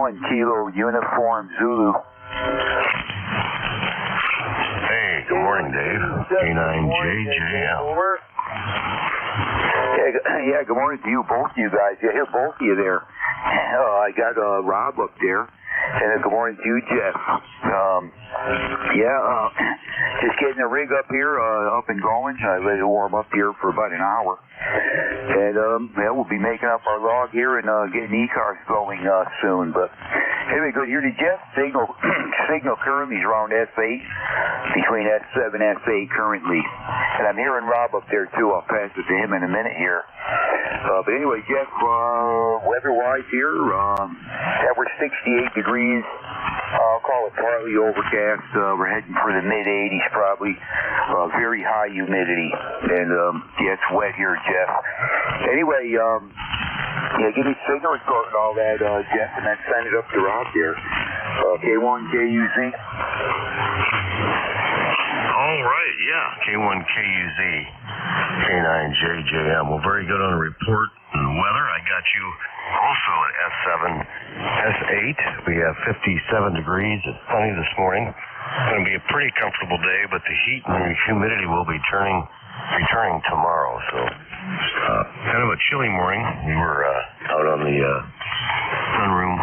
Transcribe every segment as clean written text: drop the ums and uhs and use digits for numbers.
1 Kilo Uniform Zulu. Hey, good morning, Dave. K9JJL. Yeah, good morning to you, both of you guys. Yeah, here, both of you there. I got Rob up there. And good morning to you, Jeff. Just getting the rig up here, up and going. I let it warm up here for about an hour. And, we'll be making up our log here and getting ECARS going soon. But anyway, good here to Jeff. Signal currently is around S8, between S7 and S8 currently. And I'm hearing Rob up there, too. I'll pass it to him in a minute here. But anyway, Jeff, weather-wise here, we're 68 degrees. I'll call it partly overcast. We're heading for the mid-80s probably. Very high humidity. And, it's wet here, Jeff. Anyway, give me signal report and all that, Jeff, and then send it up to Rob here. K1KUZ. All right, yeah, K1KUZ, K9JJM. Well, very good on the report and weather. I got you also at S7, S8. We have 57 degrees. It's sunny this morning. It's going to be a pretty comfortable day, but the heat and the humidity will be returning tomorrow. So, kind of a chilly morning. We were out on the sunroom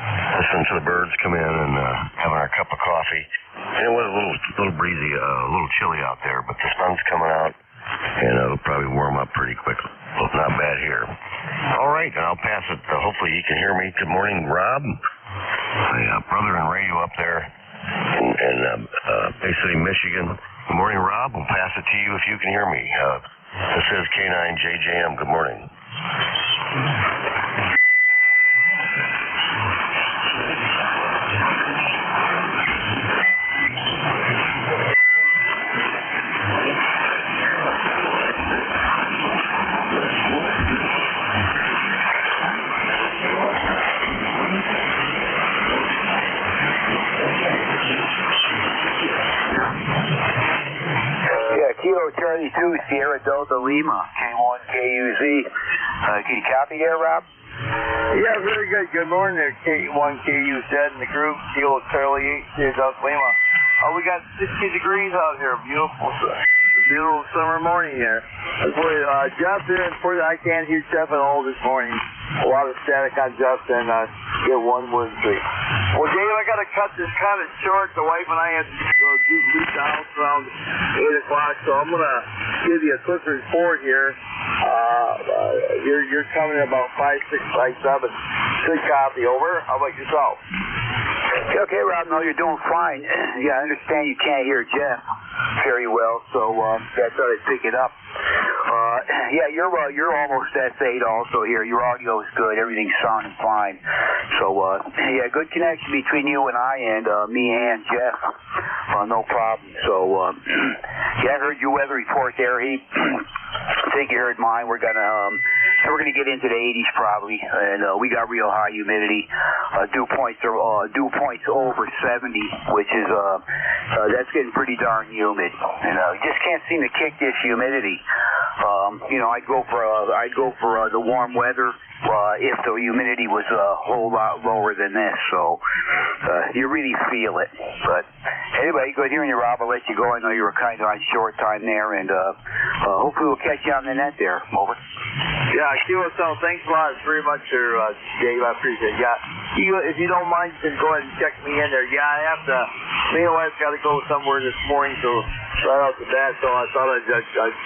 listening to the birds come in and having our cup of coffee. And it was a little breezy, a little chilly out there, but the sun's coming out, and it'll probably warm up pretty quickly. Well, it's not bad here. All right, and I'll pass it. Hopefully you can hear me. Good morning, Rob. My brother in radio up there in Bay City, Michigan. Good morning, Rob. We'll pass it to you if you can hear me. This is K9JJM. Good morning. Kilo Charlie 2, Sierra Delta Lima, K1KUZ. Can you copy there, Rob? Yeah, very good. Good morning there, K1KUZ in the group, Kilo Charlie 8, Sierra Delta Lima. We got 60 degrees out here. Beautiful summer morning here. Jeff, unfortunately, I can't hear Jeff at all this morning. A lot of static on Jeff, and get 1 word 3. Well, Dave, I got to cut this kind of short. The wife and I have to leave the house around 8 o'clock, so I'm going to give you a quick report here. You're coming in about 5, 6, 5, 7. Good copy, over. How about yourself? Okay, Rob, no, you're doing fine. Yeah, I understand you can't hear Jeff very well, so that's how I pick it up. You're almost S8 also here. Your audio is good. Everything's sounding fine. So, good connection between you and I and me and Jeff. No problem. So, I heard your weather report there. I think you heard mine. We're gonna get into the 80s probably, and we got real high humidity. Dew points over 70, which is that's getting pretty darn humid, and just can't seem to kick this humidity. I'd go for the warm weather if the humidity was a whole lot lower than this. So you really feel it. But anyway, good hearing you, Rob. I'll let you go. I know you were kind of on short time there, and hopefully we'll catch you on the net there. Over. Yeah, Kilo, so thanks a lot very much, Dave. I appreciate it. Yeah, if you don't mind, you can go ahead and check me in there. Yeah, I have to. Me and my wife's got to go somewhere this morning, so right off the bat, so I thought I'd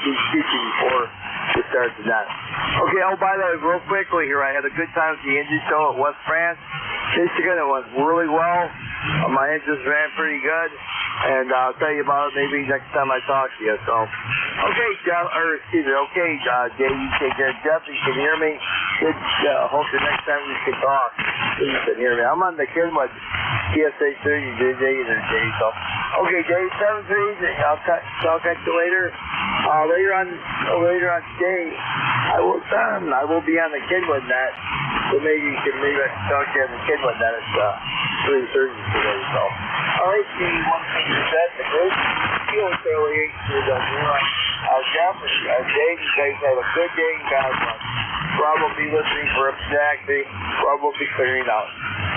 keep teaching before we start the net. Okay, by the way, real quickly here, I had a good time at the engine show at West France, Michigan. It went really well. My engines ran pretty good, and I'll tell you about it maybe next time I talk to you. So, okay, Jeff, okay, Dave, you take care. Jeff, you can hear me. Good. Hope the next time we can talk, you can hear me. I'm on the Kenwood PSA 30 today, Dave. So, okay, Dave, 7-3. I'll talk to you later. Later on today, I will be on the Kenwood net. So maybe I can talk to you on the Kenwood net. It's 3:30 today. So, all right, Steve, one thing you said, the group, Kilo Charlie 8, Jeff and Dave, you guys have a good day. God bless. Rob will be listening for exactly. Rob will be clearing out.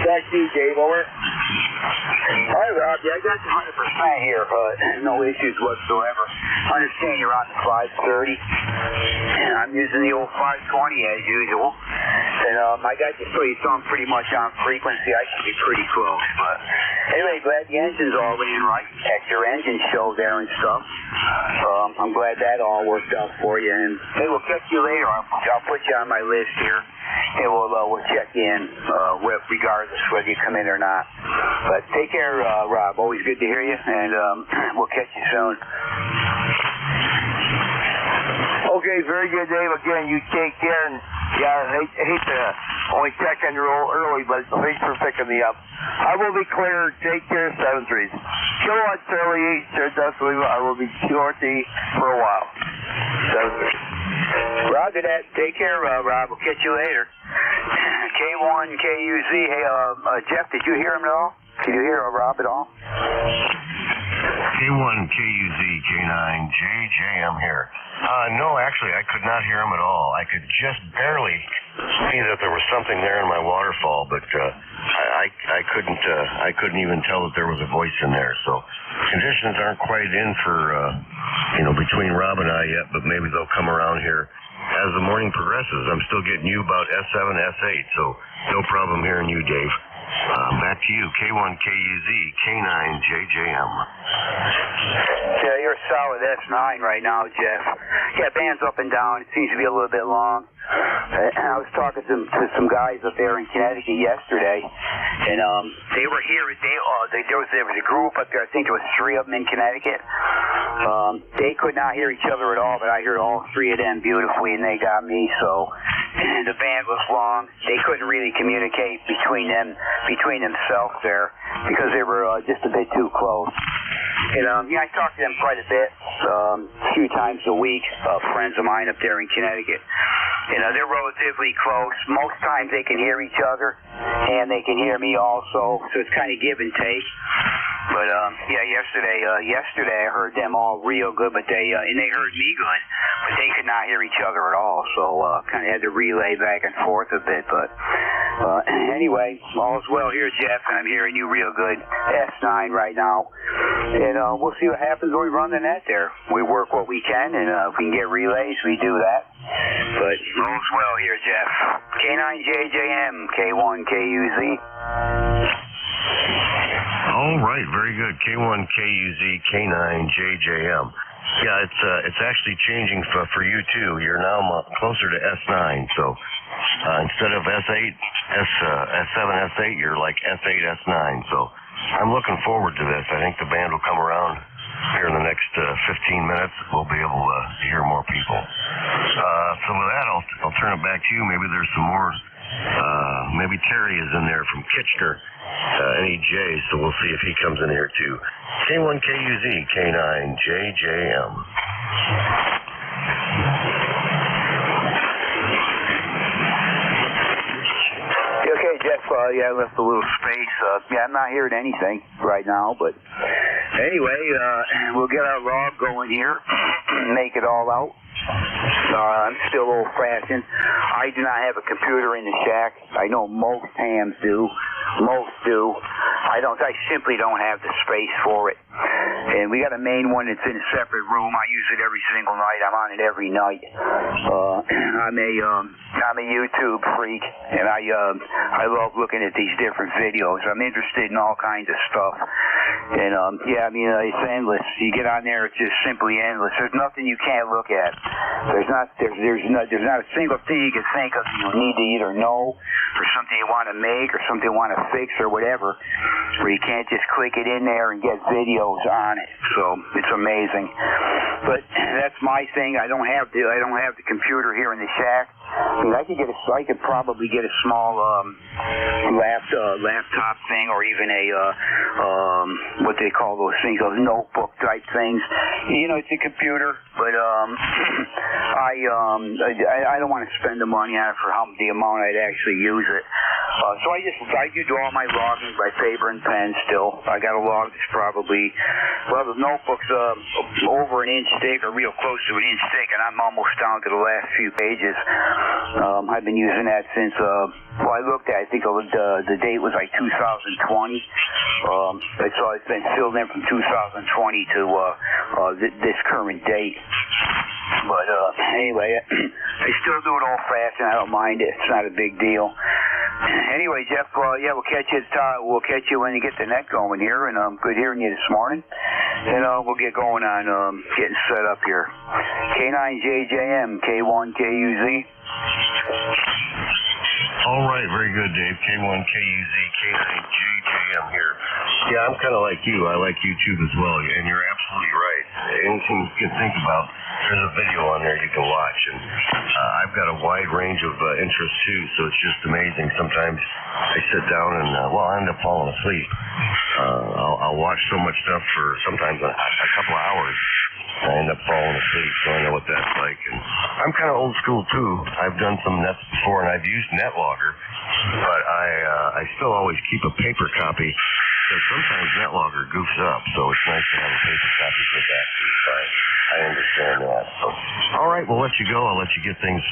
Back to you, Dave, over. All right, Rob, yeah, I got you 100% here, no issues whatsoever. I understand you're on the 530, and I'm using the old 520 as usual. And I got you so I'm pretty much on frequency. I should be pretty close. But anyway, glad the engine's all in right. Check your engine show there and stuff. I'm glad that all worked out for you. And hey, we'll catch you later. I'll put you on my list here. And we'll check in regardless whether you come in or not. But take care, Rob. Always good to hear you, and we'll catch you soon. Okay, very good, Dave. Again, you take care. And yeah, I hate to only check on your roll early, but thanks for picking me up. I will be clear. Take care, 7-3. Kilowatt Charlie 8, sure, definitely. I will be QRT for a while. 7-3. Roger that. Take care, Rob. We'll catch you later. K1 KUZ. Hey, Jeff, did you hear him at all? Did you hear Rob at all? K1 KUZ K9 JJM here. No, actually, I could not hear him at all. I could just barely see that there was something there in my waterfall, but I couldn't even tell that there was a voice in there. So conditions aren't quite in for between Rob and I yet, but maybe they'll come around here as the morning progresses. I'm still getting you about S7, S8, so no problem hearing you, Dave. Back to you, K1 KUZ K9 JJM. Yeah, you're a solid S9 right now, Jeff. Yeah, band's up and down. It seems to be a little bit long. I was talking to some guys up there in Connecticut yesterday, and they were here. There was a group up there. I think there was 3 of them in Connecticut. They could not hear each other at all, but I heard all 3 of them beautifully, and they got me. So the band was long. They couldn't really communicate between themselves there because they were just a bit too close. And I talk to them quite a bit, a few times a week. Friends of mine up there in Connecticut. They're relatively close. Most times they can hear each other, and they can hear me also. So it's kind of give and take. But yesterday I heard them all real good, but they heard me good, but they could not hear each other at all. So kind of had to relay back and forth a bit. But anyway, all's well here, Jeff, and I'm hearing you real good. S9 right now, and we'll see what happens when we run the net there. We work what we can, and if we can get relays, we do that. But all's well here, Jeff. K9JJM, K1 KUZ. All right, very good. K1 KUZ K9 JJM. Yeah, it's actually changing for you too. You're now closer to S9, so instead of S8, S7, S8, you're like S8, S9. So I'm looking forward to this. I think the band will come around here in the next 15 minutes. We'll be able to hear more people. So with that, I'll turn it back to you. Maybe there's some more. Maybe Terry is in there from Kitchener, NEJ, so we'll see if he comes in here too. K1 KUZ K9 JJM. Okay, Jeff, I left a little space. I'm not hearing anything right now, but anyway, we'll get our log going here, make it all out. I'm still old-fashioned. I do not have a computer in the shack. I know most hams do. Most do. I simply don't have the space for it. And we got a main one that's in a separate room. I use it every single night. I'm on it every night. I'm a YouTube freak, and I love looking at these different videos. I'm interested in all kinds of stuff. And it's endless. You get on there, it's just simply endless. There's nothing you can't look at. There's not a single thing you can think of you need to either know, or something you want to make, or something you want to fix, or whatever, where you can't just click it in there and get videos on it. So it's amazing. But that's my thing. I don't have the computer here in the shack. I mean, I could probably get a small laptop thing, or even a what they call those things, those notebook type things. It's a computer, but I don't want to spend the money on it for the amount I'd actually use it. So I do all my logging by paper and pen still. I got a log that's probably, the notebook's over an inch thick, or real close to an inch thick, and I'm almost down to the last few pages. I've been using that since, well, I looked at it, I think the date was like 2020. So it's been filled in from 2020 to this current date. But anyway, I still do it old-fashioned. I don't mind it. It's not a big deal. Anyway, Jeff, yeah, we'll catch you when you get the net going here, and good hearing you this morning. And we'll get going on getting set up here. K9JJM, K1KUZ. All right, very good, Dave. K1KUZ, K9JJM here. Yeah, I'm kind of like you. I like YouTube as well, and you're absolutely right. Anything you can think about, there's a video on there you can watch, and I've got a wide range of interests too, so it's just amazing. Sometimes I sit down and, I end up falling asleep. I'll watch so much stuff for sometimes a couple of hours. I end up falling asleep, so I know what that's like. And I'm kind of old school too. I've done some nets before, and I've used NetLogger, but I still always keep a paper copy. So sometimes NetLogger goofs up, so it's nice to have a paper copy to go back to. I understand that. So, all right, we'll let you go. I'll let you get things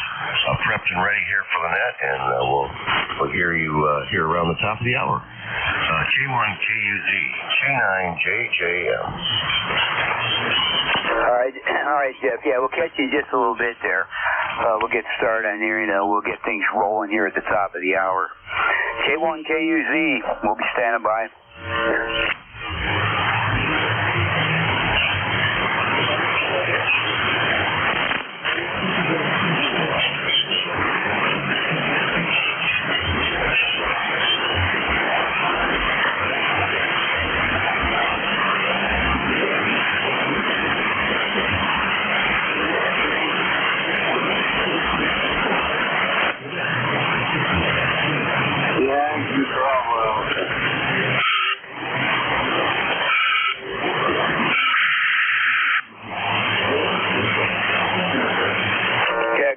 prepped and ready here for the net, and we'll hear you here around the top of the hour. K1KUZ, K9JJM. All right, Jeff. Yeah, we'll catch you in just a little bit there. We'll get started on here, and we'll get things rolling here at the top of the hour. K1KUZ, we'll be standing by.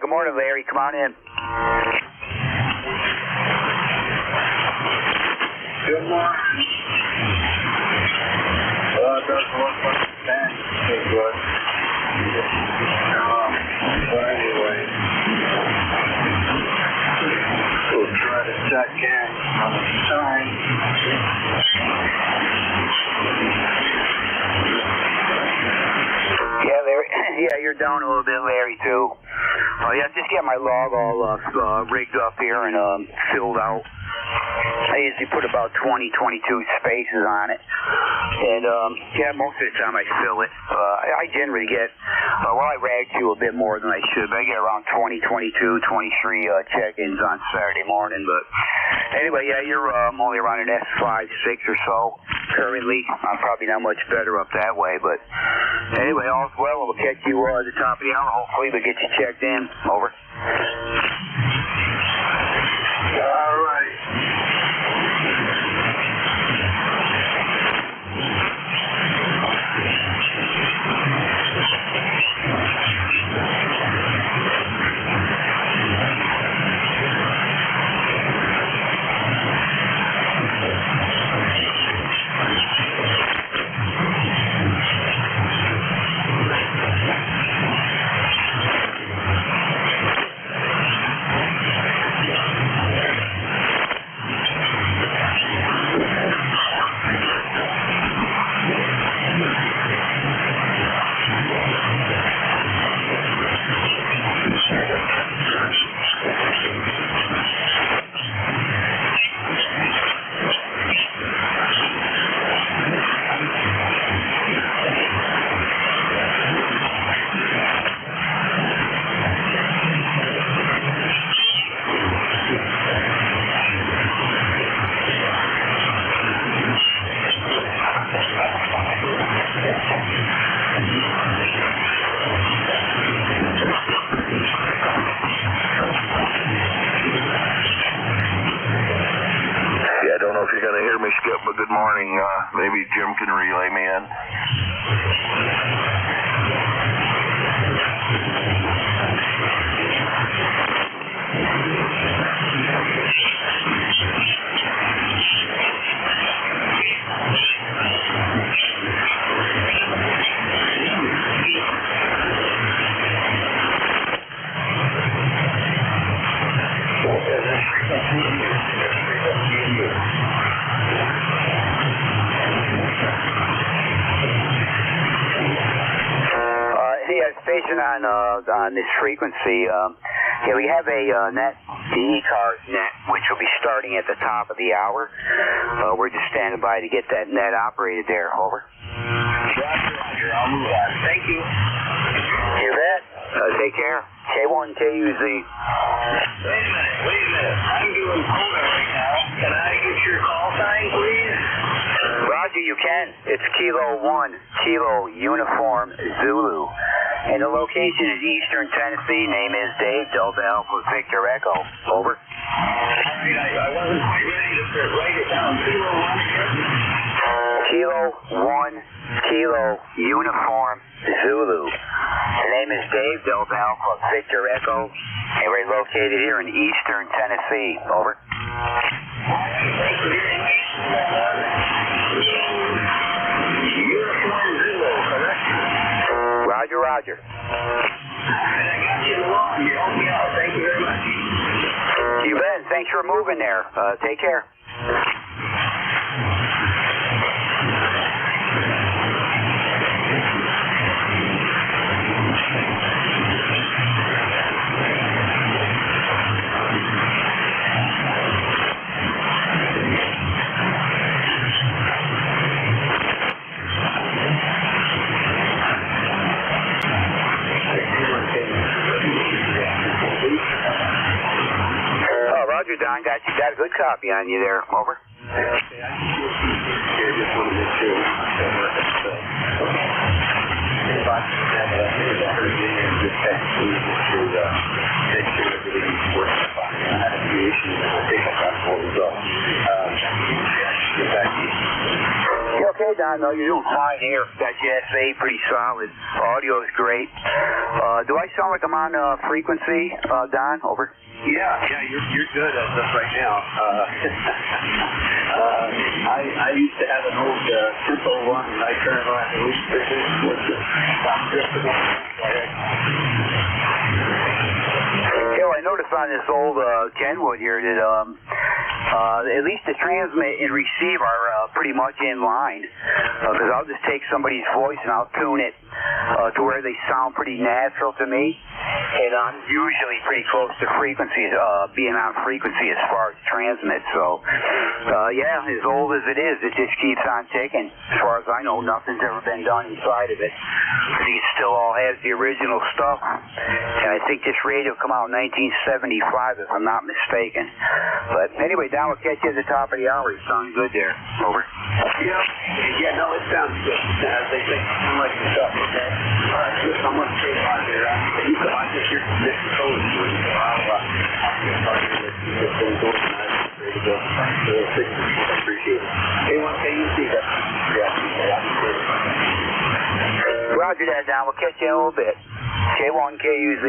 Good morning, Larry. Come on in. Good morning. Well, it doesn't look like the tank is good. But anyway, we'll try to check in on the time. Yeah, Larry. Yeah, you're down a little bit, Larry, too. Yeah, just get my log all rigged up here and filled out. I usually put about 20, 22 spaces on it. And, yeah, most of the time I fill it. I generally get, I rag you a bit more than I should, but I get around 20, 22, 23 check-ins on Saturday morning. But anyway, yeah, you're only around an S5, 6 or so currently. I'm probably not much better up that way, but anyway, all's well, and we'll catch you at the top of the hour. Hopefully we'll get you checked in. Over. All right. Good morning. Maybe Jim can relay me in. on this frequency. Yeah, we have a net, the ECARS net, which will be starting at the top of the hour. We're just standing by to get that net operated there. Over. Roger. I'll move on. Thank you. You bet. Take care. K1, KUZ. Wait a minute. I'm doing Kona right now. Can I get your call sign, please? Roger, you can. It's Kilo 1, Kilo Uniform Zulu. And the location is Eastern Tennessee. Name is Dave, Delta Alpha Victor Echo. Over. All right, I wasn't quite ready to write it down. Kilo 1, Kilo Uniform Zulu. The name is Dave, Delta Alpha Victor Echo. And we're located here in Eastern Tennessee. Over. Roger. Thank you very much. You bet. Thanks for moving there. Take care. Roger, Don. Got a good copy on you there. Over. Okay, Don. No, you're doing fine here. Got your SA pretty solid. Audio is great. Do I sound like I'm on frequency, Don? Over. Yeah, you're good as of right now. I used to have an old Tempo one, and I turned on and we I noticed on this old Kenwood here that at least the transmit and receive are pretty much in line. Because I'll just take somebody's voice and I'll tune it to where they sound pretty natural to me. And I'm usually pretty close to frequencies, being on frequency as far as transmit. So, yeah, as old as it is, it just keeps on ticking. As far as I know, nothing's ever been done inside of it. It still all has the original stuff. And I think this radio came out in 1975, if I'm not mistaken. But anyway, Don, we'll catch you at the top of the hour. You sound good there. Over. Yeah, no, it sounds good. They think I'm like the stuff, okay? All right, listen, I'm going to stay on here. I just hear this code. I'll get started with this thing going tonight. Ready to go. I appreciate it. K1, KUZ, Roger that, Don. We'll catch you in a little bit. K1, KUZ.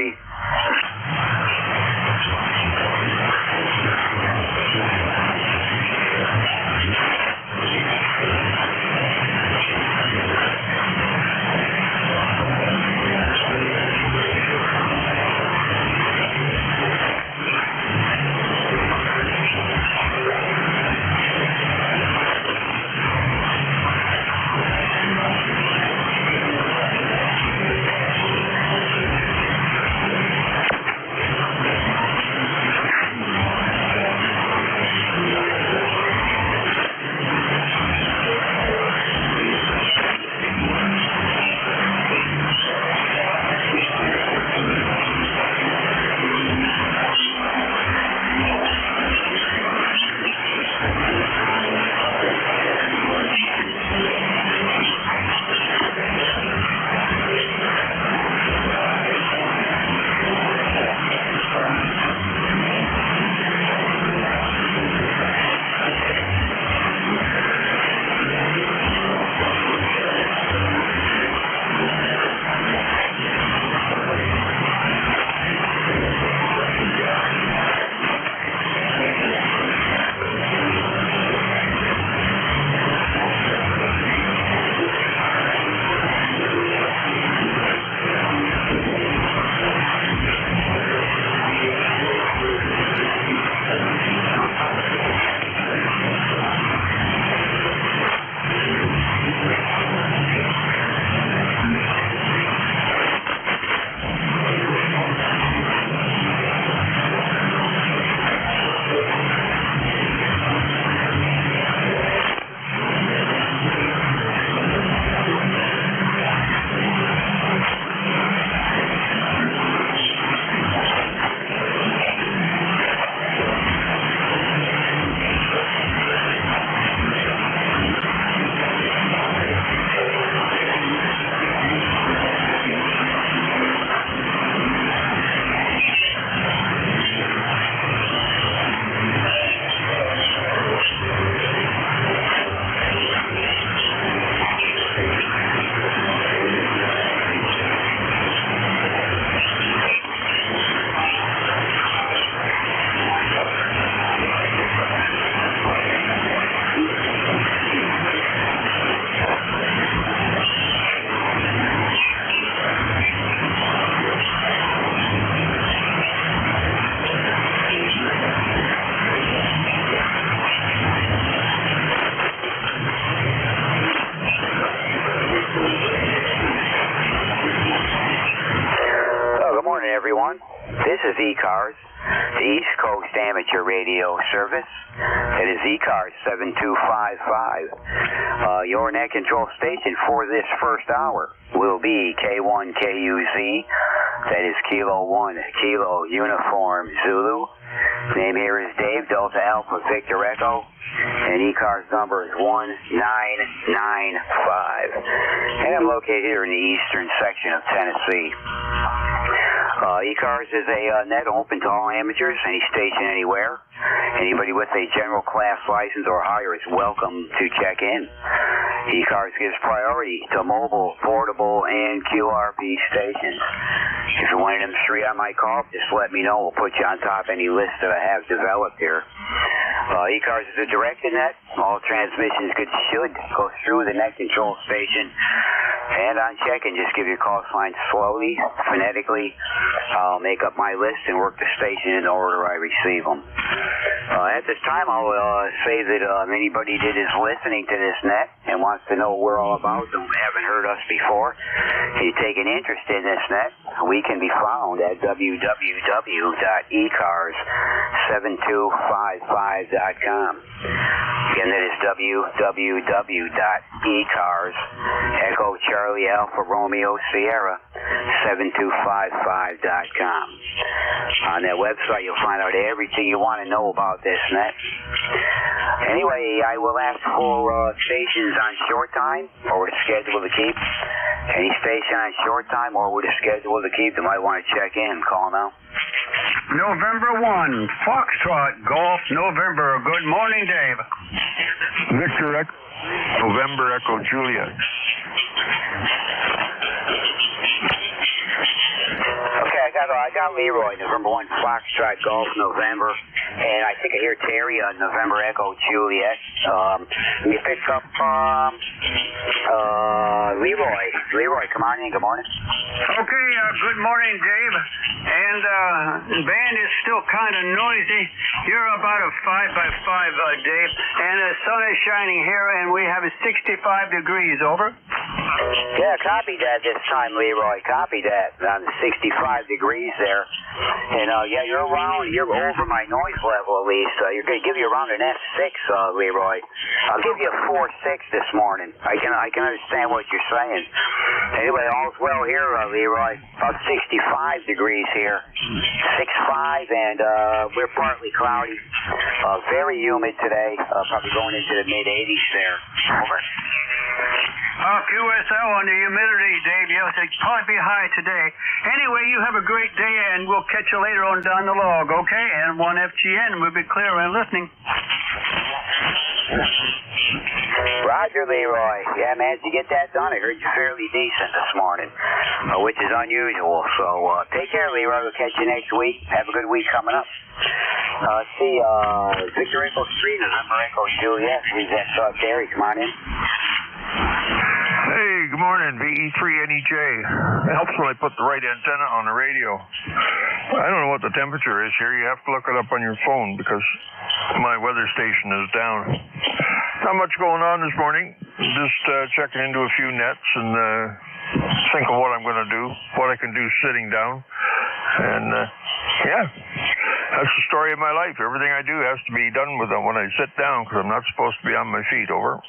ECARS, the East Coast Amateur Radio Service. That is ECARS 7255. Your net control station for this first hour will be K1KUZ. That is Kilo 1, Kilo Uniform Zulu. Name here is Dave, Delta Alpha Victor Echo. And ECARS number is 1995. And I'm located here in the eastern section of Tennessee. ECARS is a net open to all amateurs, any station, anywhere. Anybody with a general class license or higher is welcome to check in. ECARS gives priority to mobile, portable, and QRP stations. If you're one of them three I might call, just let me know. We'll put you on top of any list that I have developed here. ECARS is a directed net. All transmissions should go through the net control station. And on check-in, just give your call sign slowly, phonetically. I'll make up my list and work the station in the order I receive them. At this time, I'll say that anybody that is listening to this net and wants to know what we're all about and haven't heard us before, if you take an interest in this net, we can be found at www.ecars7255.com. Again, that is www.ecars, Echo Charlie Alpha Romeo Sierra 7255.com. On that website, you'll find out everything you want to know about this net. Anyway, I will ask for stations on short time or with schedule to keep. Any station on short time or with a schedule to keep that might want to check in, call now. November 1, Foxtrot, Golf, November. Good morning, Dave. Victor Echo, November Echo Juliet. Okay, I got Leroy, November 1, Foxtrot, Golf, November. And I think I hear Terry on November Echo Juliet. You pick up Leroy. Leroy, come on in. Good morning. Okay, good morning, Dave. And the band is still kind of noisy. You're about a 5x5, Dave. And the sun is shining here, and we have 65 degrees. Over. Yeah, copy that this time, Leroy. Copy that. On 65 degrees there. And, yeah, you're over my noise level at least. You're going to give you around an F6, Leroy. I'll give you a 4.6 this morning. I can understand what you're saying. Anyway, all's well here, Leroy. About 65 degrees here. 6.5, and we're partly cloudy. Very humid today. Probably going into the mid-80s there. Over. QSL on the humidity, Dave. Yes, it'll probably be high today. Anyway, you have a great day, and we'll catch you later on down the log, okay? And 1FGN, we'll be clear and listening. Roger, Leroy. Yeah, man, did you get that done? I heard you fairly decent this morning, which is unusual. So take care, Leroy. We'll catch you next week. Have a good week coming up. Let's see, Victor Echo Street, November Echo Juliet. We've got Terry. Come on in. Hey, good morning, VE3NEJ. It helps when I put the right antenna on the radio. I don't know what the temperature is here. You have to look it up on your phone because my weather station is down. Not much going on this morning. Just checking into a few nets and think of what I'm going to do, what I can do sitting down. And, yeah, that's the story of my life. Everything I do has to be done with when I sit down because I'm not supposed to be on my feet. Over.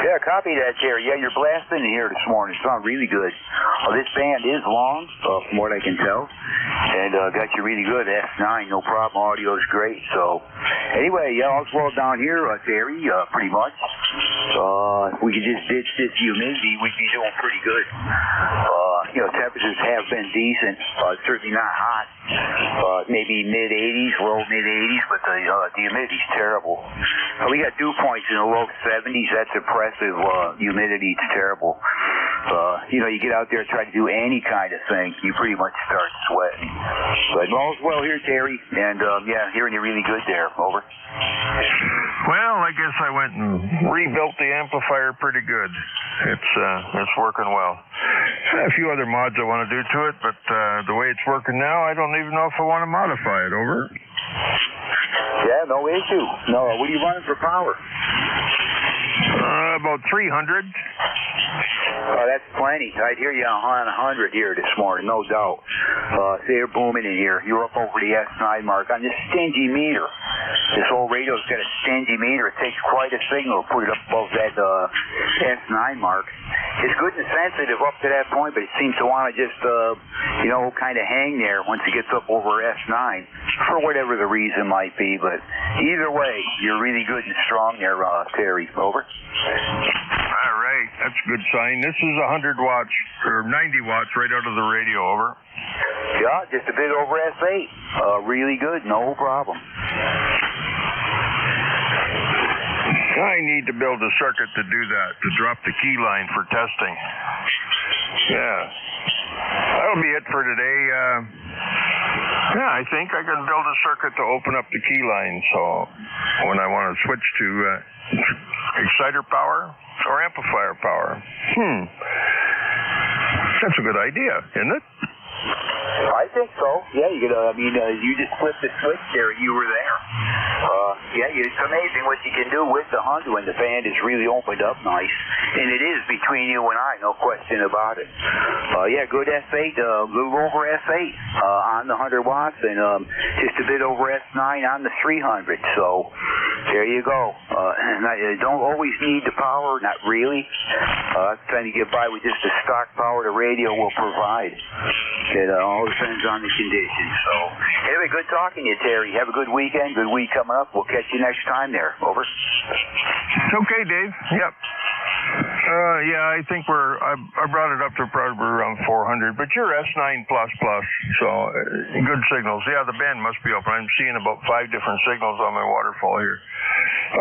Yeah, copy that, Jerry. Yeah, you're blasting in here this morning. Sound really good. This band is long, from what I can tell, and got you really good. S9, no problem. Audio's great. So, anyway, yeah, all's well down here, Terry, pretty much. If we could just ditch this humidity, we'd be doing pretty good. Temperatures have been decent. Certainly not hot. Maybe mid-80s, low mid-80s, but the humidity's terrible. We got dew points in the low 70s. That's impressive. Humidity, it's terrible. You get out there and try to do any kind of thing, you pretty much start sweating. But all's well here, Terry, and yeah, hearing you really good there. Over. Well, I guess I went and rebuilt the amplifier pretty good. It's working well. A few other mods I want to do to it, but the way it's working now, I don't even know if I want to modify it. Over. Yeah, no issue. No, what are you running for power? About 300. That's plenty. I'd hear you on 100 here this morning, no doubt. So you're booming in here. You're up over the S9 mark on this stingy meter. This old radio's got a stingy meter. It takes quite a signal to put it up above that S9 mark. It's good and sensitive up to that point, but it seems to want to just, kind of hang there once it gets up over S9 for whatever the reason might be. But either way, you're really good and strong there, Terry. Over. All right, that's a good sign. This is 100 watts or 90 watts right out of the radio. Over. Yeah, just a bit over S8. Really good, no problem. I need to build a circuit to do that, to drop the key line for testing. Yeah. That'll be it for today. I think I can build a circuit to open up the key line, so when I want to switch to exciter power or amplifier power. That's a good idea, isn't it? I think so. Yeah, you just flipped the switch there and you were there. It's amazing what you can do with the Honda when the band is really opened up nice. And it is between you and I, no question about it. Good S8, a little over S8 on the 100 watts and just a bit over S9 on the 300. So there you go. Don't always need the power, not really. Trying to get by with just the stock power the radio will provide. It all depends on the conditions. So, anyway, good talking to you, Terry. Have a good weekend. Good week coming up. We'll catch you next time there. Over. Okay, Dave. Yep. I think I brought it up to probably around 400, but you're S9++, so good signals. Yeah, the band must be open. I'm seeing about 5 different signals on my waterfall here.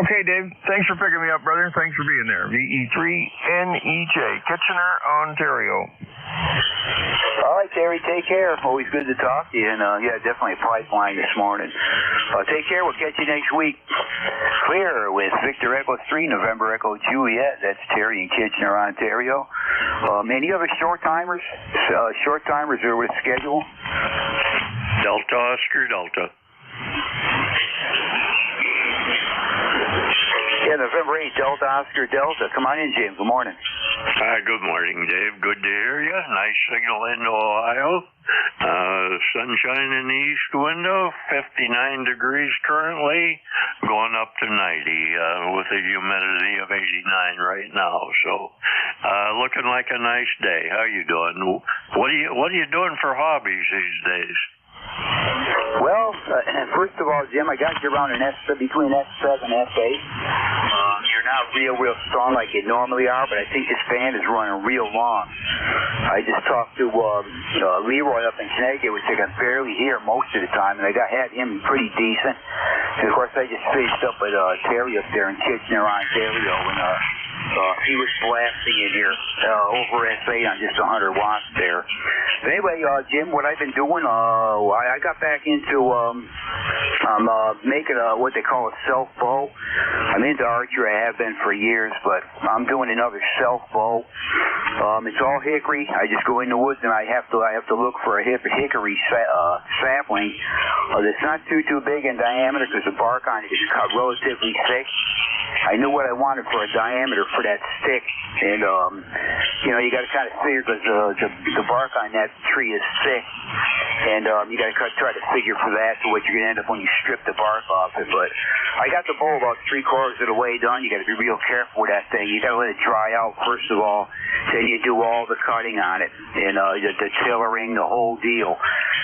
Okay, Dave. Thanks for picking me up, brother. Thanks for being there. VE3NEJ, Kitchener, Ontario. All right, Terry, take care. Always good to talk to you. And, definitely a pipeline this morning. Take care. We'll catch you next week. Clear with Victor Echo 3, November Echo Juliet. That's Terry in Kitchener, Ontario. Any other short-timers? Short-timers are with schedule? Delta Oscar Delta. Yeah, November 8th, Delta Oscar Delta. Come on in, Jim. Good morning. Good morning, Dave. Good to hear you. Nice signal into Ohio. Sunshine in the east window. 59 degrees currently. Going up to 90 with a humidity of 89 right now. So, looking like a nice day. How you doing? What are you doing for hobbies these days? Well, first of all, Jim, I got you around between S7 and S8. You're not real strong like you normally are, but I think this band is running real long. I just talked to Leroy up in Connecticut, which I can barely hear most of the time, and I had him pretty decent. And of course, I just finished up with Terry up there in Kitchener, Ontario, and he was blasting in here over S8 on just 100 watts there. But anyway, Jim, what I've been doing, I got back into making what they call a self bow. I'm into archery. I have been for years, but I'm doing another self bow. It's all hickory. I just go in the woods and I have to look for a hickory sapling that's not too big in diameter because the bark on it is relatively thick. I knew what I wanted for a diameter for that stick, and you got to kind of figure because the bark on that tree is thick, and you got to try to figure for that to what you're going to end up when you strip the bark off it. But I got the bow about 3/4 of the way done. You got to be real careful with that thing. You got to let it dry out first of all, then you do all the cutting on it, and the tillering, the whole deal.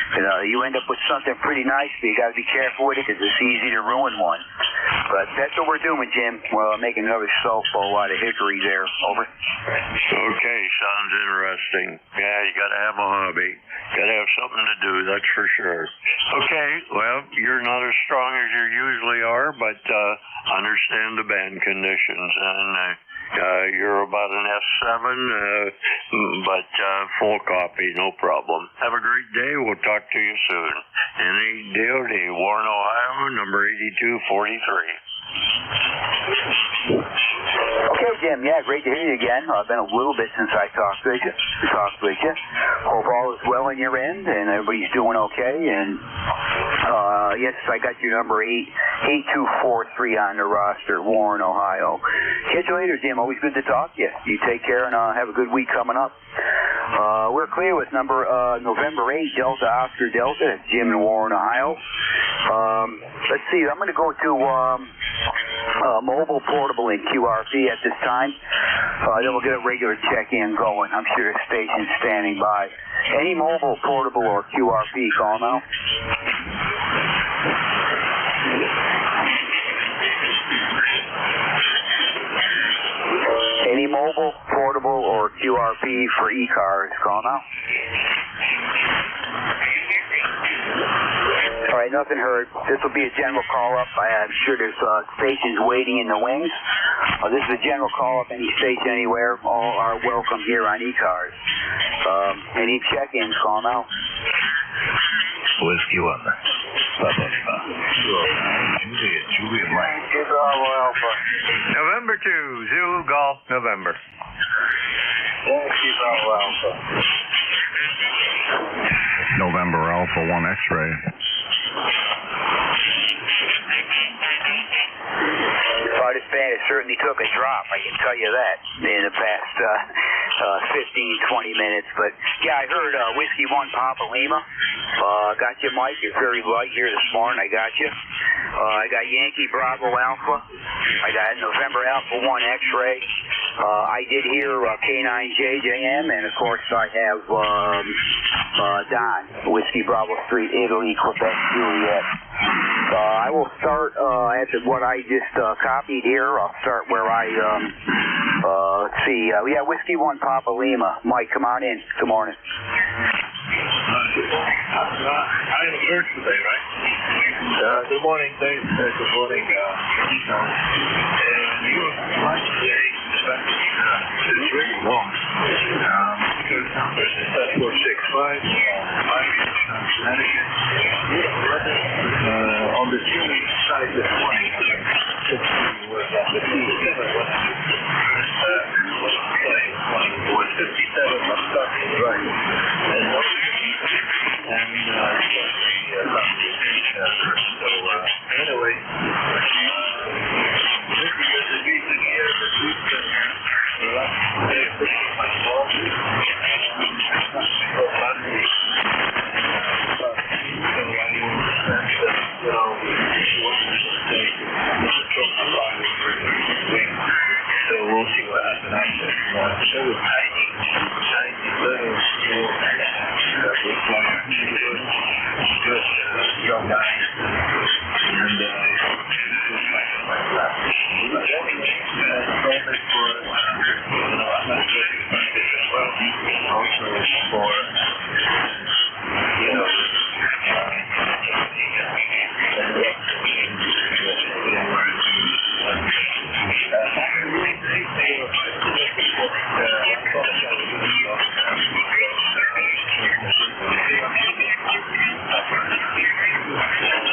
And you end up with something pretty nice, but you got to be careful with it because it's easy to ruin one. But that's what we're doing, Jim. We're making another self bow out of hickory there. Over. Okay, sounds interesting. Yeah, you got to have a hobby. Got to have something to do, that's for sure. Okay, well, you're not as strong as you usually are, but understand the band conditions. And you're about an S7, but full copy, no problem. Have a great day. We'll talk to you soon. NEDOD, Warren, Ohio, number 8243. Okay, Jim. Yeah, great to hear you again. It's been a little bit since I talked with you. Hope all is well on your end and everybody's doing okay. And Yes, I got your number 8243 on the roster, Warren, Ohio. Catch you later, Jim. Always good to talk to you. You take care and have a good week coming up. We're clear with number November 8, Delta Oscar Delta. That's Jim in Warren, Ohio. Let's see. I'm going to go to mobile, portable, and QRP at this time. Then we'll get a regular check-in going. I'm sure the station's standing by. Any mobile, portable, or QRP, call now. Any mobile, portable, or QRP for ECARS, call now. All right, nothing heard. This will be a general call-up. I'm sure there's stations waiting in the wings. This is a general call-up. Any station anywhere, all are welcome here on ECARS. Any check-ins, call now. Whiskey 1. Juliet Mike. Alpha. November 2, Zulu Golf, November. Alpha. November Alpha 1 X-ray. This band has certainly took a drop, I can tell you that, in the past 15, 20 minutes. But, yeah, I heard Whiskey 1 Papa Lima. Got you, Mike. You're very light here this morning. I got you. I got Yankee Bravo Alpha. I got November Alpha 1 X-ray. I did hear K9JJM, and, of course, I have Don, Whiskey Bravo Street, Italy, Quebec, Juliet. I will start after what I just copied here. I'll start where I, let's see, yeah, Whiskey 1 Papa Lima. Mike, come on in. Good morning. I am alert today, right? Good morning, Dave. Good morning. You watch today, it's really long. Because numbers is 465, on the Tuesday side this morning, was at the T7, was 57 on stock, right? So anyway, this is the reason here that we've been my fault. So we'll see what happens after. So tiny little good young guy, and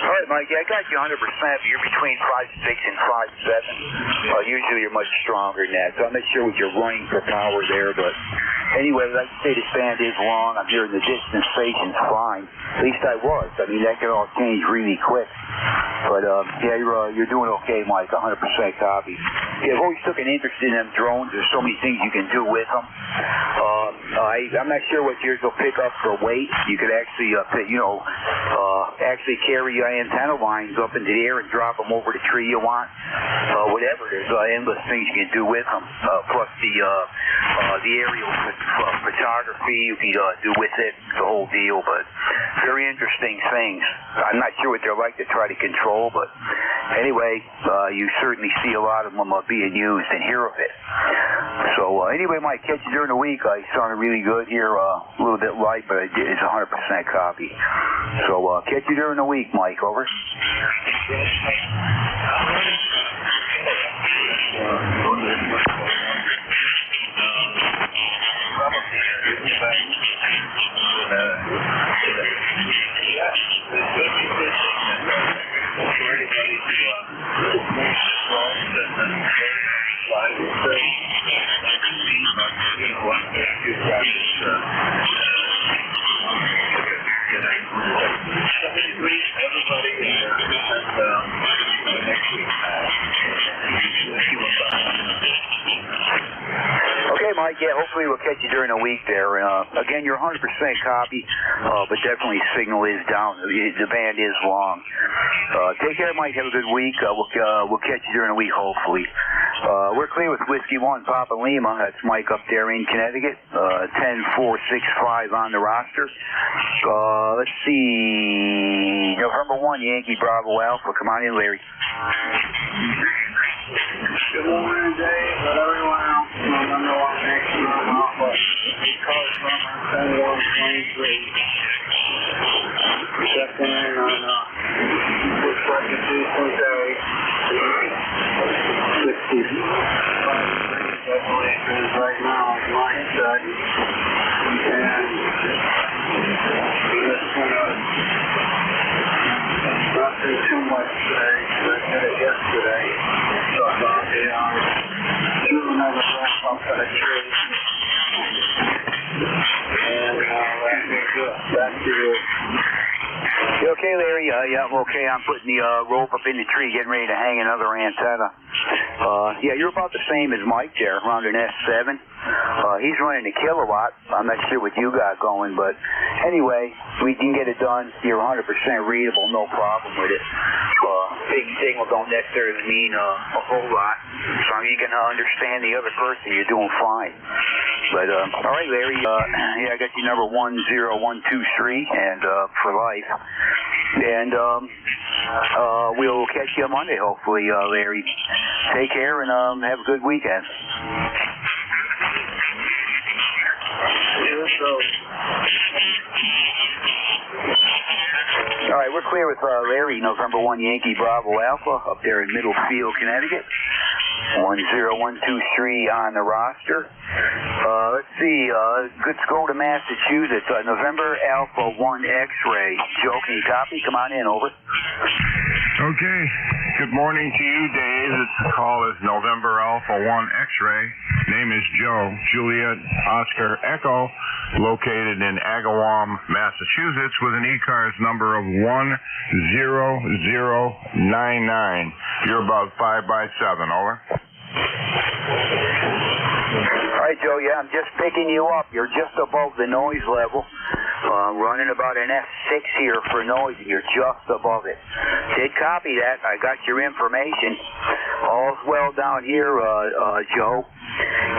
All right, Mike, I got you 100%, but you're between 5.6 and 5.7. Usually you're much stronger than that, so I'm not sure what you're running for power there, but anyway, like I say, this band is long. I'm hearing the distance station's fine. At least I was. I mean, that could all change really quick. But, yeah, you're doing okay, Mike, 100% copy. Yeah, I've always took an interest in them drones. There's so many things you can do with them. I'm not sure what yours will pick up for weight. You could actually, actually carry your antenna lines up into the air and drop them over the tree you want. Whatever. There's endless things you can do with them. Plus the aerial photography you can do with it, the whole deal. But very interesting things. I'm not sure what they're like to try to control, but anyway, you certainly see a lot of them being used and hear of it. So anyway, Mike, catch you during the week. I sounded really good here, a little bit light, but it's 100% copy. So catch you during the week, Mike. Over. Everybody next week. Okay, Mike, yeah, hopefully we'll catch you during the week there. Again, you're 100% copy, but definitely signal is down. The band is long. Take care, Mike. Have a good week. We'll catch you during the week, hopefully. We're clear with Whiskey 1, Papa Lima. That's Mike up there in Connecticut. 10-4-6-5 on the roster. Let's see. November 1, Yankee Bravo Alpha. Come on in, Larry. Good morning, Dave, but everyone else, November 1 next month off of ECARS number 10-1-23. Checking in on this second decent day. 65 I believe it is right now, as Mike said. And just nothing too much today, because I did it yesterday. So I'll be do another wrap up at a tree. And that be good. Back to you. You okay, Larry? Yeah, I'm okay. I'm putting the rope up in the tree, getting ready to hang another antenna. Yeah, you're about the same as Mike there, around an S7. He's running a kilowatt. I'm not sure what you got going, but anyway, we can get it done. You're 100% readable, no problem with it. Big signal don't necessarily mean a whole lot. So you can understand the other person, you're doing fine. But, all right, Larry, yeah, I got your number 10123 and for life. And we'll catch you on Monday, hopefully, Larry. Take care and have a good weekend. All right, we're clear with Larry, November 1 Yankee Bravo Alpha, up there in Middlefield, Connecticut. 10123 on the roster. Let's see, let's go to Massachusetts. November Alpha 1 X-Ray. Joe, can you copy? Come on in, over. Okay. Good morning to you, Dave. The call is November Alpha 1 X-Ray. Name is Joe. Juliet Oscar Echo, located in Agawam, Massachusetts, with an ECARS number of 10099. You're about 5x7, over. All right, Joe, yeah, I'm just picking you up. You're just above the noise level. Running about an F6 here for noise, and you're just above it. Did copy that. I got your information. All's well down here, Joe.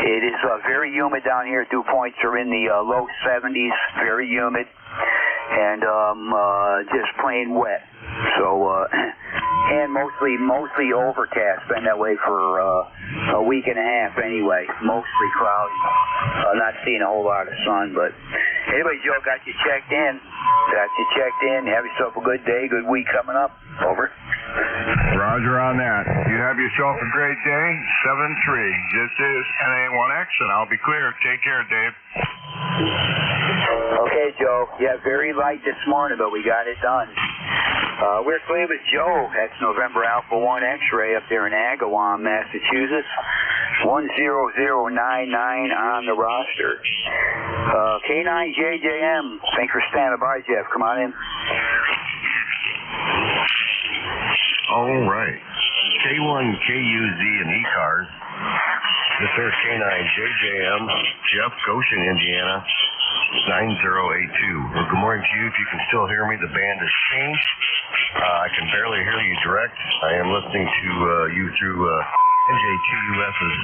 It is very humid down here. Dew points are in the low 70s, very humid, and just plain wet. So, and mostly overcast. Been that way for a week and a half anyway. Mostly cloudy. Not seeing a whole lot of sun, but anyway, Joe, got you checked in. Have yourself a good day, good week coming up. Over. Roger on that. You have yourself a great day. 7-3. This is NA1X, and I'll be clear. Take care, Dave. Okay, Joe. Yeah, very light this morning, but we got it done. We're clear with Joe. That's November Alpha 1 X-Ray up there in Agawam, Massachusetts. 10099 on the roster. K9JJM. Thanks for standing by, Jeff. Come on in. All right. K1KUZ and ECARS. This is K9JJM, Jeff, Goshen, Indiana, 9082. Well, good morning to you. If you can still hear me, the band has changed. I can barely hear you direct. I am listening to you through NJ2US's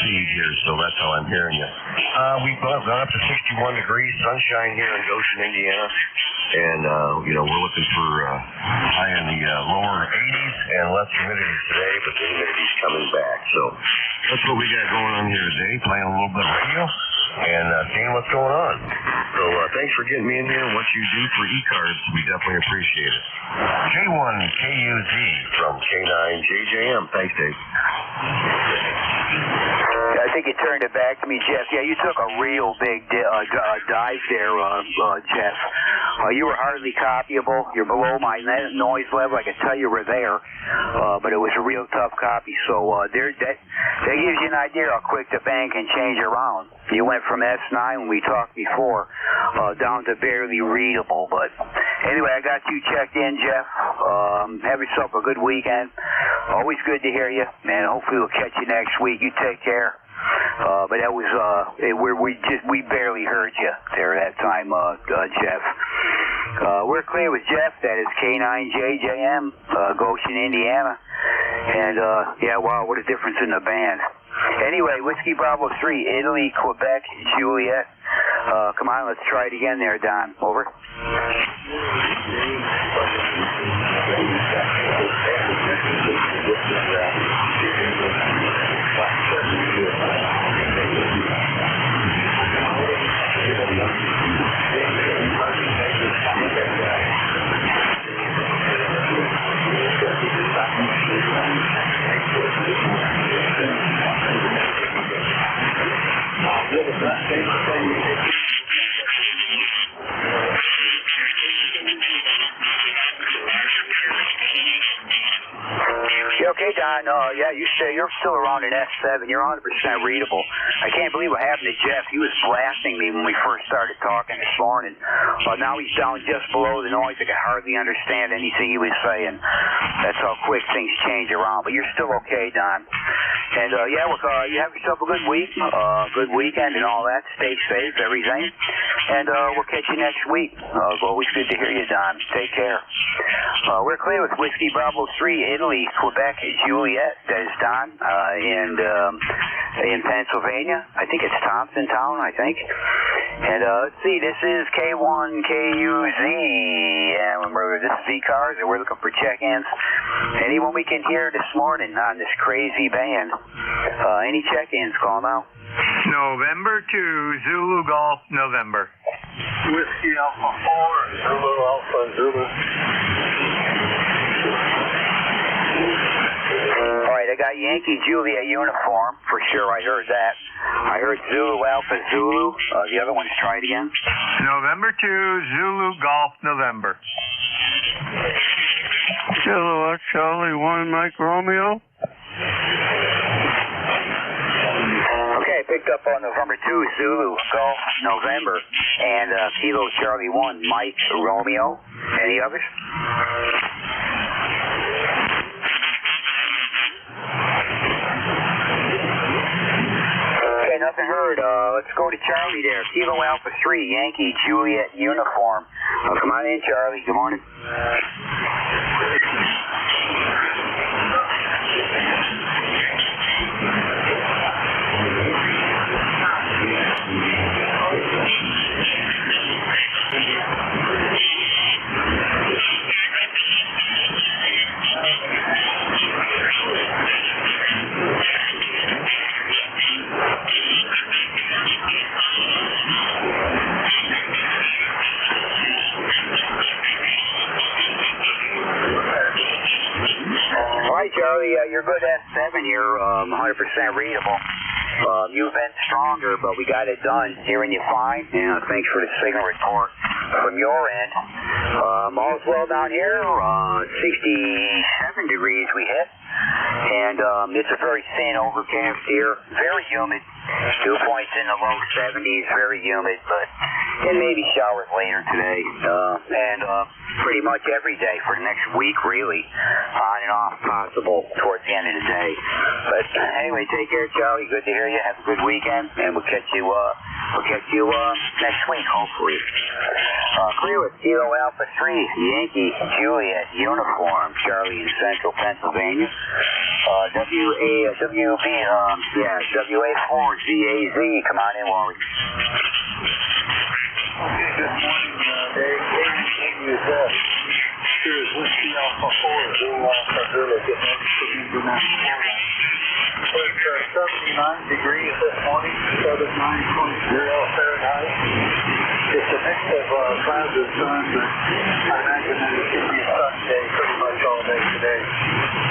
feed here, so that's how I'm hearing you. We've gone up to 61 degrees, sunshine here in Goshen, Indiana. And, we're looking for high in the lower 80s and less humidity today, but the humidity's coming back. So that's what we got going on here today, playing a little bit of radio and seeing what's going on. So thanks for getting me in here and what you do for ECARS. We definitely appreciate it. K1KUZ from K9JJM. Thanks, Dave. I think you turned it back to me, Jeff. Yeah, you took a real big dive there, Jeff. You were hardly copyable. You're below my noise level. I could tell you were there, but it was a real tough copy. So that gives you an idea how quick the band can change around. You went from S9 when we talked before down to barely readable, but Anyway, I got you checked in, Jeff. Have yourself a good weekend. Always good to hear you, man. Hopefully we'll catch you next week. You take care. But that was we barely heard you there that time, Jeff. We're clear with Jeff. That is K9JJM, Goshen, Indiana. And yeah, wow, what a difference in the band. Anyway, Whiskey Bravo 3, Italy, Quebec, Juliet. Come on, let's try it again there, Don. Over. Okay, Don. Yeah, you're still around in S7. You're 100% readable. I can't believe what happened to Jeff. He was blasting me when we first started talking this morning. Now he's down just below the noise. I could hardly understand anything he was saying. That's how quick things change around. But you're still okay, Don. And yeah, you have yourself a good week, good weekend, and all that. Stay safe, everything. And we'll catch you next week. Always good to hear you, Don. Take care. We're clear with Whiskey Bravo 3, Italy, Quebec, Juliet. That is Don. And in Pennsylvania, I think it's Thompsontown, I think. And let's see, this is K1KUZ, and remember, this is ECARS, and we're looking for check-ins. Anyone we can hear this morning on this crazy band. Any check-ins, call now. November 2, Zulu Golf, November. Whiskey Alpha 4, Zulu Alpha Zulu. All right, I got Yankee Juliet uniform, for sure, I heard that. I heard Zulu Alpha Zulu. The other one's try it again. November 2, Zulu Golf, November. Kilo Charlie 1, Mike Romeo. Okay, picked up on November 2, Zulu Golf, November, and Kilo Charlie 1, Mike Romeo. Any others? Okay, nothing heard. Let's go to Charlie there. Kilo Alpha 3, Yankee Juliet uniform. Come on in, Charlie. Good morning. Charlie, you're good S7. You're 100% readable. You've been stronger, but we got it done. Hearing you fine. Thanks for the signal report from your end. All's well down here. 67 degrees we hit. And it's a very thin overcast here. Very humid. Dew points in the low 70s. Very humid, but and maybe showers later today. And pretty much every day for the next week, really. On and off possible towards the end of the day. But anyway, take care, Charlie. Good to hear you. Have a good weekend, and we'll catch you next week, hopefully. Clear with Kilo Alpha 3, Yankee Juliet uniform, Charlie in Central Pennsylvania. WA4 ZAZ. Come on in, Wally. Okay, good morning, Dave. KUZ. Here is Whiskey Alpha 4, Zulu Alpha Zulu. Good morning. It's 79 degrees this morning, 79.0 Fahrenheit. It's a mix of clouds and sun, but I imagine that it's going to be a sunny day pretty much all day today.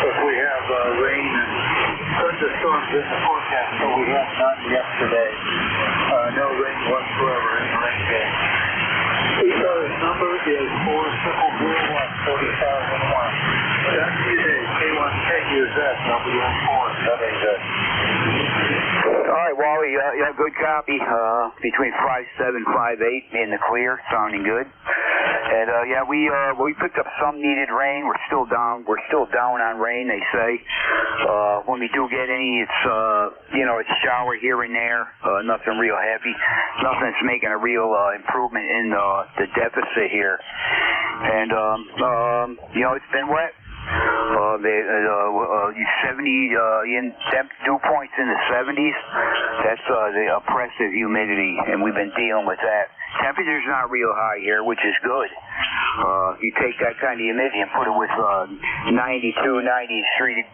But we have rain and thunderstorms in the forecast, so we have none yesterday. No rain whatsoever in the rain day. ECARS number is 40001, 40,001. Back to you, Dave. K1KUZ, WN4, WZ. All right, Wally, you have good copy. Between 57 and 58 in the clear, sounding good. And yeah, we picked up some needed rain. We're still down on rain, they say. When we do get any, it's it's shower here and there. Nothing real heavy. Nothing that's making a real improvement in the deficit here. And it's been wet. 70 dew points in the 70s. That's the oppressive humidity, and we've been dealing with that. Temperature's not real high here, which is good. You take that kind of humidity and put it with 92, 93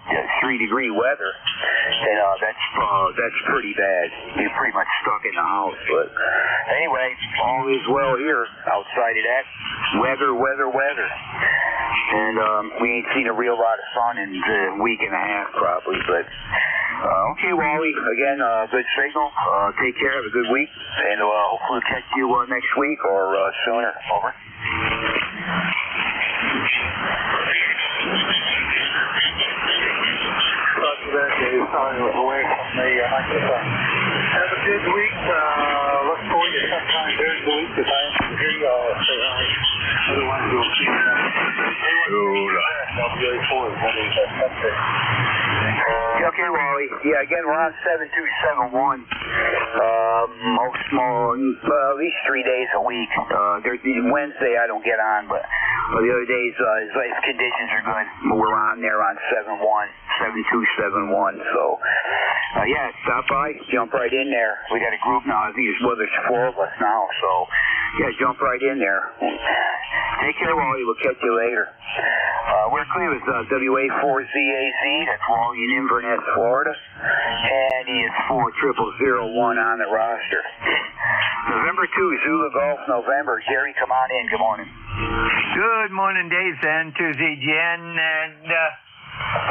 degree weather, and that's pretty bad. You're pretty much stuck in the house. But anyway, all is well here. Outside of that, weather. And we ain't seen a real lot of sun in a week and a half, probably. But okay, Wally. Again, good signal. Take care. Have a good week, and hopefully we'll catch you next week or sooner. Over. Roger that, Dave. Sorry, away from the microphone. Have a good week. Look forward to sometime during the week. If I am here, I'll say hi. Otherwise, we'll see you Okay, Wally. Yeah, again, we're on 7271. At least 3 days a week. Wednesday I don't get on, but the other days, if conditions are good, we're on there on 7271. So, yeah, stop by, jump right in there. We got a group now. I think there's 4 of us now. So, yeah, jump right in there. Take care, Wally. We'll catch you later. We're clear with WA4ZAZ. That's Wally in Inverness, Florida. And he is 40001 on the roster. November 2, Zulu Golf, November. Jerry, come on in. Good morning. Good morning, Dave, and to ZGN. And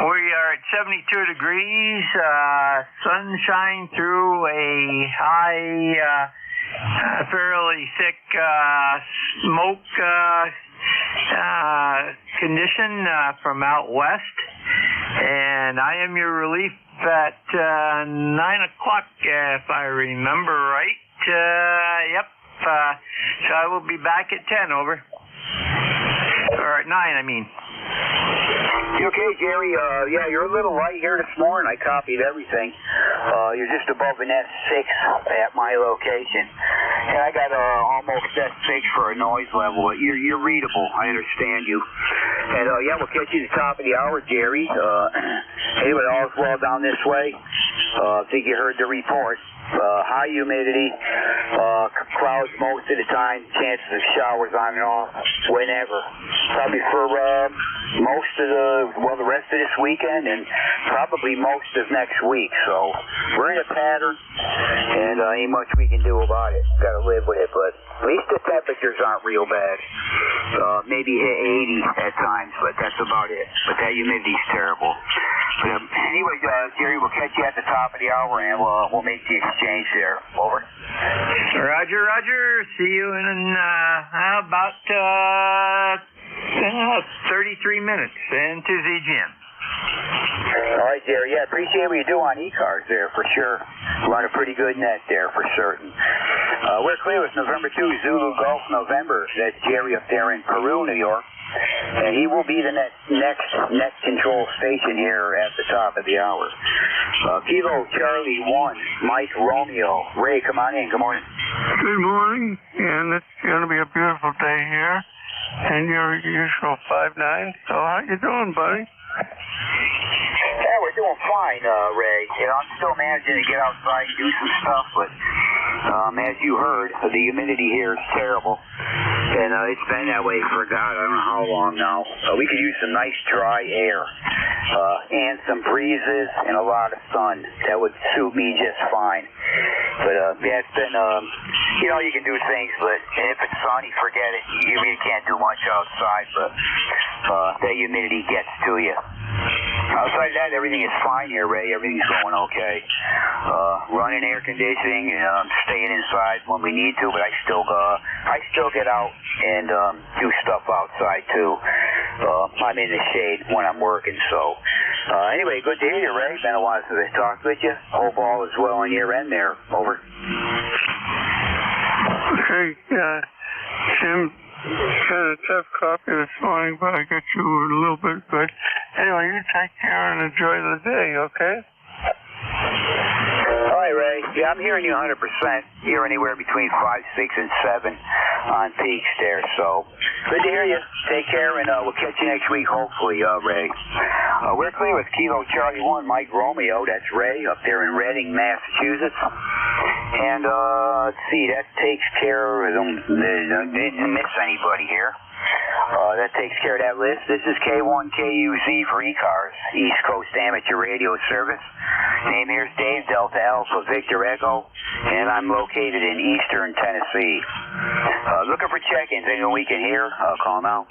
we are at 72 degrees. Sunshine through a high, fairly thick smoke condition from out west. And I am your relief at 9 o'clock, if I remember right. Yep. So I will be back at 10, over. Or at 9, I mean. You okay, Jerry? Yeah, you're a little light here this morning. I copied everything. You're just above an S6 at my location. And I got almost S6 for a noise level. You're readable. I understand you. And, yeah, we'll catch you at the top of the hour, Jerry. Anyway, all's well down this way. I think you heard the report. High humidity, clouds most of the time, chances of showers on and off, whenever. Probably for most of the rest of this weekend and probably most of next week. So we're in a pattern, and ain't much we can do about it. Got to live with it, but at least the temperatures aren't real bad. Maybe hit 80 at times, but that's about it. But that humidity's terrible. But anyway, Jerry, we'll catch you at the top of the hour, and we'll make the exchange there. Over. Roger. See you in about 33 minutes. And to ZGN. All right, Jerry. Yeah, appreciate what you do on ECARS there for sure. Run a pretty good net there for certain. We're clear with November 2, Zulu Golf, November. That's Jerry up there in Peru, New York. And he will be the next net control station here at the top of the hour. Kilo Charlie 1, Mike Romeo. Ray, come on in. Good morning. Good morning, and it's going to be a beautiful day here. And your usual 5'9". So how you doing, buddy? Yeah, we're doing fine, Ray. You know, I'm still managing to get outside and do some stuff, but as you heard, the humidity here is terrible. And it's been that way for, God, I don't know how long now. We could use some nice dry air and some breezes and a lot of sun. That would suit me just fine. But, yeah, it's been, you can do things, but if it's sunny, forget it. You really can't do much outside, but that humidity gets to you. Outside of that, everything is fine here, Ray. Everything's going okay. Running air conditioning, staying inside when we need to, but I still get out and do stuff outside too. I'm in the shade when I'm working. So anyway, good to hear you, Ray. Been a while since I talked with you. Hope all is well on your end there. Over. Okay, Tim. Had a tough coffee this morning, but I got you a little bit good. Anyway, you take care and enjoy the day, okay? All right, Ray. Yeah, I'm hearing you 100%. You're anywhere between 5, 6, and 7 on peaks there. So good to hear you. Take care, and we'll catch you next week, hopefully, Ray. We're clear with Kilo Charlie 1, Mike Romeo. That's Ray up there in Reading, Massachusetts. And let's see, that takes care of them. Didn't miss anybody here. That takes care of that list. This is K1KUZ for ECARS, East Coast Amateur Radio Service. Name here's Dave, Delta Alpha Victor Echo, and I'm located in Eastern Tennessee. Looking for check-ins. Anyone we can hear? Call now.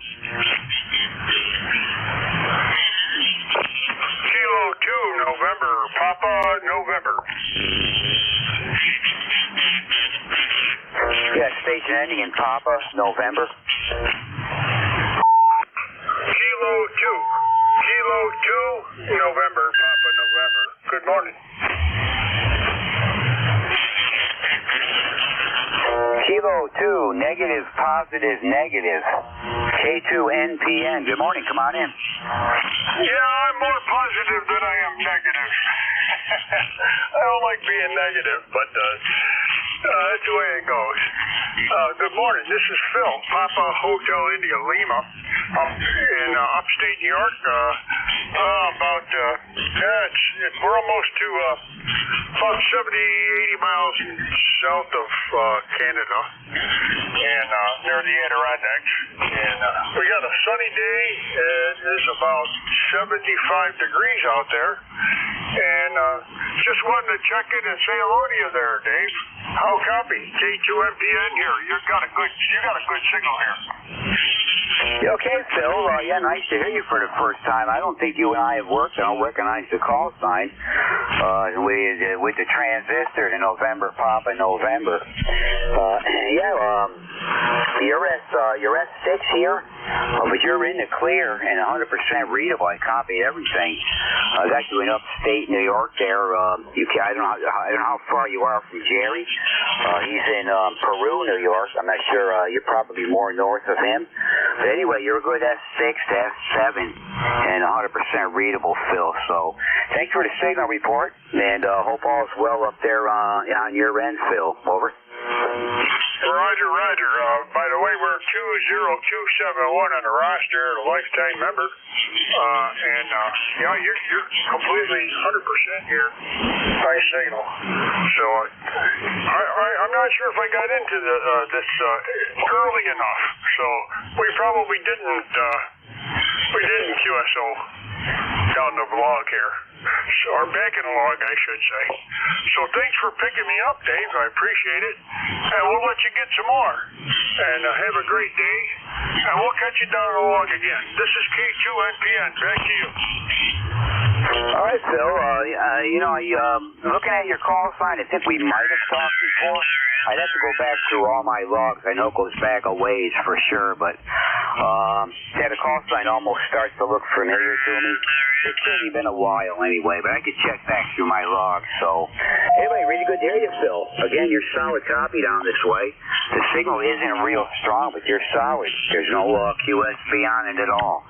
Kilo 2, November, Papa, November. Yeah, station ending in Papa, November. Kilo 2, November, Papa, November. Good morning. Kilo 2, negative, positive, negative. K2NPN. Good morning. Come on in. Yeah, I'm more positive than I am negative. I don't like being negative, but that's the way it goes. Good morning. This is Phil, Papa Hotel India Lima, in upstate New York. We're almost to about 70, 80 miles south of Canada, and near the Adirondacks. And we got a sunny day. It is about 75 degrees out there. And just wanted to check in and say hello to you there, Dave. How copy? K2MPN here. You got a good signal here. You okay, Phil? Yeah, nice to hear you for the first time. I don't think you and I have worked. I don't recognize the call sign. With the transistor, the November Papa November. You're S6 here, but you're in the clear and 100% readable. I copied everything. I got you in upstate New York there. I don't know how far you are from Jerry. He's in Peru, New York. I'm not sure. You're probably more north of him. But anyway, you're a good S6 to S7 and 100% readable, Phil. So thanks for the signal report, and hope all's well up there on your end, Phil. Over. Roger. By the way, we're 20271 on the roster, a lifetime member. You're completely 100% here. Nice signal. So I'm not sure if I got into this early enough. So we probably didn't QSO down the log here. Or back in the log, I should say. So thanks for picking me up, Dave. I appreciate it. And we'll let you get some more. And have a great day. And we'll catch you down the log again. This is K2NPN. Back to you. All right, Phil. Looking at your call sign, I think we might have talked before. I'd have to go back through all my logs. I know it goes back a ways for sure, but the call sign almost starts to look familiar to me. It's certainly been a while anyway, but I could check back through my logs. So anyway, really good to hear you, Phil. Again, you're solid copy down this way. The signal isn't real strong, but you're solid. There's no QSB on it at all.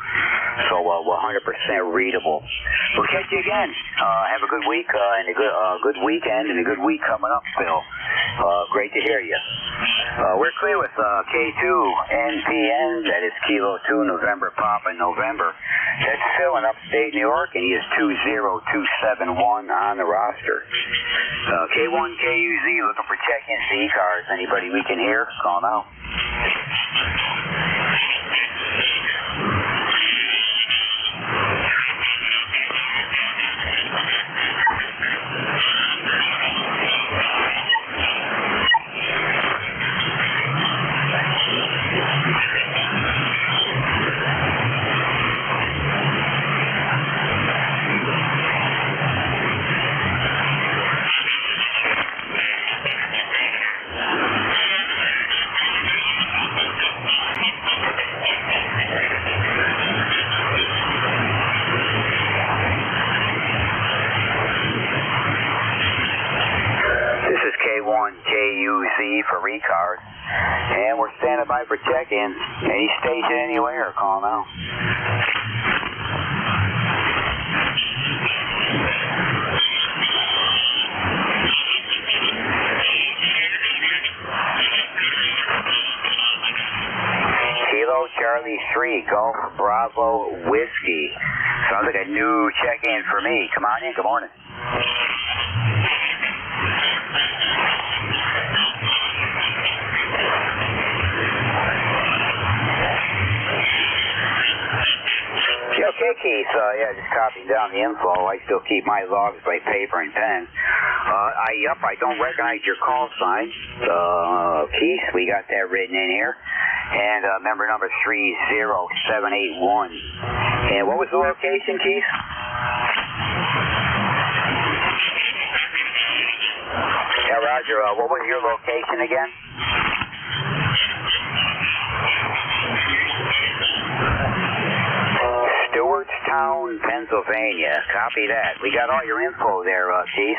So 100% readable. We'll catch you again. Have a good week and a good weekend and a good week coming up, Phil. Great to hear you. We're clear with K2NPN. That is Kilo 2 November Papa November. That's Phil in upstate New York, and he is 20271 on the roster. K1KUZ looking for check-ins to ECARS. Anybody we can hear? Call now. standing by for check-ins. Any station anywhere, call now. Kilo Charlie 3, Golf Bravo Whiskey. Sounds like a new check-in for me. Come on in. Good morning. Okay, Keith. Yeah, just copying down the info. I still keep my logs by paper and pen. I don't recognize your call sign. Keith, we got that written in here. And member number 30781. And what was the location, Keith? Yeah, Roger. What was your location again? Stewartstown, Pennsylvania. Copy that. We got all your info there, Keith.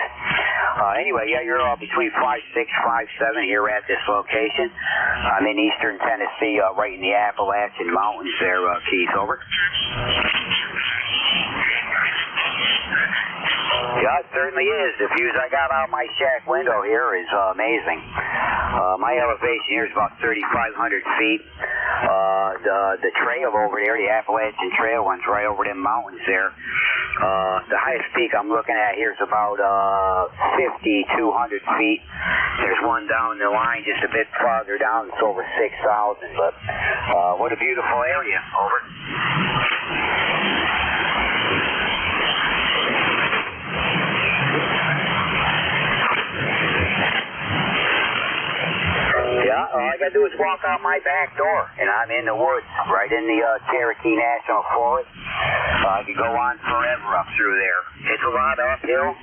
Anyway, yeah, you're between 56, 57 here at this location. I'm in eastern Tennessee, right in the Appalachian Mountains there, Keith. Over. Yeah, it certainly is. The views I got out my shack window here is amazing. My elevation here is about 3,500 feet. The trail over there, the Appalachian Trail, runs right over them mountains there. The highest peak I'm looking at here is about 5,200 feet. There's one down the line just a bit farther down. It's over 6,000. But what a beautiful area. Over. Yeah, all I got to do is walk out my back door, and I'm in the woods, right in the Cherokee National Forest. I could go on forever up through there. It's a lot uphill,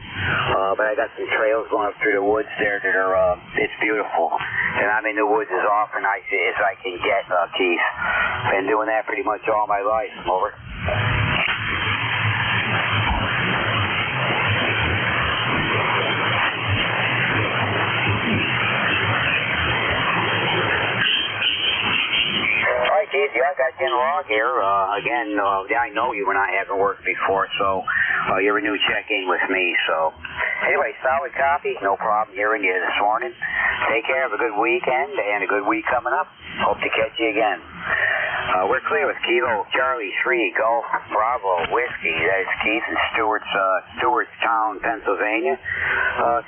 but I got some trails going up through the woods there that are, it's beautiful. And I'm in the woods as often as I can get, Keith. Been doing that pretty much all my life. Over. Keith, yeah, I got you in log here. Again, I know you when I haven't worked before, so you're a new check-in with me. So, anyway, solid copy. No problem hearing you this morning. Take care. Have a good weekend and a good week coming up. Hope to catch you again. We're clear with Kilo Charlie 3, Golf Bravo Whiskey. That is Keith in Stewartstown, Pennsylvania.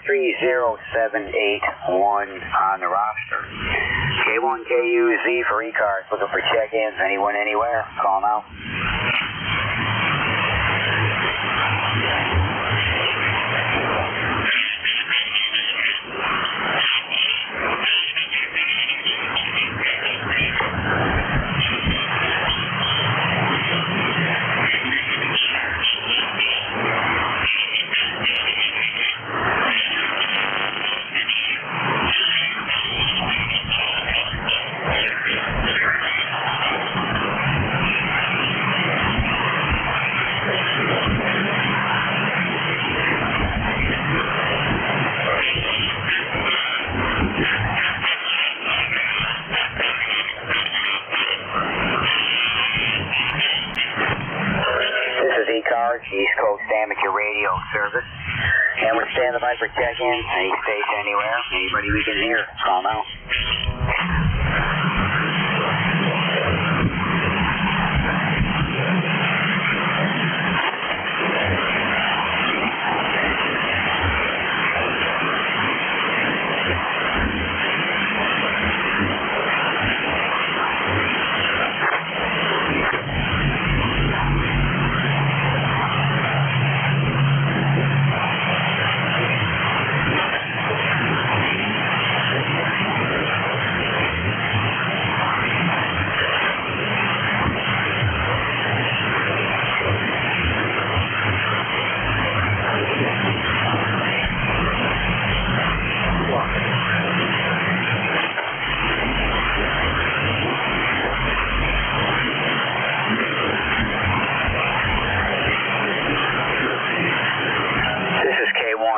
30781 on the roster. K1KUZ for ECARS. Looking for check-ins. Anyone, anywhere. Call now. ECARS, East Coast Amateur Radio Service. And we're standing by for check-ins. Any station anywhere. Anybody we can hear. Call now.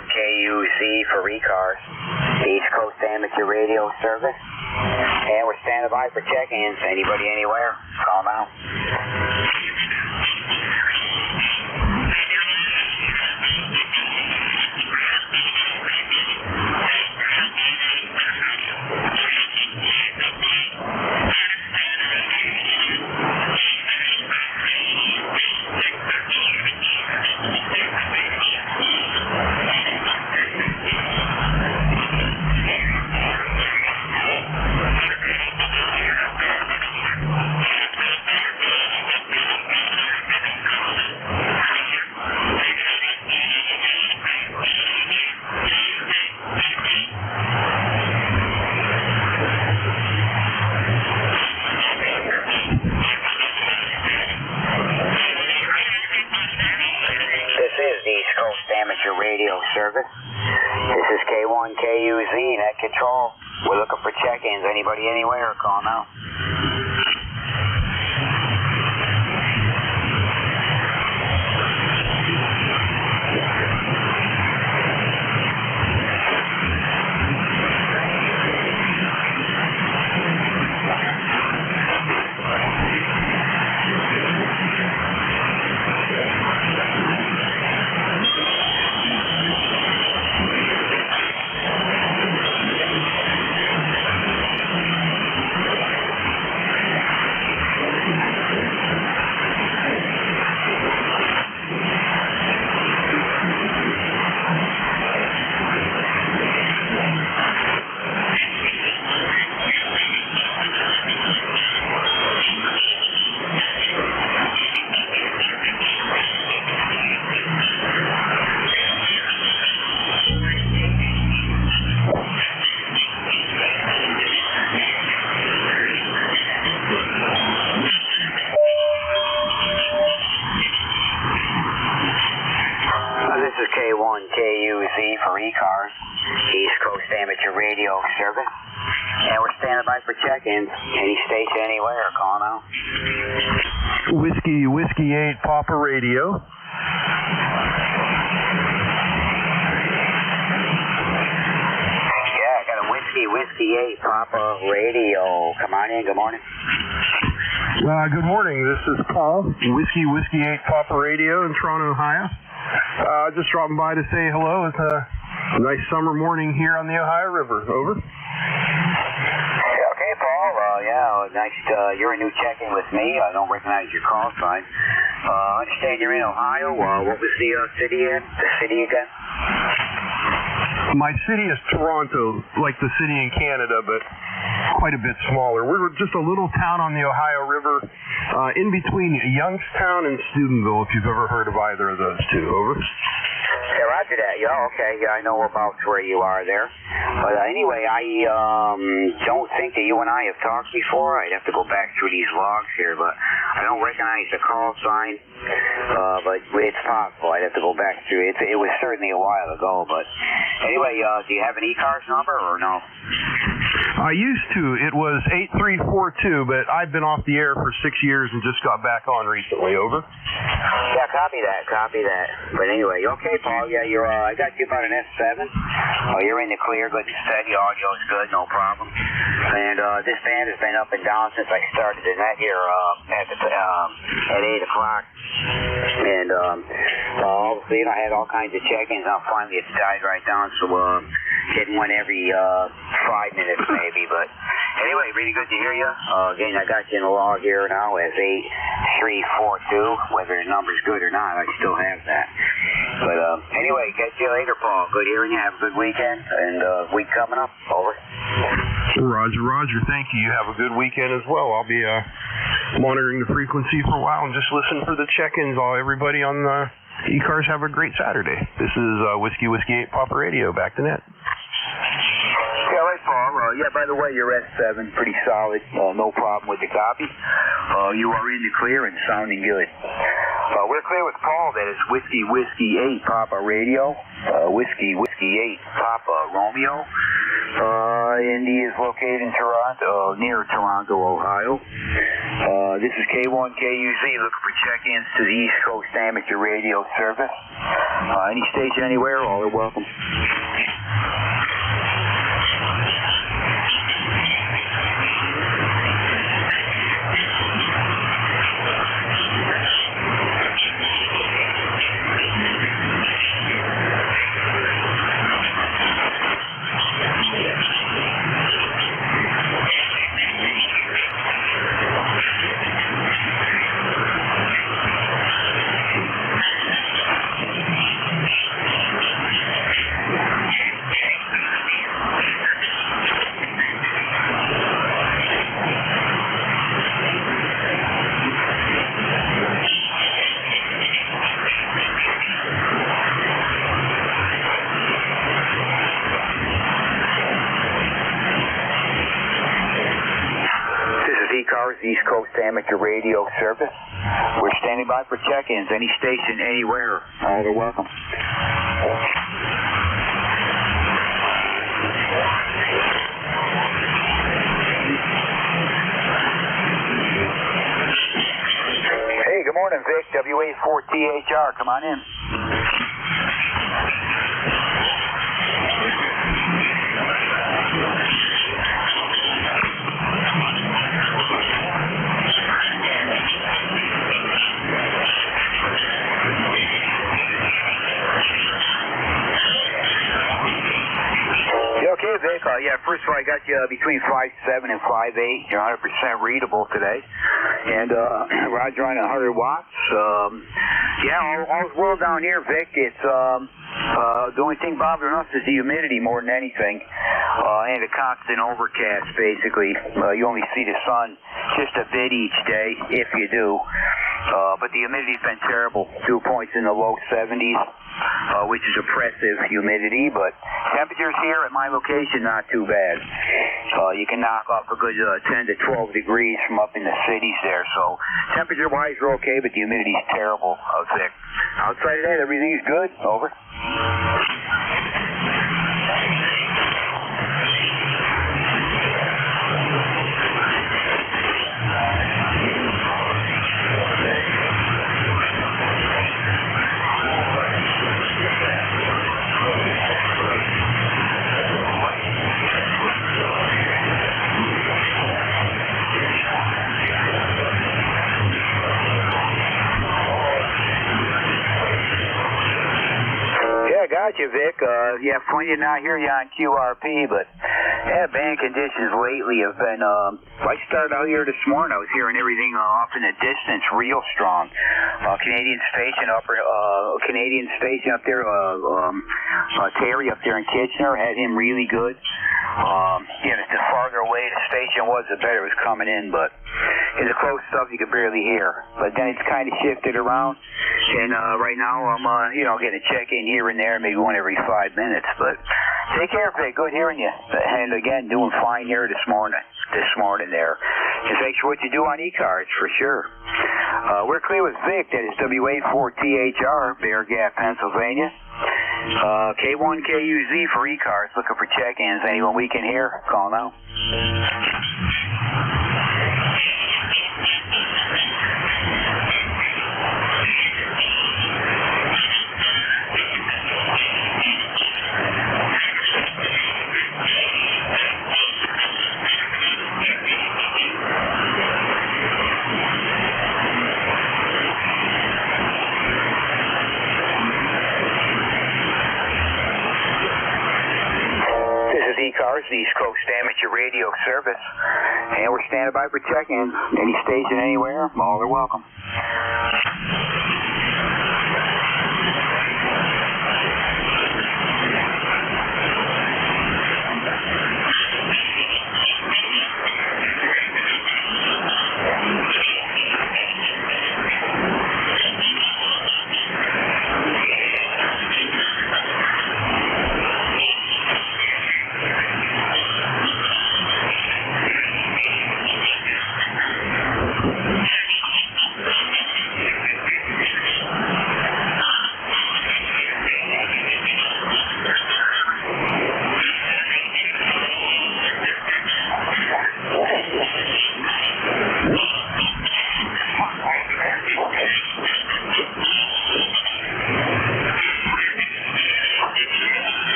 KUZ for ECARS, East Coast Amateur Radio Service. And we're standing by for check-ins. Anybody anywhere? Call now. Service. This is K1KUZ, Net Control. We're looking for check-ins. Anybody anywhere? Call now. K1KUZ for ECARS, East Coast Amateur Radio Service. And we're standing by for check-ins. Any station anywhere, call now. Whiskey 8 Papa Radio. Yeah, I got a Whiskey 8 Papa Radio. Come on in, good morning. Good morning, this is Paul, Whiskey 8 Papa Radio in Toronto, Ohio. Just dropping by to say hello. It's a nice summer morning here on the Ohio River. Over. Okay, Paul. Nice. You're a new check-in with me. I don't recognize your call sign. I understand you're in Ohio. What was the city in? The city again? My city is Toronto, like the city in Canada, but quite a bit smaller. We're just a little town on the Ohio River, in between Youngstown and Steubenville, if you've ever heard of either of those two. Over. Yeah, roger that. Yeah, okay. Yeah, I know about where you are there. But anyway, I don't think that you and I have talked before. I'd have to go back through these logs here, but I don't recognize the call sign. But it's possible. I'd have to go back through it. It was certainly a while ago. But anyway, do you have an ECARS number or no? I used to. It was 8342, but I've been off the air for 6 years and just got back on recently. Over. Yeah, copy that. But anyway, okay, Paul. Yeah, I got you about an S7. You're in the clear, good and steady. Audio's good, no problem. And this band has been up and down since I started the net here at 8 o'clock. And obviously, I had all kinds of check-ins. Now finally, it's died right down. So getting one every 5 minutes maybe. But anyway, really good to hear you. Again, I got you in the log here now as 8342. Whether the number's good or not, I still have that. But anyway, catch you later, Paul. Good hearing you. Have a good weekend and week coming up. Over. Roger. Thank you. You have a good weekend as well. I'll be monitoring the frequency for a while and just listen for the check-ins. Everybody on the ECARS have a great Saturday. This is Whiskey 8 Papa Radio. Back to net. Yeah, right, Paul. By the way, your S7 pretty solid. No problem with the copy. You are in the clear and sounding good. We're clear with Paul that it's Whiskey 8 Papa Radio. Whiskey 8 Papa Romeo. Indy is located in Toronto, near Toronto, Ohio. This is K1KUZ looking for check-ins to the East Coast Amateur Radio Service. Any station anywhere, all are welcome. radio service. We're standing by for check-ins, any station, anywhere. All are welcome. Hey, good morning, Vic. WA4THR, come on in. Okay, Vic. First of all, I got you between 5.7 and 5.8. You're 100% readable today. And Roger on 100 watts. All's well down here, Vic. It's the only thing bothering us is the humidity more than anything, and a constant overcast. Basically, you only see the sun just a bit each day, if you do. But the humidity's been terrible. 2 points in the low 70s. Which is oppressive humidity, but temperatures here at my location not too bad. You can knock off a good 10 to 12 degrees from up in the cities there, so temperature-wise we're okay, but the humidity's terrible out there. Outside of that, everything's good. Over. Gotcha, Vic. Funny to not hear you on QRP, but band conditions lately have been, I started out here this morning, I was hearing everything off in the distance real strong. Canadian station up there, Terry up there in Kitchener had him really good. The farther away the station was, the better it was coming in, but in the close stuff you could barely hear. But then it's kind of shifted around, and right now I'm, getting a check-in here and there, maybe one every 5 minutes. But take care, Vic. Good hearing you. And again, doing fine here this morning there. And thanks for what you do on ECARS, for sure. We're clear with Vic. That is WA4THR, Bear Gap, Pennsylvania. K1KUZ for ECARS, looking for check-ins. Anyone we can hear, call now. ECARS, the East Coast Amateur Radio Service, and we're standing by for check-ins. Any station, anywhere, all are welcome.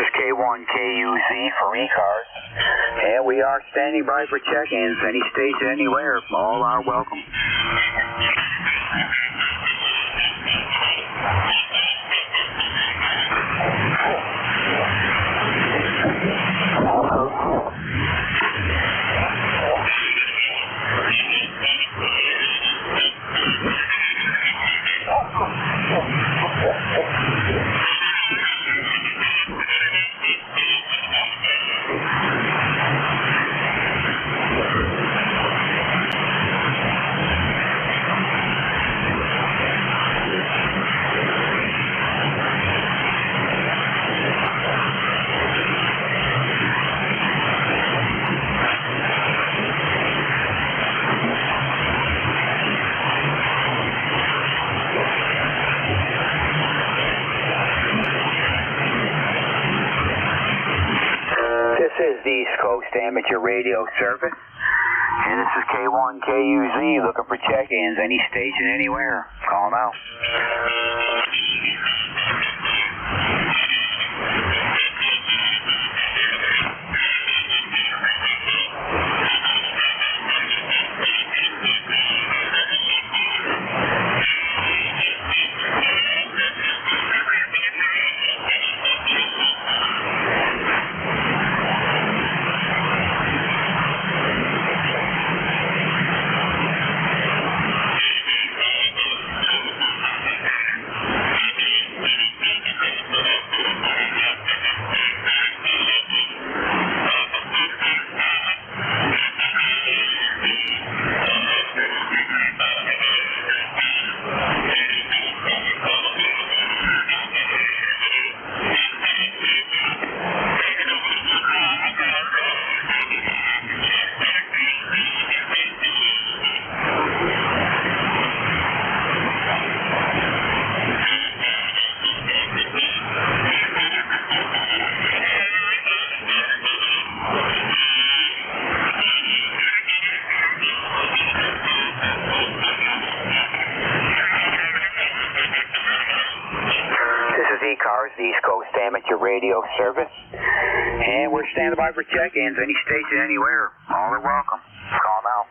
K1KUZ for ECARS, and we are standing by for check-ins. Any station, anywhere, all are welcome. Amateur Radio Service. And this is K1KUZ looking for check-ins, any station, anywhere. Call now. ECARS, the East Coast Amateur Radio Service. And we're standing by for check-ins, any station, anywhere. All are welcome. Call now.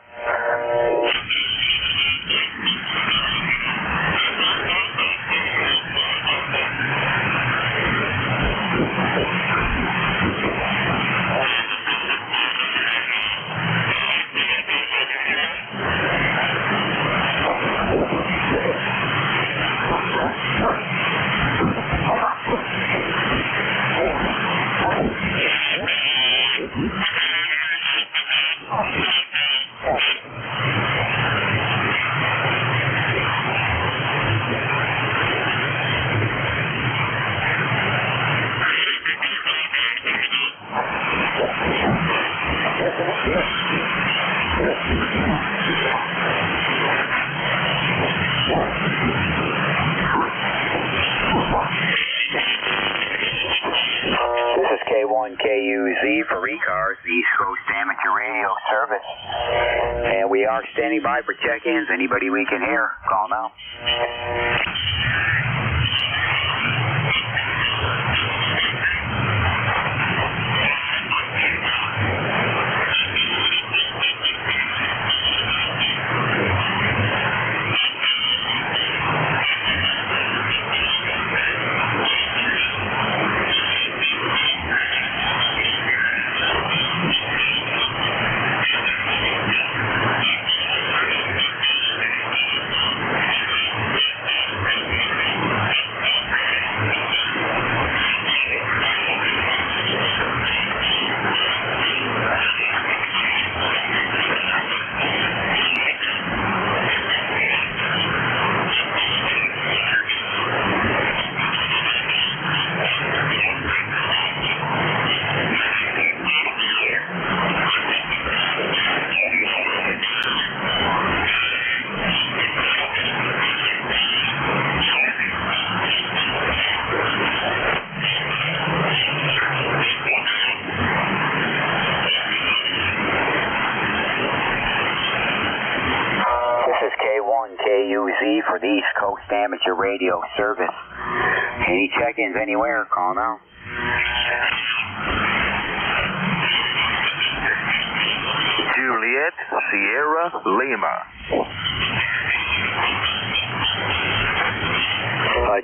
K1KUZ for ECARS, the East Coast Amateur Radio Service. And we are standing by for check-ins. Anybody we can hear, call now. KUZ for the East Coast Amateur Radio Service. Any check-ins anywhere, call now. Juliet Sierra Lima.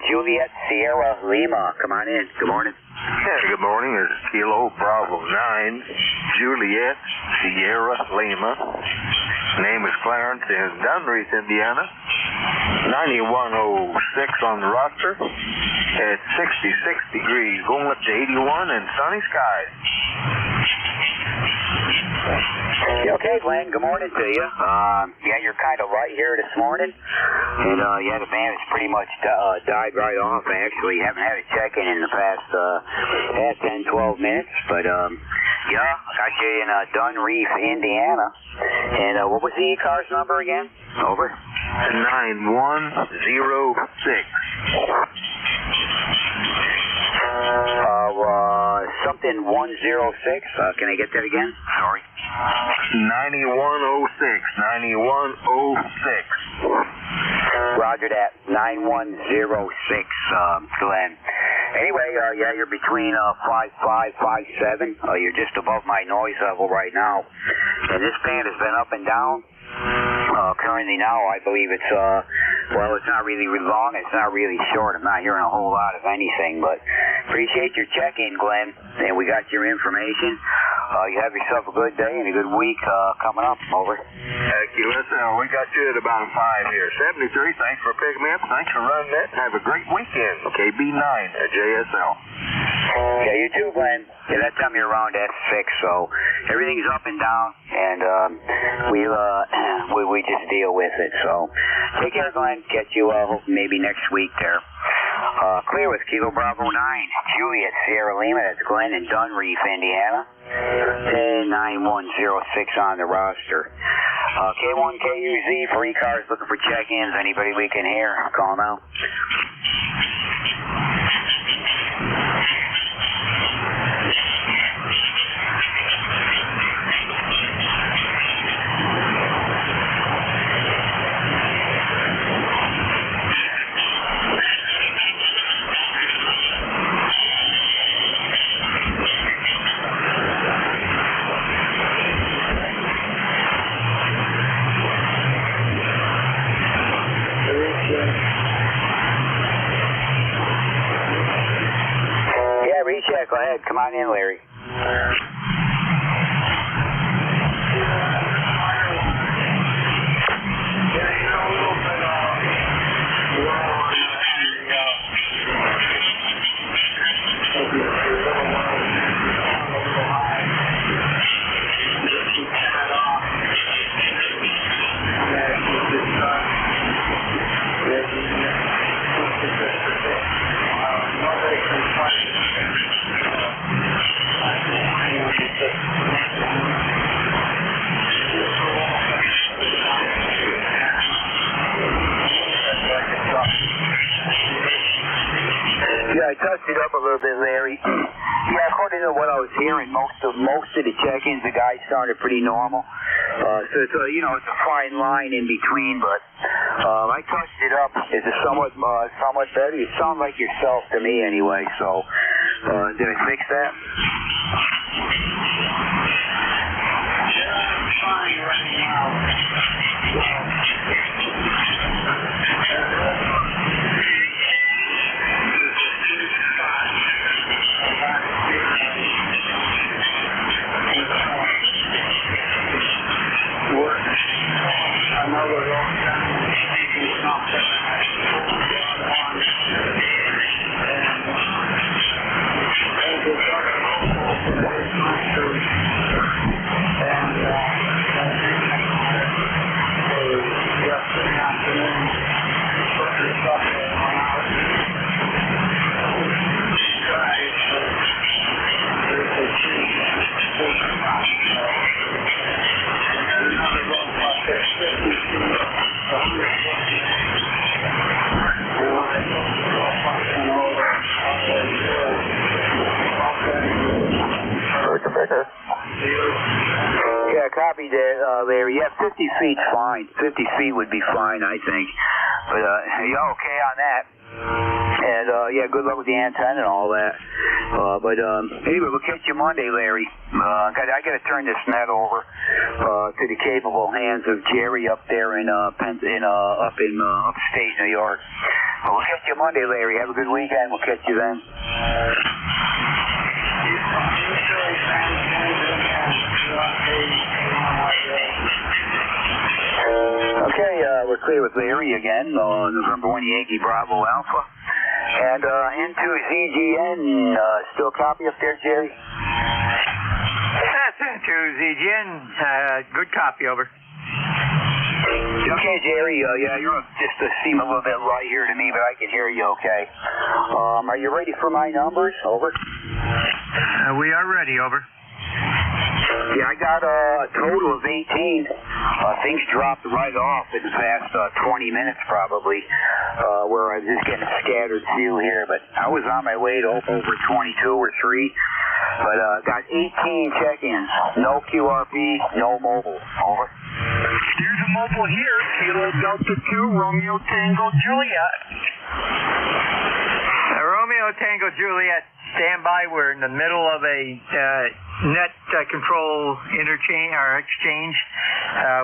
Juliet Sierra Lima, come on in. Good morning. Yeah, good morning. This is Kilo Bravo 9, Juliet Sierra Lima. Name is Clarence in Dunreath, Indiana. 9106 on the roster. It's 66 degrees, going up to 81 and sunny skies. Okay, Glenn, good morning to you. Yeah, you're kind of light here this morning. And, yeah, the band has pretty much died right off, actually. Haven't had a check-in in the past 10, 12 minutes. But, yeah, got you in Dunreath, Indiana. And what was the ECARS number again? Over. 9106. something 106. Can I get that again? Sorry. 9106. 9106. Roger that. 9106, Glenn. Anyway, yeah, you're between 5.5, 5.7. You're just above my noise level right now. And this band has been up and down. Currently now, I believe it's, well, it's not really long, it's not really short. I'm not hearing a whole lot of anything, but appreciate your check-in, Glenn, and we got your information. You have yourself a good day and a good week coming up. Over. Heck, listen, we got you at about a 5 here. 73, thanks for picking me up. Thanks for running that. Have a great weekend. KB9 at JSL. Yeah, you too, Glenn. Yeah, that time you're around S6, so everything's up and down, and we just deal with it. So take care, Glenn. Catch you maybe next week there. Clear with Kilo Bravo 9, Juliet Sierra Lima. That's Glenn in Dunreef, Indiana. 9106 on the roster. K1KUZ for ECARS looking for check-ins. Anybody we can hear, call them out. Yeah, go ahead. Come on in, Larry. Yeah, I touched it up a little bit, Larry. Yeah, according to what I was hearing, most of the check-ins, the guys sounded pretty normal. So it's a, it's a fine line in between, but I touched it up. It's somewhat better. You sound like yourself to me anyway. So did I fix that? Yeah, I'm fine right now. Yeah, copy that, Larry. Yeah, 50 feet's fine. 50 feet would be fine, I think. But you okay on that? And yeah, good luck with the antenna and all that. But anyway, we'll catch you Monday, Larry. I got to turn this net over to the capable hands of Jerry up there in upstate New York. But we'll catch you Monday, Larry. Have a good weekend. We'll catch you then. Okay, we're clear with Larry again. November 1 Yankee Bravo Alpha. And into ZGN, still copy up there, Jerry? That's into ZGN. Good copy, over. Okay, Jerry. Yeah, you're just seem a little bit light here to me, but I can hear you okay. Are you ready for my numbers? Over. We are ready, over. Yeah, I got a total of 18. Things dropped right off in the past 20 minutes probably, where I was just getting a scattered few here, but I was on my way to over 22 or 3. But got 18 check-ins. No QRP, no mobile. Over. There's a mobile here. Kilo Delta 2, Romeo Tango Juliet. Romeo Tango Juliet, stand by. We're in the middle of a net control exchange.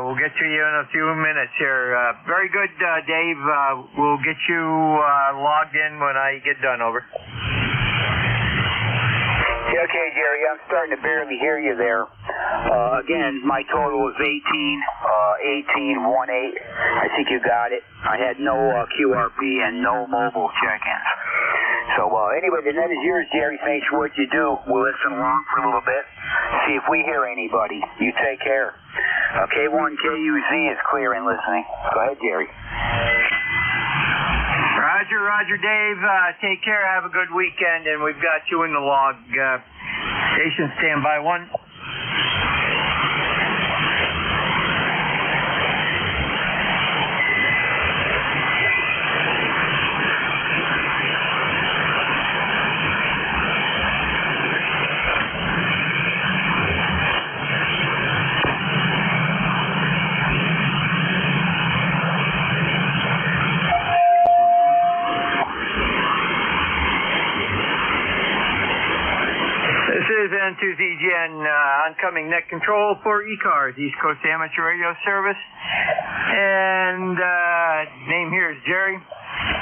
We'll get to you in a few minutes here. Very good, Dave. We'll get you logged in when I get done. Over. Yeah, okay, Jerry, I'm starting to barely hear you there. Again, my total was 18.18. I think you got it. I had no QRP and no mobile check-ins. So anyway, the net is yours, Jerry. Thanks for what you do. We'll listen along for a little bit, see if we hear anybody. You take care. K1KUZ is clear and listening. Go ahead, Jerry. Roger, Dave. Take care. Have a good weekend, and we've got you in the log. Station standby 1. This is N2ZGN, oncoming net control for ECARS, East Coast Amateur Radio Service. And name here is Jerry.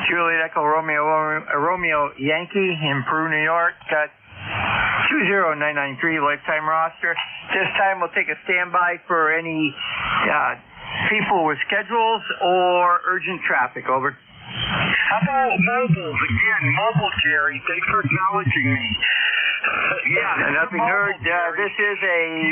Juliet Echo Romeo Yankee in Peru, New York. 20993 lifetime roster. This time we'll take a standby for any people with schedules or urgent traffic. Over. How about mobiles? Again, mobile, Jerry. Thanks for acknowledging me. Yeah, nothing heard. This is a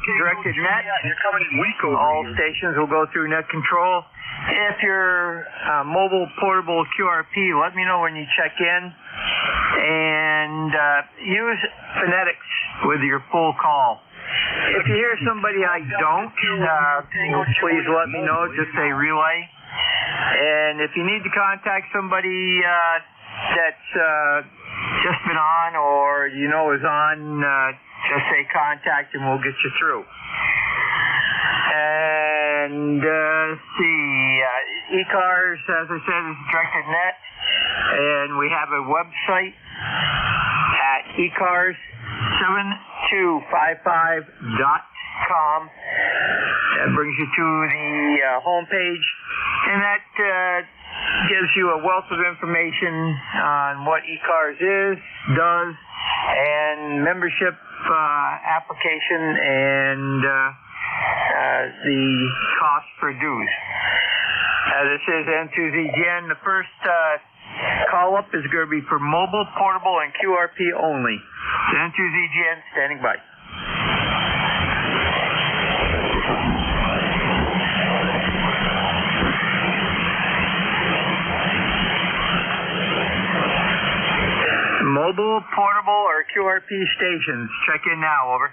directed net. You're coming in weak over All here. stations will go through net control. If you're mobile portable QRP, let me know when you check in. And use phonetics with your full call. If you hear somebody I don't, please let me know. Just say relay. And if you need to contact somebody that's just been on or you know is on, just say contact and we'll get you through. And see, ECARS, as I said, is directed net, and we have a website at ECARS7255.com. That brings you to the homepage, and that gives you a wealth of information on what ECARS is, does, and membership application and the cost per dues. This is N2ZGN. The first call up is going to be for mobile, portable, and QRP only. N2ZGN standing by. Mobile, portable, or QRP stations. Check in now. Over.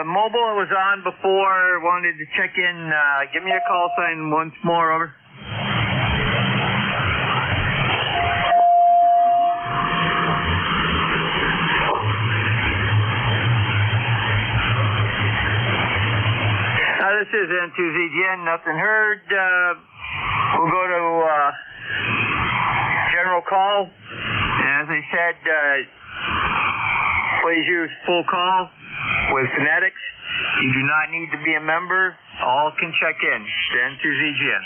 Mobile was on before. Wanted to check in. Give me a call sign once more. Over. This is N2ZGN. Nothing heard. We'll go to general call. As I said, please use full call with phonetics. You do not need to be a member. All can check in. N2ZGN.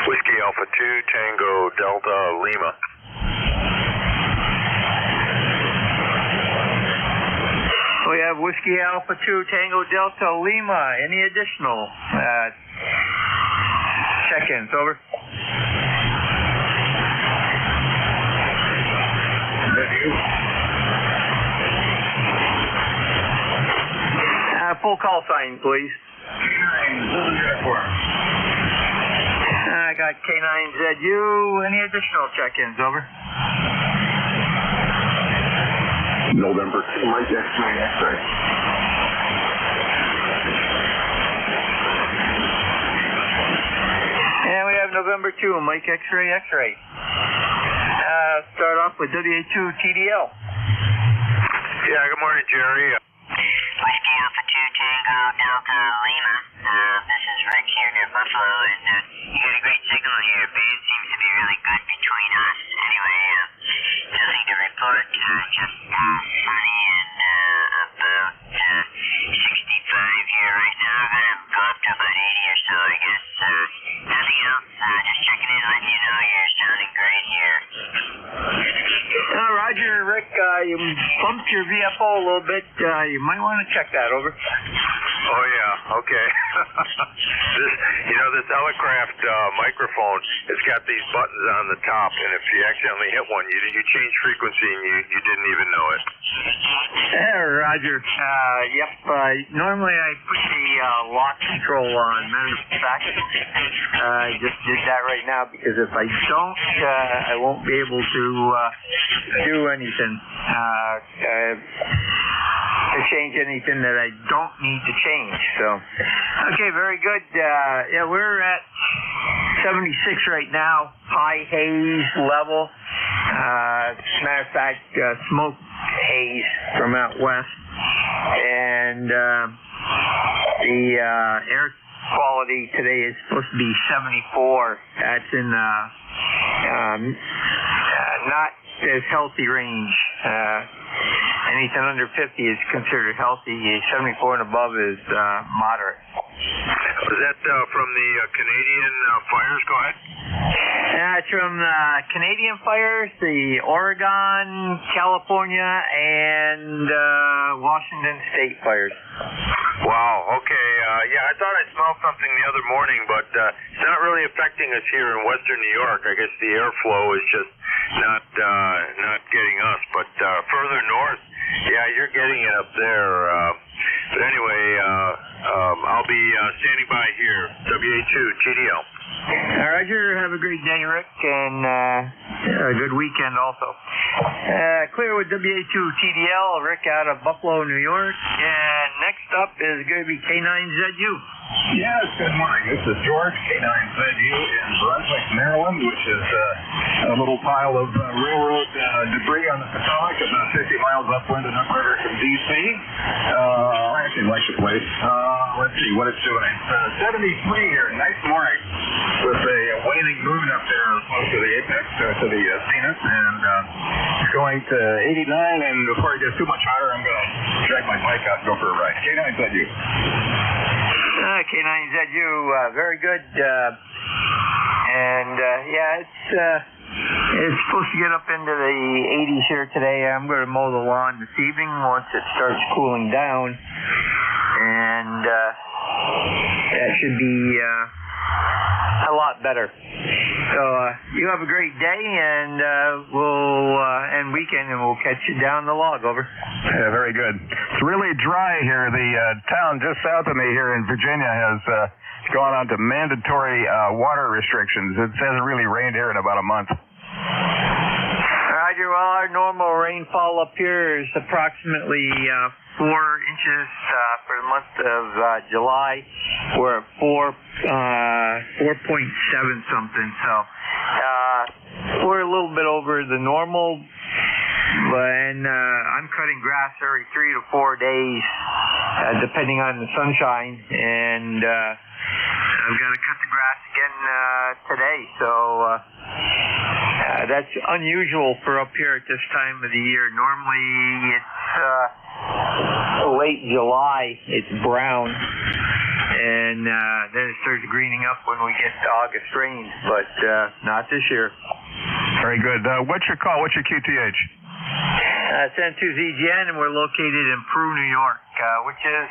Whiskey Alpha 2, Tango Delta Lima. We have Whiskey Alpha 2, Tango Delta Lima. Any additional check-ins? Over. Full call sign, please. I got K9ZU. Any additional check-ins? Over. November 2, Mike X-ray. November 2, Mike X-Ray X-Ray. Start off with WA2 TDL. Yeah, good morning, Jerry. Whiskey Alpha 2 Tango Delta Lima. This is Rick here near Buffalo, and you got a great signal here. Band seems to be really good between us. Anyway, nothing to report. Just sunny and about 65 here right now. Gonna go up to about 80 or so, I guess. Nothing else. Just checking in, letting you know you're sounding great here. Roger, Rick, you bumped your VFO a little bit. You might want to check that over. Oh, yeah, okay. This Elecraft microphone, it's got these buttons on the top, and if you accidentally hit one, you change frequency and you didn't even know it. Roger. Yep. Normally I put the lock control on. Matter of fact, I just did that right now because if I don't, I won't be able to do anything. To change anything that I don't need to change. So, okay, very good. Yeah, we're at 76 right now, high haze level. Matter of fact, smoke haze from out west, and the air quality today is supposed to be 74. That's in not as healthy range. Anything under 50 is considered healthy. 74 and above is moderate. Was that from the Canadian fires? Go ahead. It's from Canadian fires, the Oregon, California, and Washington State fires. Wow, okay. Yeah, I thought I smelled something the other morning, but it's not really affecting us here in western New York. I guess the airflow is just not getting us. But further north, yeah, you're getting it up there. But anyway, I'll be standing by here, WA2 TDL. Roger, have a great day, Rick, and a good weekend also. Clear with WA2 TDL, Rick out of Buffalo, New York, and next up is going to be K9ZU. Yes, good morning. This is George, K9ZU in Brunswick, Maryland, which is a little pile of railroad debris on the Potomac, about 50 miles upwind and upriver from D.C. I actually like the place. Let's see what it's doing. It's 73 here, nice morning, with a waning moon up there close to the apex, to the zenith, and going to 89, and before it gets too much hotter, I'm going to drag my bike out and go for a ride. K9ZU. K9ZU, very good. And yeah, it's supposed to get up into the 80s here today. I'm going to mow the lawn this evening once it starts cooling down, and that should be a lot better. So you have a great day, and we'll end weekend, and we'll catch you down the log. Over. Yeah, very good. It's really dry here. The town just south of me here in Virginia has gone on to mandatory water restrictions. It hasn't really rained here in about a month. Roger. Well, our normal rainfall up here is approximately 4 inches for the month of July. We're at 4.7 something. So we're a little bit over the normal. And I'm cutting grass every 3 to 4 days, depending on the sunshine. And I've got to cut the grass again today. So that's unusual for up here at this time of the year. Normally it's late July. It's brown. And then it starts greening up when we get to August rains. But not this year. Very good. What's your call? What's your QTH? San 2 ZGN, and we're located in Peru, New York, which is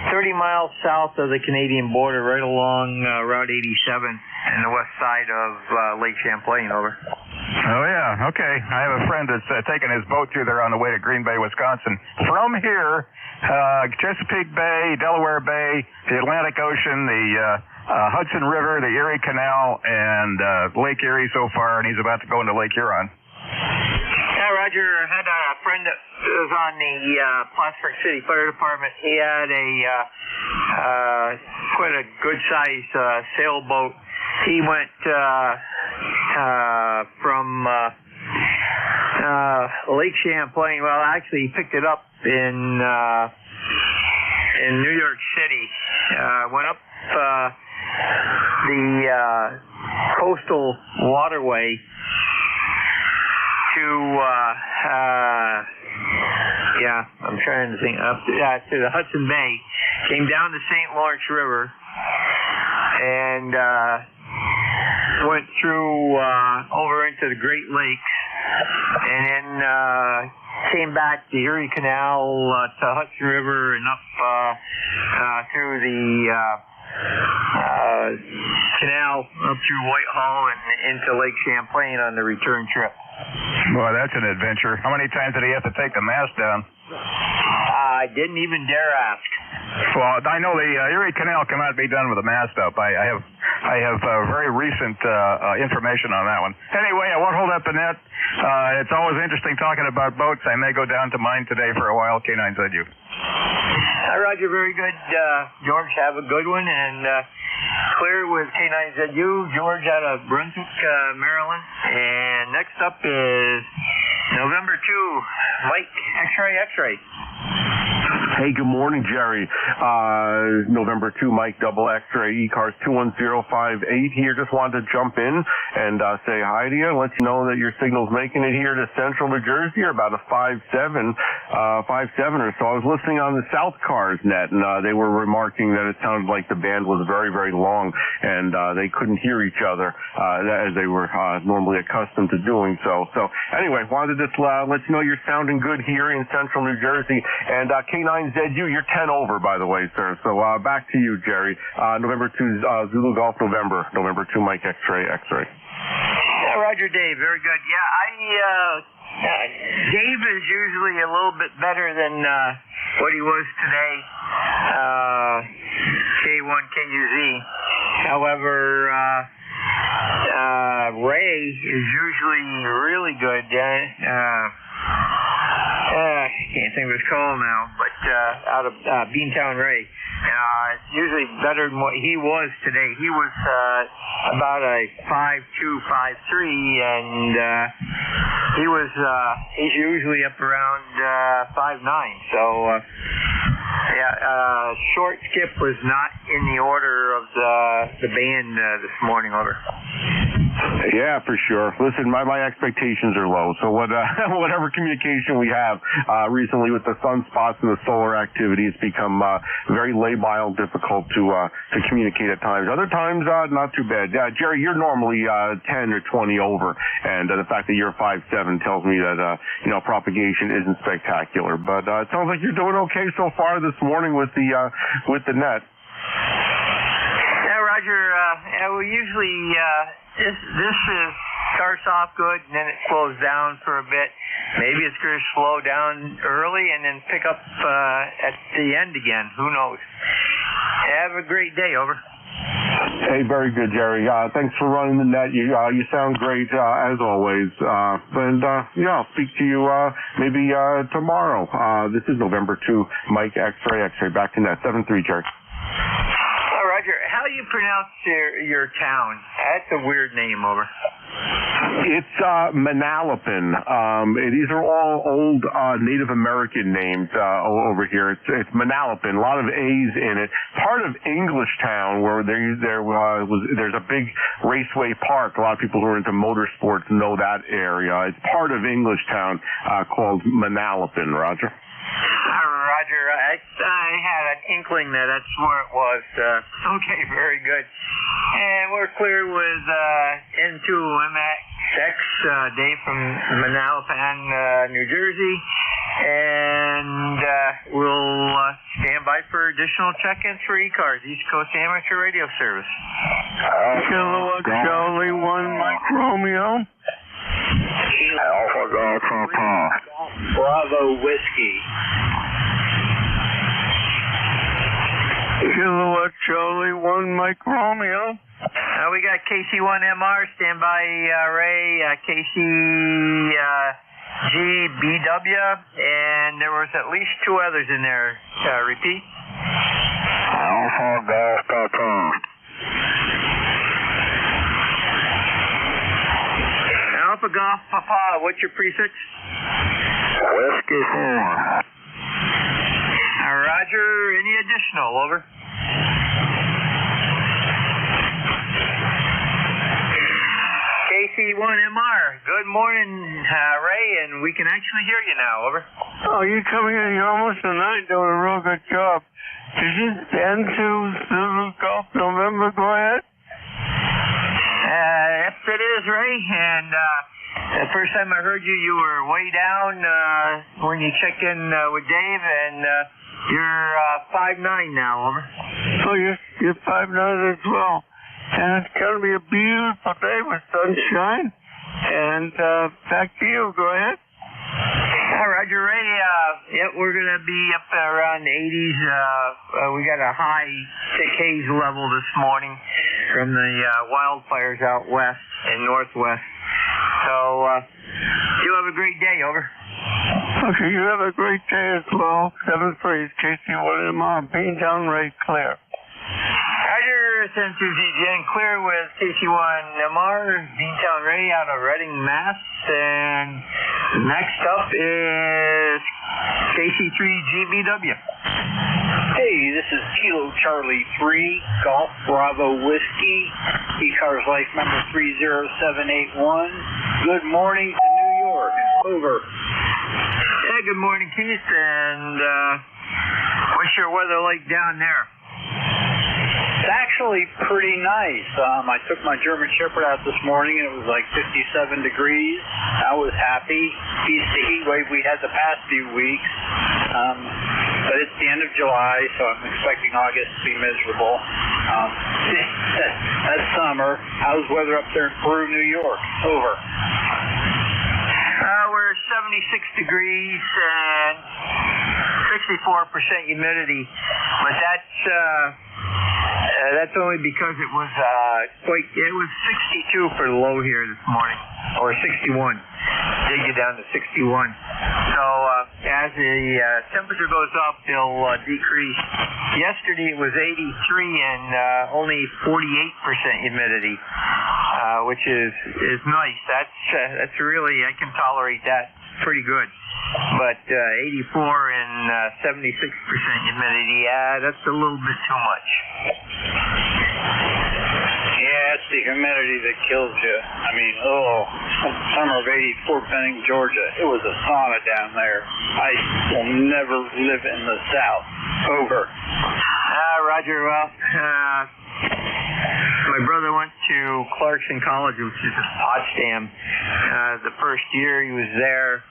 30 miles south of the Canadian border, right along Route 87 and the west side of Lake Champlain. Over. Oh, yeah. Okay. I have a friend that's taking his boat through there on the way to Green Bay, Wisconsin. From here, Chesapeake Bay, Delaware Bay, the Atlantic Ocean, the Hudson River, the Erie Canal, and Lake Erie so far, and he's about to go into Lake Huron. Yeah, Roger. I had a friend that was on the Plattsburgh City Fire Department. He had a quite a good-sized sailboat he went from Lake Champlain. Well, actually, he picked it up in New York City. Went up the coastal waterway to I'm trying to think, up to the Hudson Bay, came down the St. Lawrence River, and went through over into the Great Lakes, and then came back the Erie Canal to Hudson River and up through the canal up through Whitehall and into Lake Champlain on the return trip. Boy, that's an adventure. How many times did he have to take the mast down? I didn't even dare ask. Well, I know the Erie Canal cannot be done with a mast up. I have very recent information on that one. Anyway, I won't hold up the net. It's always interesting talking about boats. I may go down to mine today for a while. K9ZU. Hi, Roger. Very good. George, have a good one. And clear with K9ZU. George out of Brunswick, Maryland. And next up is November 2, Mike X-Ray. Hey, good morning, Jerry. November 2, Mike Double X-Ray, ECARS 21058 here. Just wanted to jump in and say hi to you and let you know that your signal's making it here to central New Jersey, about a 5.7 or so. I was listening on the South Cars net, and they were remarking that it sounded like the band was very, very long, and they couldn't hear each other as they were normally accustomed to doing so. So anyway, wanted to just let you know you're sounding good here in central New Jersey. And K9ZU, you're 10 over, by the way, sir. So back to you, Jerry. November 2, Zulu Golf, November 2, Mike X-Ray. Yeah, Roger, Dave. Very good. Yeah, Dave is usually a little bit better than what he was today. K1KUZ. However, Ray is usually really good. Can't think of his call now, but out of Beantown Ray. Usually better than what he was today. He was about a 5.2, 5.3, and he's usually up around 5.9. So short skip was not in the order of the band this morning. Over. Yeah, for sure. Listen, my expectations are low. So whatever communication we have recently with the sunspots and the solar activity, it's become very labile, difficult to communicate at times. Other times, not too bad. Jerry, you're normally 10 or 20 over, and the fact that you're 5.7 tells me that propagation isn't spectacular. But it sounds like you're doing okay so far this morning with the net. Yeah, Roger. We usually this starts off good and then it slows down for a bit. Maybe it's going to slow down early and then pick up at the end again. Who knows? Have a great day. Over. Hey, very good, Jerry. Thanks for running the net. You sound great as always. And I'll speak to you maybe tomorrow. This is November 2, Mike X-Ray. Back to net 7-3, Jerry. Roger, how do you pronounce your town? That's a weird name. Over. It's Manalapan. These are all old Native American names over here. It's Manalapan. A lot of A's in it. Part of Englishtown, where there's a big raceway park. A lot of people who are into motorsports know that area. It's part of Englishtown called Manalapan. Roger. Roger, I had an inkling that that's where it was. Okay, very good. And we're clear with N2MX, Dave from Manalapan, New Jersey. And we'll stand by for additional check-ins for ECARS, East Coast Amateur Radio Service. Kilowatt Charlie 1 Mike Romeo. Alpha Golf Papa. Bravo Whiskey. Kilowatt Charlie 1 Mike Romeo. We got KC1MR, stand by Ray, KCGBW, and there was at least two others in there. Repeat. Alpha Golf Papa. Papa Golf Papa, what's your prefix? Whiskey 4. Roger, any additional? Over. KC1MR, good morning, Ray, and we can actually hear you now. Over. Oh, you're coming in here almost tonight doing a real good job. Is this N2 Zulu Golf November? Go ahead. Yes, it is, Ray, and the first time I heard you, you were way down when you checked in with Dave, and you're 5'9" now, over. Oh, you're 5'9" as well. And it's going to be a beautiful day with sunshine. And back to you. Go ahead. Roger, Ray. Yep, we're going to be up around the 80s. We got a high thick haze level this morning from the wildfires out west and northwest. So, you have a great day, over. Okay, you have a great day as well. 7th Freeze, KC1MR, Beantown, Ray, clear. Roger, 7-2ZGN, clear with KC1MR, Beantown Ray out of Reading, Mass. And next up is KC3GBW. Hey, this is Kilo Charlie 3, Golf Bravo Whiskey, ECARS Life number 30781. Good morning to New York. Over. Hey, good morning, Keith, and what's your weather like down there? It's actually pretty nice. I took my German Shepherd out this morning and it was like 57 degrees. I was happy. Beats the heat wave we had the past few weeks. But it's the end of July, so I'm expecting August to be miserable. That's summer. How's weather up there in Peru, New York? Over. We're 76 degrees and 64% humidity, but that's only because it was it was 62 for the low here this morning, or 61. Dig you down to 61. So as the temperature goes up, it'll decrease. Yesterday it was 83 and only 48% humidity, which is nice. That's really, I can tolerate that pretty good. But 84 and 76% humidity, that's a little bit too much. Yeah, it's the humidity that kills you. I mean, summer of '84, Benning, Georgia. It was a sauna down there. I will never live in the South. Over. Roger. Well, my brother went to Clarkson College, which is in Potsdam. The first year he was there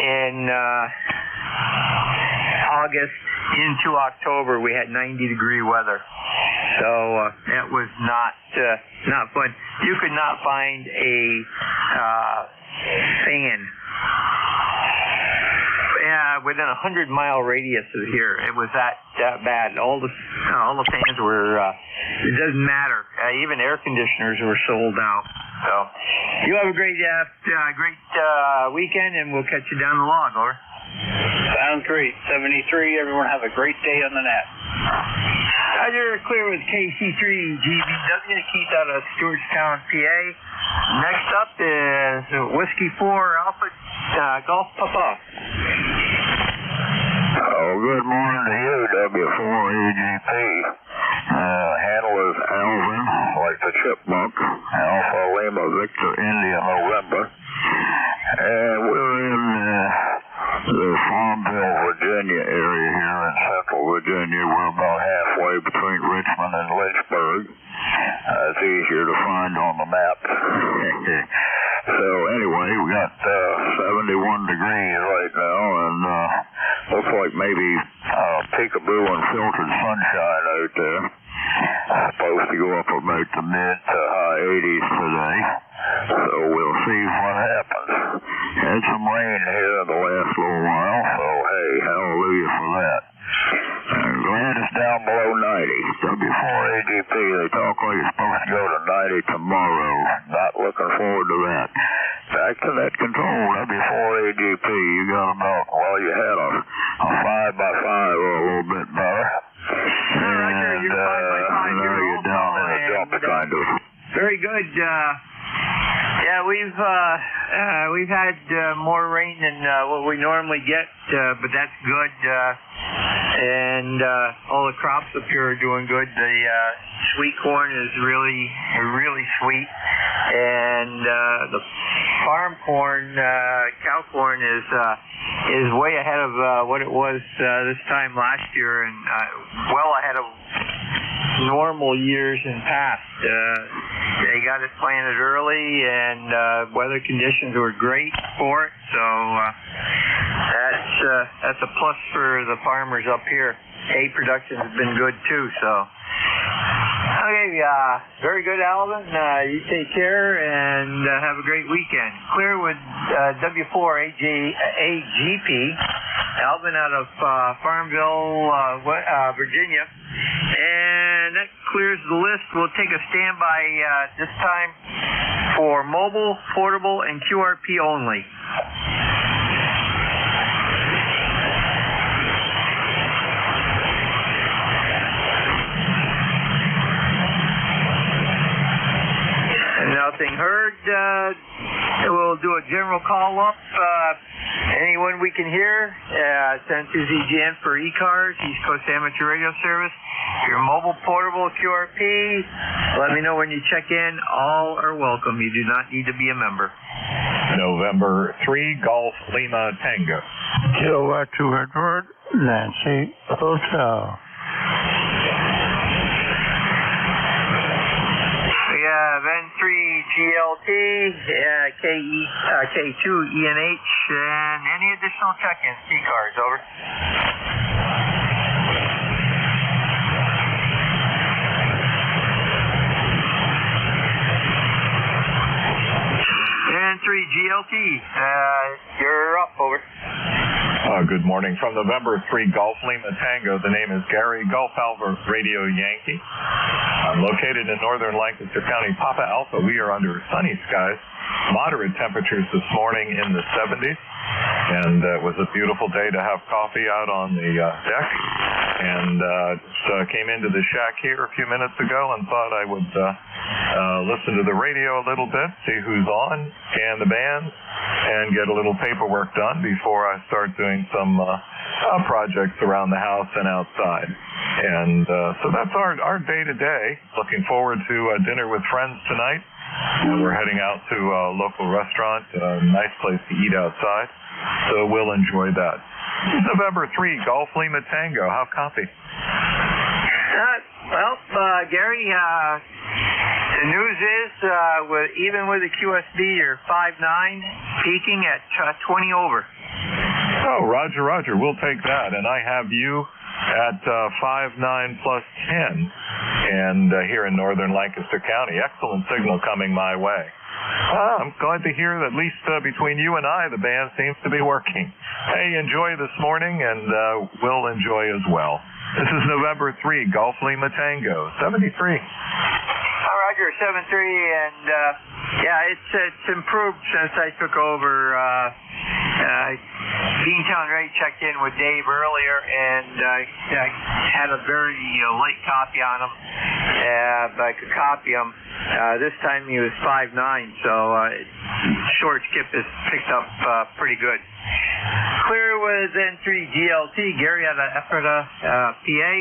in August into October, we had 90-degree weather. So that was not fun. You could not find a fan within a 100-mile radius of here. It was that bad. All the fans were. It doesn't matter. Even air conditioners were sold out. So you have a great weekend, and we'll catch you down the log. Over. Sounds great. 73. Everyone have a great day on the net. Roger, clear with KC3GBW, Keith out of Stewartstown, PA. Next up is Whiskey 4 Alpha Golf Papa. Oh, good morning to you, W4AGP. Handle is Alvin, like the chipmunk, Alpha Lima Victor India November. And we're in the Farmville, Virginia area here in central Virginia. We're about halfway between Richmond and Lynchburg. It's easier to find on the map. So anyway, we got 71 degrees right now, and looks like maybe peekaboo and filtered sunshine out there. Supposed to go up about the mid to high 80s today. So we'll see what happens. Had some rain here the last little while, so hey, hallelujah for that. Glad it's down below 90. W4AGP, they talk like it's supposed to go to 90 tomorrow. Not looking forward to that. Back to that control, W4AGP, you got about, well, you had a 5x5 or a little bit better. And now you're down in a dump, kind of. Very good. Yeah, we've had more rain than what we normally get, but that's good. And all the crops up here are doing good. The sweet corn is really sweet, and the farm corn, cow corn, is way ahead of what it was this time last year, and well ahead of normal years in past. They got it planted early, and weather conditions were great for it, so that's a plus for the farmers up here. Hay production has been good too, so. Okay, very good, Alvin. You take care and have a great weekend. Clear with W4AGP, Alvin out of Farmville, Virginia. And that clears the list. We'll take a standby this time for mobile, portable, and QRP only. Nothing heard. We'll do a general call-up. Anyone we can hear, send to ZGN for ECARS, East Coast Amateur Radio Service. If you're mobile, portable, QRP, let me know when you check in. All are welcome. You do not need to be a member. November 3, Golf Lima Tango. Kilowatt 2 Edward, Nancy Hotel. We have N3 GLT, K2 ENH, and any additional check-ins, ECARS, over. N3 GLT, you're up, over. Good morning. From November 3, Golf Lima Tango, the name is Gary, Golf Alpha Radio Yankee. I'm located in northern Lancaster County, Papa Alpha. We are under sunny skies, moderate temperatures this morning in the 70s, and it was a beautiful day to have coffee out on the deck. And just came into the shack here a few minutes ago and thought I would listen to the radio a little bit, see who's on, scan the bands, and get a little paperwork done before I start doing some projects around the house and outside. And so that's our day-to-day. Looking forward to dinner with friends tonight. We're heading out to a local restaurant, a nice place to eat outside. So we'll enjoy that. November 3, Golf Lima Tango. How copy? Gary, the news is, even with the QSB, you're 5.9, peaking at 20 over. Oh, Roger. We'll take that. And I have you at 5.9 plus 10, and here in northern Lancaster County. Excellent signal coming my way. I'm glad to hear that at least between you and I, the band seems to be working. Hey, enjoy this morning, and we'll enjoy as well. This is November 3, Golf Lima Tango, 73. Roger, 7-3, and it's improved since I took over. Beantown Ray checked in with Dave earlier, and I had a very late copy on him, but I could copy him. This time he was 5.9, so short skip is picked up pretty good. Clear with N3 GLT, Gary out of Ephrata, PA.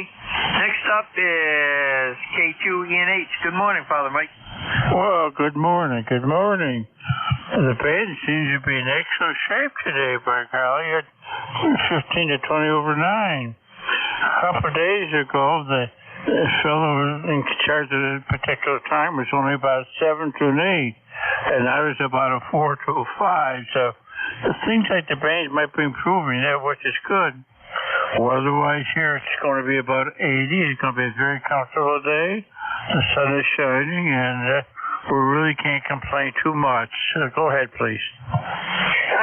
Next up is K2 ENH. Good morning, Father Mike. Well, good morning. The band seems to be in excellent shape today, by golly, at 15 to 20 over 9. A couple of days ago, the fellow in charge of the particular time was only about 7 to 8, and I was about a 4 to a 5, so it seems like the band might be improving there, which is good. Weather-wise here, it's going to be about 80. It's going to be a very comfortable day. The sun is shining, and we really can't complain too much. Go ahead, please.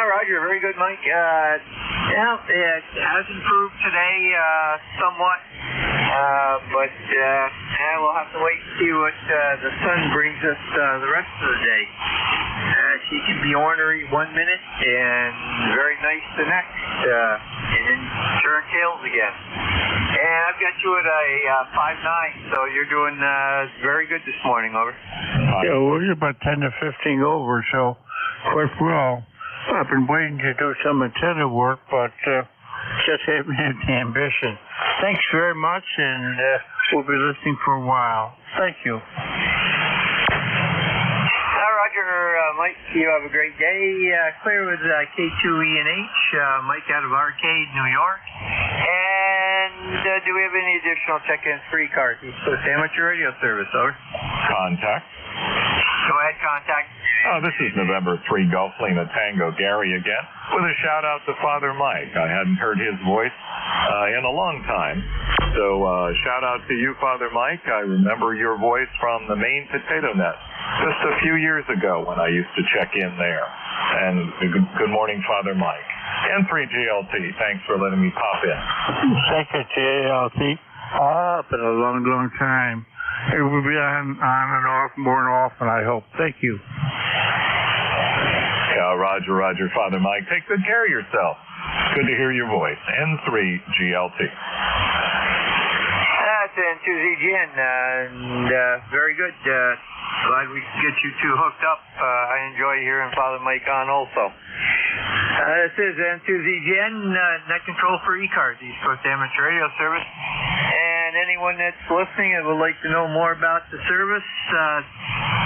Roger, very good, Mike. It has improved today somewhat, but we'll have to wait and see what the sun brings us the rest of the day. She can be ornery 1 minute and very nice the next, and then turn turn tails again. And I've got you at a 5.9, so you're doing very good this morning, over. Yeah, we're about 10 to 15 over, so quite well. I've been waiting to do some antenna work, but just haven't had the ambition. Thanks very much, and we'll be listening for a while. Thank you. Roger, Mike, you have a great day. Clear with K2ENH, Mike out of Arcade, New York. And do we have any additional check-ins for ECARS? East Coast Amateur Radio Service, over. Contact. Go ahead, contact. This is November 3 Gulf Lima Tango, Gary again, with a shout-out to Father Mike. I hadn't heard his voice in a long time. So shout-out to you, Father Mike. I remember your voice from the main potato net just a few years ago when I used to check in there. And good morning, Father Mike. N3GLT, thanks for letting me pop in. Second GLT. Been a long, long time. It will be on and off more often, I hope. Thank you. Yeah, Roger, Father Mike. Take good care of yourself. Good to hear your voice. N3GLT. That's N2ZGN, and very good. Glad we could get you two hooked up. I enjoy hearing Father Mike on also. This is N2ZGN, net control for ECARS, East Coast Amateur Radio Service. And anyone that's listening and would like to know more about the service,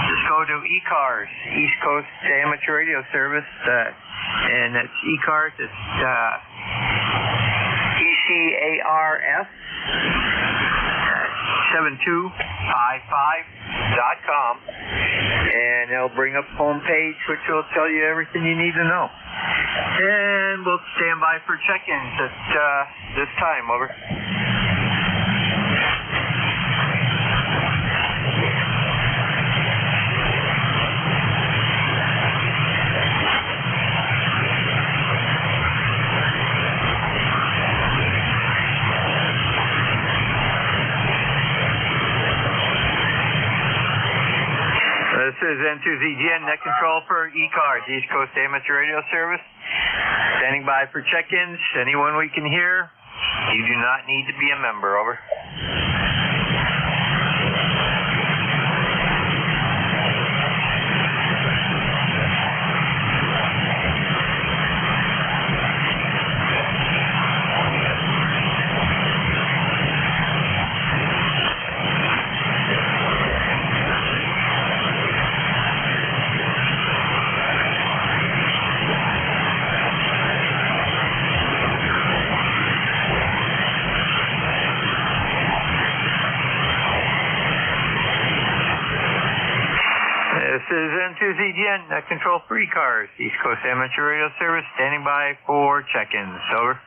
just go to ECARS, East Coast Amateur Radio Service, and it's ECARS, it's ECARS 7255.com, and it'll bring up a homepage which will tell you everything you need to know. And we'll stand by for check-ins at this time, over. This is N2ZGN, net control for ECARS, East Coast Amateur Radio Service. Standing by for check-ins. Anyone we can hear? You do not need to be a member, over. This is N2ZGN, net control for ECARS, East Coast Amateur Radio Service, standing by for check-ins, over.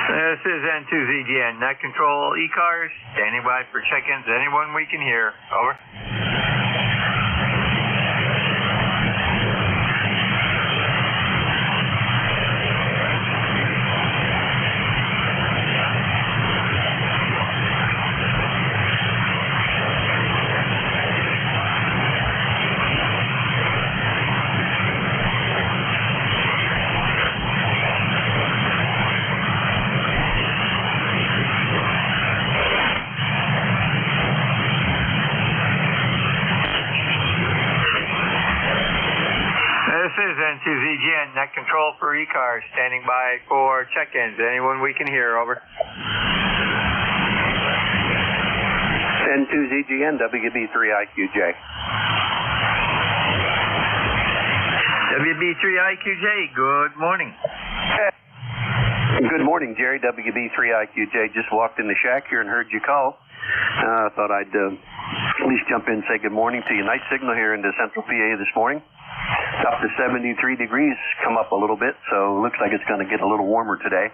This is N2ZGN, net control ECARS, standing by for check-ins. Anyone we can hear, over. This is N2ZGN, net control for ECARS, standing by for check-ins. Anyone we can hear, over. N2ZGN, WB3IQJ. WB3IQJ, good morning. Good morning, Jerry. WB3IQJ. Just walked in the shack here and heard you call. I thought I'd at least jump in and say good morning to you. Nice signal here into Central PA this morning. Up to 73 degrees, come up a little bit, so looks like it's going to get a little warmer today.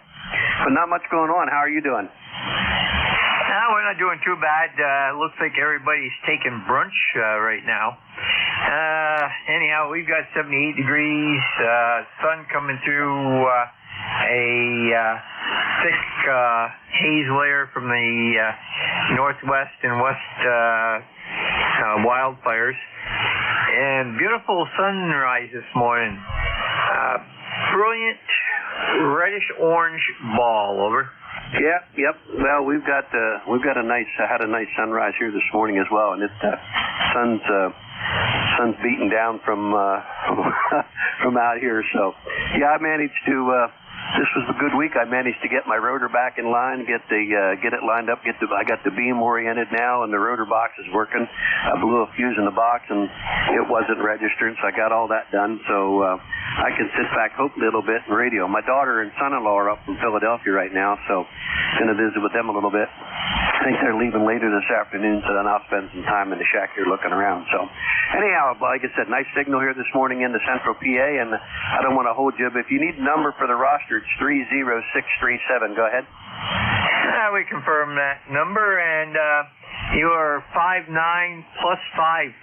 But not much going on. How are you doing? We're not doing too bad. Looks like everybody's taking brunch right now. Anyhow, we've got 78 degrees, sun coming through a thick haze layer from the northwest and west wildfires. And beautiful sunrise this morning. Brilliant reddish-orange ball, over. Yep. Well, we've got a nice had a nice sunrise here this morning as well, and sun's beating down from from out here. So, yeah, I managed to. This was a good week. I managed to get my rotor back in line, get it lined up. I got the beam oriented now, and the rotor box is working. I blew a fuse in the box, and it wasn't registering, so I got all that done. So I can sit back, hopefully, a little bit and radio. My daughter and son-in-law are up from Philadelphia right now, so I'm going to visit with them a little bit. I think they're leaving later this afternoon, so then I'll spend some time in the shack here looking around. So anyhow, like I said, nice signal here this morning into Central PA, and I don't want to hold you, but if you need a number for the roster, it's 30637. Go ahead. We confirm that number, and you are 5'9" plus 5.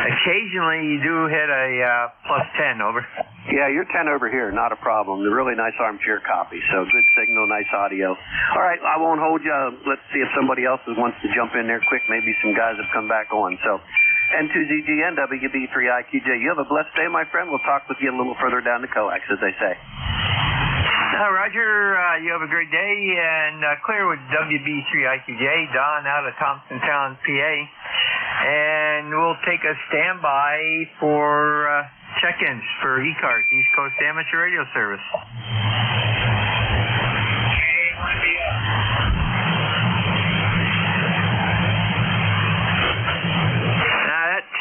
Occasionally you do hit a plus 10, over. Yeah, you're 10 over here, not a problem. A really nice armchair copy, so good signal, nice audio. All right, I won't hold you. Let's see if somebody else wants to jump in there quick. Maybe some guys have come back on. So N2ZGN, WB3IQJ. You have a blessed day, my friend. We'll talk with you a little further down the coax, as they say. Roger, you have a great day, and clear with WB3IQJ, Don out of Thompsontown, PA. And we'll take a standby for check-ins for ECARS, East Coast Amateur Radio Service.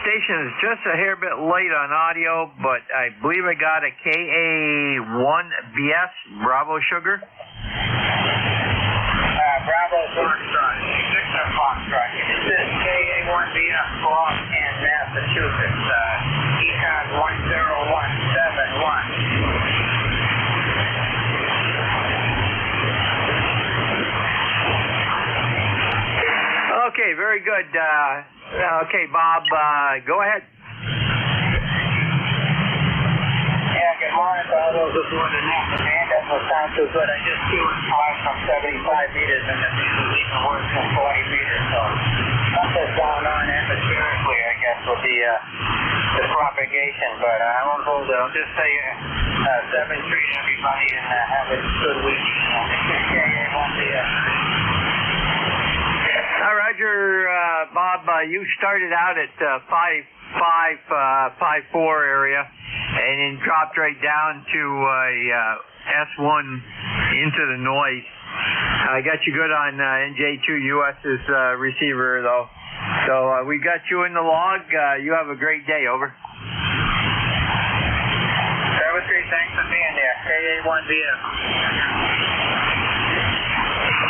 Station is just a hair bit late on audio, but I believe I got a KA1BS, Bravo Sugar. Bravo Foxtrot, Victor Foxtrot. This is KA1BS, Boston, Massachusetts. ECARS 10171. Okay, very good. Okay, Bob, go ahead. Yeah, good morning, Bob. I was just wondering if the band doesn't sound too good. I just threw it from 75 meters and it's even worse than 40 meters. So something's going on atmospherically, I guess, with the propagation. But I won't hold it. I'll just say 7-3 to everybody and have a good week. Roger, Bob, you started out at 5.4 area and then dropped right down to S1 into the noise. I got you good on NJ2US's receiver, though. So we got you in the log. You have a great day, over. 7-3, thanks for being there. KA1BF.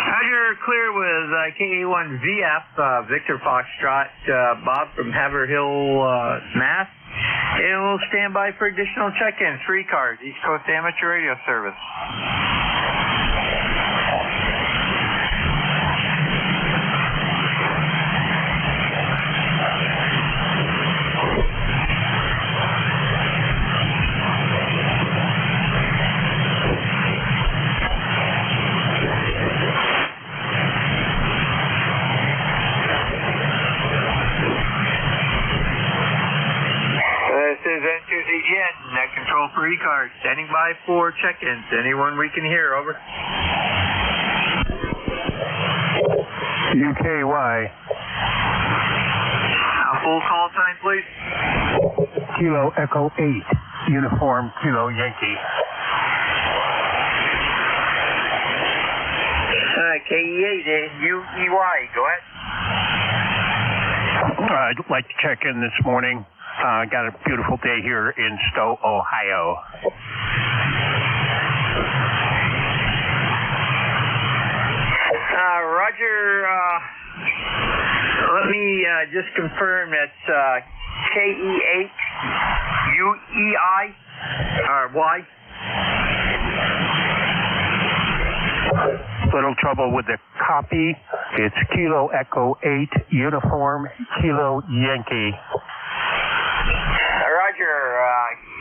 Roger, clear with KA1VF, Victor Foxtrot, Bob from Haverhill, Mass. And we'll stand by for additional check-ins for ECARS, East Coast Amateur Radio Service. This is N2ZGN, net control for ECARS, standing by for check-ins. Anyone we can hear, over. UKY. A full call sign, please. Kilo Echo 8, Uniform Kilo Yankee. KE8 and UEY, go ahead. I'd like to check in this morning. Got a beautiful day here in Stowe, Ohio. Roger, let me just confirm that's KE8UEI or Y. Little trouble with the copy. It's Kilo Echo 8 Uniform Kilo Yankee. Roger,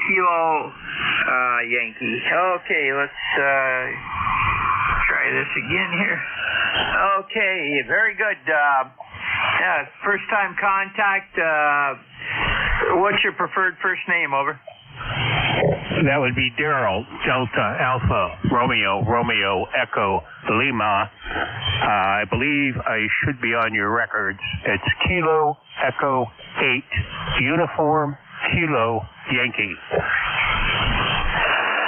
Kilo Yankee. Okay, let's try this again here. Okay, very good. Yeah, first time contact. What's your preferred first name? Over. That would be Daryl, Delta Alpha Romeo Echo Lima. I believe I should be on your records. It's Kilo Echo 8 Uniform Kilo Yankee.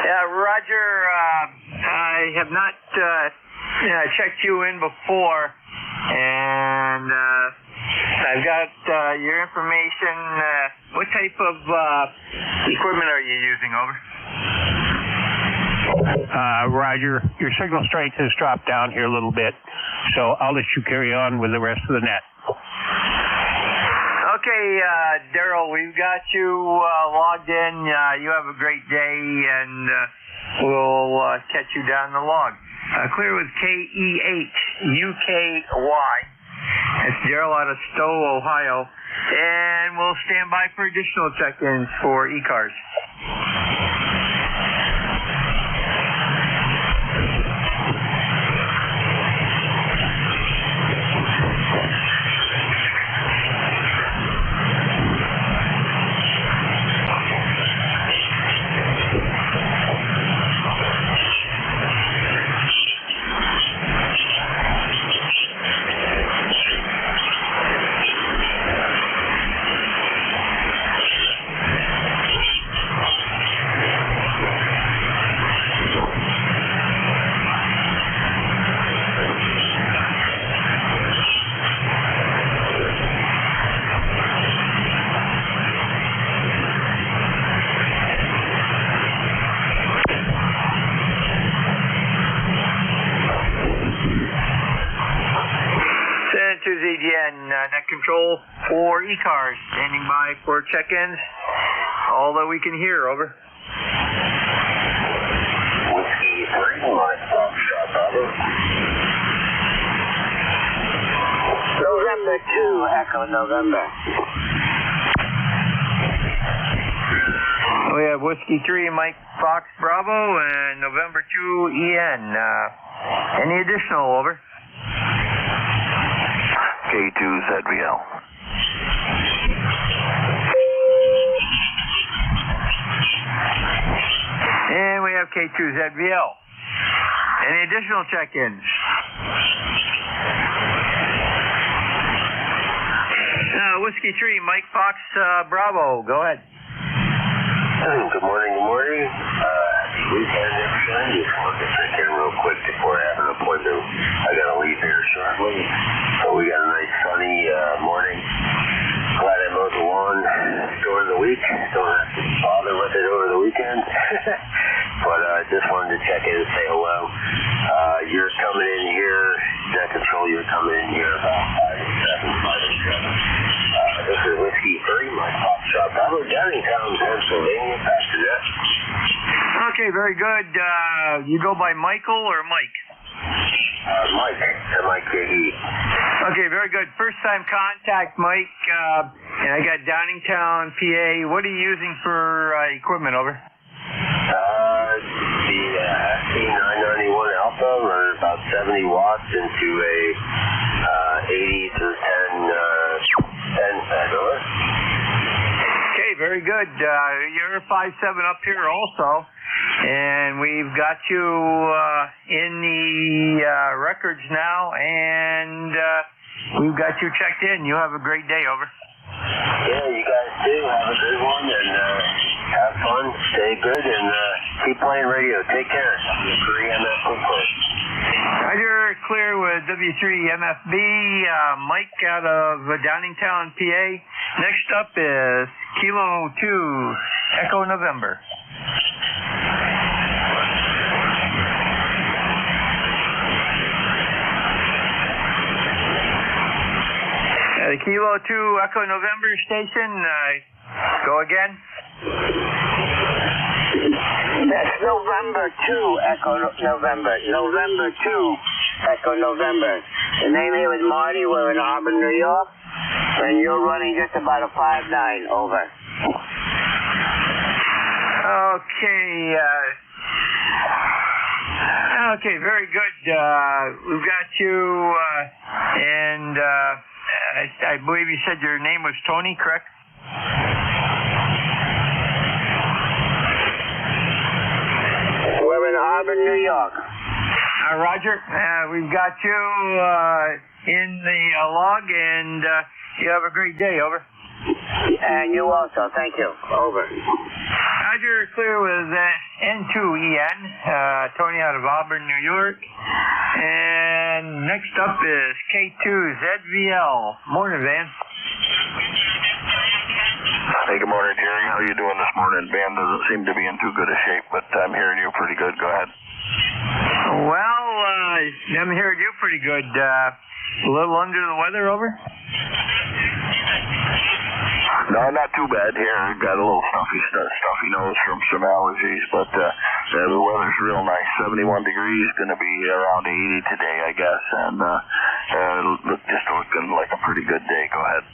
Yeah, Roger, I have not checked you in before, and I've got your information. What type of equipment are you using? Over. Roger, your signal strength has dropped down here a little bit, so I'll let you carry on with the rest of the net. Okay, Daryl, we've got you logged in. You have a great day, and we'll catch you down the log. Clear with KE8UKY. It's Daryl out of Stowe, Ohio. And we'll stand by for additional check-ins for ECARS. Net control for ECARS, standing by for check-ins. All that we can hear, over. Whiskey 3, my Foxtrot, Bravo. November 2, Echo November. We have Whiskey 3, Mike Fox Bravo, and November 2, EN. Any additional, over? K2ZVL. And we have K2ZVL. Any additional check-ins? Whiskey 3, Mike Fox Bravo. Go ahead. Good morning, Happy weekend, everybody. Just wanted to check in real quick before I have an appointment. I got to leave here shortly. So we got a nice sunny morning. Glad I mowed the lawn during the week. Don't have to bother with it over the weekend. But just wanted to check in and say hello. You're coming in here, Net Control, you're coming in here about 507. This is Whiskey 3, my Foxtrot Bravo, Downingtown, Pennsylvania, Pastor Net. Okay, very good. You go by Michael or Mike? Mike, M-I-K-E. Okay, very good. First time contact, Mike. And I got Downingtown, PA. What are you using for equipment, over? The SC991 Alpha, running about 70 watts into a 80 to 10 federal. Okay, very good. You're 5'7" up here also, and we've got you in the records now, and we've got you checked in. You have a great day, over. Yeah, you guys too. Have a good one, and have fun, stay good, and keep playing radio. Take care. W3MF Quickly. Roger, clear with W3MFB. Mike out of Downingtown, PA. Next up is Kilo 2, Echo November. The Kilo 2 Echo November station, go again. That's November 2 Echo November. November 2 Echo November. The name here is Marty. We're in Auburn, New York. And you're running just about a 5.9. Over. Okay. Okay, very good. We've got you, and I believe you said your name was Tony, correct? We're in Auburn, New York. Roger. We've got you in the log, and you have a great day. Over. And you also. Thank you. Over. Roger, clear with N2EN, Tony out of Auburn, New York. And next up is K2ZVL. Morning, Van. Hey, good morning, Jerry. How are you doing this morning? Van doesn't seem to be in too good a shape, but I'm hearing you pretty good. Go ahead. Well, I'm hearing you pretty good. A little under the weather, over? No, not too bad here. I've got a little stuffy nose from some allergies, but the weather's real nice. 71 degrees, going to be around 80 today, I guess, and just looking like a pretty good day. Go ahead.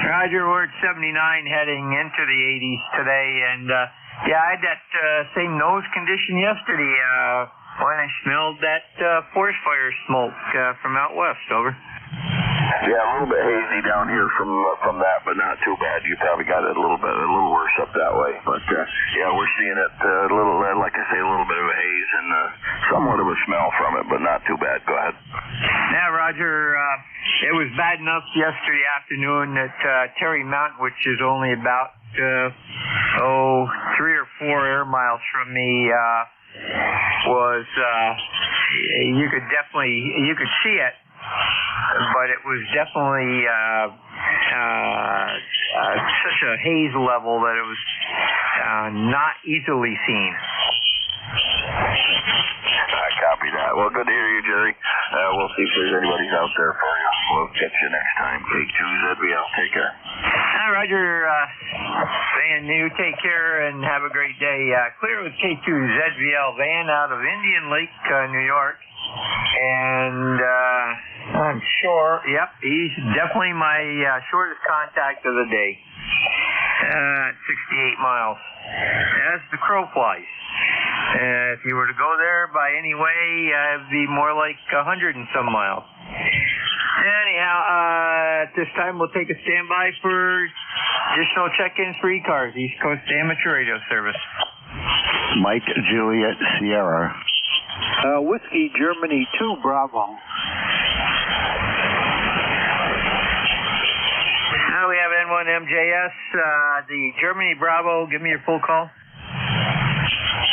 Roger, we're at 79 heading into the 80s today, and yeah, I had that same nose condition yesterday when I smelled that forest fire smoke from out west. Over. Yeah, a little bit hazy down here from that, but not too bad. You probably got it a little worse up that way. But yeah, we're seeing it a little, like I say, a little bit of a haze and somewhat of a smell from it, but not too bad. Go ahead. Yeah, Roger. It was bad enough yesterday afternoon at Terry Mountain, which is only about 3 or 4 air miles from me. Was you could see it. But it was definitely such a haze level that it was not easily seen. I copy that. Well, good to hear you, Jerry. We'll see if there's anybody's out there for you. We'll catch you next time. K2ZVL. Take care. Roger. Van, you take care and have a great day. Clear with K2ZVL. Van out of Indian Lake, New York. And I'm sure, yep, he's definitely my shortest contact of the day. 68 miles. As the crow flies. If you were to go there by any way, it'd be more like 100 and some miles. Anyhow, at this time we'll take a standby for additional check-ins for ECARS, East Coast Amateur Radio Service. Mike Juliet Sierra. Whiskey Germany 2 Bravo. Now we have N1 MJS, the Germany Bravo. Give me your full call.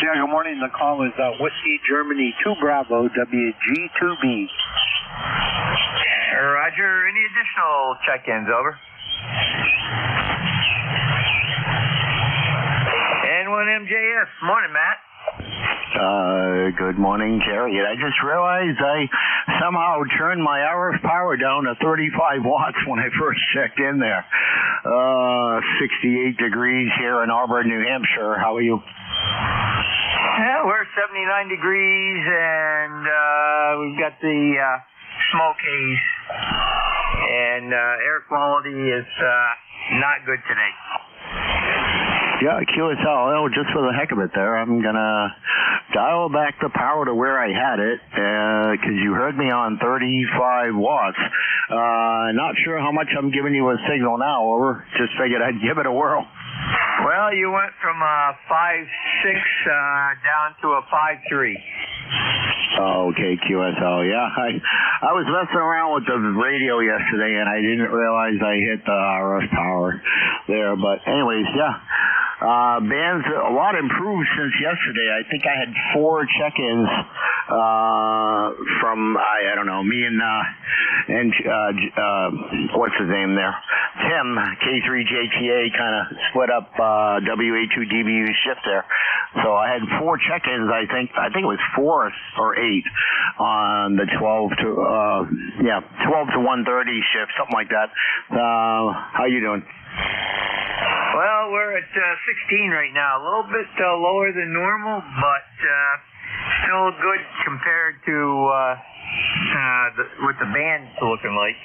Yeah, good morning. The call is Whiskey Germany 2 Bravo, WG2B. Roger. Any additional check-ins? Over. N1 MJS. Morning, Matt. Good morning, Jerry. I just realized I somehow turned my RF power down to 35 watts when I first checked in there. 68 degrees here in Auburn, New Hampshire. How are you? Yeah, we're 79 degrees, and we've got the smoke haze, and air quality is not good today. Yeah, QSL. Oh, just for the heck of it there, I'm going to dial back the power to where I had it, because you heard me on 35 watts. Not sure how much I'm giving you a signal now, over. Just figured I'd give it a whirl. Well, you went from a 5.6 down to a 5.3. Oh, okay, QSL. Yeah, I was messing around with the radio yesterday, and I didn't realize I hit the RF power there. But anyways, yeah. Band's a lot improved since yesterday. I think I had 4 check-ins from I don't know, me and what's his name there, Tim, K3JTA, kind of split up WA2DBU shift there. So I had 4 check-ins. I think it was 4 or 8 on the 12 to Yeah, 12 to 1:30 shift, something like that. How you doing? Well, we're at 16 right now. A little bit lower than normal, but still good compared to what the band's looking like.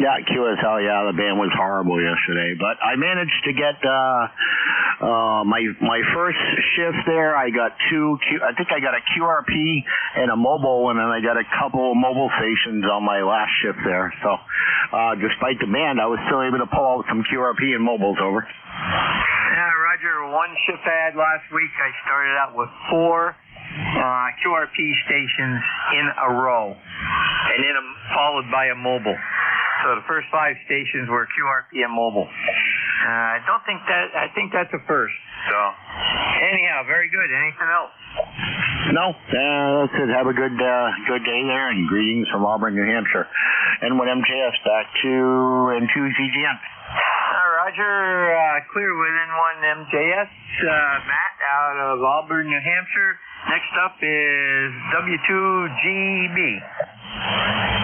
Yeah, QSL, yeah, the band was horrible yesterday, but I managed to get my first shift there. I got I think I got a QRP and a mobile, and then I got a couple mobile stations on my last shift there. So, despite the band, I was still able to pull out some QRP and mobiles over. Yeah, Roger, one shift I had last week, I started out with 4 QRP stations in a row, and then followed by a mobile. So the first 5 stations were QRP and mobile. I think that's a first. So, anyhow, very good. Anything else? No, that's it. Have a good day there, and greetings from Auburn, New Hampshire. And with MJS back to N2CGN. Roger, clear within 1 MJS. Matt out of Auburn, New Hampshire. Next up is W2GB.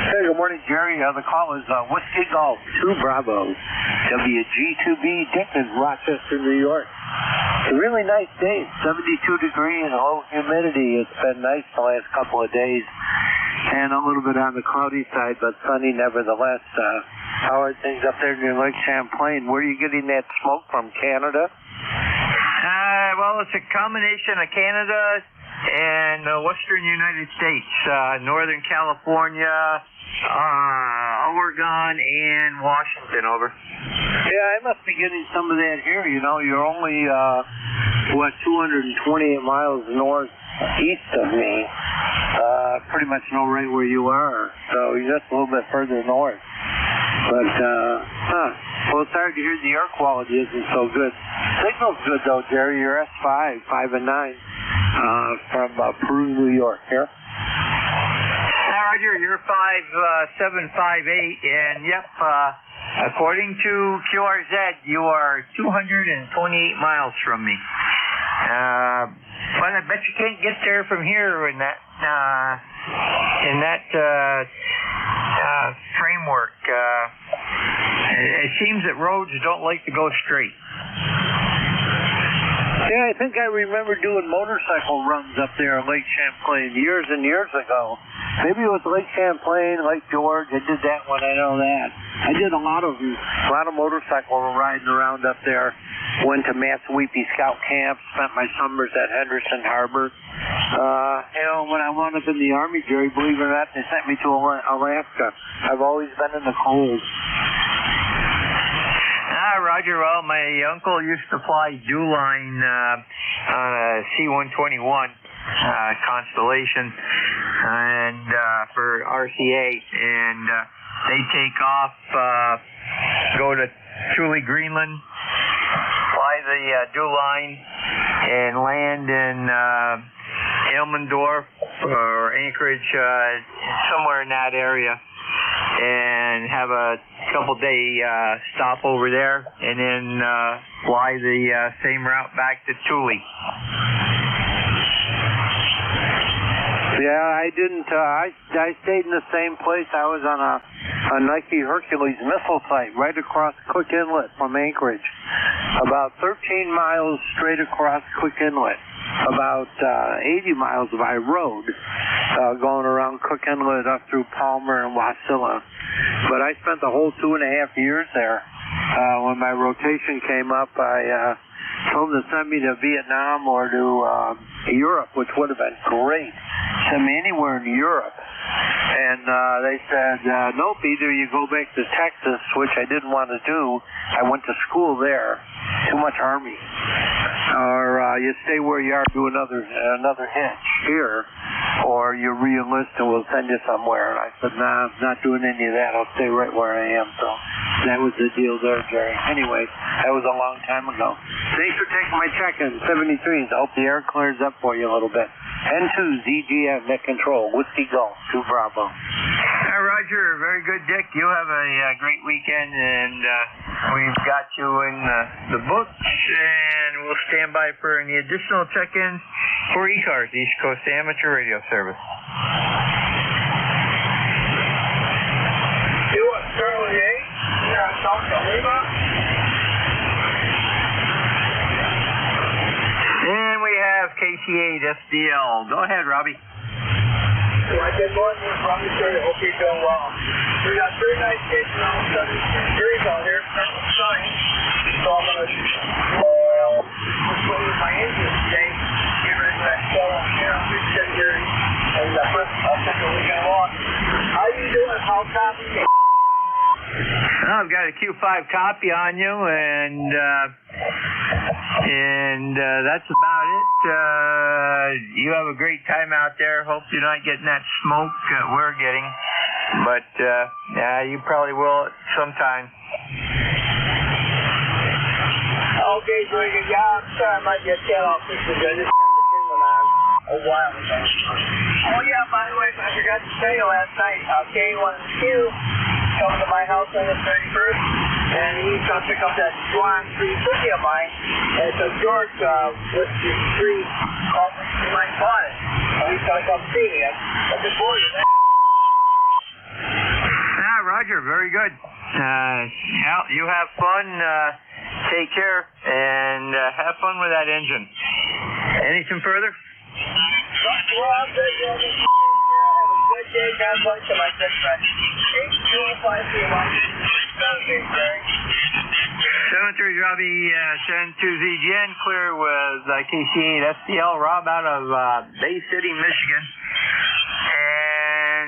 Hey, good morning, Jerry. The call is Whiskey Golf 2 Bravo. WG2B, Dick in Rochester, New York. It's a really nice day. 72 degrees, low humidity. It's been nice the last couple of days. And a little bit on the cloudy side, but sunny nevertheless. How are things up there near Lake Champlain? Where are you getting that smoke from, Canada? Well, it's a combination of Canada and western United States, Northern California, Oregon, and Washington, over. Yeah, I must be getting some of that here. You know, you're only, 228 miles northeast of me. Pretty much know right where you are. So you're just a little bit further north. But, well, it's hard to hear the air quality isn't so good. Signal's good, though, Jerry. You're S5, 5 and 9, from Peru, New York, here. Roger, you're 5758, and yep, according to QRZ, you are 228 miles from me. But I bet you can't get there from here in that framework. It seems that roads don't like to go straight. Yeah, I think I remember doing motorcycle runs up there in Lake Champlain years and years ago. Maybe it was Lake Champlain, Lake George. I did that one, I know that. I did a lot of motorcycle riding around up there. Went to Matsweepy Scout Camp, spent my summers at Henderson Harbor. When I wound up in the Army, Jerry, believe it or not, they sent me to Alaska. I've always been in the cold. Roger, well, my uncle used to fly Dewline on a C-121 Constellation and for RCA, and they take off, go to Thule, Greenland, fly the Dewline, and land in Elmendorf or Anchorage, somewhere in that area, and have a couple-day stop over there, and then fly the same route back to Thule. Yeah, I didn't. I stayed in the same place. I was on a Nike Hercules missile site right across Cook Inlet from Anchorage. About 13 miles straight across Cook Inlet. About 80 miles by road, going around Cook Inlet up through Palmer and Wasilla. But I spent the whole 2.5 years there. When my rotation came up, I told them to send me to Vietnam or to Europe, which would have been great. Send me anywhere in Europe. And they said, nope, either you go back to Texas, which I didn't want to do. I went to school there. Too much Army. Or you stay where you are, do another hitch here, or you re-enlist and we'll send you somewhere. And I said, nah, I'm not doing any of that. I'll stay right where I am. So that was the deal there, Jerry. Anyway, that was a long time ago. Thanks for taking my check-in, 73s. I hope the air clears up for you a little bit. N2 ZGM, net control, Whiskey Golf, 2 Bravo. Roger, very good, Dick. You have a great weekend, and we've got you in the books, and we'll stand by for any additional check-ins for ECARS, East Coast Amateur Radio Service. KC8 SDL. Go ahead, Robbie. Yeah, good morning, Robbie. I hope you're doing well. We got 3 nice days now, 76 degrees out here, sunny. So I'm going to with my engine today, get ready for that show here on Big here. And I'll take a weekend walk. How you doing? How copy? Well, I've got a Q5 copy on you, and that's about it. You have a great time out there. Hope you're not getting that smoke we're getting, but yeah, you probably will at some time. Okay, very good. Yeah, I'm sorry I might get cut off this weekend. This came to on a while ago. Oh yeah, by the way, I forgot to tell you last night, K1Q come to my house on the 31st, and he's going to pick up that Swan 350 of mine, and it's a George with the 3 offers he might bought it. So he's going to come see me. I'm looking forward to that. Roger, very good. Yeah, you have fun. Take care, and have fun with that engine. Anything further? Well, I'm good. Have a good day. God bless you, my good friend. 7-3 Robbie, 7-2ZGN, clear with KC8 SCL. Rob out of Bay City, Michigan.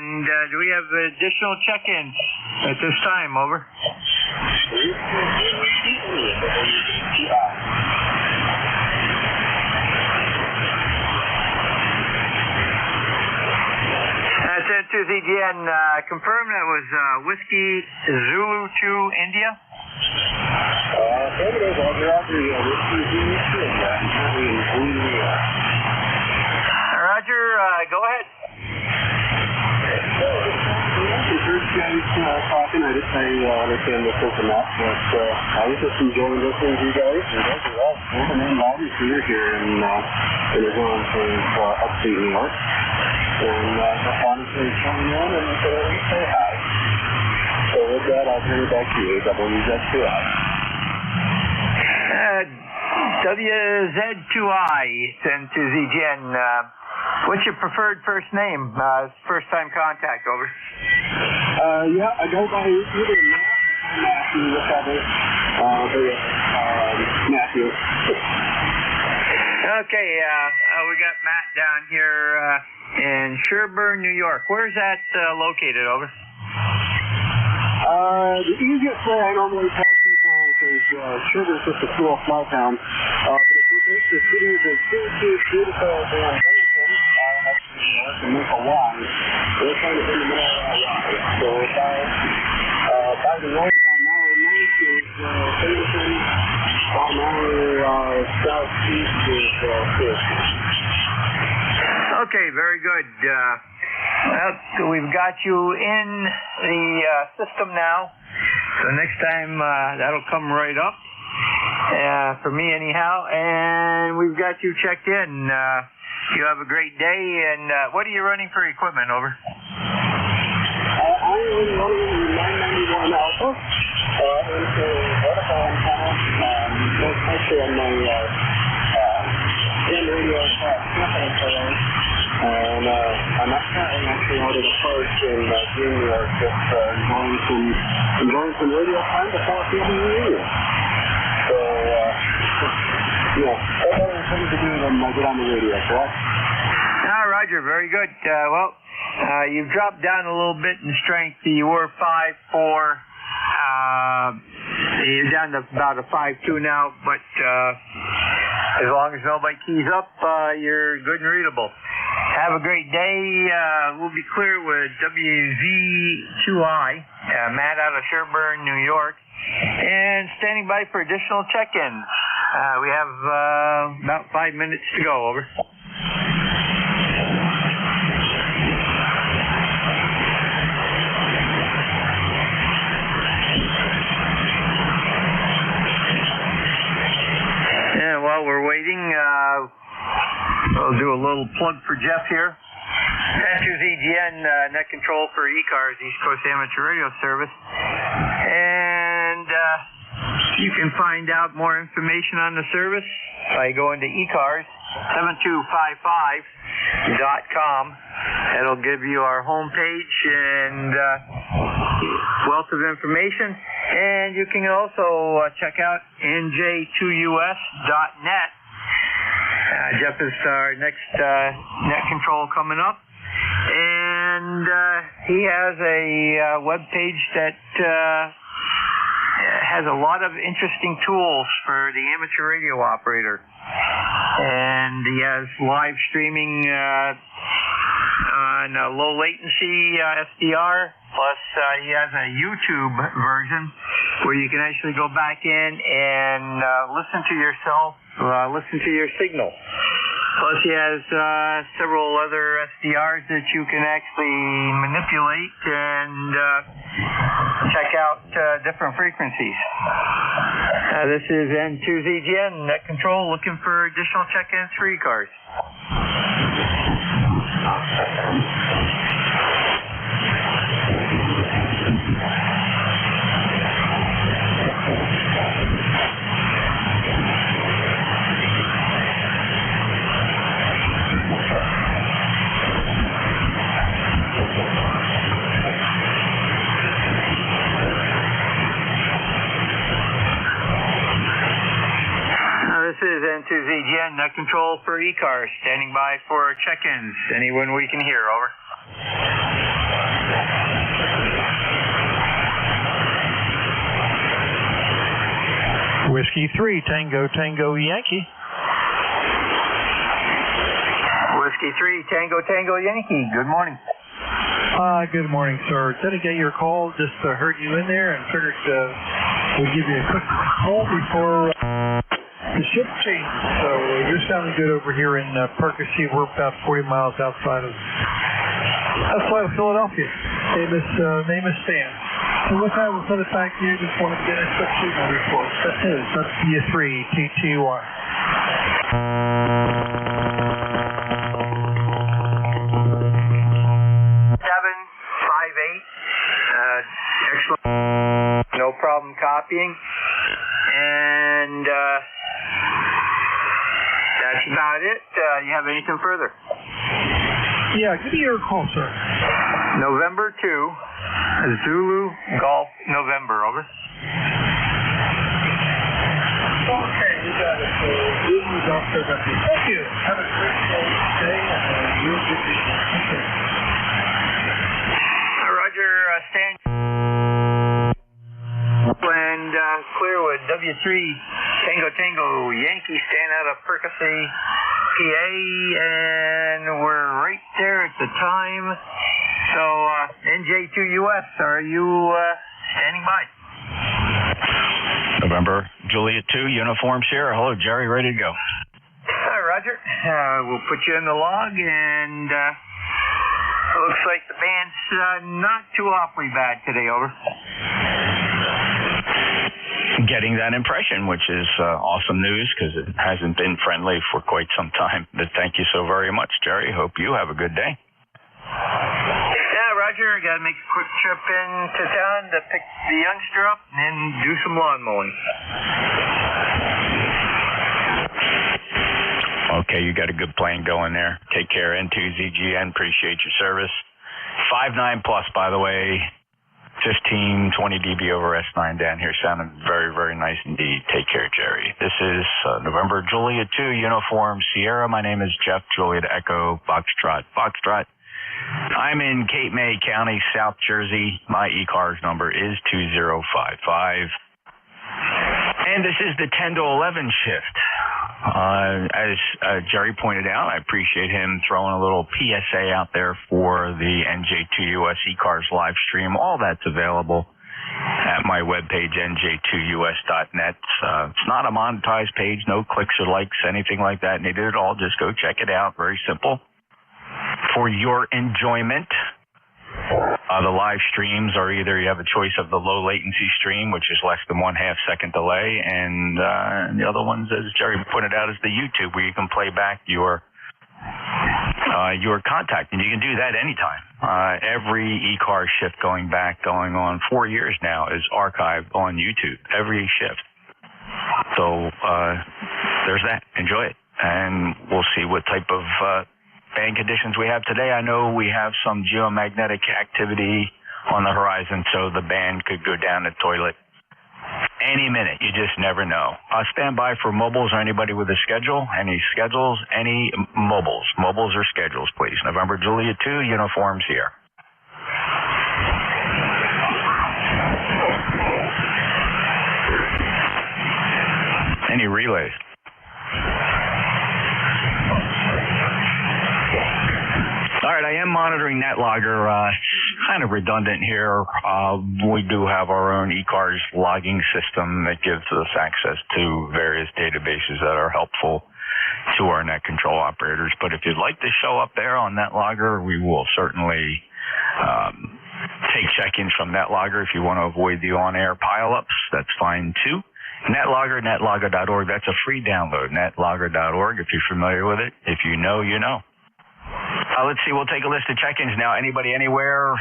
And do we have additional check-ins at this time? Over. Sent to ZGN, confirm that was Whiskey Zulu 2 India? Roger, go ahead. Talking. I just understand this is enough, but I was just enjoying listening to you guys. You guys are all moving in obviously you're here in Arizona from upstate New York. And just wanted to come in and say hi. So with that, I'll turn it back to you, WZ2I. WZ2I, sent to ZGN. What's your preferred first name? First time contact, over. Yeah, I go by either Matthew, whichever. Matthew. Okay, we got Matt down here in Sherburne, New York. Where's that located, over? The easiest way I normally tell people is Sherburne's just a small town. But if you take the cities of Syracuse, Utica, and Maple Line, we're kind of in the middle of that line. So by the road, about an hour and 90 is Ferguson, about an hour southeast is Syracuse. Okay, very good. Well, we've got you in the system now. So next time, that'll come right up. For me anyhow. And we've got you checked in. You have a great day, and what are you running for equipment, over? I am running the 991 Alpha into vertical antenna. Actually on my in radio camping trailer. And I'm actually out at a park in New York just enjoying some radio time before filming the radio. So, what other things to do than get on the radio, correct? Roger, very good. Well, you've dropped down a little bit in strength. You were 5'4". You're down to about a 5'2" now, but as long as nobody keys up, you're good and readable. Have a great day. We'll be clear with WZ2I, Matt out of Sherburne, New York, and standing by for additional check-ins. We have about 5 minutes to go, over. And while we're waiting, I'll do a little plug for Jeff here. ECARS, net control for ECARS, East Coast Amateur Radio Service. And You can find out more information on the service by going to ECARS7255.com. It'll give you our homepage and wealth of information. And you can also check out nj2us.net. Jeff is our next net control coming up. And he has a web page that has a lot of interesting tools for the amateur radio operator. And he has live streaming on low latency SDR, plus he has a YouTube version where you can actually go back in and listen to yourself, listen to your signal. Plus he has several other SDRs that you can actually manipulate and check out different frequencies. This is N2ZGN Net Control looking for additional check-ins for ECARS. This is N2ZGN Net Control for ECARS, standing by for check-ins. Anyone we can hear, over. Whiskey 3, Tango, Tango, Yankee. Whiskey 3, Tango, Tango, Yankee. Good morning. Good morning, sir. Did I get your call? Just heard you in there and figured we'd give you a quick call before the ship change. So you're sounding good over here in Percy. We're about 40 miles outside of Philadelphia. Name is Stan. So with that, we'll send it back to you. Just want to get a quick signal report. That's it. That's B3 TTY. 758. Excellent. No problem copying. And that's about it. You have anything further? Yeah, give me your call, sir. November 2, Zulu Golf November, over. Okay, you got it. Zulu Golf November. Thank you. Have a great day, and you'll get the okay. Roger, Stan. And Clearwood, W3, Tango Tango, Yankee, stand out of Percy, PA, and we're right there at the time. So, NJ2US, are you standing by? November, Juliet 2, Uniform Sierra. Hello, Jerry, ready to go. Hi, Roger. We'll put you in the log, and looks like the band's not too awfully bad today, over. Getting that impression, which is awesome news because it hasn't been friendly for quite some time. But thank you so very much, Jerry. Hope you have a good day. Yeah, Roger. Got to make a quick trip into town to pick the youngster up and then do some lawn mowing. Okay, you got a good plan going there. Take care, N2ZGN. Appreciate your service. 5.9 plus, by the way. 15, 20 dB over S9 down here. Sounding very, very nice indeed. Take care, Jerry. This is November Juliet 2, Uniform Sierra. My name is Jeff, Juliet Echo, Foxtrot. Foxtrot. I'm in Cape May County, South Jersey. My ECARS number is 2055. And this is the 10 to 11 shift. As Jerry pointed out, I appreciate him throwing a little PSA out there for the NJ2US ECARS live stream. All that's available at my webpage, nj2us.net. It's not a monetized page, no clicks or likes, anything like that needed at all. Just go check it out. Very simple. For your enjoyment, the live streams are either you have a choice of the low latency stream, which is less than 1/2 second delay, and the other ones, as Jerry pointed out, is the YouTube, where you can play back your contact, and you can do that anytime. Every ECARS shift going on 4 years now is archived on YouTube. Every shift. So there's that. Enjoy it. And we'll see what type of band conditions we have today. I know we have some geomagnetic activity on the horizon, so the band could go down the toilet any minute. You just never know. Stand by for mobiles or anybody with a schedule. Any schedules, any mobiles. Mobiles or schedules, please. November Juliet 2, uniforms here. Any relays? All right, I am monitoring NetLogger. Kind of redundant here. We do have our own ECARS logging system that gives us access to various databases that are helpful to our net control operators. But if you'd like to show up there on NetLogger, we will certainly take check-ins from NetLogger. If you want to avoid the on-air pileups, that's fine too. NetLogger, netlogger.org. That's a free download, netlogger.org, if you're familiar with it. If you know, you know. Let's see, we'll take a list of check-ins now. Anybody, anywhere,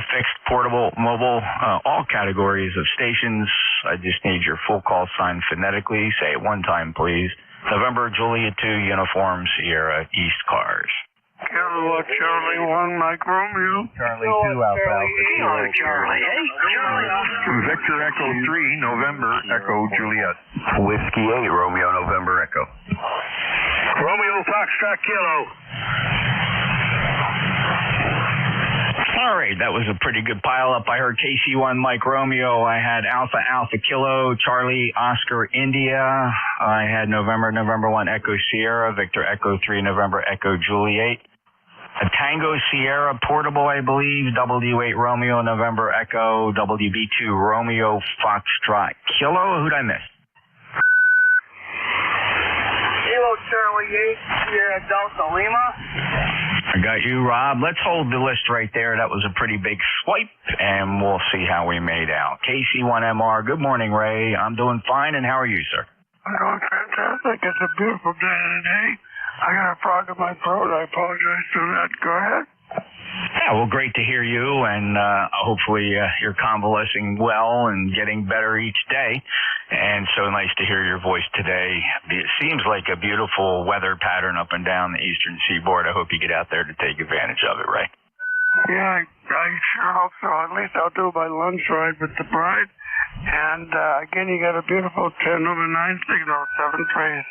fixed, portable, mobile, all categories of stations. I just need your full call sign phonetically. Say it one time, please. November, Juliet 2, uniform, Sierra, East Cars. Kilo Charlie 1, Mike Romeo. Charlie 2, Alpha. Kilo Charlie 8, Charlie. Victor Echo 3, November, Echo Juliet. Whiskey 8, Romeo, November, Echo. Romeo Foxtrot Kilo. All right, that was a pretty good pile-up. I heard KC1 Mike Romeo. I had Alpha Alpha Kilo, Charlie Oscar India. I had November 1 Echo Sierra, Victor Echo 3 November Echo Juliet. A Tango Sierra Portable, I believe, W8 Romeo November Echo, WB2 Romeo Foxtrot Kilo. Who'd I miss? Kilo Charlie 8, Sierra Delta Lima. I got you, Rob. Let's hold the list right there. That was a pretty big swipe, and we'll see how we made out. KC1MR, good morning, Ray. I'm doing fine, and how are you, sir? I'm doing fantastic. It's a beautiful day today. I got a frog in my throat. I apologize for that. Go ahead. Yeah, well, great to hear you, and hopefully you're convalescing well and getting better each day. And so nice to hear your voice today. It seems like a beautiful weather pattern up and down the eastern seaboard. I hope you get out there to take advantage of it, right? Yeah, I sure hope so. At least I'll do my lunch ride with the bride. And again, you got a beautiful 10 over 9 signal, 7 trace.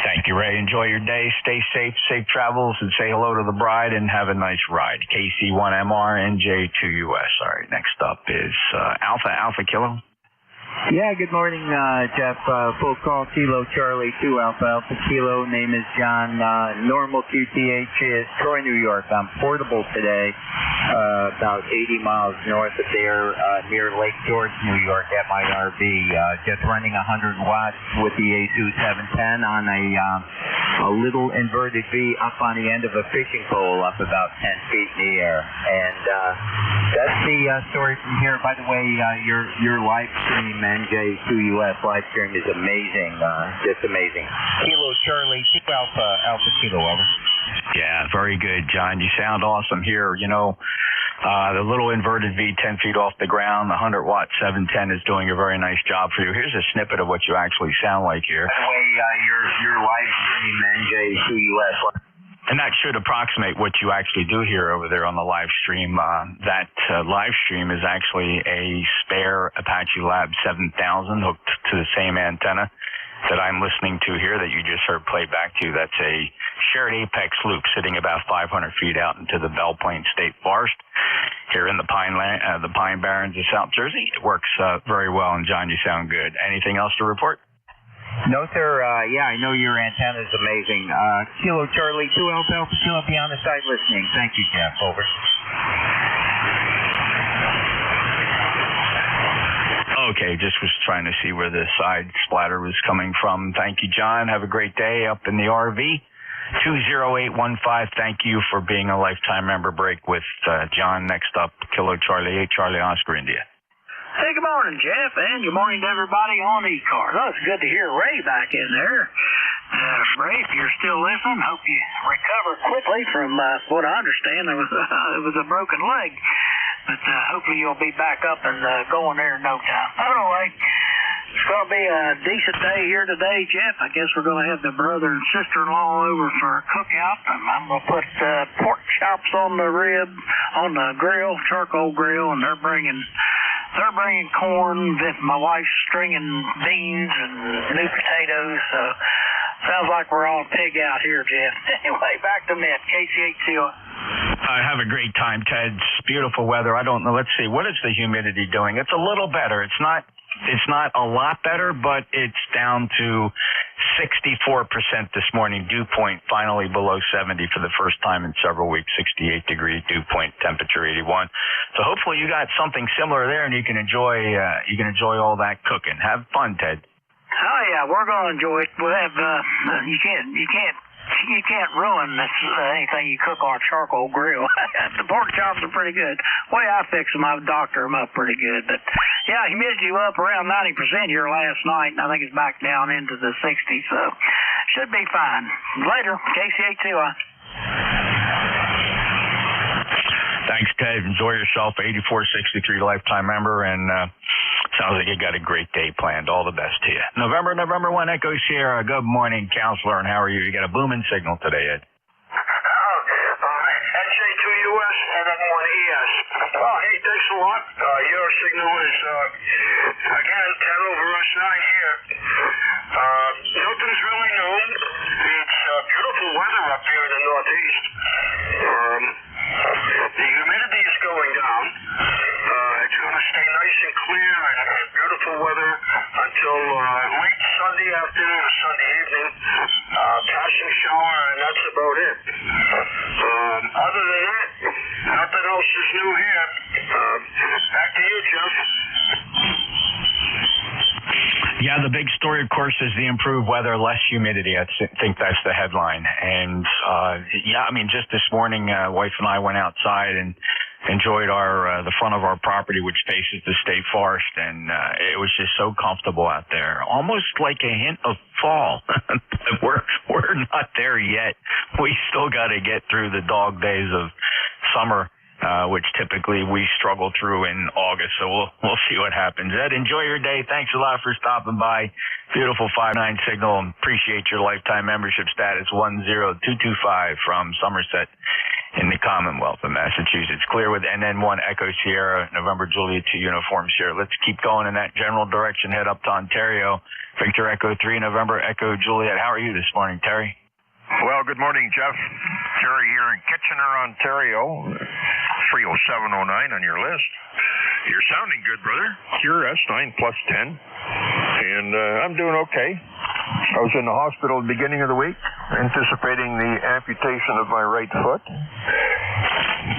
Thank you, Ray. Enjoy your day. Stay safe, safe travels, and say hello to the bride and have a nice ride. KC1MR, NJ2US. All right, next up is Alpha Alpha Kilo. Yeah, good morning, Jeff. Full call, Kilo Charlie 2, Alpha Alpha Kilo. Name is John. Normal QTH is Troy, New York. I'm portable today, about 80 miles north of there, near Lake George, New York, at my RV. Just running 100 watts with the A2 710 on a little inverted V up on the end of a fishing pole up about 10 feet in the air. And that's the story from here. By the way, your live stream, NJ2US live stream is amazing, just amazing. Kilo Charlie 2 Alpha Alpha Kilo, over. Yeah, very good, John. You sound awesome here. You know, the little inverted V 10 feet off the ground, the 100-watt 710 is doing a very nice job for you. Here's a snippet of what you actually sound like here. By the way, your live stream, NJ2US. And that should approximate what you actually do here over there on the live stream. That live stream is actually a spare Apache Lab 7000 hooked to the same antenna that I'm listening to here that you just heard played back to. That's a shared apex loop sitting about 500 feet out into the Belle Plaine State Forest here in the Pine Barrens of South Jersey. It works very well, and John, you sound good. Anything else to report? No, sir. Yeah, I know your antenna is amazing. Kilo Charlie 2 Alpha Alpha Kilo, be on the side listening. Thank you, Jeff. Over. Okay, just was trying to see where the side splatter was coming from. Thank you, John. Have a great day up in the RV. 20815, thank you for being a lifetime member. Break with John. Next up, Kilo Charlie 8, Charlie Oscar India. Hey, good morning, Jeff, and good morning to everybody on ECARS. Oh, it's good to hear Ray back in there. Ray, if you're still listening, hope you recover quickly from what I understand. It was a broken leg, but hopefully you'll be back up and going there in no time. Anyway, It's going to be a decent day here today, Jeff. I guess we're going to have the brother and sister-in-law over for a cookout. I'm going to put pork chops on the grill, charcoal grill, and they're bringing corn. My wife's stringing beans and new potatoes. So sounds like we're on pig out here, Jeff. Anyway, back to Mitt, KC8CO. Have a great time, Ted. It's beautiful weather. I don't know. Let's see. What is the humidity doing? It's a little better. It's not a lot better, but it's down to 64% this morning. Dew point finally below 70 for the first time in several weeks. 68 degree dew point, temperature 81. So hopefully you got something similar there, and you can enjoy all that cooking. Have fun, Ted. Oh yeah, we're gonna enjoy it. We'll have you can't ruin anything you cook on a charcoal grill. The pork chops are pretty good. The way I fix them, I doctor them up pretty good. But yeah, humidity was up around 90% here last night, and I think it's back down into the 60s, so should be fine. Later, KC8CO. Thanks, Ted. Enjoy yourself. 8463 lifetime member, and sounds like you got a great day planned. All the best to you. November 1, Echo Sierra. Good morning, counselor, and how are you? You got a booming signal today, Ed. NJ2US and N1ES. Oh, hey, thanks a lot. Your signal is, again, 10 over S9 here. Nothing's really new. It's beautiful weather up here in the Northeast. The humidity is going down. It's going to stay nice and clear and beautiful weather until late Sunday afternoon or Sunday evening. Passing shower, and that's about it. Other than that, nothing else is new here. Back to you, Jeff. Yeah, the big story, of course, is the improved weather, less humidity. I think that's the headline. And, just this morning, wife and I went outside and enjoyed the front of our property, which faces the state forest, and it was just so comfortable out there, almost like a hint of fall. But we're not there yet. We still got to get through the dog days of summer, which typically we struggle through in August. So we'll see what happens. Ed, enjoy your day. Thanks a lot for stopping by. Beautiful 5-9 signal. Appreciate your lifetime membership status 10225 from Somerset in the Commonwealth of Massachusetts. Clear with NN1 Echo Sierra, November Juliet 2 Uniform Sierra. Let's keep going in that general direction. Head up to Ontario. Victor Echo 3, November Echo Juliet. How are you this morning, Terry? Well, good morning, Jeff. Terry here in Kitchener, Ontario. 30709 on your list. You're sounding good, brother. Cure S9 plus 10. And I'm doing okay. I was in the hospital at the beginning of the week, anticipating the amputation of my right foot.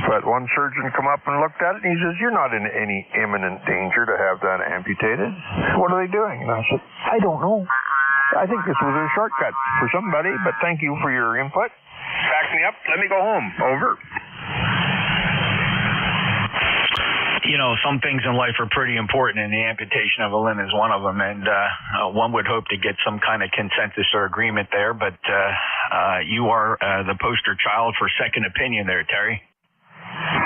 But one surgeon come up and looked at it, and he says, "You're not in any imminent danger to have that amputated. What are they doing?" And I said, "I don't know. I think this was a shortcut for somebody, but thank you for your input. Back me up. Let me go home. Over." You know, some things in life are pretty important, and the amputation of a limb is one of them. And one would hope to get some kind of consensus or agreement there. But you are the poster child for second opinion there, Terry.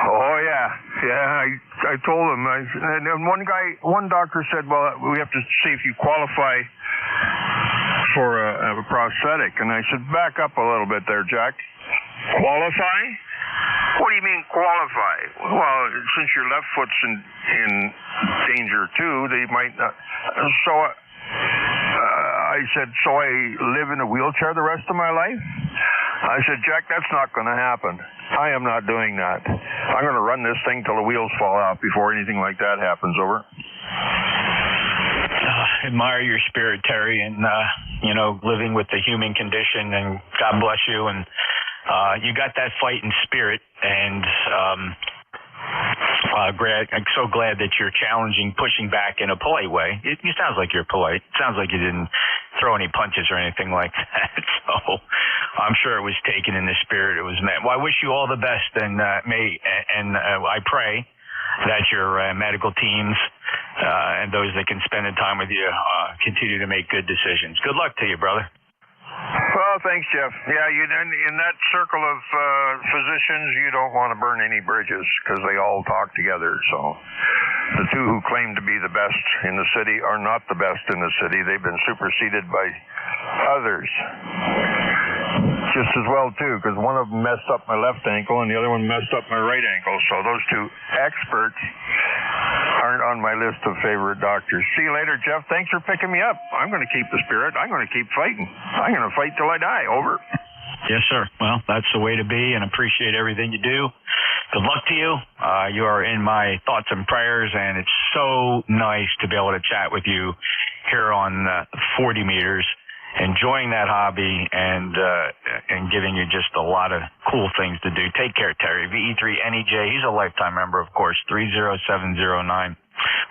Oh yeah. I told him. And one doctor said, "Well, we have to see if you qualify for a prosthetic." And I said, "Back up a little bit there, Jack. Qualify? What do you mean qualify?" "Well, since your left foot's in danger too, they might not." So I said, "So I live in a wheelchair the rest of my life?" I said, "Jack, that's not going to happen. I am not doing that. I'm going to run this thing till the wheels fall out before anything like that happens." Over. Admire your spirit, Terry, and living with the human condition, and God bless you. And you got that fighting spirit, and I'm so glad that you're challenging, pushing back in a polite way. It sounds like you're polite. It sounds like you didn't throw any punches or anything like that. So I'm sure it was taken in the spirit it was meant. Well, I wish you all the best, and I pray that your medical teams and those that can spend the time with you continue to make good decisions. Good luck to you, brother. Well, thanks, Jeff. Yeah, in that circle of physicians, you don't want to burn any bridges because they all talk together. So The two who claim to be the best in the city are not the best in the city. They've been superseded by others. Just as well, too, because one of them messed up my left ankle and the other one messed up my right ankle. So those two experts aren't on my list of favorite doctors. See you later, Jeff. Thanks for picking me up. I'm going to keep the spirit. I'm going to keep fighting. I'm going to fight till I die. Over. Yes, sir. Well, that's the way to be, and appreciate everything you do. Good luck to you. You are in my thoughts and prayers, and it's so nice to be able to chat with you here on 40 meters, enjoying that hobby and giving you just a lot of cool things to do. Take care, Terry. VE3NEJ. He's a lifetime member, of course, 30709.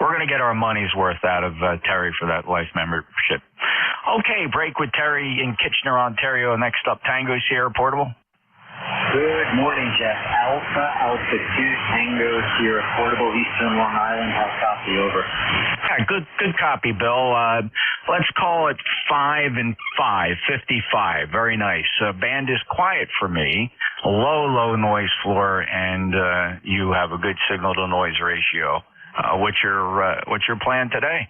We're going to get our money's worth out of Terry for that life membership. Okay, break with Terry in Kitchener, Ontario. Next up, Tango Sierra Portable. Good morning, Jeff. Alpha 2 Tango Sierra Portable, Eastern Long Island. How's copy? Over. Yeah, good copy, Bill. Let's call it 5 and 5, 55. Very nice. Band is quiet for me. Low noise floor, and you have a good signal to noise ratio. What's your plan today?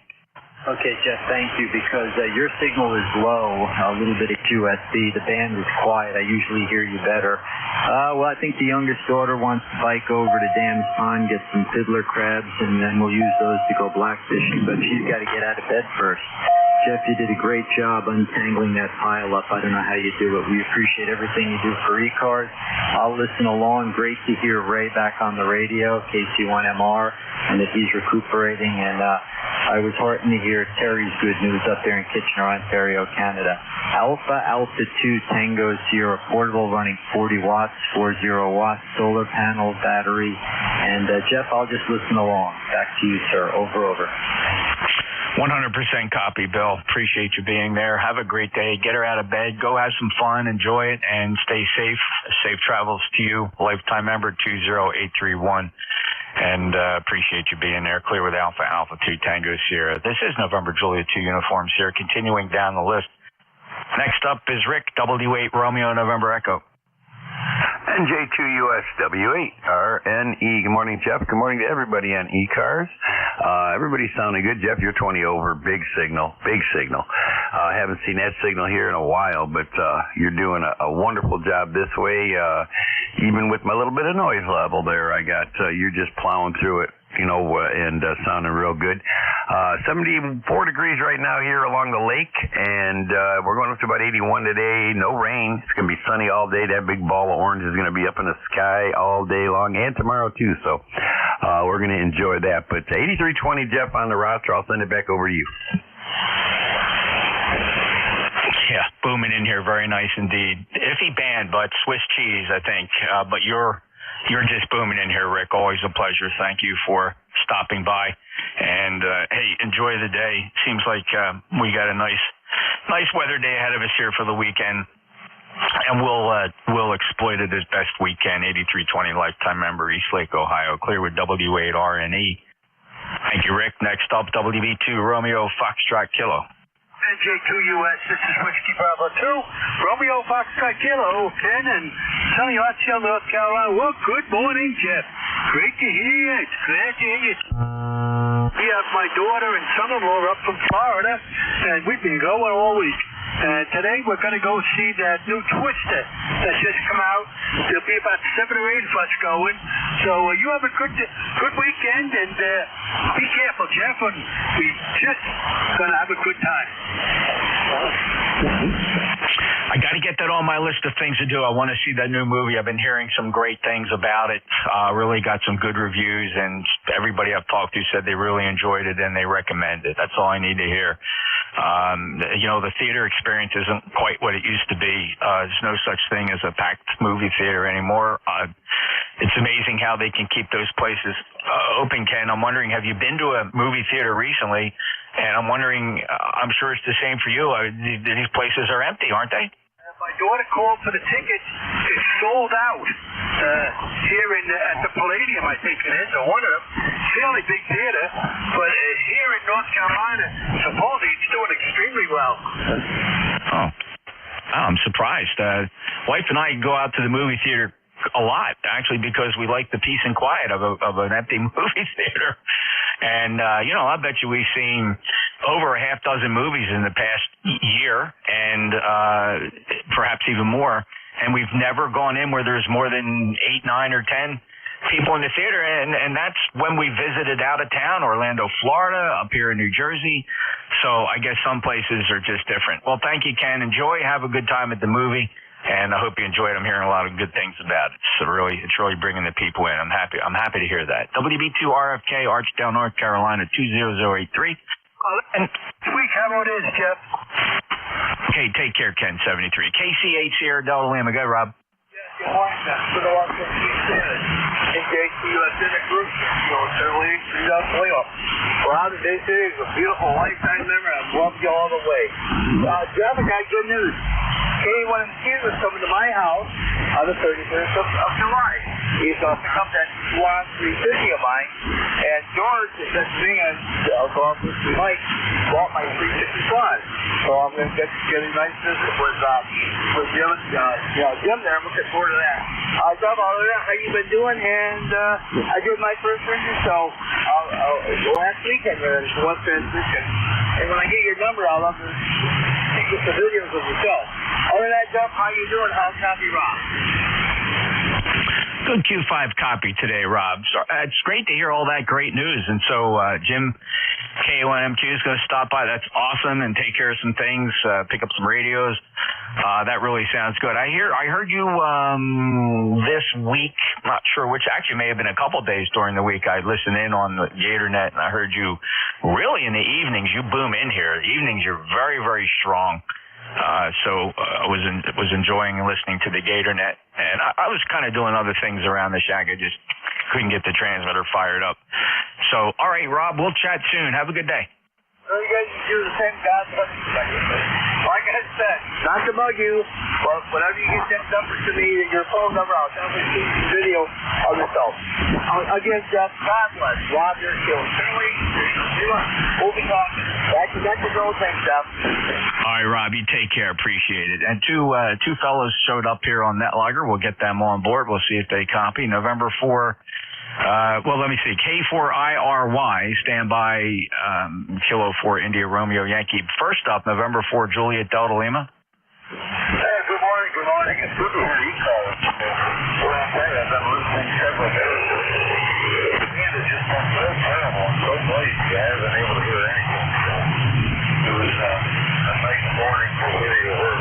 Okay, Jeff, thank you, because your signal is low, a little bit of QSB. The band is quiet. I usually hear you better. Well, I think the youngest daughter wants to bike over to Dam's Pond, get some fiddler crabs, and then we'll use those to go black fishing, but she's got to get out of bed first. Jeff, you did a great job untangling that pile up. I don't know how you do it. We appreciate everything you do for ECARS. I'll listen along. Great to hear Ray back on the radio, KC1MR, and that he's recuperating. And I was heartened to hear Terry's good news up there in Kitchener, Ontario, Canada. Alpha 2 Tango Sierra Portable, running 40 watts, 40 watts, solar panel, battery. And Jeff, I'll just listen along. Back to you, sir. Over. 100% copy, Bill. Appreciate you being there. Have a great day. Get her out of bed. Go have some fun. Enjoy it, and stay safe. Safe travels to you. Lifetime member 20831. And appreciate you being there. Clear with Alpha 2 Tango Sierra. This is November Juliet 2 Uniform Sierra. Continuing down the list. Next up is Rick, W8 Romeo November Echo. NJ2USW8RNE. Good morning, Jeff. Good morning to everybody on ECARS. Everybody's sounding good. Jeff, you're 20 over. Big signal. I haven't seen that signal here in a while, but you're doing a wonderful job this way. Even with my little bit of noise level there, you're just plowing through it. And sounding real good. 74 degrees right now here along the lake, and we're going up to about 81 today. No rain. It's going to be sunny all day. That big ball of orange is going to be up in the sky all day long, and tomorrow too. So we're going to enjoy that. But 8320, Jeff, on the roster. I'll send it back over to you. Yeah, booming in here. Very nice indeed. Iffy band, but Swiss cheese, I think. But you're just booming in here, Rick. Always a pleasure. Thank you for stopping by. And, hey, enjoy the day. Seems like we got a nice weather day ahead of us here for the weekend. And we'll exploit it as best we can. 8320 lifetime member, East Lake, Ohio. Clear with W8RNE. Thank you, Rick. Next up, WV2 Romeo Foxtrot Kilo. NJ2US, this is Whiskey Bravo 2, Romeo Foxtrot Kilo, 10 and sunny Hartsfield, North Carolina. Well, good morning, Jeff. Great to hear you. It's glad to hear you. We have my daughter and son-in-law up from Florida, and we've been going all week. And today we're going to go see that new Twister that's just come out. There'll be about 7 or 8 of us going. So you have a good weekend, and be careful, Jeff. And we just going to have a good time. I got to get that on my list of things to do. I want to see that new movie. I've been hearing some great things about it. Really got some good reviews, and everybody I've talked to said they really enjoyed it and they recommend it. That's all I need to hear. The theater experience isn't quite what it used to be. There's no such thing as a packed movie theater anymore. It's amazing how they can keep those places open, Ken. I'm wondering, have you been to a movie theater recently? And I'm wondering, I'm sure it's the same for you. These places are empty, aren't they? My daughter called for the tickets. It's sold out here at the Palladium, I think it is, or one of them. Fairly big theater, but here in North Carolina, supposedly it's doing extremely well. Oh, I'm surprised. Wife and I go out to the movie theater a lot, actually, because we like the peace and quiet of an empty movie theater. And, I bet you we've seen over a half dozen movies in the past year and perhaps even more. And we've never gone in where there's more than 8, 9, or 10 people in the theater. And that's when we visited out of town, Orlando, Florida, up here in New Jersey. So I guess some places are just different. Well, thank you, Ken. Enjoy. Have a good time at the movie. And I hope you enjoyed it. I'm hearing a lot of good things about it. It's really bringing the people in. I'm happy to hear that. WB2 RFK, Archdale, North Carolina, 20083. And week, how about this, Jeff? Okay, take care, Ken, 73. KCH Sierra Delta Lima. Go, Rob. Good morning, Jeff. Good to watch from Houston. KJC Lieutenant Group, certainly 3,000 playoff. Rob, this is a beautiful lifetime memory. I love you all the way. Jeff, I got good news. K1MC was coming to my house on the 31st of July. He's going to pick up that Swan 350 of mine. And George is that thing, and I'll go off with Mike, bought my 350 Swan. So I'm going to get a nice visit with Jim, Jim there. I'm looking forward to that. Jeff, how you been doing? And I did my first interview, so last weekend there, it was transition. And when I get your number, I'll love to get the videos of the show. Other than that, Jeff, how you doing? How's Copy Rob? Good Q5 copy today, Rob. So, it's great to hear all that great news. And so Jim K1M2 is going to stop by. That's awesome, and take care of some things, pick up some radios. That really sounds good. I heard you this week, not sure which, actually may have been a couple days during the week. I listened in on the GatorNet, and I heard you really in the evenings. You boom in here. Evenings, you're very, very strong. So I was enjoying listening to the GatorNet, and I was kind of doing other things around the shack. I just couldn't get the transmitter fired up. So, all right, Rob, we'll chat soon. Have a good day. Well, you guys do the same, guys. Like I said, not to bug you, but whenever you get that number to me, your phone number, I'll definitely see the video of yourself. Again, Jeff, God bless. Rob, you're killed. We'll be talking. That's the goal thing, Jeff. All right, Rob, you take care. Appreciate it. And two fellows showed up here on NetLogger. We'll get them on board. We'll see if they copy. November 4. Let me see. K4IRY, standby, Kilo 4 India Romeo Yankee. First up, November 4, Juliet Delta Lima. Hey, good morning. Good morning. It's good to hear ECARS. Well, I'll tell you, I've been listening several days. The band has just been so terrible and so noisy. I haven't been able to hear anything. So it was a nice morning for where you were.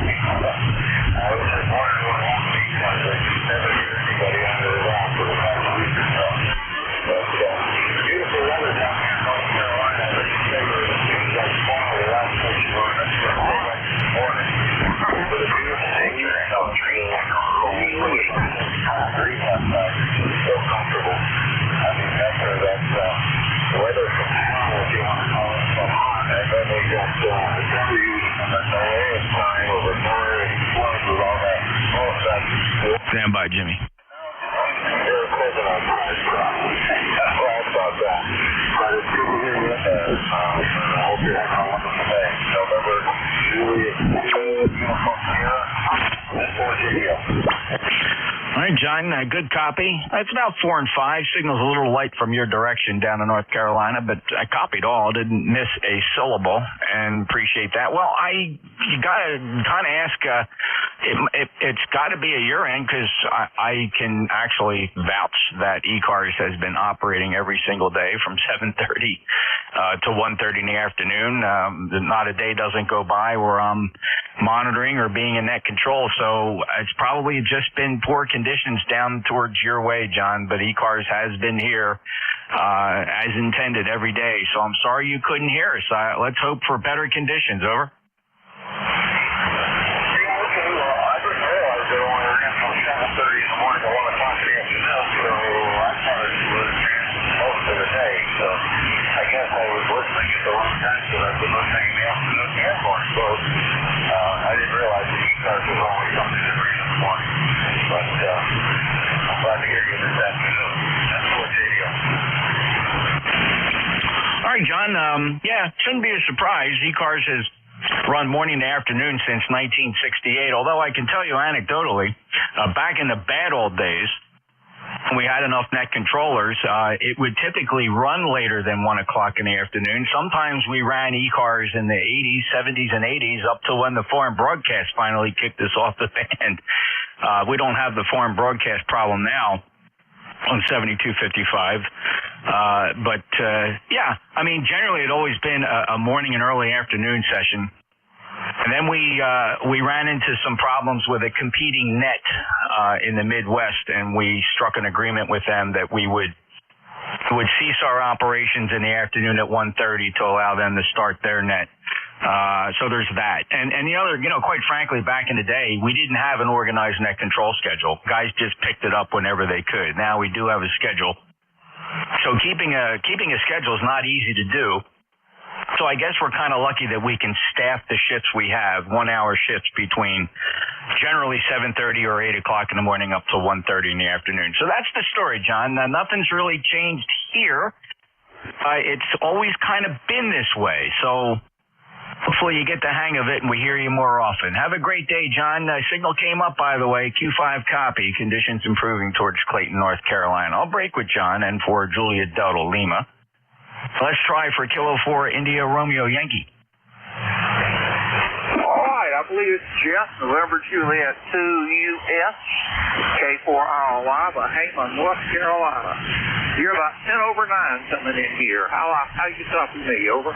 I was just wondering what home week was. I just never hear anybody under the rock for the past week or so. But beautiful weather down here in North Carolina. It seems like tomorrow the last place you were. That's the morning. With a beautiful nature and no trees. Concrete outside. So comfortable. I mean, after that weather from tomorrow, if you want to call it so hot, and then we got the deluge from the Noah's time over Florida and floods with all that. All of that. Stand by, Jimmy. They're present on prize problem. Well, about that. But it's good to hear you. I hope you're having a wonderful day. November, Juliet, Uniform Sierra, and 4 JDL. All right, John, good copy. It's about 4 and 5. Signal's a little light from your direction down in North Carolina, but I copied all. Didn't miss a syllable, and appreciate that. Well, you got to kind of ask, it's got to be a your end, because I can actually vouch that ECARS has been operating every single day from 7:30 to 1:30 in the afternoon. Not a day doesn't go by where I'm monitoring or being in net control, so it's probably just been poor conditions down towards your way, John, but ECARS has been here as intended every day, so I'm sorry you couldn't hear us. Let's hope for better conditions. Over. I didn't realize that ECARS was always something to read in the morning. But I'm glad to hear you this afternoon. That's what JDO. All right, John. Shouldn't be a surprise. ECARS has run morning to afternoon since 1968, although I can tell you anecdotally, back in the bad old days, we had enough net controllers, it would typically run later than 1 o'clock in the afternoon. Sometimes we ran ECARS in the 80s, 70s, and 80s up to when the foreign broadcast finally kicked us off the band. We don't have the foreign broadcast problem now on 7255. Yeah, I mean, generally it always been a morning and early afternoon session. And then we ran into some problems with a competing net in the Midwest, and we struck an agreement with them that we would cease our operations in the afternoon at 1:30 to allow them to start their net. So there's that. And the other, quite frankly, back in the day, we didn't have an organized net control schedule. Guys just picked it up whenever they could. Now we do have a schedule. So keeping a schedule is not easy to do. So I guess we're kind of lucky that we can staff the shifts we have, 1-hour shifts between generally 7:30 or 8 o'clock in the morning up to 1:30 in the afternoon. So that's the story, John. Nothing's really changed here. It's always kind of been this way. So hopefully you get the hang of it and we hear you more often. Have a great day, John. Signal came up, by the way. Q5 copy. Conditions improving towards Clayton, North Carolina. I'll break with John and for Julia Delta Lima. Let's try for Kilo 4 India Romeo Yankee. All right, I believe it's Jeff, November Juliet 2 US, K4RY, Bahama, North Carolina. You're about 10 over 9 coming in here. How you talking to me, over?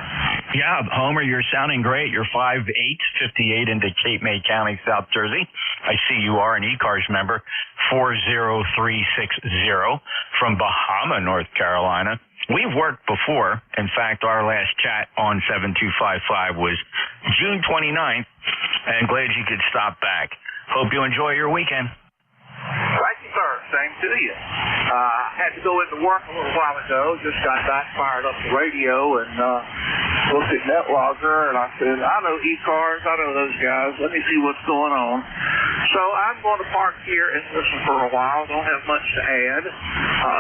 Yeah, Homer, you're sounding great. You're 5'8", 58 into Cape May County, South Jersey. I see you are an ECARS member, 40360 from Bahama, North Carolina. We've worked before. In fact, our last chat on 7255 was June 29th, and glad you could stop back. Hope you enjoy your weekend. Thank you, sir. Same to you. I had to go into work a little while ago. Just got back, fired up the radio, and looked at NetLogger, and I said, I know ECARS, I know those guys. Let me see what's going on. So I'm going to park here and listen for a while. Don't have much to add,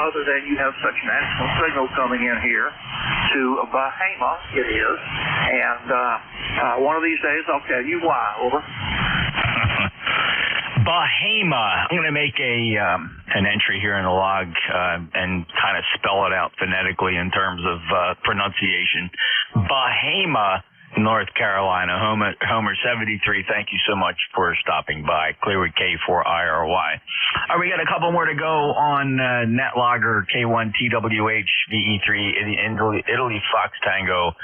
other than you have such an excellent signal coming in here to Bahama, it is. And one of these days I'll tell you why. Over. Bahama. I'm going to make an entry here in the log and kind of spell it out phonetically in terms of pronunciation. Bahama, North Carolina. Homer 73, thank you so much for stopping by. Clearwood K4IRY. All right, we got a couple more to go on NetLogger K1TWH VE3 Italy Fox Tango.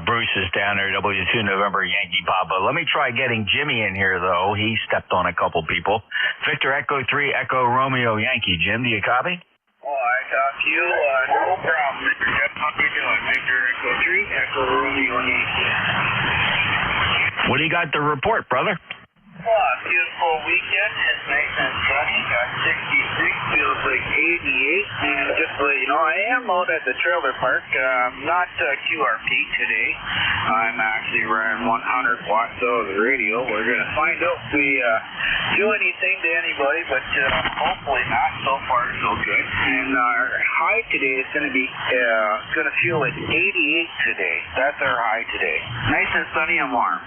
Bruce is down there, W2 November Yankee Papa. Let me try getting Jimmy in here, though. He stepped on a couple people. Victor Echo 3 Echo Romeo Yankee. Jim, do you copy? Oh, I talk to you. No problem, Mr. Jeff. How you doing? Victor Echo 3 Echo Romeo Yankee. What do you got to report, brother? Well, beautiful weekend. It's nice and sunny. Got 66, feels like 88. And just to let you know, I am out at the trailer park. Not QRP today. I'm actually running 100 watts out of the radio. We're going to find out if we do anything to anybody, but hopefully not. So far, so good. And our high today is going to be going to feel like 88 today. That's our high today. Nice and sunny and warm.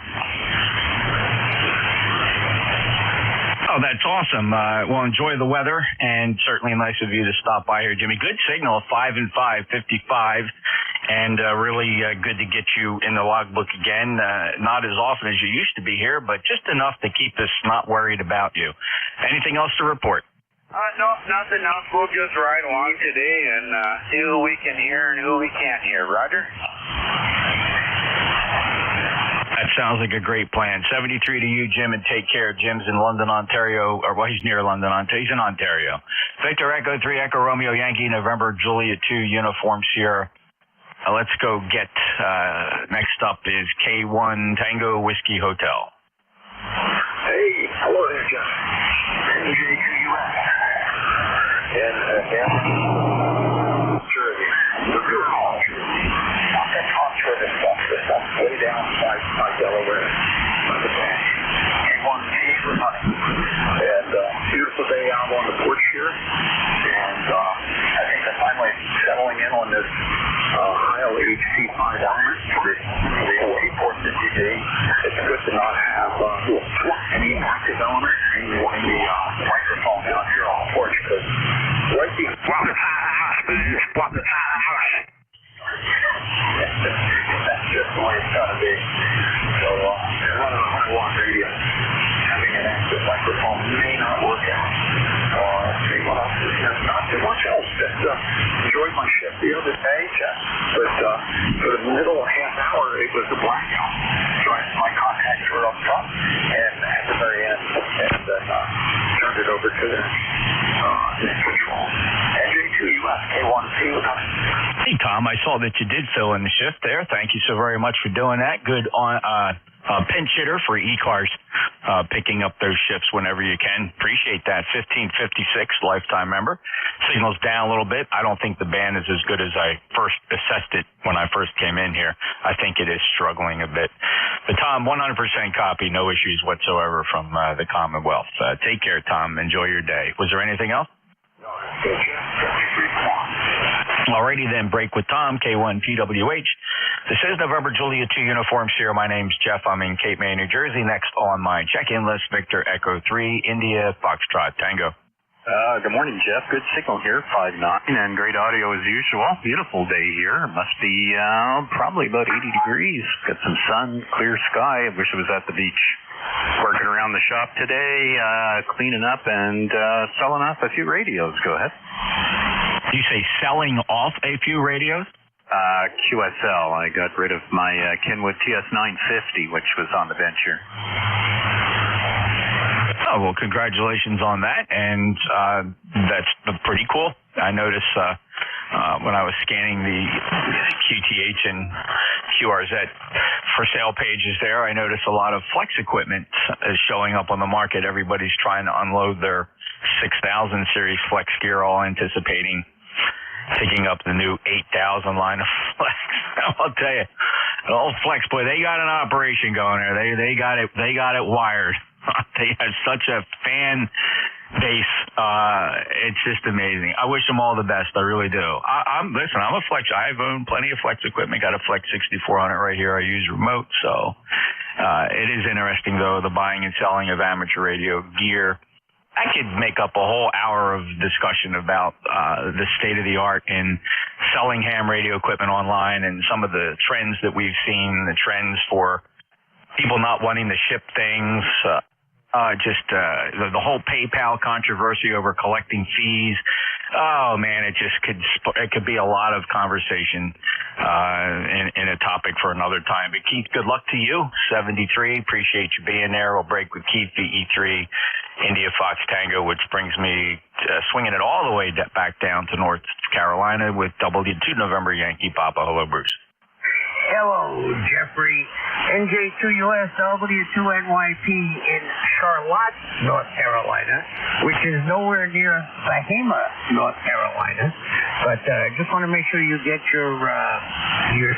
Oh, that's awesome. Well, enjoy the weather, and certainly nice of you to stop by here, Jimmy. Good signal, 5 and 5, 55, and really good to get you in the logbook again. Not as often as you used to be here, but just enough to keep us not worried about you. Anything else to report? No, nothing else. We'll just ride along today and see who we can hear and who we can't hear. Roger? That sounds like a great plan. 73 to you, Jim, and take care. Jim's in London, Ontario, or well, he's near London, Ontario. He's in Ontario. Victor Echo 3 Echo Romeo Yankee, November Julia 2 Uniform Sierra. Let's go get, next up is K1 Tango Whiskey Hotel. Hey, hello there, John. NJ2US. And, Jersey. This stuff way down by Delaware. K1 for money. And beautiful day out on the porch here. And I think they're finally settling in on this Heil HC5 element for the LT450D. It's good to not have any active element in the microphone out here on the porch because Wifey. That's just the way it's got to be. So, running on my walk radio, having an active microphone may not work out. Let's see what else is there. Not too much else. Just enjoyed my shift the other day. But for the middle half hour, it was a blackout. So my contacts were up front and at the very end, and then turned it over to the control. NJ2US K1C. Hey, Tom, I saw that you did fill in the shift there. Thank you so very much for doing that. Good on pinch hitter for ECARS, picking up those shifts whenever you can. Appreciate that. 1556 lifetime member. Signal's down a little bit. I don't think the band is as good as I first assessed it when I first came in here. I think it is struggling a bit. But Tom, 100% copy, no issues whatsoever from the Commonwealth. Take care, Tom. Enjoy your day. Was there anything else? Alrighty then, break with Tom, K1PWH. This is November Juliet 2 Uniform Sierra. My name's Jeff. I'm in Cape May, New Jersey. Next on my check-in list, Victor Echo 3, India, Foxtrot, Tango. Good morning, Jeff. Good signal here, 5.9, and great audio as usual. Beautiful day here. Must be probably about 80 degrees. Got some sun, clear sky. I wish I was at the beach. Working around the shop today, cleaning up and selling off a few radios. Go ahead. You say selling off a few radios? QSL. I got rid of my Kenwood TS950, which was on the bench here. Oh, well, congratulations on that, and that's pretty cool. I noticed when I was scanning the QTH and QRZ for sale pages there, I noticed a lot of flex equipment is showing up on the market. Everybody's trying to unload their 6000 series flex gear, all anticipating picking up the new 8000 line of flex. I'll tell you, the old flex boy, they got an operation going there. They got it wired. They have such a fan base. It's just amazing. I wish them all the best. I really do. I'm a flex. I've owned plenty of flex equipment. Got a Flex 6400 right here. I use remote. So, it is interesting though, the buying and selling of amateur radio gear. I could make up a whole hour of discussion about the state of the art in selling ham radio equipment online and some of the trends that we've seen, the trends for people not wanting to ship things, the whole PayPal controversy over collecting fees. Oh man, it could be a lot of conversation in a topic for another time. But Keith, good luck to you. 73, appreciate you being there. We'll break with Keith, the E3 India Fox Tango, which brings me swinging it all the way back down to North Carolina with W2 November Yankee Papa. Hello, Bruce. Hello, Jeffrey. NJ2US W2NYP in Charlotte, North Carolina, which is nowhere near Bahama, North Carolina. But just want to make sure you get your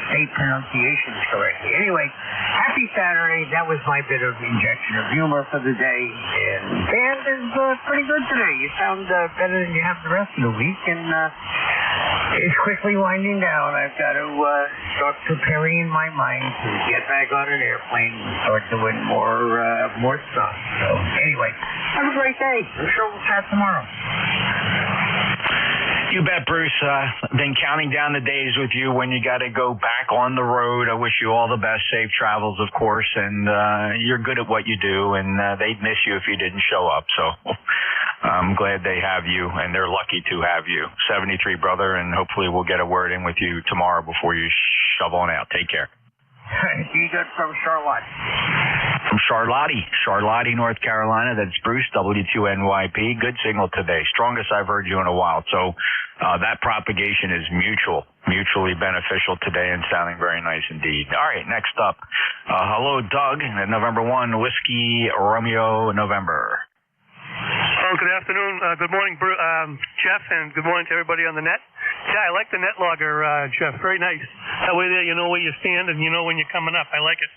state pronunciations correctly. Anyway, happy Saturday. That was my bit of injection of humor for the day. And band is pretty good today. You sound better than you have the rest of the week. And it's quickly winding down. I've got to start preparing in my mind to get back on an airplane and start doing more stuff. So anyway, have a great day. I'm sure we'll chat tomorrow. You bet, Bruce. Been counting down the days with you when you got to go back on the road. I wish you all the best. Safe travels, of course. And you're good at what you do, and they'd miss you if you didn't show up. So I'm glad they have you, and they're lucky to have you. 73, brother, and hopefully we'll get a word in with you tomorrow before you shove on out. Take care. Be good from Charlotte. From Charlotte, North Carolina. That's Bruce, W2NYP. Good signal today. Strongest I've heard you in a while. So that propagation is mutually beneficial today and sounding very nice indeed. All right, next up. Hello, Doug, at November 1, Whiskey Romeo, November. Oh, good afternoon. Good morning, Jeff, and good morning to everybody on the net. Yeah, I like the net logger, Jeff. Very nice. That way there you know where you stand and you know when you're coming up. I like it.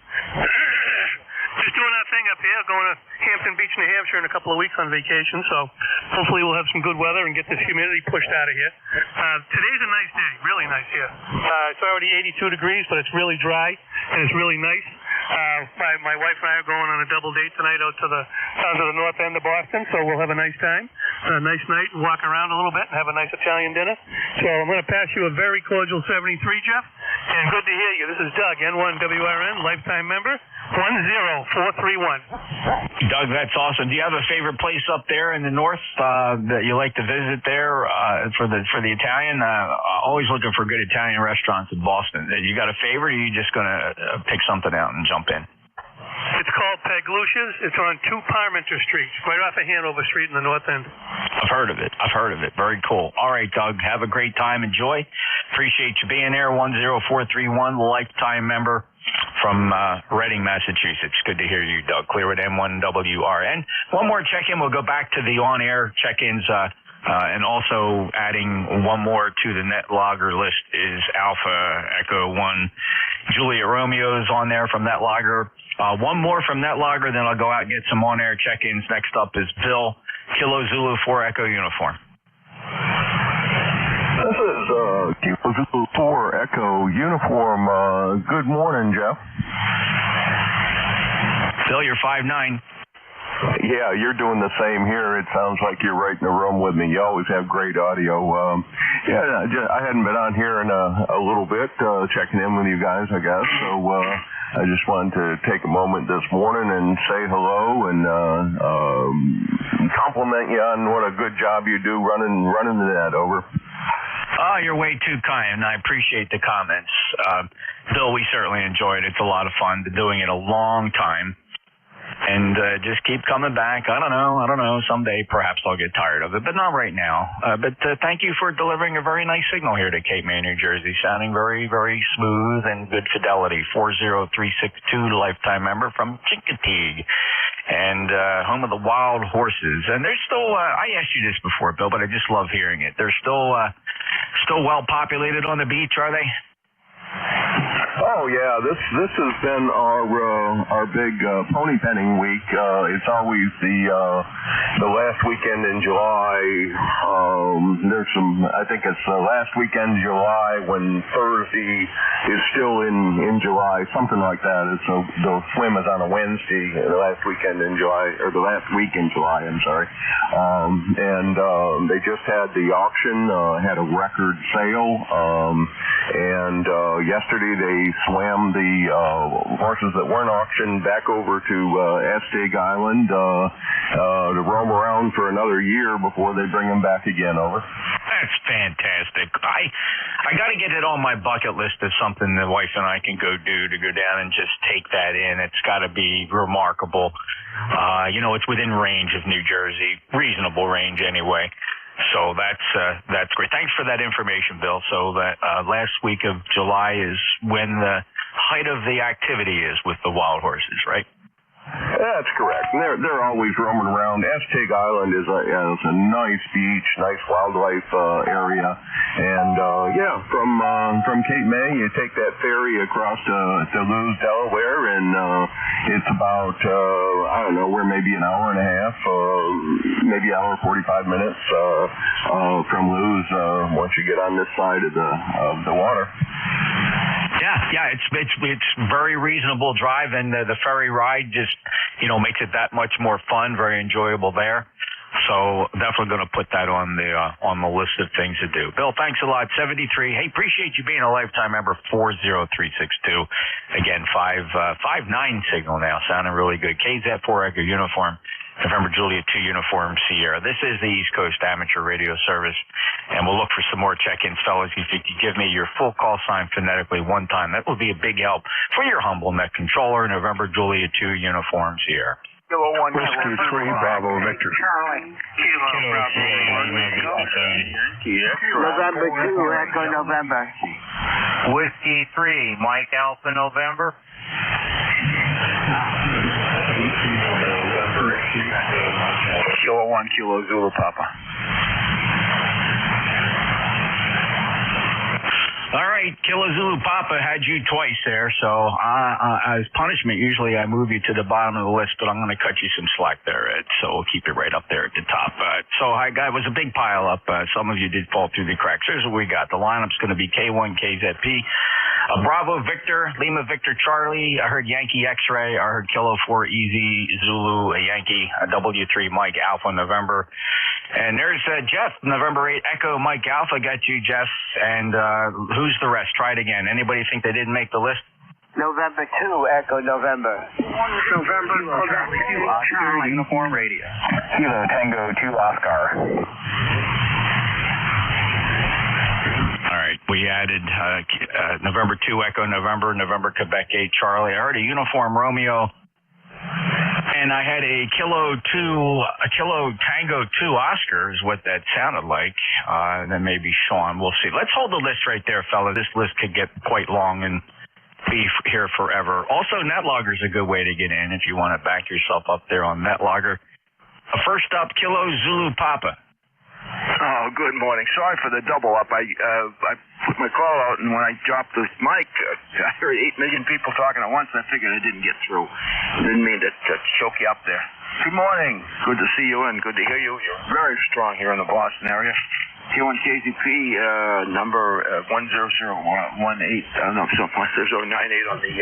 Just doing our thing up here, going to Hampton Beach, New Hampshire in a couple of weeks on vacation, so hopefully we'll have some good weather and get this humidity pushed out of here. Today's a nice day, really nice here. It's already 82 degrees, but it's really dry, and it's really nice. My wife and I are going on a double date tonight out to the north end of Boston, so we'll have a nice time. a nice night and walk around a little bit and have a nice Italian dinner. So I'm going to pass you a very cordial 73, Jeff. And good to hear you. This is Doug, N1WRN, lifetime member, 10431. Doug, that's awesome. Do you have a favorite place up there in the north that you like to visit there for the Italian? Always looking for good Italian restaurants in Boston. You got a favorite, or are you just going to pick something out and jump in? It's called Paglucia's. It's on 2 Parmenter Street, right off of Hanover Street in the north end. I've heard of it. Very cool. All right, Doug, have a great time. Enjoy. Appreciate you being there. 10431, lifetime member from Reading, Massachusetts. Good to hear you, Doug. Clear with M1WRN. One more check-in. We'll go back to the on-air check-ins. And also adding one more to the net logger list is Alpha Echo 1. Juliet Romeo is on there from net logger. One more from net logger, then I'll go out and get some on-air check-ins. Next up is Bill, Kilo Zulu 4 Echo uniform. This is Kilo Zulu 4 Echo uniform. Good morning, Jeff. Bill, you're 5'9". Yeah, you're doing the same here. It sounds like you're right in the room with me. You always have great audio. I hadn't been on here in a little bit, checking in with you guys, I guess. So I just wanted to take a moment this morning and say hello and compliment you on what a good job you do running the net. Over. Oh, you're way too kind. I appreciate the comments. Bill, we certainly enjoyed it. It's a lot of fun. Been doing it a long time. And just keep coming back. I don't know. Someday perhaps I'll get tired of it, but not right now. But thank you for delivering a very nice signal here to Cape May, New Jersey. Sounding very, very smooth and good fidelity. 40362, lifetime member from Chincoteague. And home of the wild horses. And they're still, I asked you this before, Bill, but I just love hearing it. They're still well populated on the beach, are they? Oh yeah, this has been our big pony penning week. It's always the last weekend in July. There's I think it's the last weekend in July when Thursday is still in July, something like that. It's the swim is on a Wednesday, the last weekend in July, or the last week in July. I'm sorry. And they just had the auction, had a record sale, and yesterday they swam the horses that weren't auctioned back over to Aztec Island to roam around for another year before they bring them back again. Over. That's fantastic. I got to get it on my bucket list as something the wife and I can go do, to go down and just take that in. It's got to be remarkable. It's within range of New Jersey, reasonable range anyway. So that's great. Thanks for that information, Bill. So that last week of July is when the height of the activity is with the wild horses, right? That's correct. They're always roaming around. Aztec Island is a nice beach, nice wildlife area, and from Cape May you take that ferry across to Lewes, Delaware, and it's about we're maybe an hour and a half, maybe an hour 45 minutes from Lewes once you get on this side of the water. Yeah, it's very reasonable drive, and the ferry ride just makes it that much more fun, very enjoyable there. So definitely going to put that on the list of things to do. Bill, thanks a lot. 73. Hey, appreciate you being a lifetime member. 40362. Again, 5'9" signal now, sounding really good. KZ 4 Echo uniform. November Juliet 2 uniform Sierra. This is the East Coast Amateur Radio Service, and we'll look for some more check-ins, fellas. If you could give me your full call sign phonetically one time, that would be a big help for your humble net controller. November Juliet 2 uniform Sierra. Kilo 1, Whiskey 3, Bravo, Victor. Charlie. Kilo Bravo, November 2, Echo November. Whiskey 3, Mike Alpha November. Kilo 1, Kilo Zulu Papa. All right, Kilo Zulu Papa had you twice there, so as punishment, usually I move you to the bottom of the list, but I'm going to cut you some slack there, Ed, so we'll keep you right up there at the top. So it was a big pile up. Some of you did fall through the cracks. Here's what we got. The lineup's going to be K1 KZP, Bravo Victor, Lima Victor Charlie. I heard Yankee X-Ray. I heard Kilo 4 Easy Zulu, a Yankee, a W3 Mike Alpha November. And there's Jeff, November 8, Echo Mike Alpha. Got you, Jeff. And who's the rest? Try it again. Anybody think they didn't make the list? November 2, Echo November. November, Quebec 2, Oscar, Uniform Radio. Kilo Tango 2, Oscar. All right, we added November 2, Echo November, November Quebec 8, Charlie. I heard a Uniform Romeo, and I had a Kilo Tango 2 Oscar is what that sounded like. And then maybe Sean. We'll see. Let's hold the list right there, fella. This list could get quite long and be here forever. Also, NetLogger is a good way to get in if you want to back yourself up there on NetLogger. First up, Kilo Zulu Papa. Oh, good morning. Sorry for the double up. I put my call out, and when I dropped the mic, I heard 8 million people talking at once, and I figured I didn't get through. Didn't mean to choke you up there. Good morning. Good to see you, and good to hear you. You're very strong here in the Boston area. Here on KZP, number 10018, 1098 on the,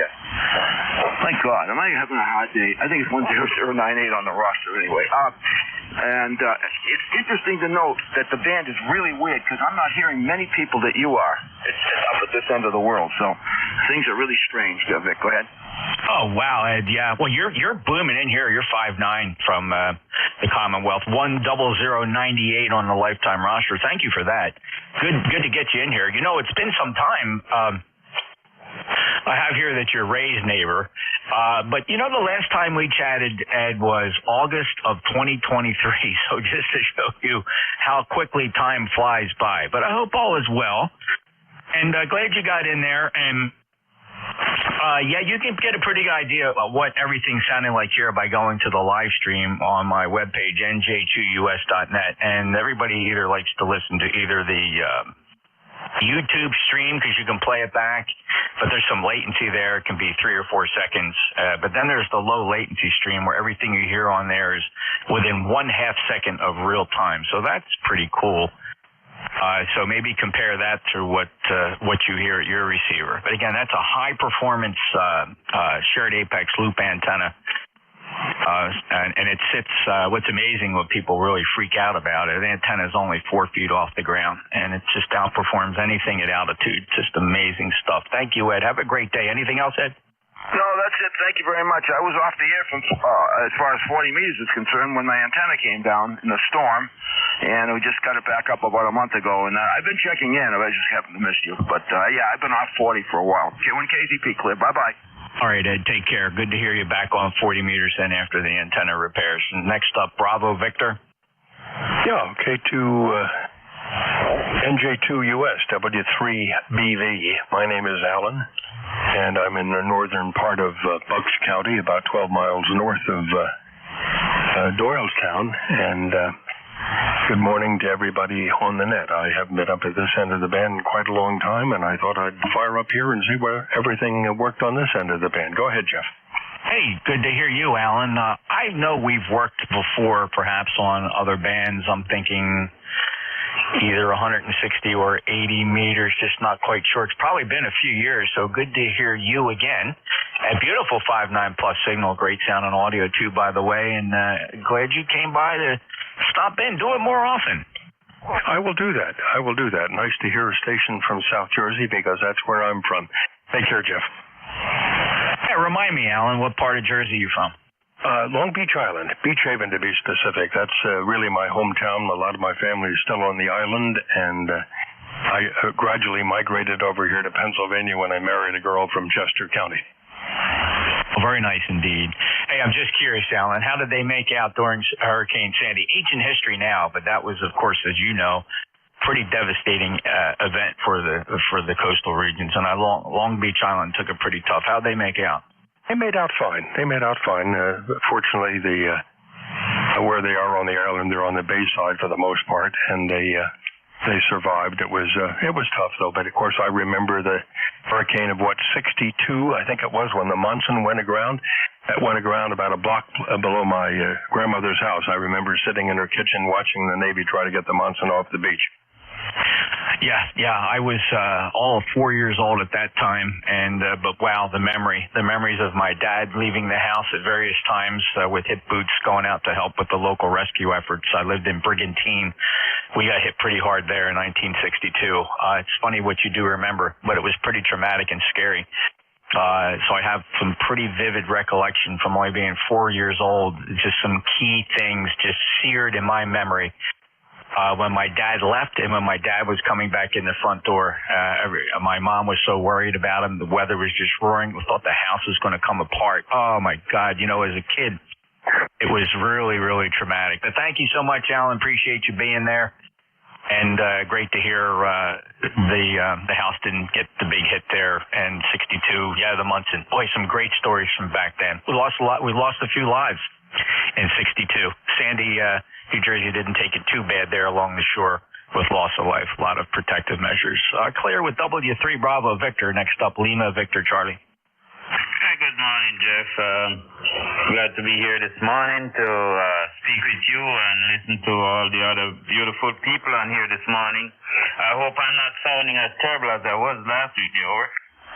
my God, am I having a hard day? I think it's 10098 on the roster anyway. And it's interesting to note that the band is really weird because I'm not hearing many people that you are. It's up at this end of the world, so things are really strange. Vic, go ahead. Oh, wow, Ed, yeah. Well, you're booming in here. You're 5'9" from the Commonwealth. 10098 on the lifetime roster. Thank you for that. Good to get you in here. You know, it's been some time. I have here that you're Ray's neighbor. But, you know, the last time we chatted, Ed, was August of 2023. So just to show you how quickly time flies by. But I hope all is well. And glad you got in there. And yeah, you can get a pretty good idea of what everything sounded like here by going to the live stream on my webpage, nj2us.net. And everybody either likes to listen to either the YouTube stream because you can play it back, but there's some latency there. It can be 3 or 4 seconds. But then there's the low latency stream where everything you hear on there is within 1/2 second of real time. So that's pretty cool. So maybe compare that to what you hear at your receiver. But again, that's a high performance shared apex loop antenna. And it sits, what's amazing, what people really freak out about it, the antenna is only 4 feet off the ground, and it just outperforms anything at altitude. Just amazing stuff. Thank you, Ed. Have a great day. Anything else, Ed? No, that's it. Thank you very much. I was off the air from as far as 40 meters is concerned when my antenna came down in the storm, and we just got it back up about a month ago. And I've been checking in. I just happened to miss you. But, yeah, I've been off 40 for a while. When KZP clear. Bye-bye. All right, Ed, take care. Good to hear you back on 40 meters then after the antenna repairs. And next up, Bravo Victor. Yeah, K2, NJ2US, W3BV. My name is Alan, and I'm in the northern part of Bucks County, about 12 miles north of Doylestown. And good morning to everybody on the net. I haven't been up at this end of the band in quite a long time, and I thought I'd fire up here and see where everything worked on this end of the band. Go ahead, Jeff. Hey, good to hear you, Alan. I know we've worked before, perhaps on other bands. I'm thinking either 160 or 80 meters, just not quite sure. It's probably been a few years, so good to hear you again. A beautiful 5.9 plus signal, great sound and audio too, by the way, and glad you came by to stop in. Do it more often. I will do that. I will do that. Nice to hear a station from South Jersey because that's where I'm from. Take care, Jeff. Hey, remind me, Alan, what part of Jersey you from? Long Beach Island, Beach Haven to be specific. That's really my hometown. A lot of my family is still on the island, and I gradually migrated over here to Pennsylvania when I married a girl from Chester County. Well, very nice indeed. Hey, I'm just curious, Alan, how did they make out during Hurricane Sandy? Ancient history now, but that was, of course, as you know, pretty devastating event for the coastal regions, and Long Beach Island took it pretty tough. How'd they make out? They made out fine. Fortunately, where they are on the island, they're on the bay side for the most part, and they survived. It was tough though. But of course, I remember the hurricane of 62, I think it was, when the Monson went aground. That went aground about a block below my grandmother's house. I remember sitting in her kitchen watching the Navy try to get the Monson off the beach. Yeah. I was all 4 years old at that time, and but wow, the memories of my dad leaving the house at various times with hip boots, going out to help with the local rescue efforts. I lived in Brigantine. We got hit pretty hard there in 1962. It's funny what you do remember, but it was pretty traumatic and scary. So I have some pretty vivid recollection from only being 4 years old. Just some key things just seared in my memory. When my dad left and when my dad was coming back in the front door, my mom was so worried about him. The weather was just roaring. We thought the house was going to come apart. Oh, my God. You know, as a kid, it was really, really traumatic. But thank you so much, Alan. Appreciate you being there. And great to hear the house didn't get the big hit there. And 62, the Munson. Boy, some great stories from back then. We lost a lot. We lost a few lives in 62. Sandy, New Jersey didn't take it too bad there along the shore with loss of life. A lot of protective measures. Clear with W3 Bravo Victor. Next up, Lima Victor Charlie. Hi, good morning, Jeff. Glad to be here this morning to speak with you and listen to all the other beautiful people on here this morning. I hope I'm not sounding as terrible as I was last week, over.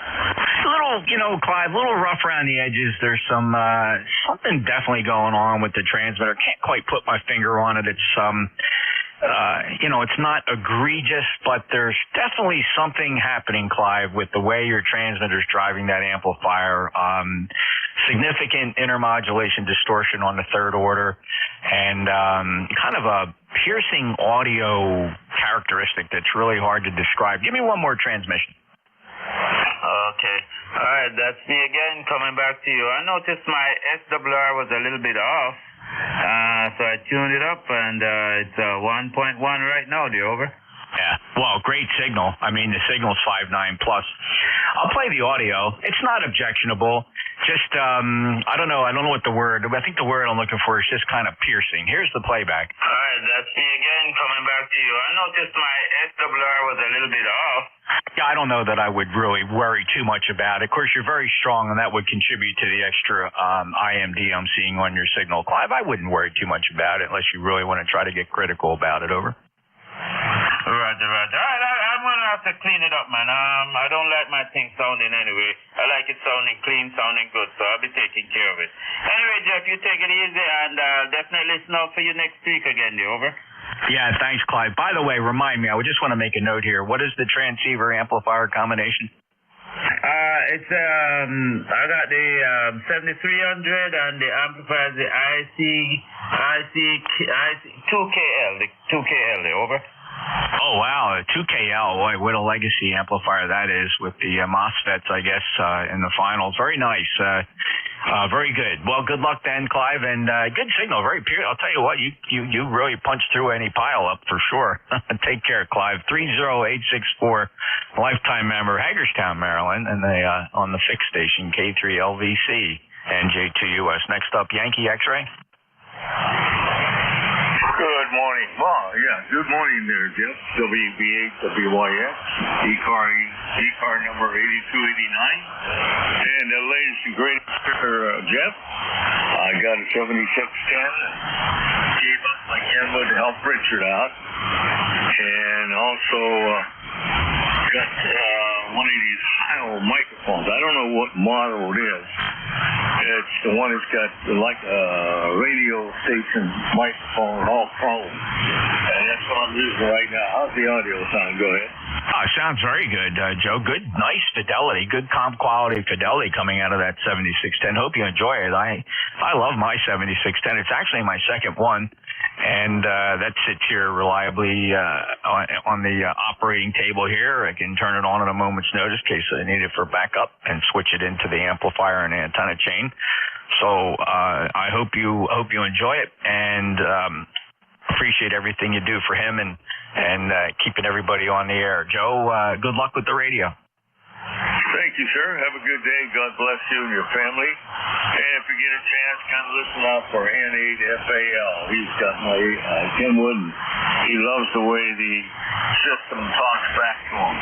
A little, Clive, a little rough around the edges. There's something definitely going on with the transmitter. Can't quite put my finger on it. It's, it's not egregious, but there's definitely something happening, Clive, with the way your transmitter's driving that amplifier. Significant intermodulation distortion on the third order, and kind of a piercing audio characteristic that's really hard to describe. Give me one more transmission. Okay. All right, that's me again coming back to you. I noticed my SWR was a little bit off, so I tuned it up, and it's 1.1 right now. Over. Yeah, well, great signal. I mean, the signal's 5.9 plus. I'll play the audio. It's not objectionable. Just, I don't know what the word, I think the word I'm looking for is just kind of piercing. Here's the playback. All right, that's me again coming back to you. I noticed my SWR was a little bit off. Yeah, I don't know that I would really worry too much about it. Of course, you're very strong, and that would contribute to the extra IMD I'm seeing on your signal. Clive, I wouldn't worry too much about it unless you really want to try to get critical about it. Over. Roger. All right, I'm going to have to clean it up, man. I don't like my thing sounding anyway. I like it sounding clean, sounding good, so I'll be taking care of it. Anyway, Jeff, you take it easy, and I'll definitely listen out for you next week again, over. Yeah, thanks, Clive. By the way, remind me, I would just want to make a note here. What is the transceiver amplifier combination? It's I got the 7300 and the amplifier, the IC2KL, the 2KL, over. Oh, wow, a 2KL. Boy, what a legacy amplifier that is with the MOSFETs, I guess, in the finals. Very nice. Very good. Well, good luck then, Clive, and good signal. Very pure. I'll tell you what, you really punched through any pile up for sure. Take care, Clive. 30864, lifetime member, Hagerstown, Maryland, and they on the fixed station K3LVC NJ2US. Next up, Yankee X-ray. Good morning. Good morning there, Jeff. WB8WYS, ECAR number 8289. And the latest and greatest Jeff. I got a 7610. Gave up my Kenwood to help Richard out. And also got one of these high-old microphones. I don't know what model it is. It's the one that's got like a radio station microphone, all chrome. And that's what I'm using right now. How's the audio sound? Go ahead. Oh, sounds very good, Joe. Good, nice fidelity, good comp quality fidelity coming out of that 7610. Hope you enjoy it. I love my 7610. It's actually my second one, and that sits here reliably on the operating table here. I can turn it on at a moment's notice in case I need it for backup and switch it into the amplifier and antenna chain. So I hope you enjoy it, and appreciate everything you do for him and keeping everybody on the air. Joe, good luck with the radio. Thank you, sir. Have a good day. God bless you and your family. And if you get a chance, kind of listen out for N8FAL. He's got my Kenwood, and he loves the way the system talks back to him.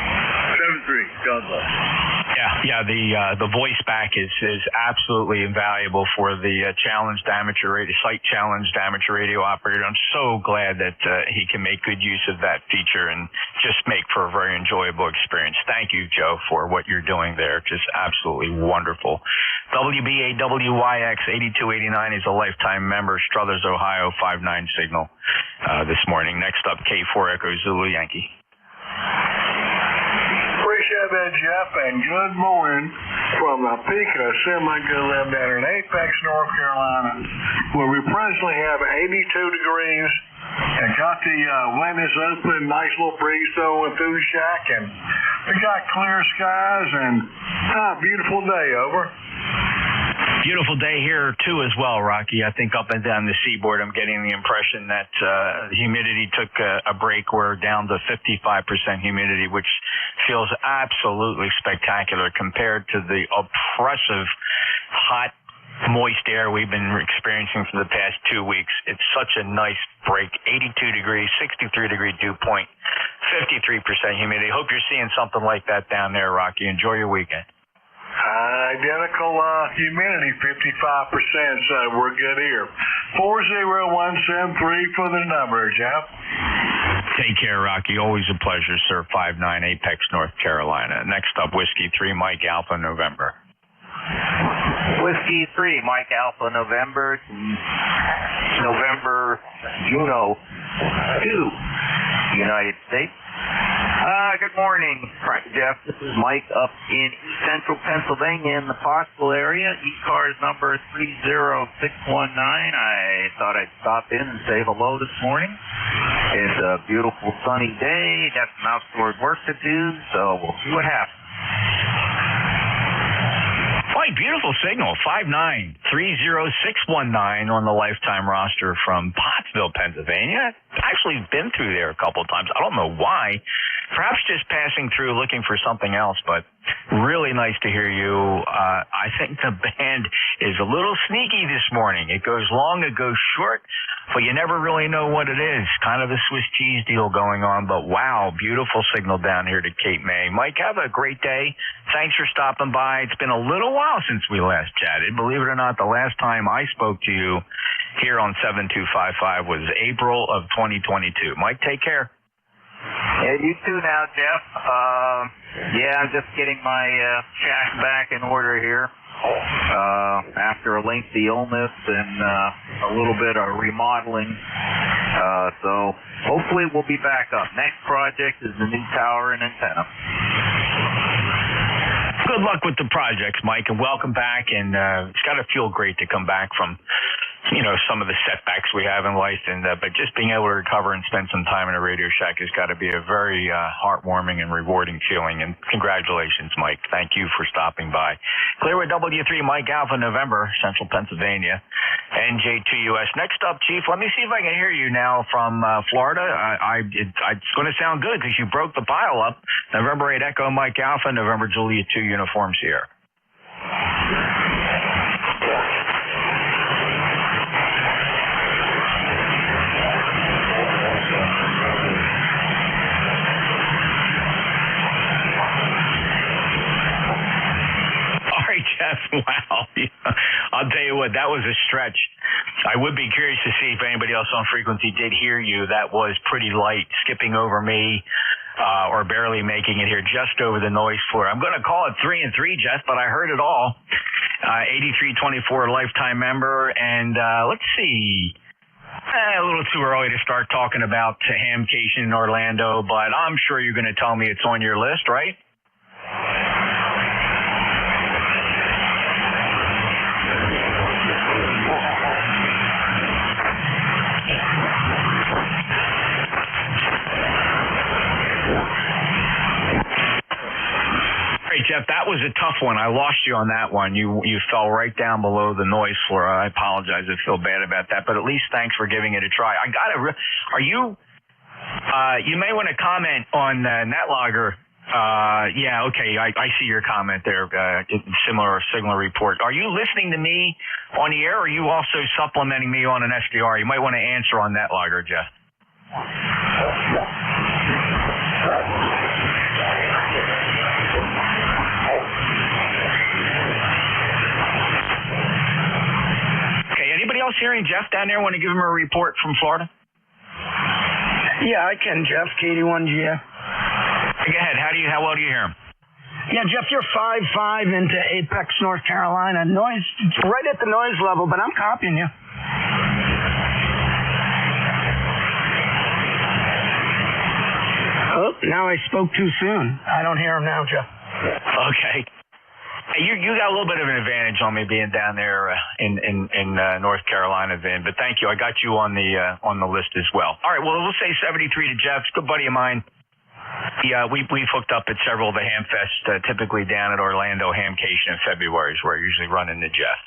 7-3. God bless. Yeah, Yeah, the voice back is absolutely invaluable for the challenged amateur radio, site challenged amateur radio operator. I'm so glad that he can make good use of that feature and just make for a very enjoyable experience. Thank you, Joe, for what you're doing there. Just absolutely wonderful. WBAWYX 8289 is a lifetime member, Struthers, Ohio, 59 signal this morning. Next up, K4 Echo Zulu Yankee. Appreciate that, Jeff, and good morning from the peak of semi-good live down here in Apex, North Carolina, where we presently have 82 degrees and got the wind is open, nice little breeze blowing through the shack, and we got clear skies and beautiful day, over. Beautiful day here, too, as well, Rocky. I think up and down the seaboard, I'm getting the impression that humidity took a break. We're down to 55% humidity, which feels absolutely spectacular compared to the oppressive, hot, moist air we've been experiencing for the past 2 weeks. It's such a nice break. 82 degrees, 63-degree dew point, 53% humidity. Hope you're seeing something like that down there, Rocky. Enjoy your weekend. Identical humidity, 55%, so we're good here. 40173 for the number, Jeff. Take care, Rocky. Always a pleasure, sir. 59 Apex, North Carolina. Next up, Whiskey 3, Mike Alpha, November. Whiskey 3, Mike Alpha, November. November, Juno 2, United States. Good morning, Jeff. This is Mike up in central Pennsylvania in the Pottsville area. ECARS number 30619. I thought I'd stop in and say hello this morning. It's a beautiful sunny day. Got some outdoor work to do, so we'll see what happens. Quite beautiful signal, 5930619 on the lifetime roster from Pottsville, Pennsylvania. Actually been through there a couple of times. I don't know why. Perhaps just passing through looking for something else, but really nice to hear you. I think the band is a little sneaky this morning. It goes long, it goes short, but you never really know what it is. Kind of a Swiss cheese deal going on, but wow, beautiful signal down here to Cape May. Mike, have a great day. Thanks for stopping by. It's been a little while since we last chatted. Believe it or not, the last time I spoke to you here on 7255 was April of 2022. Mike, take care. Yeah, you too now, Jeff. I'm just getting my shack back in order here after a lengthy illness and a little bit of remodeling. So hopefully we'll be back up. Next project is the new tower and antenna. Good luck with the projects, Mike, and welcome back. And it's got to feel great to come back from, some of the setbacks we have in life. And but just being able to recover and spend some time in a Radio Shack has got to be a very heartwarming and rewarding feeling. And congratulations, Mike. Thank you for stopping by. Clearwood W3, Mike Alpha, November, Central Pennsylvania, NJ2US. Next up, Chief, let me see if I can hear you now from Florida. It's going to sound good because you broke the pile up. November 8 Echo, Mike Alpha, November Juliet 2 Uniform Sierra. Wow. I'll tell you what, that was a stretch. I would be curious to see if anybody else on frequency did hear you. That was pretty light, skipping over me or barely making it here just over the noise floor. I'm going to call it 3 and 3, Jeff, but I heard it all. 8324 lifetime member. And let's see. A little too early to start talking about Hamcation in Orlando, but I'm sure you're going to tell me it's on your list, right? Jeff, that was a tough one. I lost you on that one. You fell right down below the noise floor. I apologize. I feel bad about that, but at least thanks for giving it a try. You may want to comment on NetLogger. Okay. I see your comment there. Similar signal report. Are you listening to me on the air, or are you also supplementing me on an SDR? You might want to answer on NetLogger, Jeff. morning, Jeff, down there. Want to give him a report from Florida? Yeah, I can, Jeff. KD1GF. Go ahead. How well do you hear him? Yeah, Jeff, you're 5.5 into Apex, North Carolina. Noise, right at the noise level, but I'm copying you. Oh, now I spoke too soon. I don't hear him now, Jeff. Okay. Hey, you got a little bit of an advantage on me being down there in North Carolina, then. But thank you. I got you on the list as well. All right. Well, we'll say 73 to Jeff. Good buddy of mine. Yeah, we've hooked up at several of the Ham Fest, typically down at Orlando Hamcation in February is where I usually run into Jeff.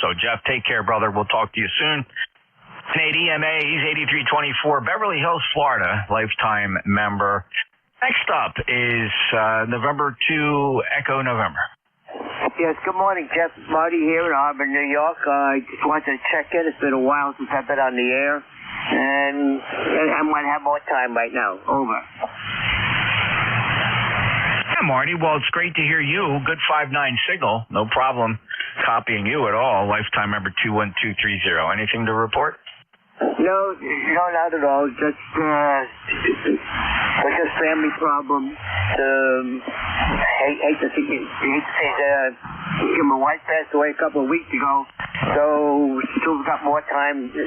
So Jeff, take care, brother. We'll talk to you soon. Nate EMA, he's 8324, Beverly Hills, Florida, lifetime member. Next up is November 2, Echo November. Yes, good morning, Jeff. Marty here in Auburn, New York. I just wanted to check in. It's been a while since I've been on the air, and I might have more time right now. Over. Yeah, Marty. Well, it's great to hear you. Good 5-9 signal. No problem copying you at all. Lifetime member 21230. Anything to report? No, not at all. Just family problems. Hate to see my wife passed away a couple of weeks ago, so still got more time to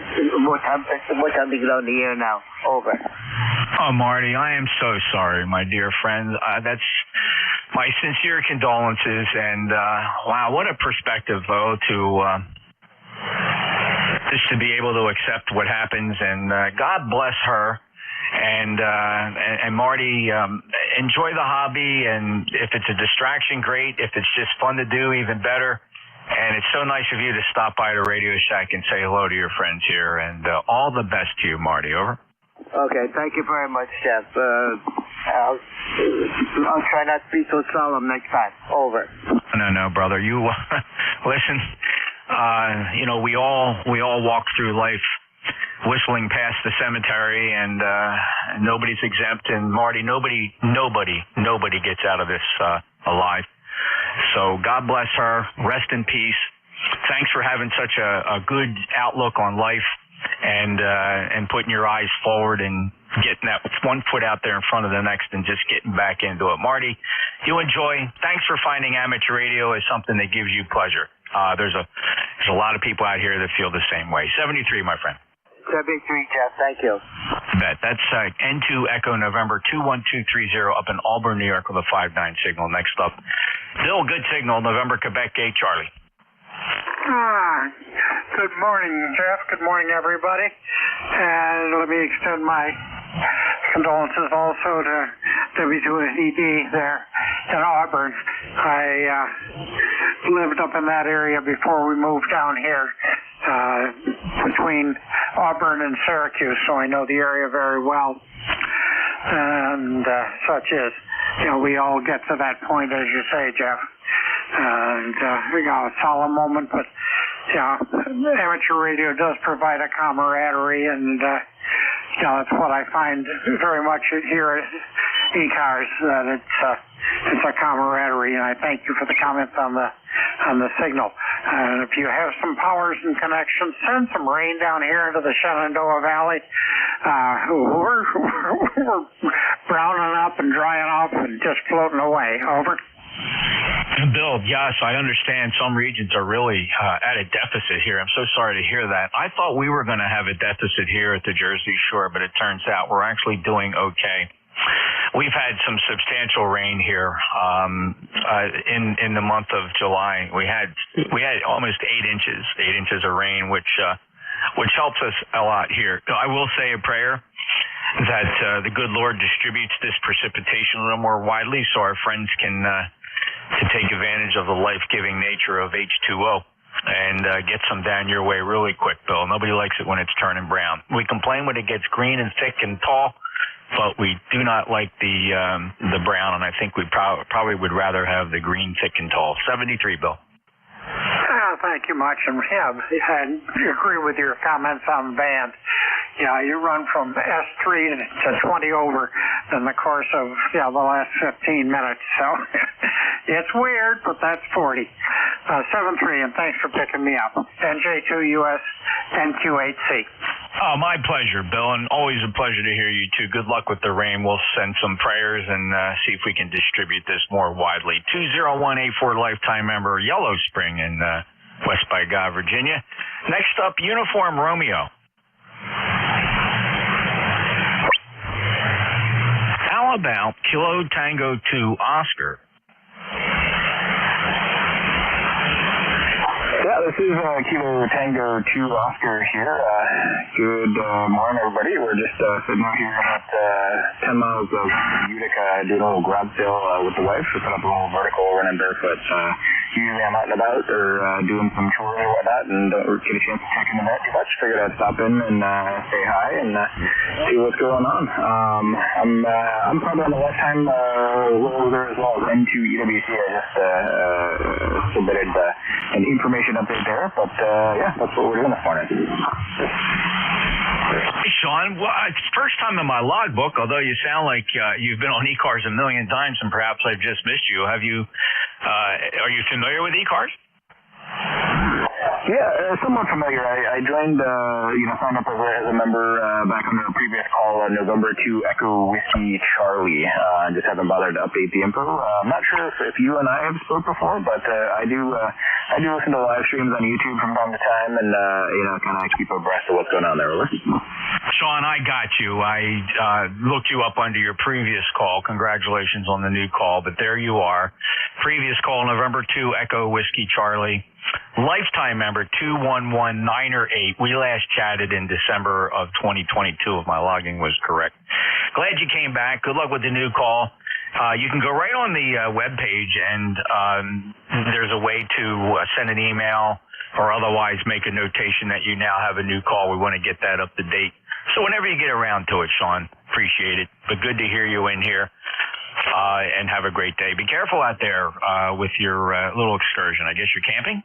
get on the air now. Over. Oh, Marty, I am so sorry, my dear friend. That's my sincere condolences, and wow, what a perspective, though, to just to be able to accept what happens, and God bless her. And Marty, enjoy the hobby, and if it's a distraction, great. If it's just fun to do, even better. And it's so nice of you to stop by the Radio Shack and say hello to your friends here, and all the best to you, Marty. Over. Okay, thank you very much, Jeff. I'll try not to be so solemn next time. Over. No, brother. You listen. We all walk through life whistling past the cemetery, and nobody's exempt. And Marty, nobody gets out of this alive. So God bless her. Rest in peace. Thanks for having such a good outlook on life, and putting your eyes forward and getting that one foot out there in front of the next and just getting back into it. Marty, you enjoy. Thanks for finding amateur radio as something that gives you pleasure. There's a lot of people out here that feel the same way. 73, my friend. 73, Jeff. Thank you. Bet. That's N2 Echo November 21230 up in Auburn, New York with a 5-9 signal. Next up, Bill, good signal, November Quebec Gate Charlie. Good morning, Jeff. Good morning, everybody. And let me extend my condolences also to W2ED there in Auburn. I lived up in that area before we moved down here, between Auburn and Syracuse, so I know the area very well. And such is, we all get to that point, as you say, Jeff. And a solemn moment, but amateur radio does provide a camaraderie, and that's what I find very much here at ECARS, that it's a camaraderie, and I thank you for the comments on the signal. And if you have some powers and connections, send some rain down here into the Shenandoah Valley. We're browning up and drying off and just floating away. Over. Bill, yes, I understand some regions are really at a deficit here. I'm so sorry to hear that. I thought we were going to have a deficit here at the Jersey Shore, but it turns out we're actually doing okay. We've had some substantial rain here in the month of July. We had almost 8 inches of rain, which helps us a lot here. I will say a prayer that the good Lord distributes this precipitation a little more widely so our friends can take advantage of the life-giving nature of H2O and get some down your way really quick, Bill. Nobody likes it when it's turning brown. We complain when it gets green and thick and tall, but we do not like the brown, and I think we probably would rather have the green, thick, and tall. 73, Bill. Thank you much, and I agree with your comments on the band. You run from S3 to 20 over in the course of the last 15 minutes, so it's weird, but that's 40. 7-3, and thanks for picking me up. NJ2US NQ8C. Oh, my pleasure, Bill, and always a pleasure to hear you, too. Good luck with the rain. We'll send some prayers and see if we can distribute this more widely. 20184 lifetime member, Yellow Spring in West by God, Virginia. Next up, Uniform Romeo. How about Kilo Tango 2 Oscar? Yeah, this is Kilo Tango 2 Oscar here. Good morning, everybody. We're just sitting out here about 10 miles of Utica doing a little garage sale with the wife. We put up a little vertical running barefoot. Usually I'm out and about or doing some chores or whatnot and don't get a chance to check in the net too much. Figured I'd stop in and say hi and see what's going on. I'm probably on the left time there as well. Into EWC, I just submitted an information update there, but yeah, that's what we're doing this morning. Hey, Sean, well, it's the first time in my logbook, although you sound like you've been on ECARS a million times and perhaps I've just missed you. Are you familiar with ECARS? Yeah, somewhat familiar. I joined, signed up as a member back under a previous call on November 2 Echo Whiskey Charlie. Just haven't bothered to update the info. I'm not sure if you and I have spoke before, but I do listen to live streams on YouTube from time to time and, kind of keep abreast of what's going on there. Sean, I got you. I looked you up under your previous call. Congratulations on the new call, but there you are. Previous call, November 2 Echo Whiskey Charlie. Lifetime member 211908. We last chatted in December of 2022 if my logging was correct. Glad you came back. Good luck with the new call. You can go right on the webpage and there's a way to send an email or otherwise make a notation that you now have a new call. We want to get that up to date. So whenever you get around to it, Sean, appreciate it. But good to hear you in here. And have a great day. Be careful out there with your little excursion. I guess you're camping?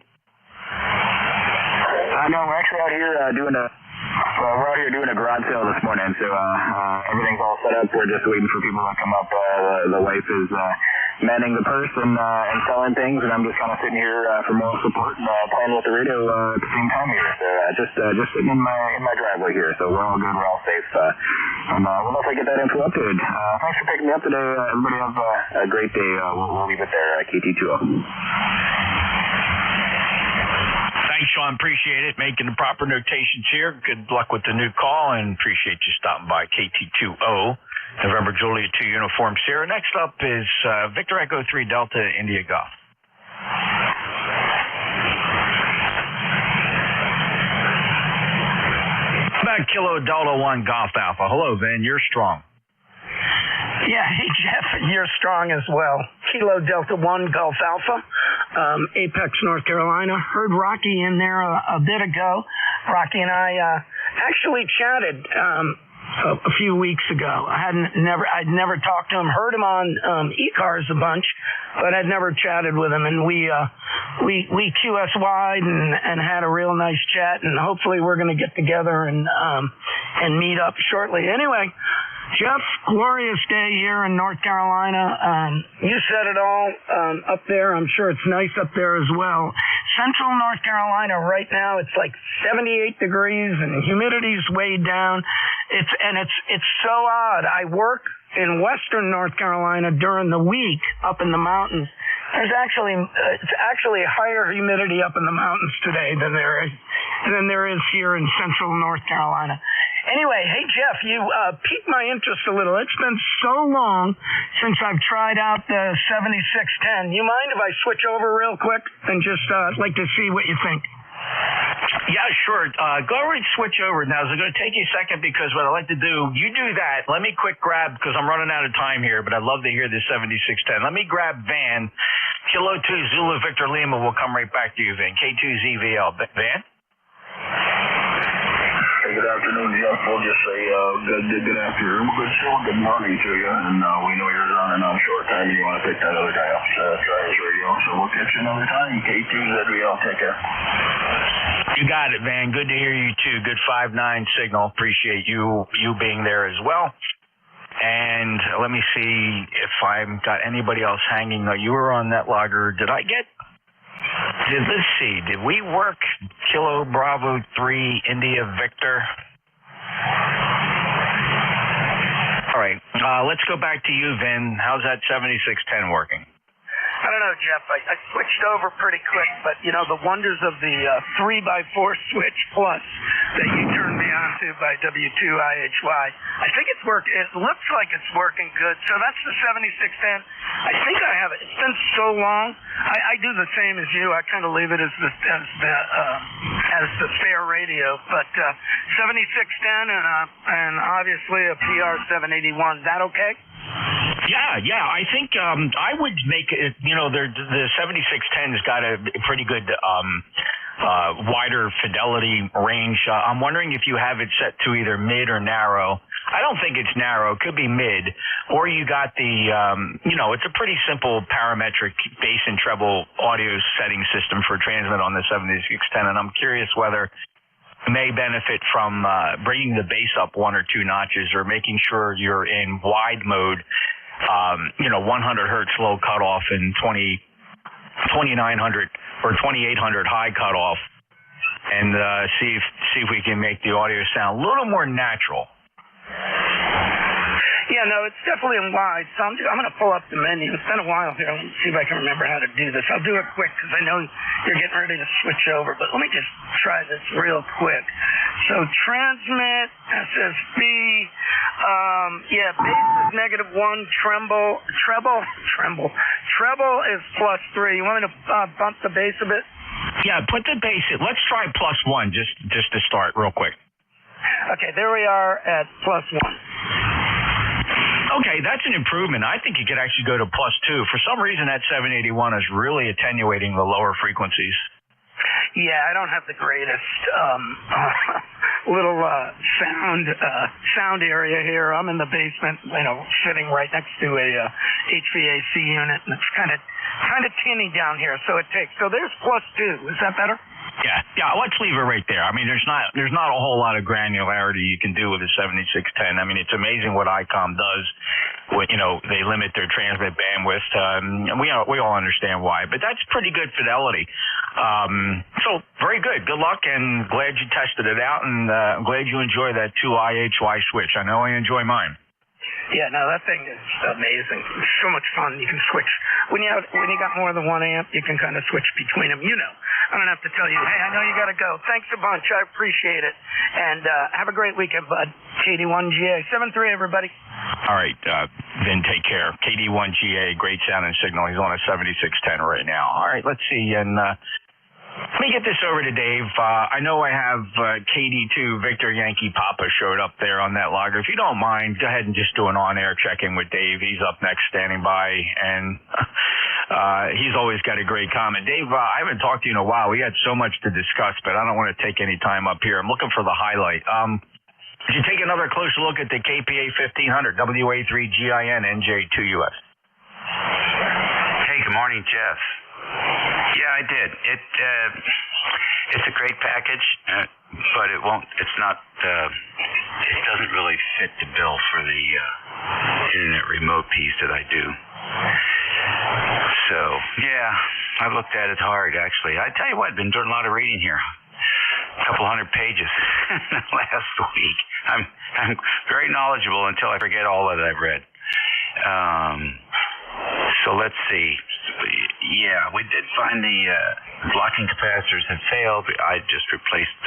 No, we're actually out here doing a garage sale this morning, so everything's all set up. We're just waiting for people to come up. The wife is manning the purse and selling things, and I'm just kind of sitting here for moral support and playing with the radio at the same time here. So just sitting in my driveway here. So we're all good. We're all safe. And we'll definitely get that info updated. Thanks for picking me up today. Everybody have a great day. We'll leave it there. KT2O. Thanks, Sean. Appreciate it. Making the proper notations here. Good luck with the new call and appreciate you stopping by. KT2O, November Juliet 2 Uniform Sierra. Next up is Victor Echo 3 Delta India Golf. About Kilo Delta 1 Golf Alpha. Hello, Van. You're strong. Yeah, hey, Jeff, you're strong as well. Kilo Delta 1 Golf Alpha, Apex, North Carolina. Heard Rocky in there a bit ago. Rocky and I actually chatted a few weeks ago. I'd never talked to him. Heard him on ECARS a bunch, but I'd never chatted with him. And we QSY'd and had a real nice chat. And hopefully we're going to get together and meet up shortly. Anyway, Jeff, glorious day here in North Carolina. You said it all up there. I'm sure it's nice up there as well. Central North Carolina right now, it's like 78 degrees and humidity's way down. It's so odd. I work in western North Carolina during the week up in the mountains. It's actually higher humidity up in the mountains today than there is here in central North Carolina. Anyway, hey, Jeff, you piqued my interest a little. It's been so long since I've tried out the 7610. You mind if I switch over real quick and just like to see what you think? Yeah, sure. Go over and switch over. Now, it's going to take you a second because what I like to do, you do that. Let me quick grab, because I'm running out of time here, but I'd love to hear the 7610. Let me grab Van. Kilo 2 Zulu Victor Lima will come right back to you, Van. K2ZVL. Van? Good afternoon, Jeff. We'll just say good afternoon, good morning to you. And we know you're running on short time. You want to pick that other guy up, Travis Radio. So we'll catch you another time. K2ZVL. Take care. You got it, Van. Good to hear you, too. Good 5-9 signal. Appreciate you being there as well. And let me see if I've got anybody else hanging. You were on NetLogger. Did I get Let's see. Did we work Kilo Bravo 3 India Victor? All right. Let's go back to you, Vin. How's that 7610 working? I don't know, Jeff. I switched over pretty quick, but, you know, the wonders of the 3x4 switch plus that you turned me on to by W2IHY, I think it's working. It looks like it's working good. So that's the 7610. I think I have it. It's been so long. I do the same as you. I kind of leave it as the spare radio. But 7610 and obviously a PR 781. Is that okay? Yeah. I think I would make it. You know, the 7610's got a pretty good wider fidelity range. I'm wondering if you have it set to either mid or narrow. I don't think it's narrow. It could be mid. Or you got the, it's a pretty simple parametric bass and treble audio setting system for transmit on the 7610. And I'm curious whether it may benefit from bringing the bass up 1 or 2 notches or making sure you're in wide mode, 100 hertz low cutoff and 2900 or 2800 high cutoff, and see if we can make the audio sound a little more natural. Yeah, no, it's definitely in wide. So I'm going to pull up the menu. It's been a while here. Let me see if I can remember how to do this. I'll do it quick because I know you're getting ready to switch over. But let me just try this real quick. So transmit, SSB, bass is -1, treble is +3. You want me to bump the bass a bit? Yeah, put the bass in. Let's try +1 just to start real quick. Okay, there we are at +1. Okay, that's an improvement. I think you could actually go to +2. For some reason, that 781 is really attenuating the lower frequencies. Yeah, I don't have the greatest little sound area here. I'm in the basement, sitting right next to a HVAC unit, and it's kind of tinny down here. So there's +2. Is that better? Yeah. Let's leave it right there. I mean, there's not a whole lot of granularity you can do with a 7610. I mean, it's amazing what ICOM does. They limit their transmit bandwidth. We all understand why, but that's pretty good fidelity. So very good. Good luck, and glad you tested it out, and I'm glad you enjoy that 2IHY switch. I know I enjoy mine. Yeah, no, that thing is amazing. It's so much fun. You can switch when you got more than 1 amp. You can kind of switch between them. I don't have to tell you. Hey, I know you got to go. Thanks a bunch. I appreciate it. And have a great weekend, bud. KD1GA 73, everybody. All right, Vin, take care. KD1GA, great sound and signal. He's on a 7610 right now. All right, let's see. And let me get this over to Dave. I know I have KD2 Victor Yankee Papa showed up there on that logger. If you don't mind, go ahead and just do an on-air check-in with Dave. He's up next, standing by, and he's always got a great comment. Dave, I haven't talked to you in a while. We had so much to discuss, but I don't want to take any time up here. I'm looking for the highlight. Did you take another closer look at the KPA 1500 WA3GIN NJ2US? Hey, good morning, Jeff. Yeah, I did. It's a great package, but it doesn't really fit the bill for the internet remote piece that I do. So, yeah, I looked at it hard, actually. I tell you what, I've been doing a lot of reading here. A couple hundred pages last week. I'm very knowledgeable until I forget all that I've read. So let's see. Yeah, we did find the blocking capacitors had failed. I just replaced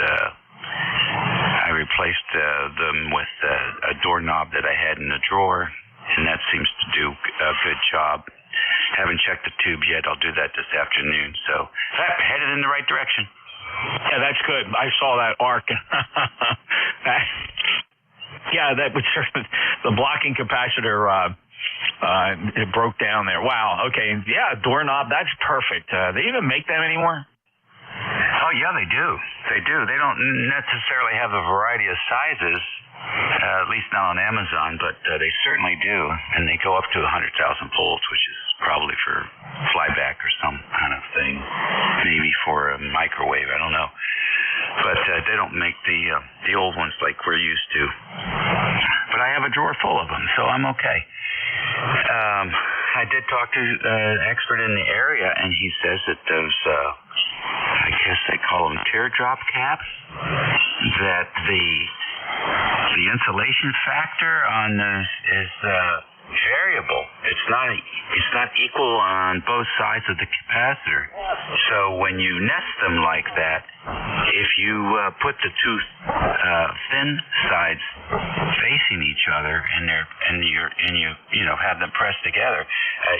them with a doorknob that I had in the drawer, and that seems to do a good job. Haven't checked the tubes yet. I'll do that this afternoon. So headed in the right direction. Yeah, that's good. I saw that arc. Yeah, that was the blocking capacitor. It broke down there. Wow. Okay. Yeah, doorknob. That's perfect. They even make them anymore? Oh yeah, they do. They do. They don't necessarily have a variety of sizes, at least not on Amazon, but they certainly do. And they go up to 100,000 volts, which is probably for flyback or some kind of thing. Maybe for a microwave. I don't know. But they don't make the old ones like we're used to. But I have a drawer full of them, so I'm okay. I did talk to an expert in the area, and he says that those, I guess they call them teardrop caps, that the insulation factor on those is variable. It's not equal on both sides of the capacitor. So when you nest them like that, if you put the two thin sides facing each other and you have them pressed together,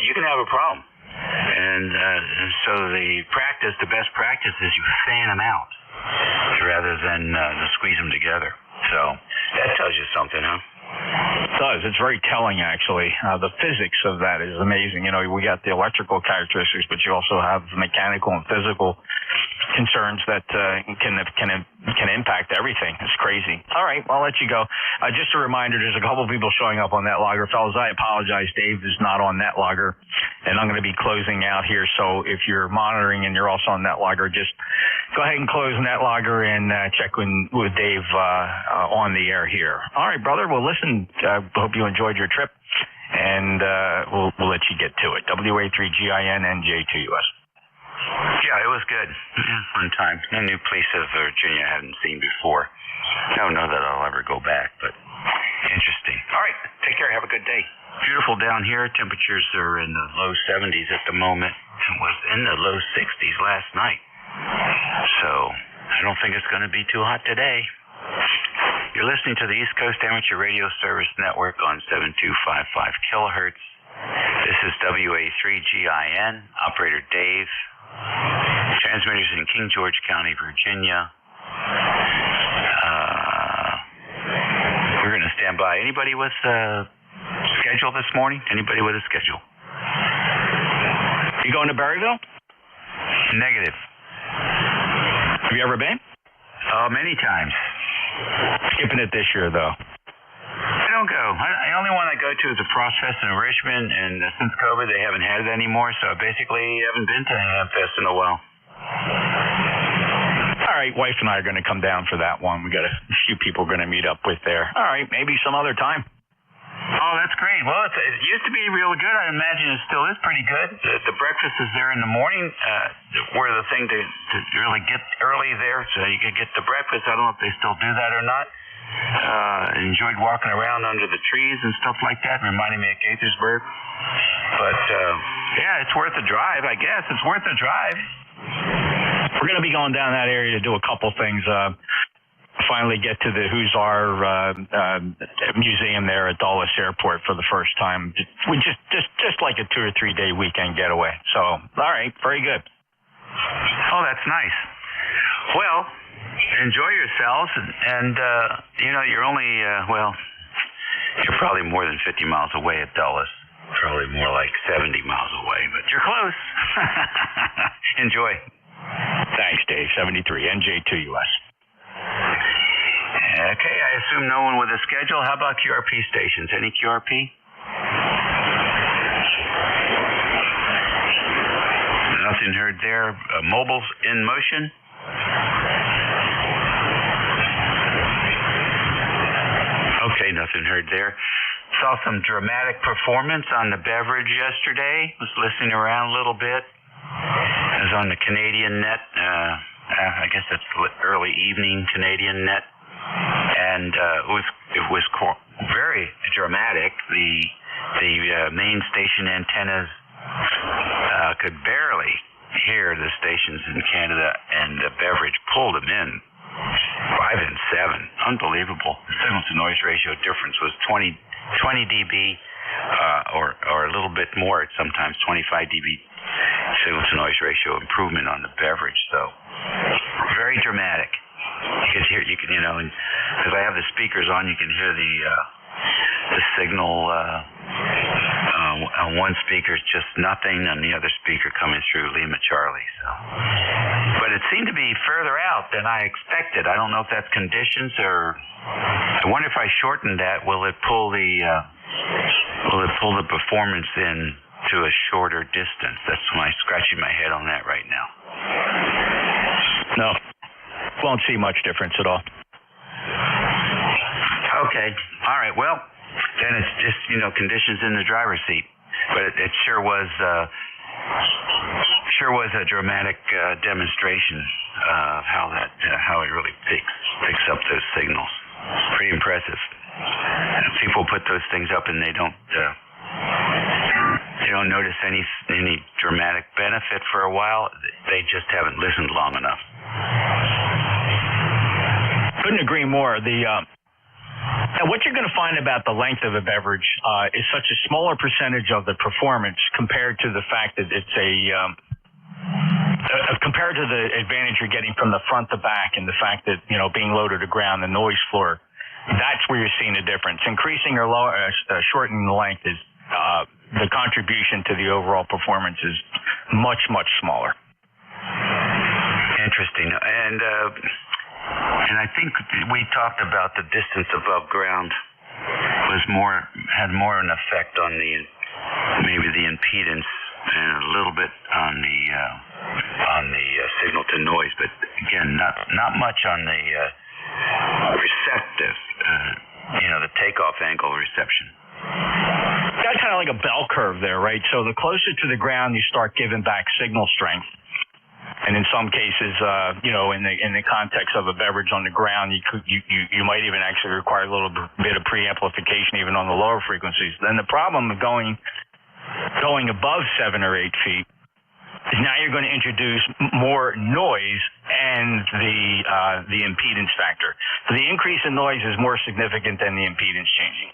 you can have a problem. And so the best practice is you fan them out rather than squeeze them together. So that tells you something, huh? It does. It's very telling, actually. The physics of that is amazing. You know, we got the electrical characteristics, but you also have mechanical and physical concerns that can impact everything. It's crazy. All right, I'll let you go. Just a reminder, there's a couple people showing up on NetLogger. Fellas, I apologize. Dave is not on NetLogger, and I'm going to be closing out here. So if you're monitoring and you're also on NetLogger, just go ahead and close NetLogger and check with Dave on the air here. All right, brother. Well, listen, hope you enjoyed your trip, and we'll let you get to it. WA3GINNJ2US. Yeah, it was good. Fun time. A new place of Virginia I haven't seen before. I don't know that I'll ever go back, but interesting. All right, take care. Have a good day. Beautiful down here. Temperatures are in the low 70s at the moment. It was in the low 60s last night. So I don't think it's going to be too hot today. You're listening to the East Coast Amateur Radio Service Network on 7255 kilohertz. This is WA3GIN, operator Dave. Transmitters in King George County, Virginia. We're going to stand by. Anybody with a schedule this morning? Anybody with a schedule? You going to Berryville? Negative. Have you ever been? Many times. Skipping it this year, though. I don't go. The only one I go to is the Frost Fest in Richmond, and since COVID, they haven't had it anymore, so I basically haven't been to Ham Fest in a while. All right, wife and I are going to come down for that one. We got a few people going to meet up with there. All right, maybe some other time. Oh, that's great. Well, it used to be real good. I imagine it still is pretty good. The breakfast is there in the morning. Were the thing to really get early there so you could get the breakfast. I don't know if they still do that or not. Enjoyed walking around under the trees and stuff like that. Reminded me of Gaithersburg. But, yeah, it's worth a drive, I guess. It's worth a drive. We're going to be going down that area to do a couple things. Finally get to the Hussar museum there at Dulles Airport for the first time. We just like a 2 or 3 day weekend getaway. So, all right, very good. Oh, that's nice. Well, enjoy yourselves, and you're only you're probably more than 50 miles away at Dulles. Probably more like 70 miles away, but you're close. Enjoy. Thanks, Dave. 73 NJ2US. Okay, I assume no one with a schedule. How about QRP stations? Any QRP? Nothing heard there. Mobiles in motion? Okay, nothing heard there. Saw some dramatic performance on the beverage yesterday. Was listening around a little bit. I was on the Canadian net. I guess that's early evening Canadian net, and it was very dramatic. The main station antennas could barely hear the stations in Canada, and the beverage pulled them in 5 and 7. Unbelievable. The signal to noise ratio difference was 20 dB or a little bit more. Sometimes 25 dB signal to noise ratio improvement on the beverage. So very dramatic. You can because I have the speakers on, you can hear the signal on one speaker is just nothing, and the other speaker coming through Lima Charlie. So, but it seemed to be further out than I expected. I don't know if that's conditions, or I wonder if I shorten that, will it pull the performance in to a shorter distance? That's why I'm scratching my head on that right now. No, won't see much difference at all. Okay, all right. Well, then it's just conditions in the driver's seat. but it sure was a dramatic demonstration of how it really picks up those signals. Pretty impressive. People put those things up and they don't notice any dramatic benefit for a while. They just haven't listened long enough. Couldn't agree more. And what you're going to find about the length of a beverage is such a smaller percentage of the performance compared to the fact that it's compared to the advantage you're getting from the front to back, and the fact that, being low to the ground, the noise floor, that's where you're seeing a difference. Increasing or shortening the length is the contribution to the overall performance is much, much smaller. Interesting. And I think we talked about the distance above ground had more an effect on maybe the impedance and a little bit on the signal to noise, but again, not much on the receptive, the takeoff angle reception. Got kind of like a bell curve there, right? So the closer to the ground you start giving back signal strength. And in some cases, in the context of a beverage on the ground, you might even actually require a little bit of preamplification even on the lower frequencies. Then the problem of going above 7 or 8 feet is now you're going to introduce more noise and the impedance factor. So the increase in noise is more significant than the impedance changing.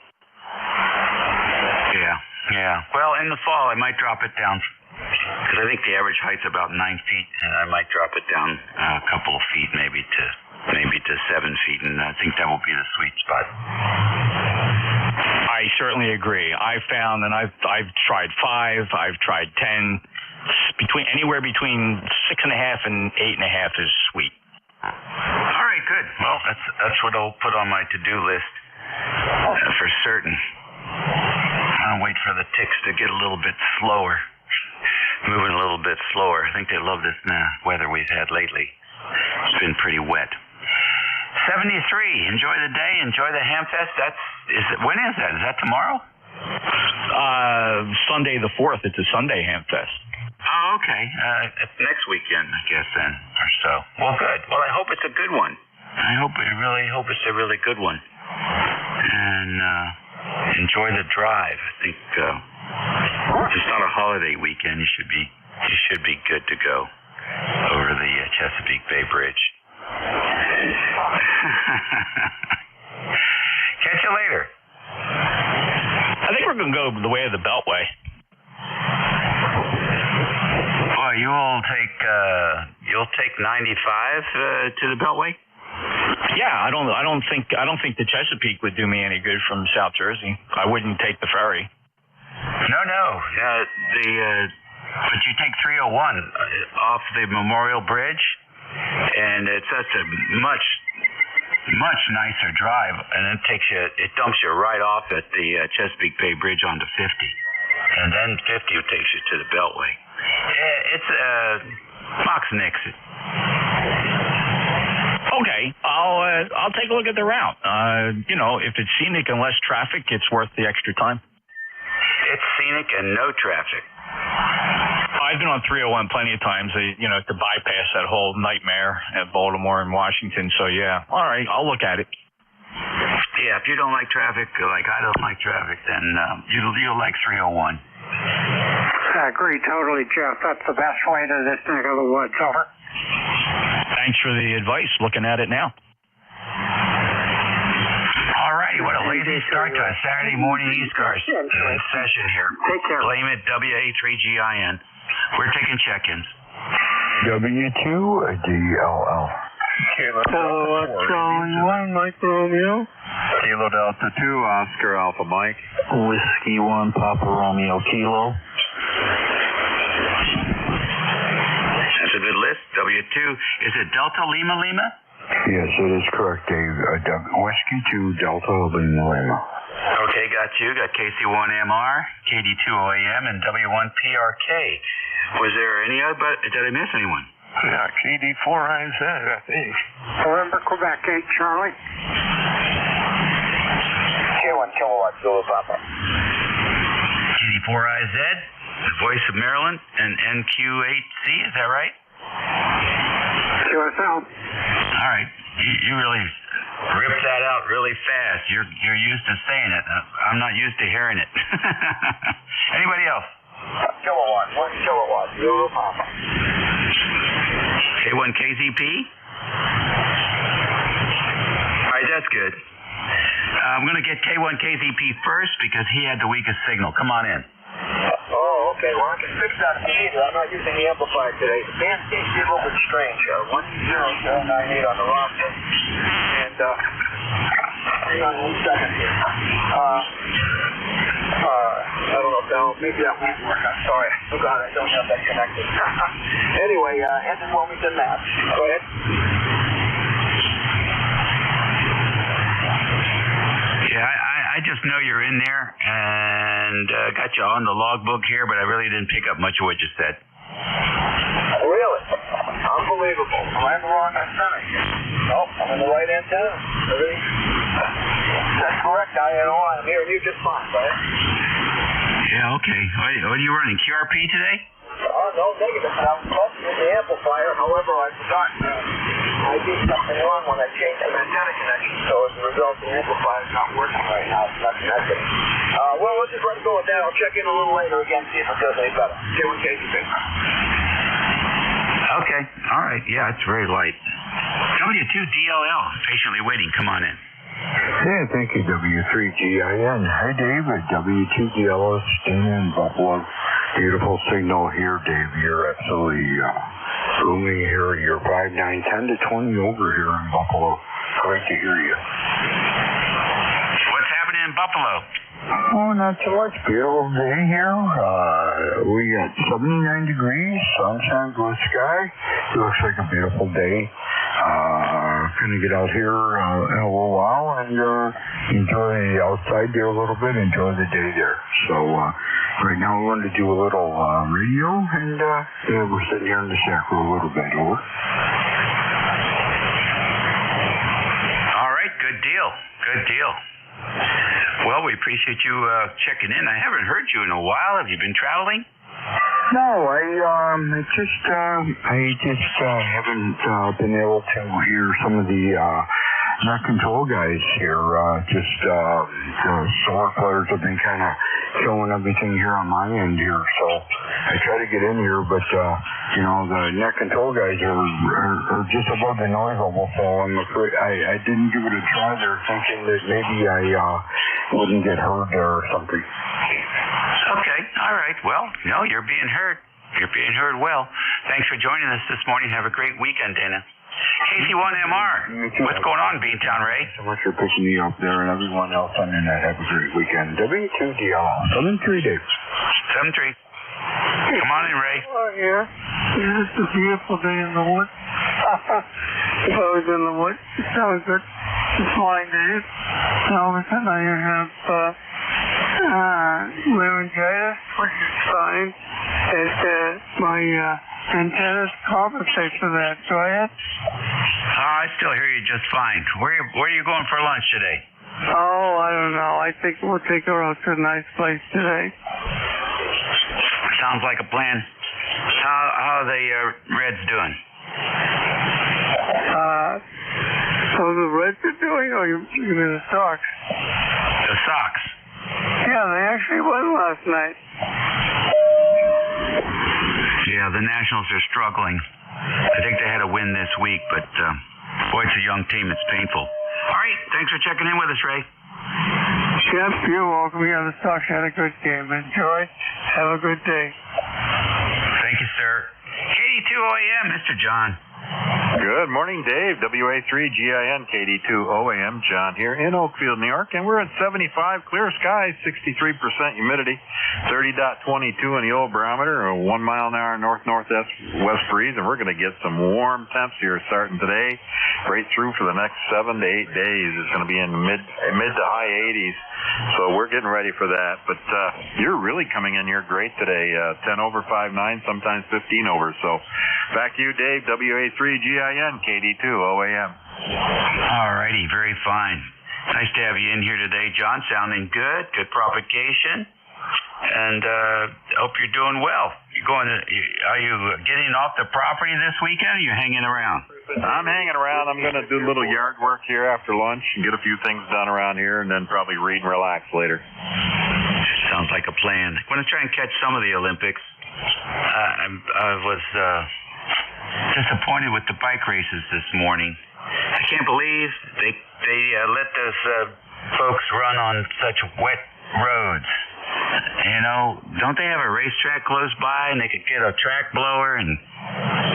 Yeah. Well, in the fall, I might drop it down, because I think the average height's about 9 feet, and I might drop it down a couple of feet, maybe to 7 feet, and I think that will be the sweet spot. I certainly agree. I've found, and I've tried 5, I've tried 10, anywhere between 6.5 and 8.5 is sweet. All right, good. Well, that's what I'll put on my to-do list for certain. I'll wait for the ticks to get a little bit slower. Moving a little bit slower. I think they love this weather we've had lately. It's been pretty wet. 73. Enjoy the day. Enjoy the Hamfest. When is that? Is that tomorrow? Sunday the 4th. It's a Sunday Hamfest. Oh, okay. It's next weekend, I guess, then, or so. Well, good. Well, I hope it's a good one. I really hope it's a really good one. And enjoy the drive. I think it's not a holiday weekend. You should be good to go over the Chesapeake Bay Bridge. Catch you later. I think we're going to go the way of the Beltway. Well, you'll take 95 to the Beltway? Yeah, I don't think the Chesapeake would do me any good from South Jersey. I wouldn't take the ferry. No. But you take 301 off the Memorial Bridge, and it's such a much nicer drive, and it dumps you right off at the Chesapeake Bay Bridge onto 50, and then 50 takes you to the Beltway. It's Mox Nix. Okay, I'll take a look at the route. If it's scenic and less traffic, it's worth the extra time. It's scenic and no traffic. I've been on 301 plenty of times, to bypass that whole nightmare at Baltimore and Washington. So yeah, all right, I'll look at it. Yeah, if you don't like traffic, like I don't like traffic, then you'll like 301. I agree totally, Jeff. That's the best way to this neck of the woods. Over. Thanks for the advice. Looking at it now. All righty, what a lazy start to a Saturday morning ECARS session here. Take care. Blame it, WA3GIN. We're taking check-ins. W2DLL. Kilo Charlie 1, Mike Romeo. Kilo Delta 2, Oscar Alpha Mike. Whiskey 1, Papa Romeo Kilo. That's a good list. W2. Is it Delta Lima Lima? Yes, it is correct, Dave. Whiskey 2, Delta Lima Lima. Okay, got you. Got KC1MR, KD2OAM, and W1PRK. Was there any other, did I miss anyone? Yeah, KD4IZ, I think. November, Quebec 8, Charlie. K1 kilowatt, Zulu Papa. 4IZ, the voice of Maryland, and NQ8C, is that right? QSL. All right. You really ripped that out really fast. You're used to saying it. I'm not used to hearing it. Anybody else? Kilowatt, 1 kilowatt, 0 Papa. K1KZP? All right, that's good. I'm going to get K1KZP first because he had the weakest signal. Come on in. Oh, okay. Well, I can fix that if you need it. I'm not using the amplifier today. The band seems to be a little bit strange. 10098 on the roster. And, hang on 1 second here. I don't know, Bell. Maybe that won't work. I'm sorry. I forgot I don't have that connected. Anyway, Anthony Wilmington, Mass. Go ahead. Yeah, I just know you're in there, and got you on the logbook here, but I really didn't pick up much of what you said. Really? Unbelievable. Am I in the wrong antenna here? Nope, I'm in the right antenna. Everything? That's correct. I'm hearing you just fine, right? Yeah, okay. What are you running, QRP today? Oh, no, negative. I was supposed to use the amplifier. However, I forgot. I did something wrong when I changed the antenna connection. So as a result, the amplifier's not working right now. It's not connected. Well, let's just let it go with that. I'll check in a little later again, see if it does any better. K1KZP. Okay. All right. Yeah, it's very light. W2DLL, patiently waiting. Come on in. Yeah, thank you, W3GIN. Hi, Dave. W2DLS, Dana in Buffalo. Beautiful signal here, Dave. You're absolutely booming here. You're 5, 9, 10 to 20 over here in Buffalo. Great to hear you. What's happening in Buffalo? Oh, not too much. Beautiful day here. We got 79 degrees, sunshine, blue sky. It looks like a beautiful day. Gonna get out here in a little while and enjoy the outside there a little bit, enjoy the day there. So right now we wanted to do a little radio, and we're sitting here in the shack for a little bit. Over. All right, good deal. Good deal. Well, we appreciate you checking in. I haven't heard you in a while. Have you been traveling? No, I just haven't been able to hear some of the net control guys here. The solar players have been kind of showing everything here on my end here, so I try to get in here, but the net control guys are just above the noise level, so I'm afraid I didn't give it a try there, thinking that maybe I wouldn't get heard there or something. Okay, all right. Well, no, you're being heard. You're being heard well. Thanks for joining us this morning. Have a great weekend, Dana. KC1MR, what's going on, Beantown Ray? Thanks so much for picking me up there, and everyone else on the net. Have a great weekend. W2DL, 7-3, Dave. 7-3. Come on in, Ray. Oh, yeah. It's a beautiful day in the woods. If I was in the woods, it sounds good. This morning, Dave. All of a sudden, I have laryngitis, which is fine. My antennas compensate for that. Go ahead. I still hear you just fine. Where are you going for lunch today? Oh, I don't know. I think we'll take her out to a nice place today. Sounds like a plan. How are the Reds doing? How the Reds are doing, or you mean the Sox? The Sox. Yeah, they actually won last night. Yeah, the Nationals are struggling. I think they had a win this week, but boy, it's a young team. It's painful. All right, thanks for checking in with us, Ray. Jeff, you're welcome. Yeah, the Sox had a good game. Enjoy. Have a good day. Thank you, sir. KD2OAM, Mr. John. Good morning, Dave. WA3GIN, KD2OAM, John here in Oakfield, New York, and we're at 75, clear skies, 63% humidity, 30.22 in the oil barometer, a 1 mile an hour north-northwest breeze, and we're going to get some warm temps here starting today, right through for the next 7 to 8 days. It's going to be in the mid to high 80s, so we're getting ready for that. But you're really coming in here great today, 10 over 5.9, sometimes 15 over. So back to you, Dave. WA3GIN, KD2OAM. All righty, very fine. Nice to have you in here today, John. Sounding good. Good propagation. and hope you're doing well. Are you getting off the property this weekend, or are you hanging around? I'm hanging around. I'm going to do a little yard work here after lunch and get a few things done around here, and then probably read and relax later. Sounds like a plan. I'm going to try and catch some of the Olympics. I was disappointed with the bike races this morning. I can't believe they let those folks run on such wet roads. You know, don't they have a racetrack close by, and they could get a track blower and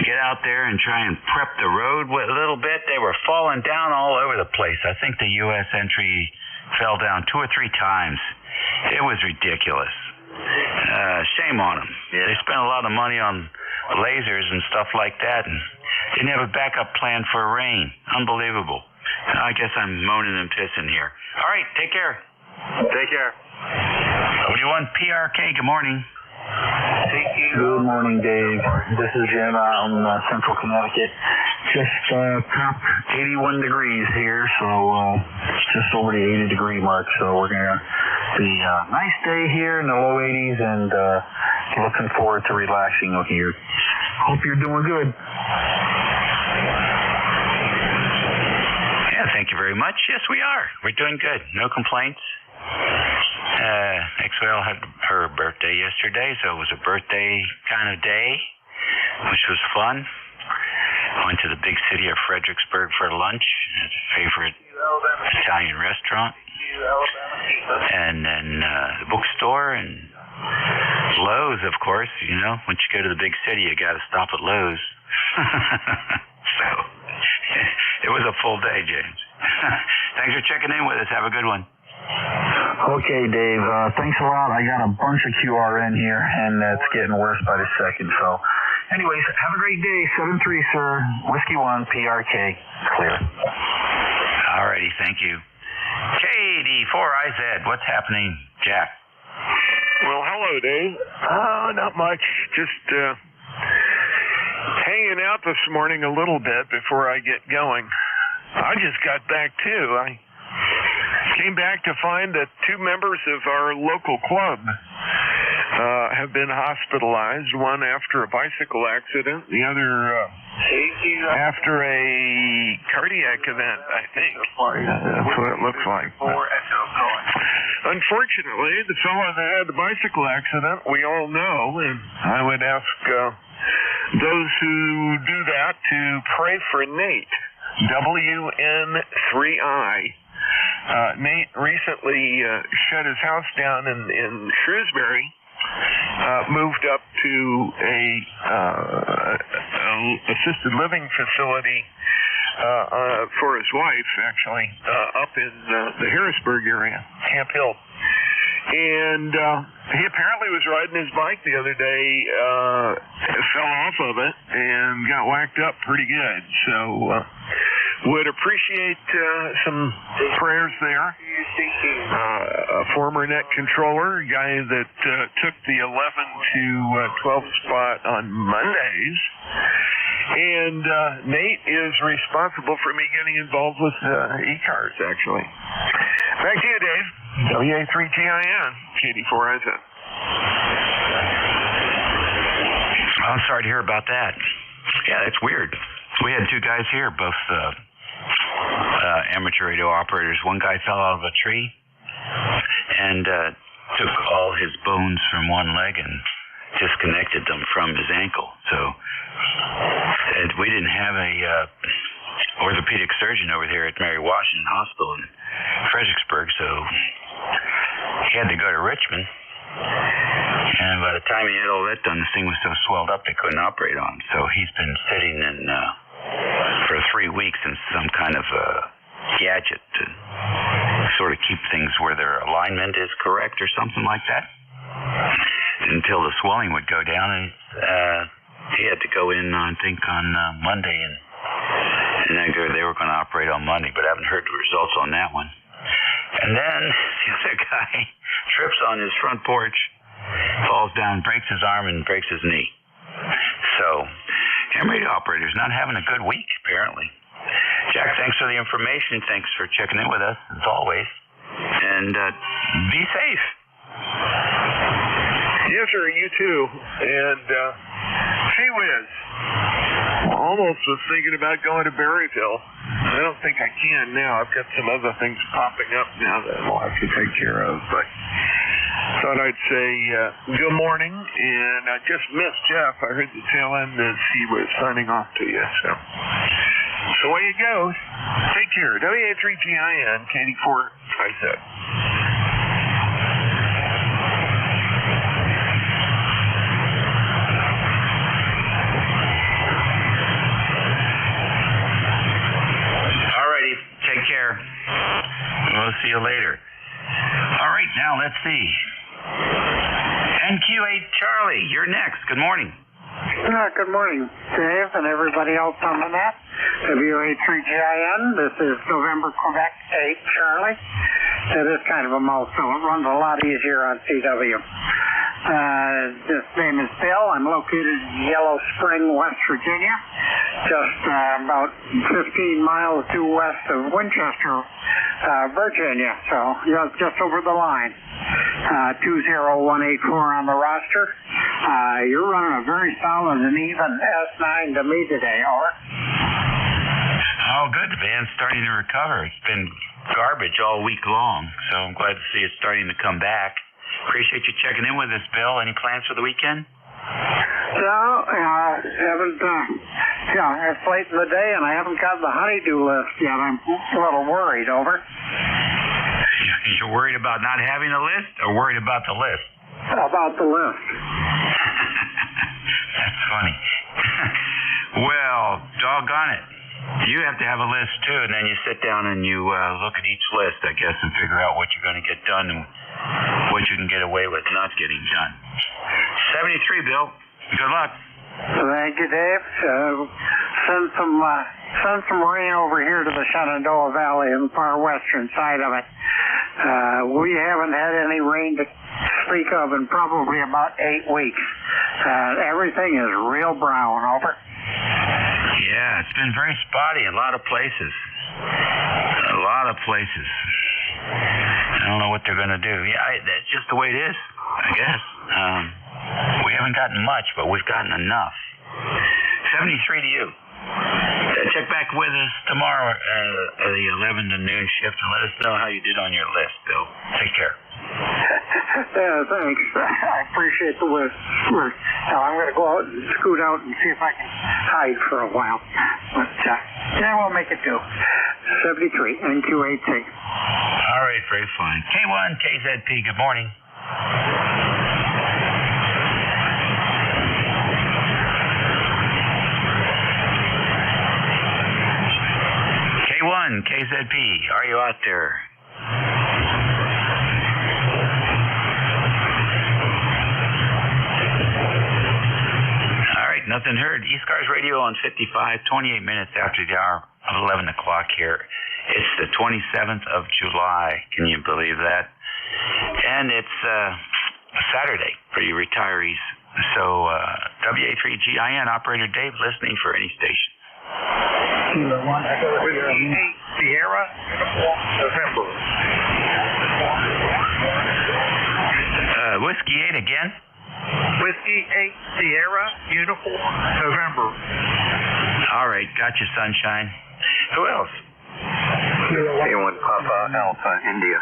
get out there and try and prep the road a little bit? They were falling down all over the place. I think the U.S. entry fell down 2 or 3 times. It was ridiculous. Shame on them. Yeah. They spent a lot of money on lasers and stuff like that, and didn't have a backup plan for rain. Unbelievable. I guess I'm moaning and pissing here. All right, take care. Take care. 41 PRK, good morning. Good morning, Dave. This is Jim out in central Connecticut. Just top 81 degrees here, so just over the 80-degree mark. So we're going to be a nice day here in the low 80s, and looking forward to relaxing over here. Hope you're doing good. Yeah, thank you very much. Yes, we are. We're doing good. No complaints. Maxwell had her birthday yesterday, so it was a birthday kind of day, which was fun. Went to the big city of Fredericksburg for lunch at a favorite Italian restaurant, and then the bookstore and Lowe's, of course. You know, once you go to the big city, you got to stop at Lowe's. So it was a full day, James. Thanks for checking in with us. Have a good one. Okay, Dave. Thanks a lot. I got a bunch of QRN here, and it's getting worse by the second. So, anyways, have a great day. 7-3, sir. Whiskey 1, PRK. Clear. All righty. Thank you. KD4IZ. What's happening, Jack? Well, hello, Dave. Not much. Just hanging out this morning a little bit before I get going. I just got back, too. I came back to find that 2 members of our local club have been hospitalized, one after a bicycle accident, the other after a cardiac event, I think. That's what it looks like. Unfortunately, the fellow that had the bicycle accident, we all know, and I would ask those who do that to pray for Nate, WN3I. Nate recently shut his house down in Shrewsbury, moved up to a assisted living facility for his wife, actually, up in the Harrisburg area, Camp Hill. And he apparently was riding his bike the other day, fell off of it, and got whacked up pretty good. So would appreciate some prayers there. A former net controller, a guy that took the 11 to 12 spot on Mondays. And Nate is responsible for me getting involved with ECARS, actually. Back to you, Dave. WA3GIN, KD4IZ. I'm sorry to hear about that. Yeah, it's weird. We had 2 guys here, both amateur radio operators. One guy fell out of a tree and took all his bones from one leg and disconnected them from his ankle. So, and we didn't have a orthopedic surgeon over here at Mary Washington Hospital in Fredericksburg, so he had to go to Richmond. And by the time he had all that done, the thing was so swelled up they couldn't operate on him. So he's been sitting in for 3 weeks in some kind of gadget to sort of keep things where their alignment is correct or something like that until the swelling would go down. And he had to go in, I think, on Monday, and they were going to operate on Monday, but I haven't heard the results on that one. And then the other guy trips on his front porch, falls down, breaks his arm, and breaks his knee. So, ham radio operators not having a good week, apparently. Jack, thanks for the information. Thanks for checking in with us, as always. And be safe. Yes, sir, you too. And, gee whiz, almost was thinking about going to Berryville. I don't think I can now. I've got some other things popping up now that I'll have to take care of. But thought I'd say good morning, and I just missed Jeff. I heard the tail end as he was signing off to you. So away you go. Take care. WA3GIN, KD4, I said. Alrighty, take care. We'll see you later. All right, now let's see. NQ8 Charlie, you're next. Good morning. Good morning, Dave, and everybody else on the net. WA3GIN, this is November, Quebec 8, Charlie. It is kind of a mouthful. It runs a lot easier on CW. This name is Bill. I'm located in Yellow Spring, West Virginia, just about 15 miles due west of Winchester, Virginia, so just over the line. 20184 on the roster. You're running a very solid and even S9 to me today, over. Oh, good. The band's starting to recover. It's been garbage all week long, so I'm glad to see it's starting to come back. Appreciate you checking in with us, Bill. Any plans for the weekend? No, haven't, it's late in the day and I haven't got the honeydew list yet. I'm a little worried, over. You're worried about not having a list or worried about the list? About the list. That's funny. Well, doggone it. You have to have a list too, and then you sit down and you look at each list, I guess, and figure out what you're going to get done and what you can get away with not getting done. 73, Bill. Good luck. Thank you, Dave. Send some rain over here to the Shenandoah Valley and the far western side of it. We haven't had any rain to speak of in probably about 8 weeks. Everything is real brown, over. Yeah, it's been very spotty in a lot of places. A lot of places. I don't know what they're going to do. Yeah, that's just the way it is, I guess. We haven't gotten much, but we've gotten enough. 73 to you. Check back with us tomorrow at the 11 to noon shift and let us know how you did on your list, Bill. Take care. Thanks. I appreciate the list. Now I'm going to go out and scoot out and see if I can hide for a while. But, we'll make it do. 73, NQ8T. All right, very fine. K1, KZP, good morning. K1, KZP, are you out there? All right, nothing heard. ECARS Radio on 55, 28 minutes after the hour of 11 o'clock here. It's the 27th of July. Can you believe that? And it's Saturday for you retirees. So WA3GIN, Operator Dave, listening for any station. Whiskey 8 Sierra, November. Whiskey 8 again? Whiskey 8 Sierra, Uniform, November. All right, got you, sunshine. Who else? K1 Papa Alpha, India.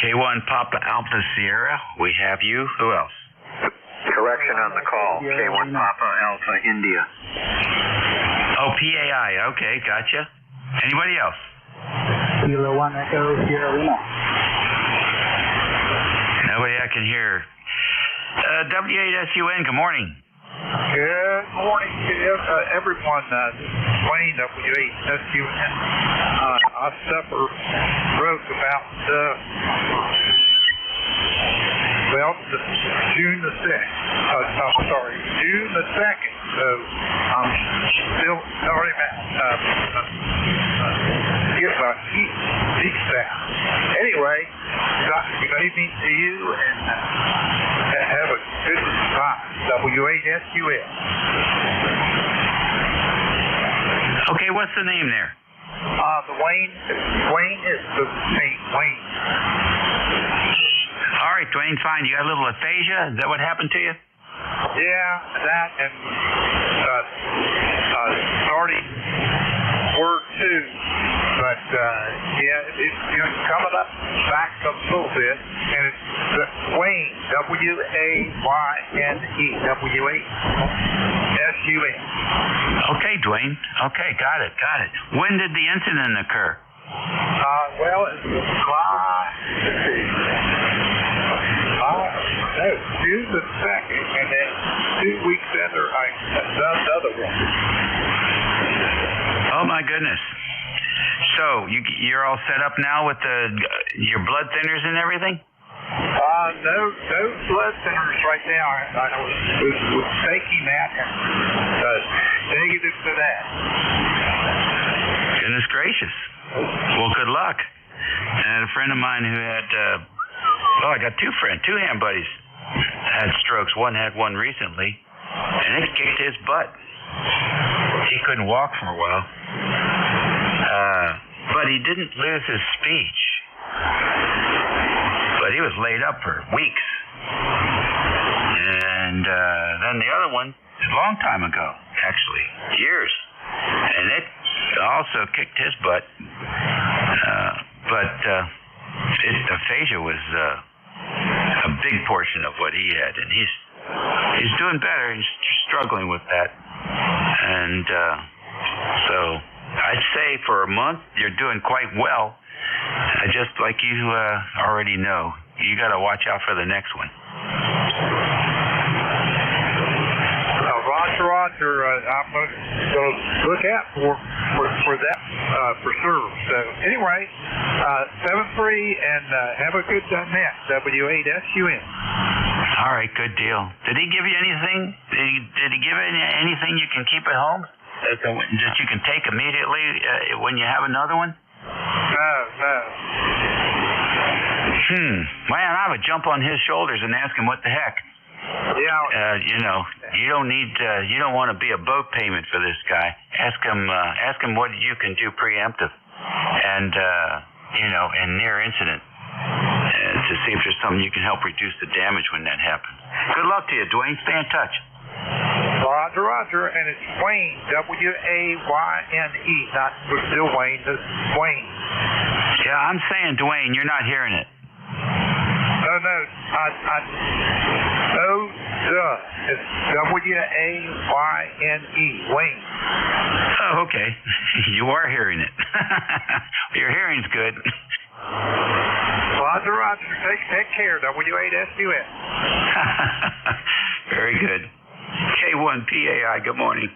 K1 Papa Alpha Sierra, we have you. Who else? Correction on the call. K1 Papa Alpha, India. Oh, PAI. Okay, gotcha. Anybody else? Kilo 1 Echo, Sierra Lima. Nobody I can hear. W8SUN, good morning. Good morning to everyone. Wayne, W8SUN. I wrote about, June the 6th. June the 2nd. So I'm still sorry about get my feet down. Anyway, good evening to you and have a good time. W8SUN. Okay, what's the name there? The Wayne is the name, Wayne. All right, Dwayne's fine. You got a little aphasia? Is that what happened to you? Yeah, that and starting work too. But it's coming up back a little bit, and it's Wayne, W-A-Y-N-E, W-A-S-U-N. Okay, Dwayne. Okay, got it. When did the incident occur? Well, it's June the 2nd, and then 2 weeks after I done another one. Oh my goodness! So you're all set up now with your blood thinners and everything? No blood thinners right now. I was taking that and negative to that. Goodness gracious! Well, good luck. I had a friend of mine who had. I got two hand buddies had strokes. One had one recently, and it kicked his butt. He couldn't walk for a while. But he didn't lose his speech. But he was laid up for weeks. And then the other one, a long time ago, actually, years. And it also kicked his butt. But aphasia was a big portion of what he had. And he's doing better. He's struggling with that. And so I'd say for a month you're doing quite well. Just like you already know, you got to watch out for the next one. Roger. I'm going to look out for that for sure. So anyway, 7-3 and have a good night. W-8-S-U-N. All right, good deal. Did he give you anything? Did he give you anything you can keep at home that you can take immediately when you have another one? No. Man, I would jump on his shoulders and ask him what the heck. Yeah. You don't want to be a boat payment for this guy. Ask him what you can do preemptive, and in near incident, to see if there's something you can help reduce the damage when that happens. Good luck to you, Dwayne. Stay in touch. Roger, and it's Wayne, W-A-Y-N-E, not Dwayne, it's Wayne. Yeah, I'm saying Dwayne, you're not hearing it. No, it's W-A-Y-N-E, Wayne. Oh, okay. You are hearing it. Your hearing's good. Roger. Take care, W-8-S-U-N. Very good. K1PAI, good morning.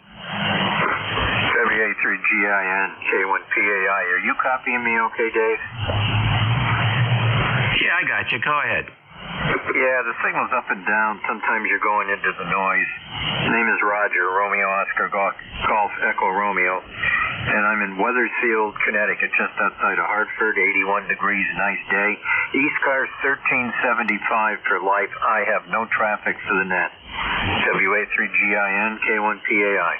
W-A-3-G-I-N, K1PAI. Are you copying me okay, Dave? Yeah, I got you. Go ahead. Yeah, the signal's up and down. Sometimes you're going into the noise. My name is Roger, Romeo Oscar Golf Echo Romeo, and I'm in Weathersfield, Connecticut, just outside of Hartford, 81 degrees, nice day. ECARS 1375 for life. I have no traffic for the net. WA3GIN, K1PAI.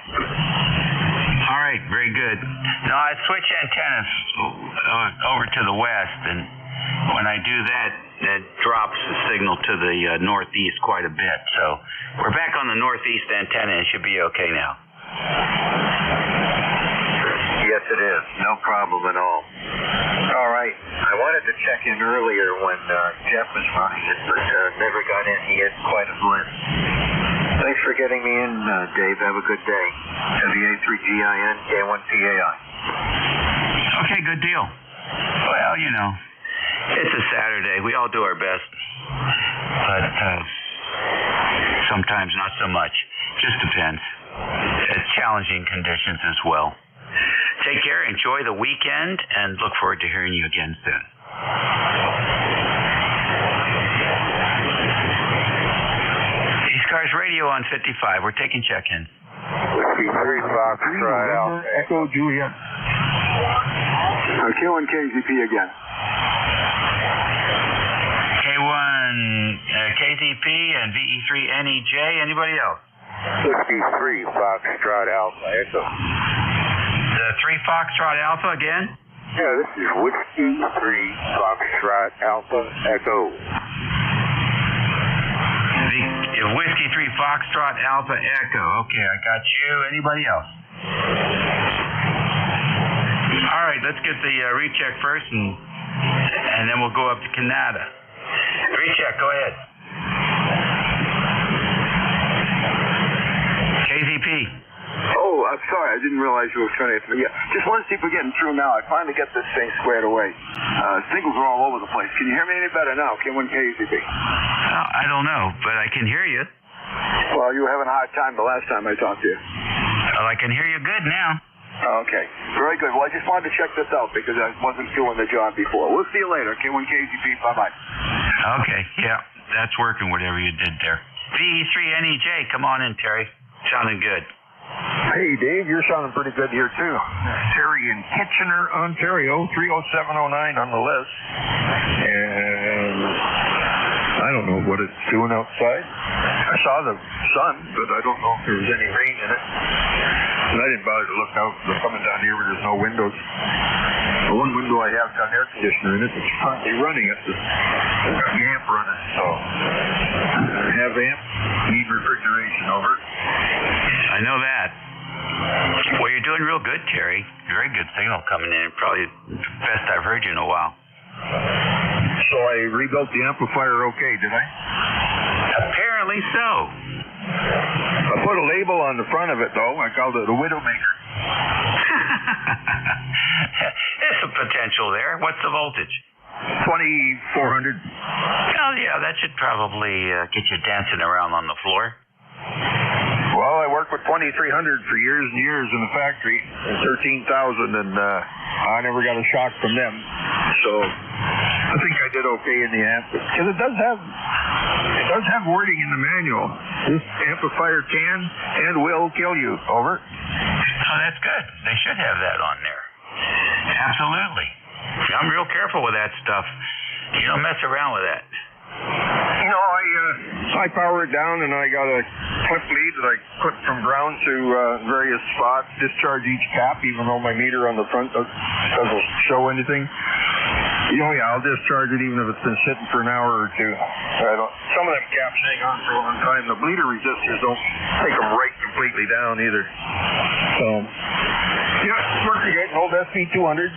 All right, very good. No, I switch antennas over to the west, and when I do that, it drops the signal to the northeast quite a bit. So we're back on the northeast antenna. It should be okay now. Yes, it is. No problem at all. All right. I wanted to check in earlier when Jeff was running it, but never got in. He had quite a blitz. Thanks for getting me in, Dave. Have a good day. WA3GIN, K1PAI. Okay, good deal. Well, it's a Saturday. We all do our best. But sometimes not so much. Just depends. It's challenging conditions as well. Take care. Enjoy the weekend, and look forward to hearing you again soon. ECARS Radio on 55. We're taking check-in. Whiskey 3 Foxtrot Alpha. Echo Juliet. K1KZP again. K1 KZP and VE3NEJ. Anybody else? Whiskey 3 Foxtrot Alpha. Echo. The 3 Foxtrot Alpha again? Yeah, this is Whiskey 3 Foxtrot Alpha. Echo. You have Whiskey 3 Foxtrot Alpha Echo. Okay, I got you. Anybody else? All right, let's get the recheck first, and then we'll go up to Canada. Recheck, go ahead. KZP. Oh, I'm sorry. I didn't realize you were trying to answer me. Yeah, just want to see if we're getting through now. I finally got this thing squared away. Signals are all over the place. Can you hear me any better now? K1 KZP. I don't know, but I can hear you. Well, you were having a hard time the last time I talked to you. Well, I can hear you good now. Okay, very good. Well, I just wanted to check this out because I wasn't doing the job before. We'll see you later. K1 KZP. Bye-bye. Okay, yeah, that's working, whatever you did there. VE3NEJ, come on in, Terry. Sounding good. Hey, Dave, you're sounding pretty good here, too. Terry in Kitchener, Ontario, 30709 on the list. And I don't know what it's doing outside. I saw the sun, but I don't know if there was any rain in it. And I didn't bother to look out. We're coming down here where there's no windows. The one window I have got an air conditioner in it. It's currently running. It's the amp running. So have amp, need refrigeration over. I know that. Well, you're doing real good, Terry. Very good signal coming in. Probably the best I've heard you in a while. So I rebuilt the amplifier okay, did I? Apparently so. I put a label on the front of it, though. I called it a Widowmaker. There's some potential there. What's the voltage? 2400. Oh, yeah, that should probably get you dancing around on the floor. Well, I worked with 2300 for years and years in the factory, 13,000, and I never got a shock from them. So I think I did okay in the amp, because it does have wording in the manual. This amplifier can and will kill you. Over. Oh, that's good. They should have that on there. Absolutely. I'm real careful with that stuff. You don't mess around with that. You know, I power it down, and I got a clip lead that I clip from ground to various spots, discharge each cap, even though my meter on the front doesn't show anything. You know, yeah, I'll discharge it even if it's been sitting for an hour or two. Some of them caps hang on for a long time. The bleeder resistors don't take them right completely down either. So, yeah, it's working good. Old SP200.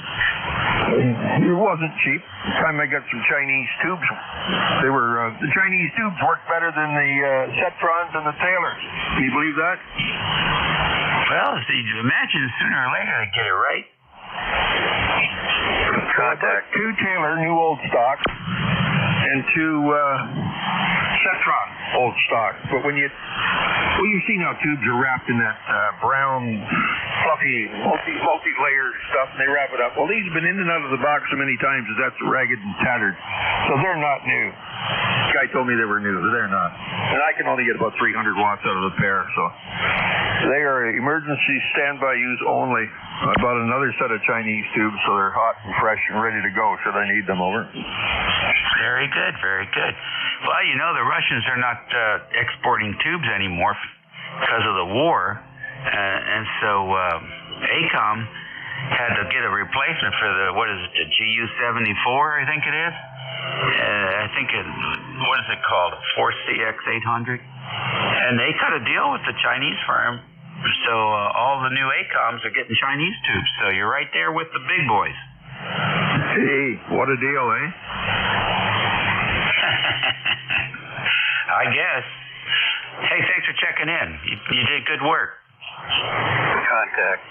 It wasn't cheap. The time I got some Chinese tubes, the Chinese tubes worked better than the Setrons and the Taylors. Can you believe that? Well, imagine sooner or later they get it right. Contact. 2 Taylor, new old stock, and 2 Setron, old stock. But when you see now tubes are wrapped in that brown, fluffy, multi-layer stuff, and they wrap it up. Well, these have been in and out of the box so many times that that's ragged and tattered. So they're not new. The guy told me they were new, but they're not. And I can only get about 300 watts out of the pair, so they are emergency standby use only. I bought another set of Chinese tubes, so they're hot and fresh and ready to go should I need them. Over. Very good, very good. Well, you know, the Russians are not exporting tubes anymore because of the war, and so ACOM had to get a replacement for the the GU-74, I think it is. What is it called? 4CX800. And they cut a deal with the Chinese firm, so all the new ACOMs are getting Chinese tubes. So you're right there with the big boys. Hey, what a deal, eh? I guess. Hey, thanks for checking in. You did good work. Contact.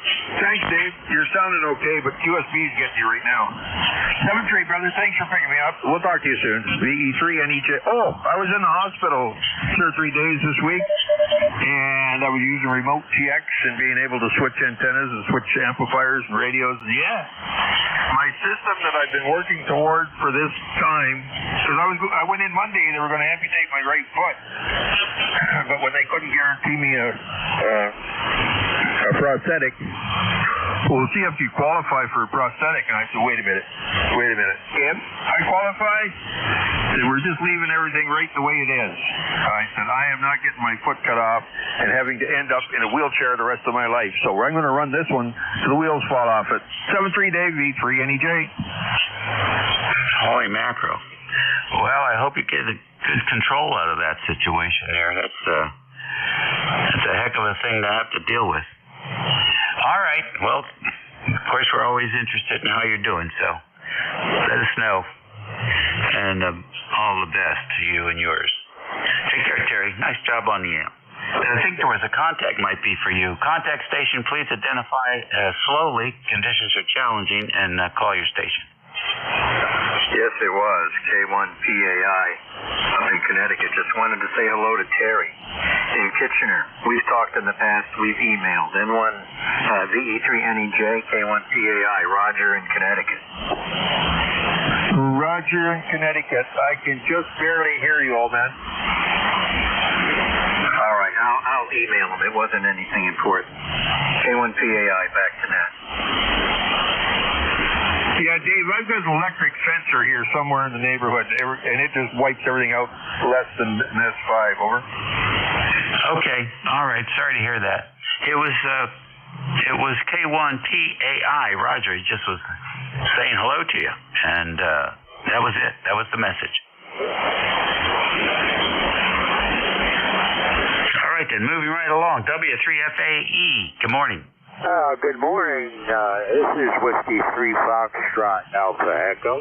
Thanks, Dave. You're sounding okay, but QSB's getting you right now. 7-3, brother. Thanks for picking me up. We'll talk to you soon. VE3NEJ. Oh, I was in the hospital 2 or 3 days this week, and I was using remote TX and being able to switch antennas and switch amplifiers and radios. And yeah, my system that I've been working toward for this time, because I went in Monday, they were going to amputate my right foot, but when they couldn't guarantee me a prosthetic, we'll see if you qualify for a prosthetic. And I said, wait a minute. If I qualify, then we're just leaving everything right the way it is. I said, I am not getting my foot cut off and having to end up in a wheelchair the rest of my life. So I'm going to run this one till the wheels fall off it. 7-3 Dave, V3NEJ. Holy mackerel. Well, I hope you get good control out of that situation there. That's a heck of a thing to have to deal with. All right. Well, of course, we're always interested in how you're doing, so let us know. And all the best to you and yours. Take care, Terry. Nice job on the amp. I think there was a contact might be for you. Contact station, please identify slowly. Conditions are challenging, and call your station. Yes, it was. K1PAI up in Connecticut. Just wanted to say hello to Terry in Kitchener. We've talked in the past. We've emailed. N1 VE3NEJ K1PAI. Roger in Connecticut. Roger in Connecticut. I can just barely hear you, old man. All right, I'll email him. It wasn't anything important. K1PAI, back to net. Yeah, Dave, I've got an electric sensor here somewhere in the neighborhood, and it just wipes everything out less than S5. Over. Okay. All right. Sorry to hear that. It was K1PAI. Roger. He just was saying hello to you, and that was it. That was the message. All right, then. Moving right along. W3FAE. Good morning. Good morning. This is Whiskey 3 Foxtrot Alpha Echo.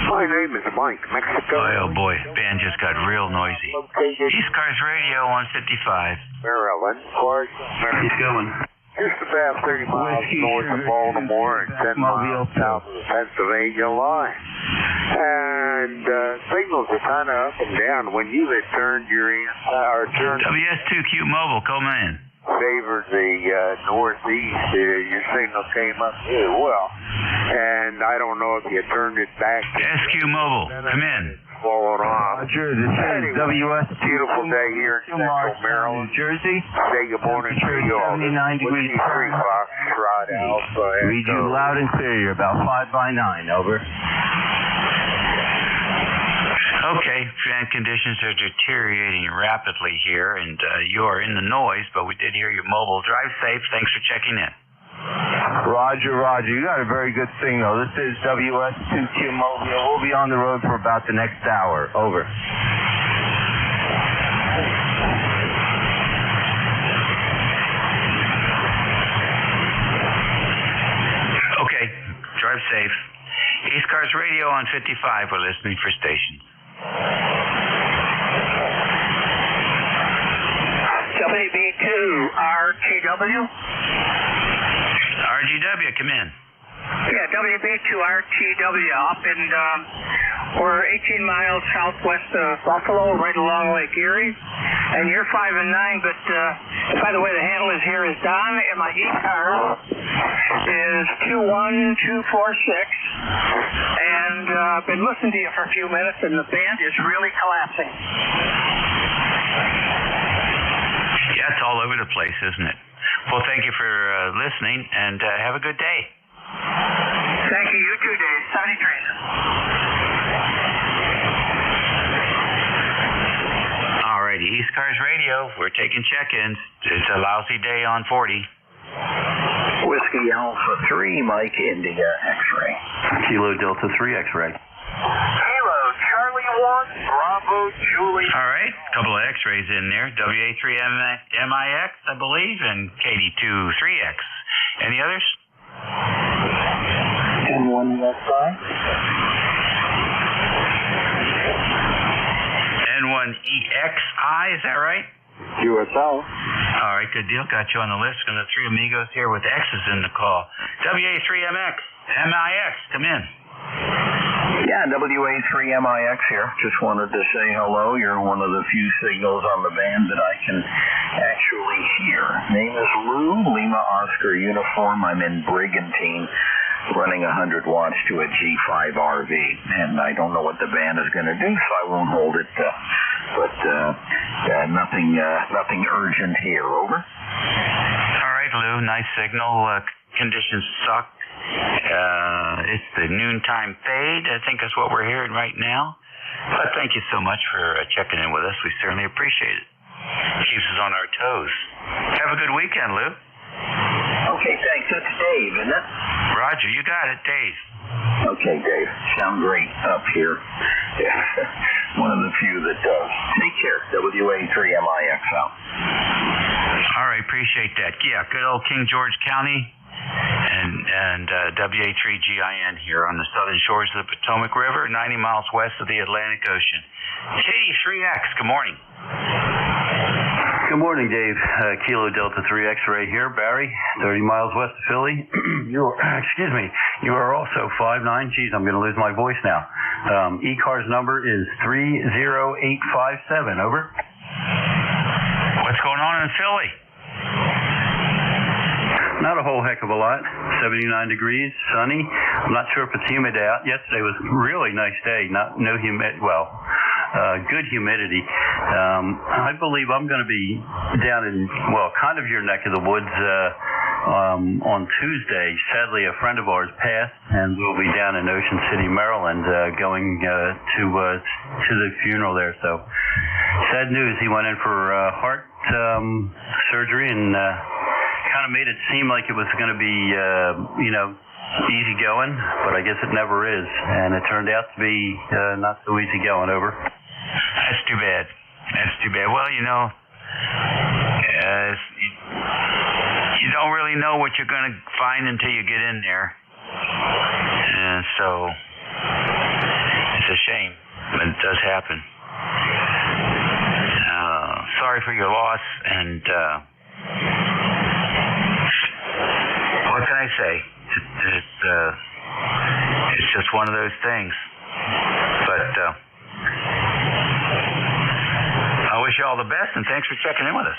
My name is Mike, Mexico. Oh boy, band just got real noisy. ECARS Radio 155. Maryland. Of course. Keep going. Just about 30 miles north of Baltimore and 10 miles south of the Pennsylvania line. And signals are kind of up and down. When you had turned your WS2Q Mobile, come in. Favored the northeast, your signal came up really well. And I don't know if you turned it back. SQ Mobile, come in. Followed on. Roger, this is WS. Beautiful day here in Central Maryland. New Jersey. Say good morning to you all. 79 degrees. 3 Foxtrot Alpha Echo. Read you loud and clear. You're about 5 by 9. Over. Okay, fan conditions are deteriorating rapidly here, and you are in the noise, but we did hear your mobile. Drive safe. Thanks for checking in. Roger, Roger. You got a very good signal. This is WS2Q Mobile. We'll be on the road for about the next hour. Over. Okay, drive safe. ECARS Radio on 55. We're listening for stations. WB2 RTW. RGW, come in. Yeah, WB2 RTW up in, we're 18 miles southwest of Buffalo, right along Lake Erie. And you're 5 and 9, but by the way, the handle is here is Don, and my ECARS is 21246. And I've been listening to you for a few minutes, and the band is really collapsing. Yeah, it's all over the place, isn't it? Well, thank you for listening, and have a good day. Thank you. You too, Dave. 73. All righty, ECARS Radio. We're taking check-ins. It's a lousy day on 40. Whiskey Alpha 3, Mike India X-ray. Kilo Delta 3 X-ray. Kilo Charlie 1, Bravo Julie. All right, a couple of X-rays in there. WA3MIX, I believe, and KD23X. Any others? N1 USI. N1EXI, is that right? USL. All right, good deal. Got you on the list. Got the three amigos here with X's in the call. WA3MX, MIX, come in. Yeah, WA3MIX here. Just wanted to say hello. You're one of the few signals on the band that I can actually hear. Name is Lou, Lima Oscar Uniform. I'm in Brigantine, running 100 watts to a G5 RV. And I don't know what the band is going to do, so I won't hold it. But nothing urgent here. Over. All right, Lou. Nice signal. Conditions suck. It's the noontime fade, I think is what we're hearing right now. But thank you so much for checking in with us. We certainly appreciate it. Keeps us on our toes. Have a good weekend, Lou. Okay, thanks. That's Dave, isn't it? Roger, you got it, Dave. Okay, Dave. Sound great up here. Yeah. One of the few that does. Take care. WA3MIX out. All right, appreciate that. Yeah, good old King George County and WA3GIN here on the southern shores of the Potomac River, 90 miles west of the Atlantic Ocean. KD3X, good morning. Good morning, Dave. Kilo Delta 3X right here, Barry, 30 miles west of Philly. You are also 5'9". Geez, I'm going to lose my voice now. ECARS number is 30857. Over. What's going on in Philly? Not a whole heck of a lot. 79 degrees, sunny. I'm not sure if it's humid out. Yesterday was a really nice day. No humid. Well, good humidity. I believe I'm going to be down in, kind of your neck of the woods on Tuesday. Sadly, a friend of ours passed, and we'll be down in Ocean City, Maryland, going to the funeral there. So, sad news. He went in for heart surgery and kind of made it seem like it was going to be, easy going, but I guess it never is, and it turned out to be not so easy going. Over. That's too bad. Well, you don't really know what you're going to find until you get in there, and so it's a shame, but it does happen. Sorry for your loss, and what can I say? It's just one of those things. But I wish you all the best, and thanks for checking in with us.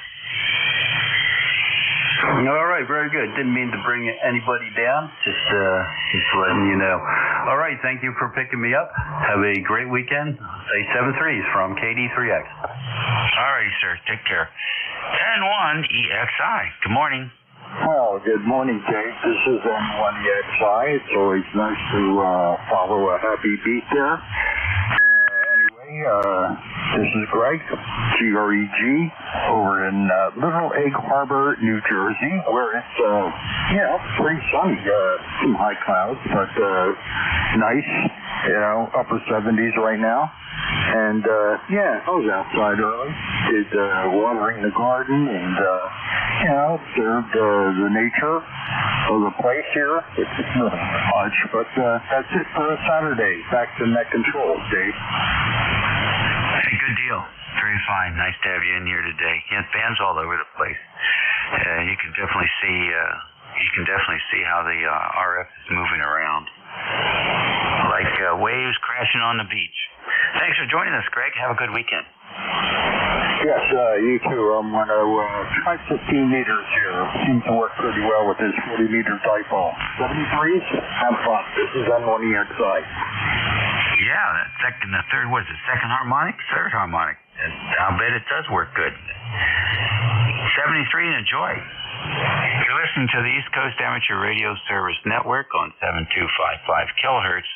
All right, very good. Didn't mean to bring anybody down. Just letting you know. All right, thank you for picking me up. Have a great weekend. Say 7-3s from KD3X. All righty, sir. Take care. 10-1-EXI. Good morning. Oh, good morning, Dave. This is N1EXI. It's always nice to follow a happy beat there. This is Greg, G-R-E-G, over in Little Egg Harbor, New Jersey, where it's, pretty sunny. Some high clouds, but nice, upper 70s right now. And, I was outside early, did watering the garden and, observed the nature of the place here, which is not much, but that's it for a Saturday. Back to net controls, Dave. Hey, good deal. Very fine. Nice to have you in here today. Yeah, bands all over the place. You can definitely see how the RF is moving around, like waves crashing on the beach. Thanks for joining us, Greg. Have a good weekend. Yes, you too. I'm going to try 15 meters here. Seems to work pretty well with this 40-meter dipole. 73s, have fun. This is N1EXI. Yeah, that second harmonic? Third harmonic. I'll bet it does work good. 73 and enjoy. You're listening to the East Coast Amateur Radio Service Network on 7255 kilohertz.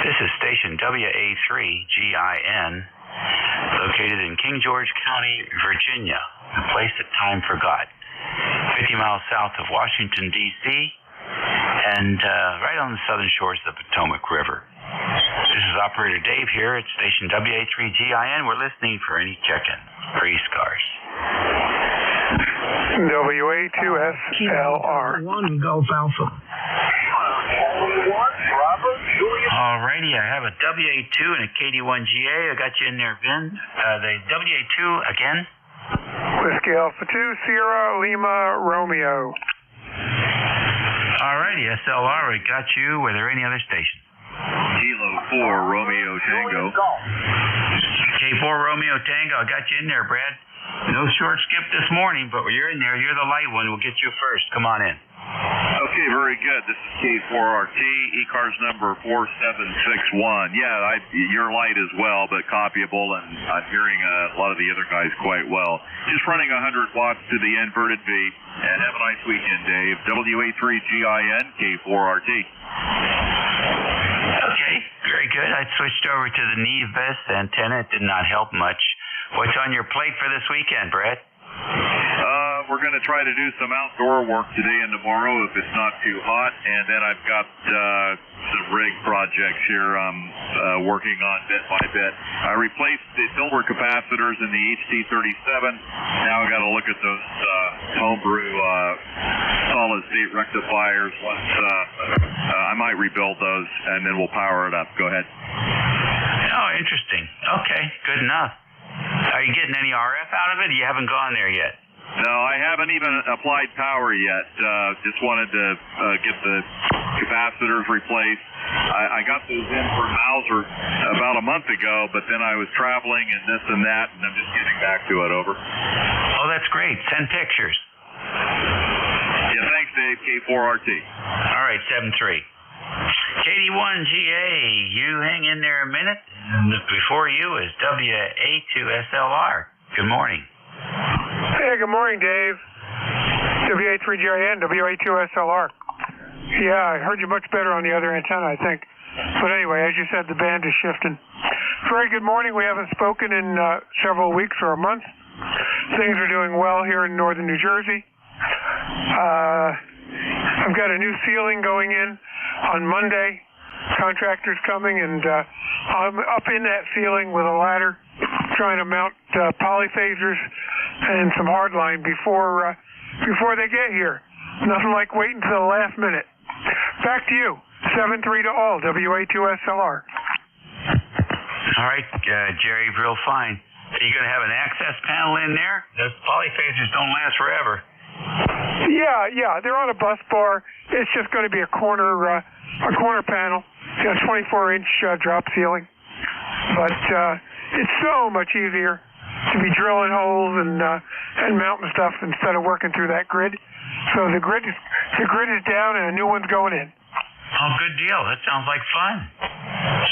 This is station WA3GIN, located in King George County, Virginia, a place that time forgot. 50 miles south of Washington, D.C., and right on the southern shores of the Potomac River. This is Operator Dave here at station WA3GIN. We're listening for any check-in for ECARS. WA2SLR. One Gulf Alpha. Alrighty, I have a WA2 and a KD1GA. I got you in there, Vin. The WA2 again. Whiskey Alpha 2, Sierra Lima Romeo. Alrighty, SLR, we got you. Were there any other stations? Kilo 4, Romeo Tango. K4 Romeo Tango, I got you in there, Brad. No short skip this morning, but you're in there. You're the light one. We'll get you first. Come on in. Okay, very good. This is K4RT, ECARS number 4761. Yeah, you're light as well, but copyable, and I'm hearing a lot of the other guys quite well. Just running 100 watts to the inverted V, and have a nice weekend, Dave. WA3GIN, K4RT. Okay, very good. I switched over to the Neve-Best antenna. It did not help much. What's on your plate for this weekend, Brad? We're going to try to do some outdoor work today and tomorrow if it's not too hot, and then I've got some rig projects here I'm working on bit by bit. I replaced the filter capacitors in the HT37. Now I got to look at those homebrew solid state rectifiers. Once I might rebuild those, and then we'll power it up. Go ahead. Oh, interesting. Okay, good enough. Are you getting any RF out of it? You haven't gone there yet. No, I haven't even applied power yet. Just wanted to get the capacitors replaced. I got those in for Mauser about a month ago, but then I was traveling and this and that, and I'm just getting back to it. Over. Oh, that's great. Send pictures. Yeah, thanks, Dave. K4RT. All right, 7-3. KD1GA, you hang in there a minute. Before you is WA2SLR. Good morning. Hey, good morning, Dave. WA3GIN, WA2SLR. Yeah, I heard you much better on the other antenna, I think. But anyway, as you said, the band is shifting. Very good morning. We haven't spoken in several weeks or a month. Things are doing well here in northern New Jersey. I've got a new ceiling going in on Monday. Contractor's coming, and I'm up in that ceiling with a ladder trying to mount polyphasers and some hardline before they get here. Nothing like waiting till the last minute. Back to you. 7-3 to all. WA2SLR. All right, Jerry, real fine. Are you going to have an access panel in there? Those polyphasers don't last forever. Yeah. They're on a bus bar. It's just going to be a corner panel, 24-inch drop ceiling. But it's so much easier to be drilling holes and mounting stuff instead of working through that grid. So the grid is down and a new one's going in. Oh, good deal. That sounds like fun.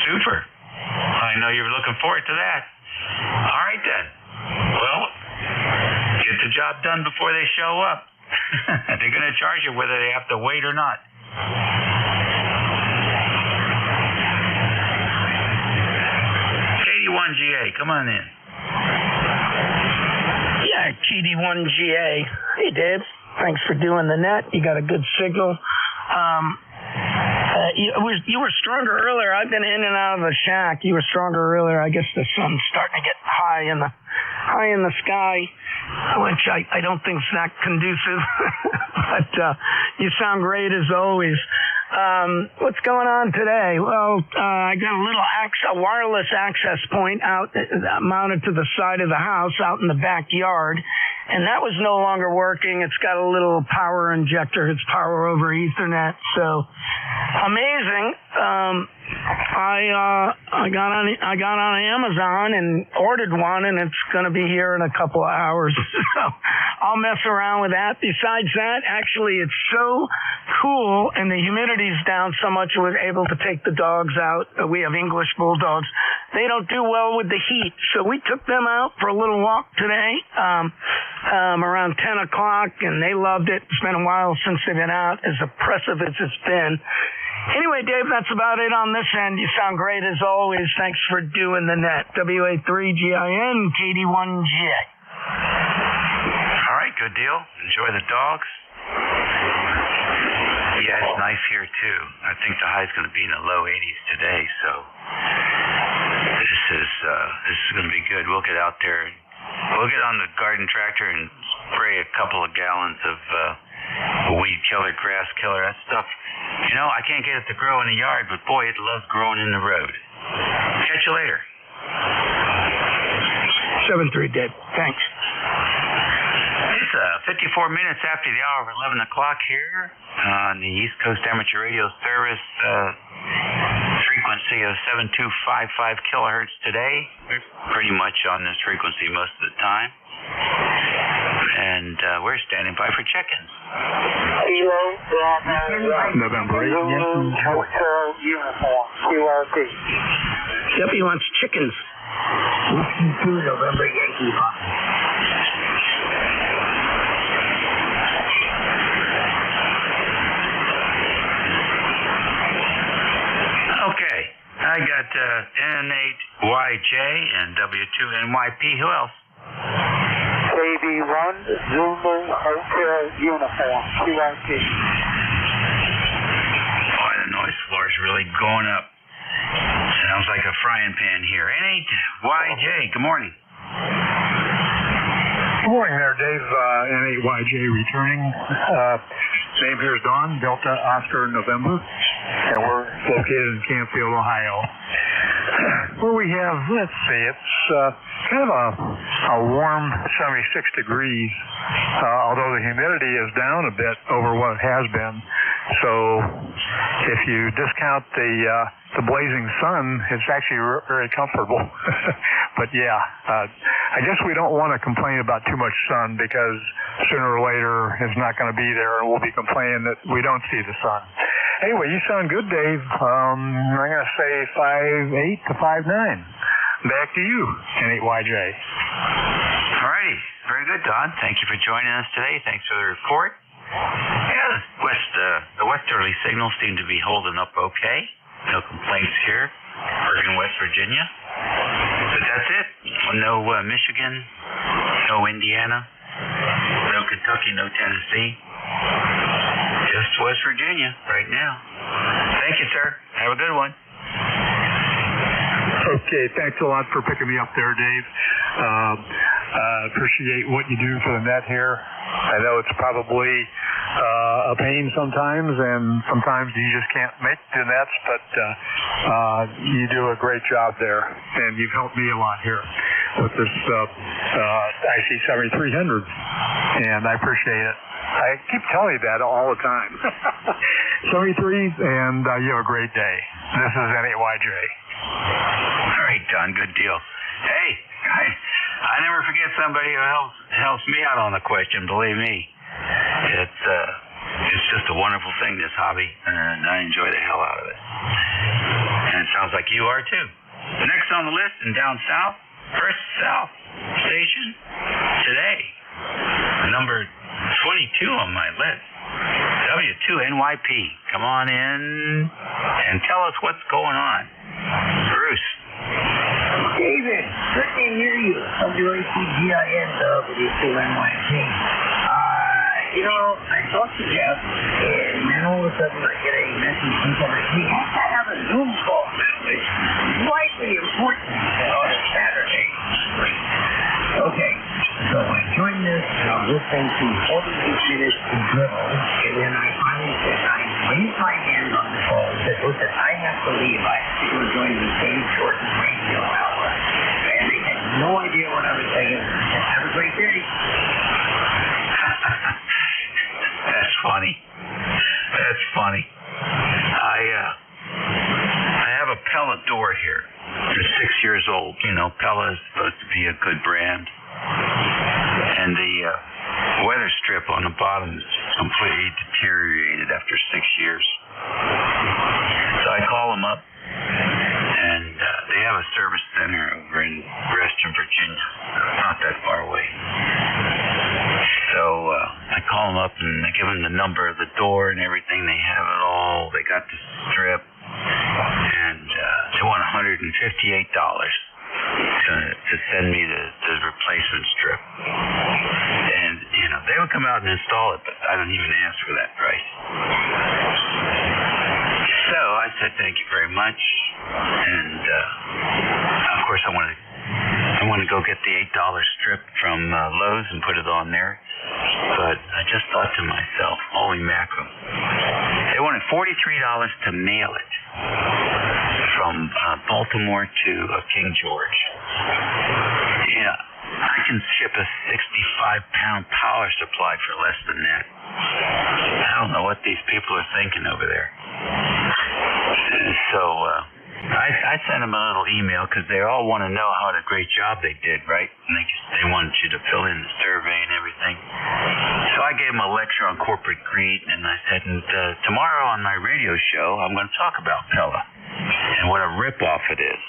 Super. I know you're looking forward to that. All right then. Well, get the job done before they show up. They're going to charge you whether they have to wait or not. KD1GA, come on in. Yeah, KD1GA. Hey, Dave. Thanks for doing the net. You got a good signal. You were stronger earlier. I've been in and out of the shack. You were stronger earlier. I guess the sun's starting to get high in the sky, which I don't think is that conducive. But you sound great as always. What's going on today? Well, I got a wireless access point out mounted to the side of the house out in the backyard, and that was no longer working. It's got a little power injector. It's power over Ethernet. So amazing. I got on Amazon and ordered one, and it's going to be here in a couple of hours. So I'll mess around with that. Besides that, actually, it's so cool, and the humidity's down so much we're able to take the dogs out. We have English bulldogs. They don't do well with the heat, so we took them out for a little walk today around 10 o'clock, and they loved it. It's been a while since they've been out, as oppressive as it's been. Anyway, Dave, that's about it on this end. You sound great as always. Thanks for doing the net. WA3GIN, KD1GA. All right, good deal. Enjoy the dogs. Yeah, it's nice here too. I think the high's going to be in the low 80s today, so this is going to be good. We'll get out there. We'll get on the garden tractor and spray a couple of gallons of weed killer, grass killer, that stuff. You know, I can't get it to grow in the yard, but boy, it loves growing in the road. Catch you later. 7-3, Dave. Thanks. It's 54 minutes after the hour of 11 o'clock here on the East Coast Amateur Radio Service frequency of 7255 kilohertz today. We're pretty much on this frequency most of the time. And we're standing by for check-ins. November 8, Hotel uniform, QRT. Yep, he wants chickens. 2 November Yankee Papa. Okay, I got N8YJ and W2NYP. Who else? KB1 Zulu Hotel uniform, QRT. Boy, the noise floor is really going up. Sounds like a frying pan here. N8YJ, good morning. Good morning there, Dave. N8YJ returning. Name here is Don, Delta Oscar November, and we're located in Campfield, Ohio. Where we have, let's see, it's kind of a warm 76 degrees, although the humidity is down a bit over what it has been. So if you discount the blazing sun, it's actually very comfortable. But yeah, I guess we don't want to complain about too much sun, because sooner or later it's not going to be there, and we'll be complaining that we don't see the sun. Anyway, you sound good, Dave. I'm going to say 5'8" to 5'9". Back to you, N8YJ. All righty. Very good, Don. Thank you for joining us today. Thanks for the report. Yeah, the westerly signals seem to be holding up okay. No complaints here. We're in West Virginia. But that's it. No Michigan, no Indiana, no Kentucky, no Tennessee. Just West Virginia right now. Thank you, sir. Have a good one. Okay, thanks a lot for picking me up there, Dave. Appreciate what you do for the net here. I know it's probably a pain sometimes, and sometimes you just can't make the nets, but you do a great job there, and you've helped me a lot here with this IC 7300, and I appreciate it. I keep telling you that all the time. 73s, and you have a great day. This is N8YJ. All right, Don, good deal. Hey, I never forget somebody who helps me out on the question, believe me. It's just a wonderful thing, this hobby, and I enjoy the hell out of it. And it sounds like you are too. Next on the list, and down south, First South Station today, number 22 on my list, W2NYP. Come on in and tell us what's going on. Bruce. David, good to hear you. WACGIN, W2NYP. I talked to Jeff, and then all of a sudden I get a message from somebody. We have to have a Zoom call now. It's vitally important on a Saturday. Okay, so I joined this, and I'm listening to 48 minutes to dribble, and then I finally said, I raised my hand on the phone and said, listen, I have to leave. I have to go join the Dave Jordan radio hour. And they had no idea what I was saying. I said, have a great day. That's funny. That's funny. I have a Pella door here. It's 6 years old. Pella is supposed to be a good brand. And the weather strip on the bottom is completely deteriorated after 6 years. So I call them up, and they have a service center over in Reston, Virginia, not that far away. So I call them up, and I give them the number of the door and everything. They have it all. They got the strip, and they want $158 to send me the replacement strip. And, they would come out and install it, but I don't even ask for that price. So I said, thank you very much. And, of course, I want to go get the $8 strip from Lowe's and put it on there. But I just thought to myself, holy mackerel. They wanted $43 to mail it from Baltimore to King George. Yeah, I can ship a 65-pound power supply for less than that. I don't know what these people are thinking over there. So I sent them a little email because they all want to know what a great job they did, right? And they wanted you to fill in the survey and everything. So I gave them a lecture on corporate greed, and I said, tomorrow on my radio show, I'm going to talk about Pella and what a ripoff it is.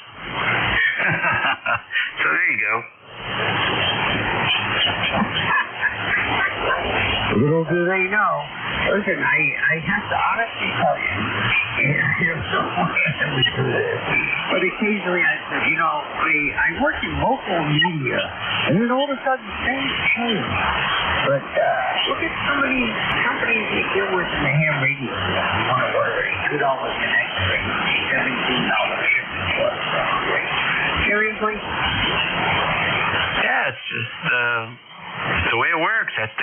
So there you go. Little do they know. Listen, I have to honestly tell you, you're so that we do this. But occasionally I said, I work in local media, and then all of a sudden things change. But look at some of these companies we deal with in the ham radio. You want to order a $2 connection. the way it works. That's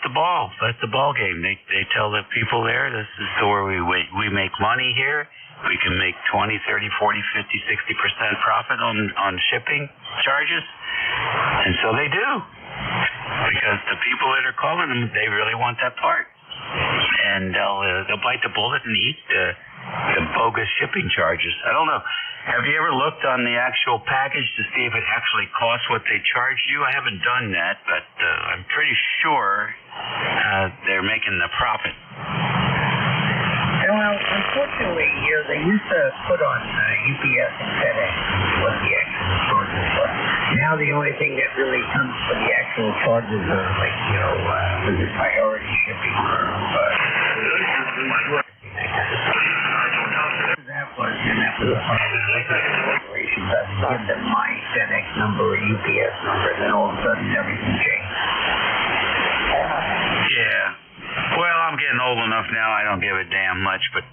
the ball. That's the ball game. They tell the people there, this is where we make money here. We can make 20, 30, 40, 50, 60% profit on shipping charges. And so they do. Because the people that are calling them, they really want that part. And they'll bite the bullet and eat the bogus shipping charges. I don't know. Have you ever looked on the actual package to see if it actually costs what they charge you? I haven't done that, but I'm pretty sure they're making the profit. Well, unfortunately, they used to put on UPS and FedEx what the actual charges were. Now the only thing that really comes for the actual charges are like, was it priority shipping or that was a corporation that give them my FedEx number or UPS number, and then all of a sudden everything changed. Yeah. Well, I'm getting old enough now, I don't give a damn much, but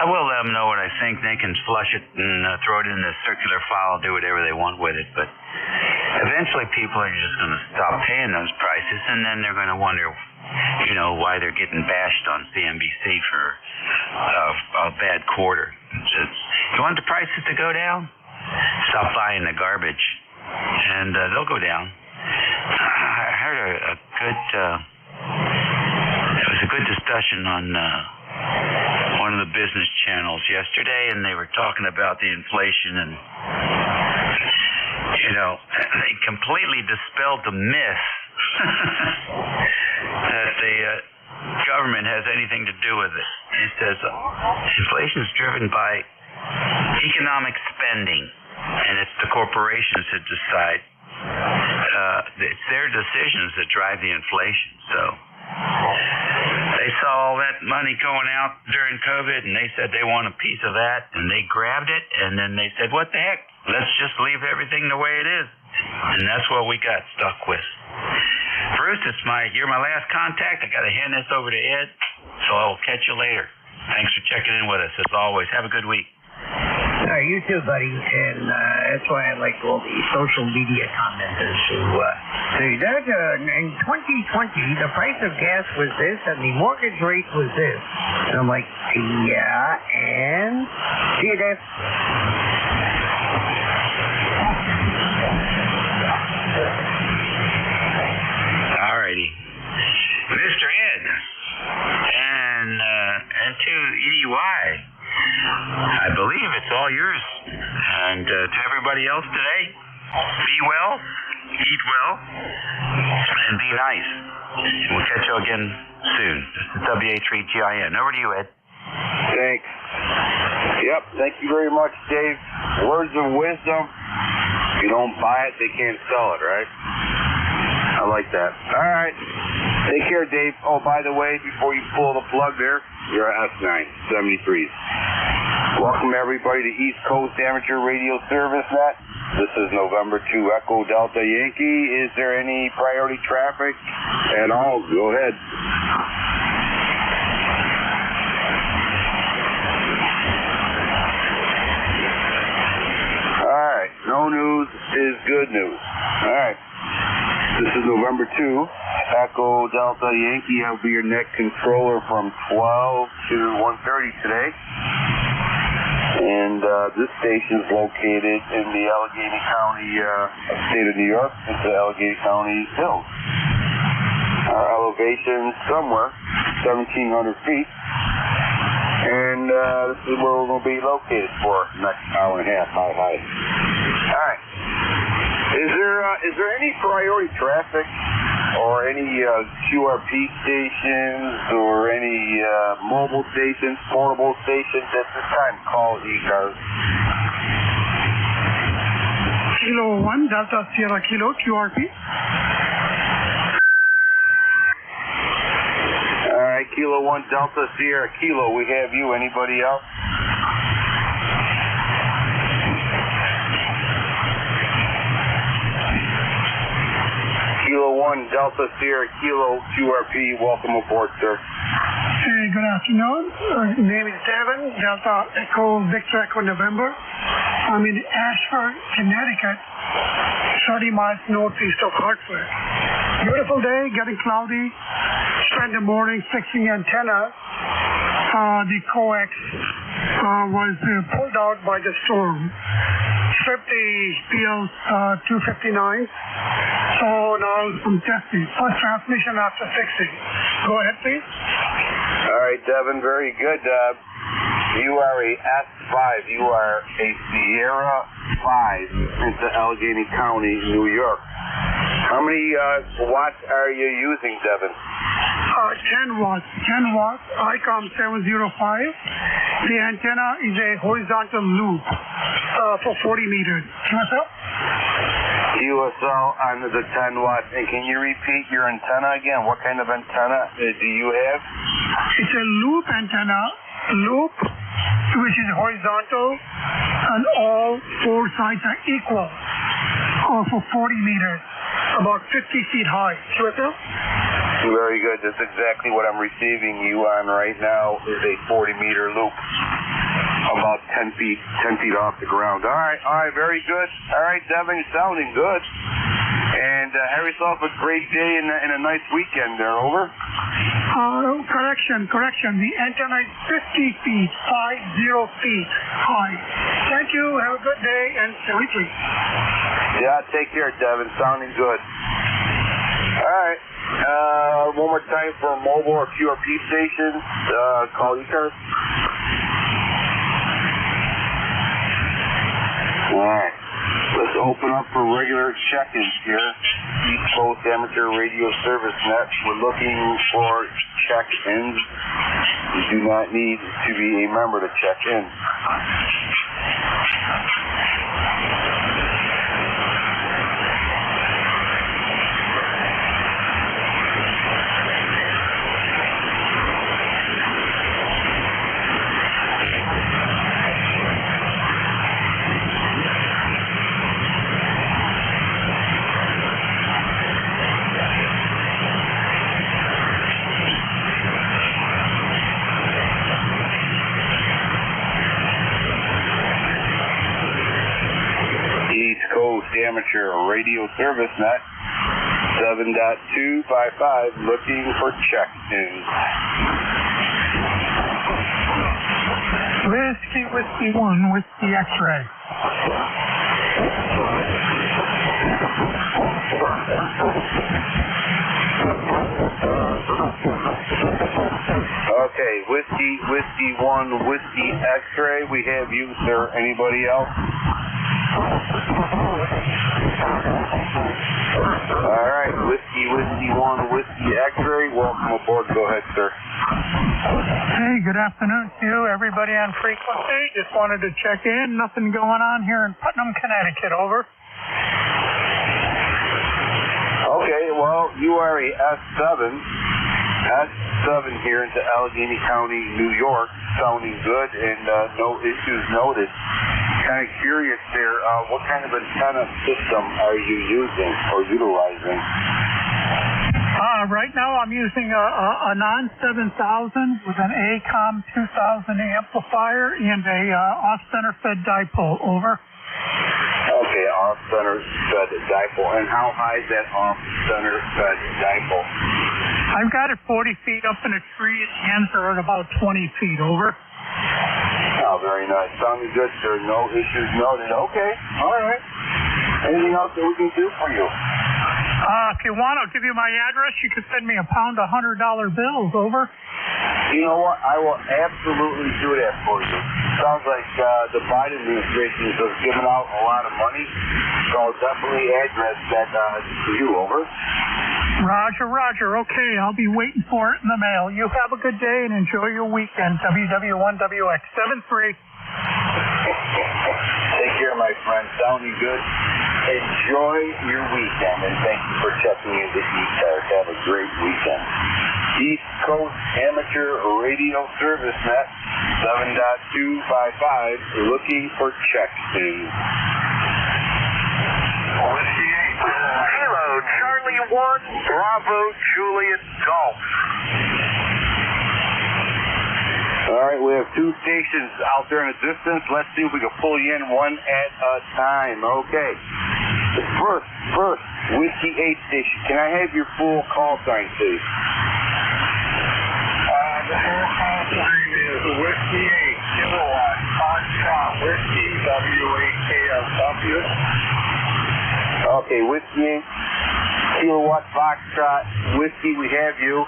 I will let them know what I think. They can flush it and throw it in the circular file, do whatever they want with it, but eventually people are just going to stop paying those prices, and then they're going to wonder, why they're getting bashed on CNBC for a bad quarter. You want the prices to go down? Stop buying the garbage, and they'll go down. I heard a good discussion on one of the business channels yesterday, and they were talking about the inflation, and they completely dispelled the myth that the government has anything to do with it. It says inflation is driven by economic spending, and it's the corporations that decide. It's their decisions that drive the inflation. So they saw all that money going out during COVID, and they said they want a piece of that, and they grabbed it, and then they said, what the heck? Let's just leave everything the way it is. And that's what we got stuck with. Bruce, you're my last contact. I got to hand this over to Ed, so I will catch you later. Thanks for checking in with us, as always. Have a good week. You too, buddy. And that's why I like all the social media commenters who say that in 2020 the price of gas was this and the mortgage rate was this. And I'm like, yeah, and see you, Dave. Alrighty, Mr. Ed, and to EDY. I believe it's all yours. And to everybody else today, be well, eat well, and be nice. We'll catch you again soon. This is WA3GIN. Over to you, Ed. Thanks. Yep, thank you very much, Dave. Words of wisdom. If you don't buy it, they can't sell it, right? I like that. All right. Take care, Dave. Oh, by the way, before you pull the plug there, you're at S9, 73s. Welcome, everybody, to East Coast Amateur Radio Service Net. This is November 2 Echo Delta Yankee. Is there any priority traffic at all? Go ahead. All right. No news is good news. All right. This is November 2, Echo Delta Yankee. I'll be your net controller from 12 to 1:30 today. And this station is located in the Allegheny County, state of New York. It's the Allegheny County Hills. Our elevation somewhere 1,700 feet. And this is where we're going to be located for the next hour and a half. High. All right. Is there any priority traffic or any QRP stations or any mobile stations, portable stations at this time? Call ECARS. Kilo 1, Delta Sierra Kilo, QRP. All right, Kilo 1, Delta Sierra Kilo. We have you. Anybody else? Kilo 1, Delta Sierra Kilo, QRP. Welcome aboard, sir. Hey, good afternoon. Name is Devin, Delta Echo, Victor Echo November. I'm in Ashford, Connecticut, 30 miles northeast of Hartford. Beautiful day, getting cloudy. Spent the morning fixing antenna. The coax was pulled out by the storm. Stripped the PL259. So now I'm testing. First transmission after fixing. Go ahead, please. All right, Devin, very good. You are a S5. You are a Sierra 5 into Allegheny County, New York. How many watts are you using, Devin? 10 watts. 10 watts. ICOM 705. The antenna is a horizontal loop for 40 meters. QSL? QSL on the 10 watts. And can you repeat your antenna again? What kind of antenna do you have? It's a loop antenna. Loop, which is horizontal, and all four sides are equal. For 40 meters. About 50 feet high. QSL? Very good. That's exactly what I'm receiving you on right now is a 40-meter loop. About 10 feet off the ground. All right, very good. All right, Devin, you're sounding good. And have yourself a great day and a nice weekend there, over. Correction. The antenna is 50 feet high. Thank you. Have a good day and safely. Yeah, take care, Devin. Sounding good. All right. One more time for mobile or QRP stations. Call ECARS. All right. Let's open up for regular check-ins here. East Coast Amateur Radio Service Net. We're looking for check-ins. You do not need to be a member to check in. Amateur Radio Service Net 7.255 looking for check-ins. Whiskey 1, Whiskey X-ray. Okay, Whiskey 1, Whiskey X-ray. We have you, sir. Anybody else? All right, Whiskey 1, Whiskey X-ray. Welcome aboard. Go ahead, sir. Hey, good afternoon to you, everybody on frequency. Just wanted to check in. Nothing going on here in Putnam, Connecticut. Over. Okay, well, you are a S7 here into Allegheny County, New York. Sounding good and no issues noted. Kind of curious there, what kind of antenna system are you using or utilizing? Right now I'm using a non-7000 with an ACOM 2000 amplifier and a off-center fed dipole. Over. Okay, off-center fed dipole. And how high is that off-center fed dipole? I've got it 40 feet up in a tree. The ends are at about 20 feet. Over. Oh, very nice. Sounding good, sir. No issues noted. Okay. All right. Anything else that we can do for you? If you want, I'll give you my address. You can send me a pound of $100 bills. Over. You know what? I will absolutely do that for you. Sounds like the Biden administration is just giving out a lot of money, so I'll definitely address that to you. Over. Roger. Okay, I'll be waiting for it in the mail. You have a good day and enjoy your weekend. WW1WX73. Take care, my friend. Sounding good. Enjoy your weekend, and thank you for checking into ECARS. Have a great weekend. East Coast Amateur Radio Service Net 7.255 looking for check-ins. Kilo Charlie 1 Bravo Juliet Golf. All right, we have two stations out there in the distance. Let's see if we can pull you in one at a time. Okay. First Whiskey 8 station. Can I have your full call sign, please? The full call sign is Whiskey 8 kilowatt Foxtrot Whiskey WAKSW. Okay, Whiskey 8 kilowatt Foxtrot Whiskey, we have you.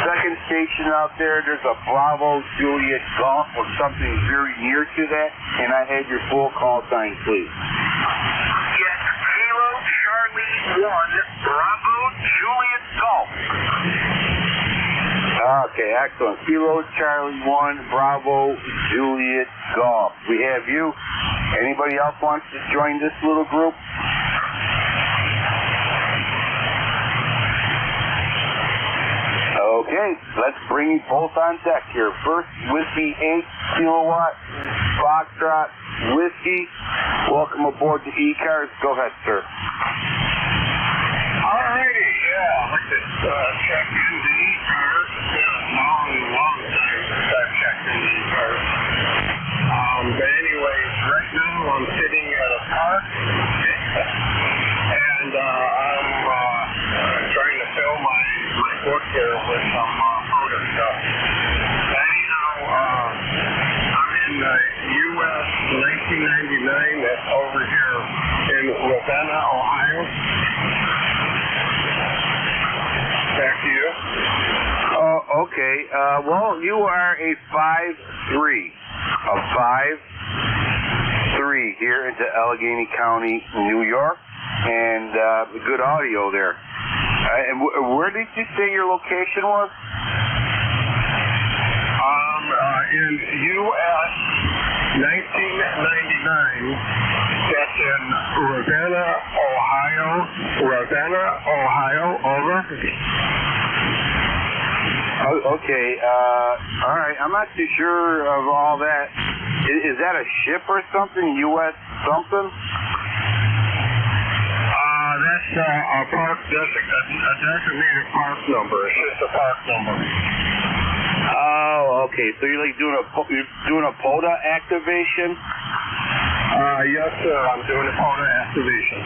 Second station out there, there's a Bravo Juliet Golf or something very near to that. And I have your full call sign, please. Yes, Kilo Charlie 1 Bravo Juliet Golf. Okay, excellent. Kilo Charlie 1 Bravo Juliet Golf. We have you. Anybody else wants to join this little group? Okay, let's bring you both on deck here. First, Whiskey 8 kilowatt Foxtrot Whiskey. Welcome aboard the ECARS. Go ahead, sir. Alrighty, yeah, I'd like to check into ECARS. It's been a long time since I've checked into ECARS. But anyways, right now I'm sitting at a park, and I'm trying to fill my book here with some photo stuff. Anyhow, I'm in the U.S. 1999. That's over here in Ravenna, Ohio. Back to you. Oh, okay. Well, you are a 5-3. A 5-3 here into Allegheny County, New York. And good audio there. And where did you say your location was? In U.S. 1999. That's in Ravenna, Ohio. Ravenna, Ohio. Over. Okay. All right. I'm not too sure of all that. Is that a ship or something? U.S. something? That's a park, that's a designated park number. It's just a park number. Oh, okay. So you're like doing a POTA activation? Yes, sir. I'm doing a POTA activation.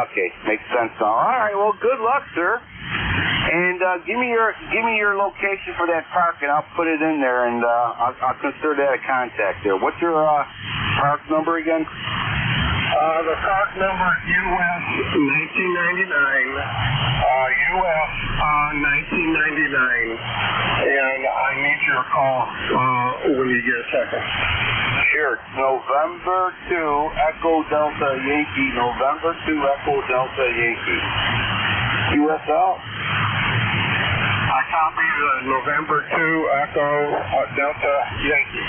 Okay, makes sense now. All right. Well, good luck, sir. And give me your location for that park, and I'll put it in there, and I'll consider that a contact there. What's your park number again? The park number is U.S. 1999. U.S. 1999. And I need your call when you get a second. Sure. November 2, Echo Delta Yankee. November 2, Echo Delta Yankee. QSL? I copy the November 2, Echo Delta Yankee.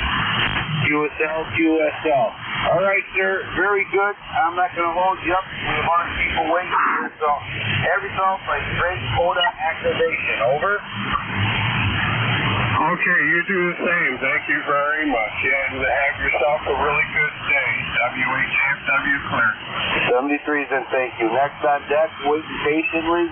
QSL. All right, sir. Very good. I'm not going to hold you up. We have other people waiting here, so have yourself a great POTA activation. Over. Okay, you do the same. Thank you very much. And have yourself a really good day. WHFW clear. 73s and thank you. Next on deck, waiting patiently.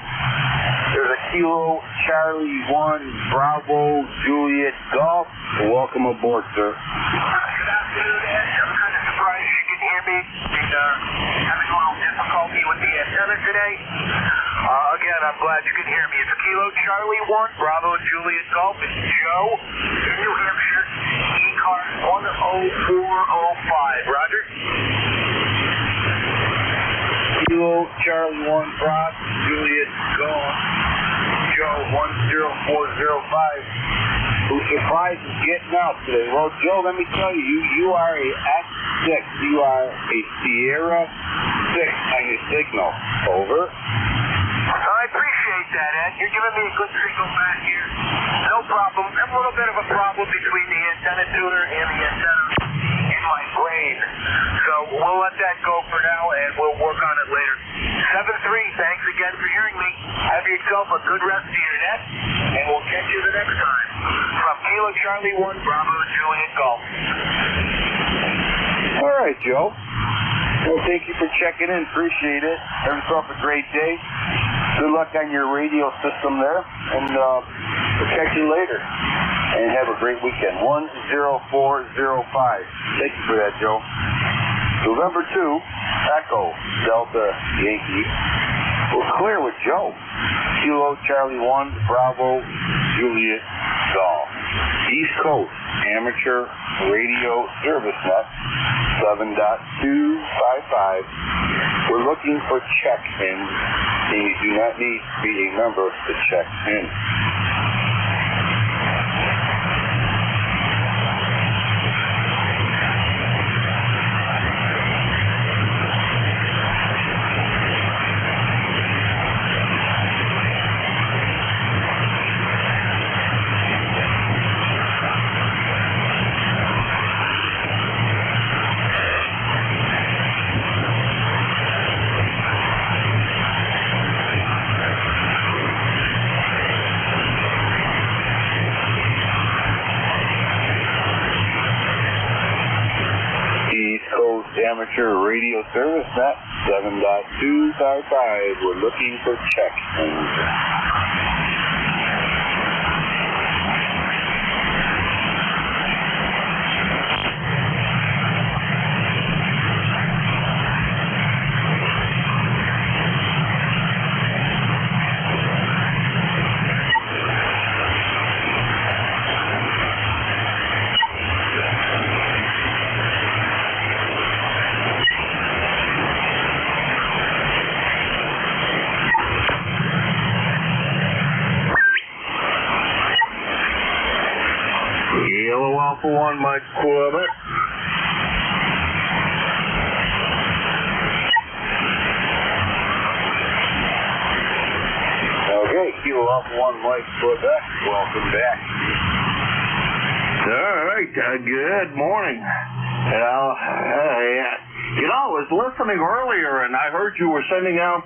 There's a Kilo Charlie 1 Bravo Juliet Golf. Welcome aboard, sir. Good afternoon, Ed. I'm kind of surprised you can hear me. Been having a little difficulty with the antenna today. Again, I'm glad you can hear me. It's Kilo Charlie 1 Bravo Juliet Golf. It's Joe in New Hampshire. ECARS 10405. Roger. Kilo Charlie 1 Bravo Juliet Golf. Joe 10405. Who's surprised is getting out today. Well, Joe, let me tell you, you are a S6. You are a Sierra 6 on your signal. Over. I appreciate that, Ed. You're giving me a good signal back here. No problem. I have a little bit of a problem between the antenna tuner and the antenna in my brain. So we'll let that go for now, and we'll work on it later. 7-3, thanks again for hearing me. Have yourself a good rest of your net, and we'll catch you the next time. From Kilo Charlie 1 Bravo Juliet Golf. All right, Joe. Well, thank you for checking in. Appreciate it. Have yourself a great day. Good luck on your radio system there, and we'll catch you later. And have a great weekend. 10405. Thank you for that, Joe. November 2, Echo Delta Yankee. We're clear with Joe. Kilo Charlie 1, Bravo, Juliet, Golf. East Coast Amateur Radio Service Net 7.255. We're looking for check-in, and you do not need to be a member to check in. Amateur Radio Service Net 7.255. We're looking for check-in. Yellow Alpha 1, Mike Quebec. Okay, Kilo Alpha 1, Mike Quebec. Welcome back. All right, good morning. I was listening earlier, and I heard you were sending out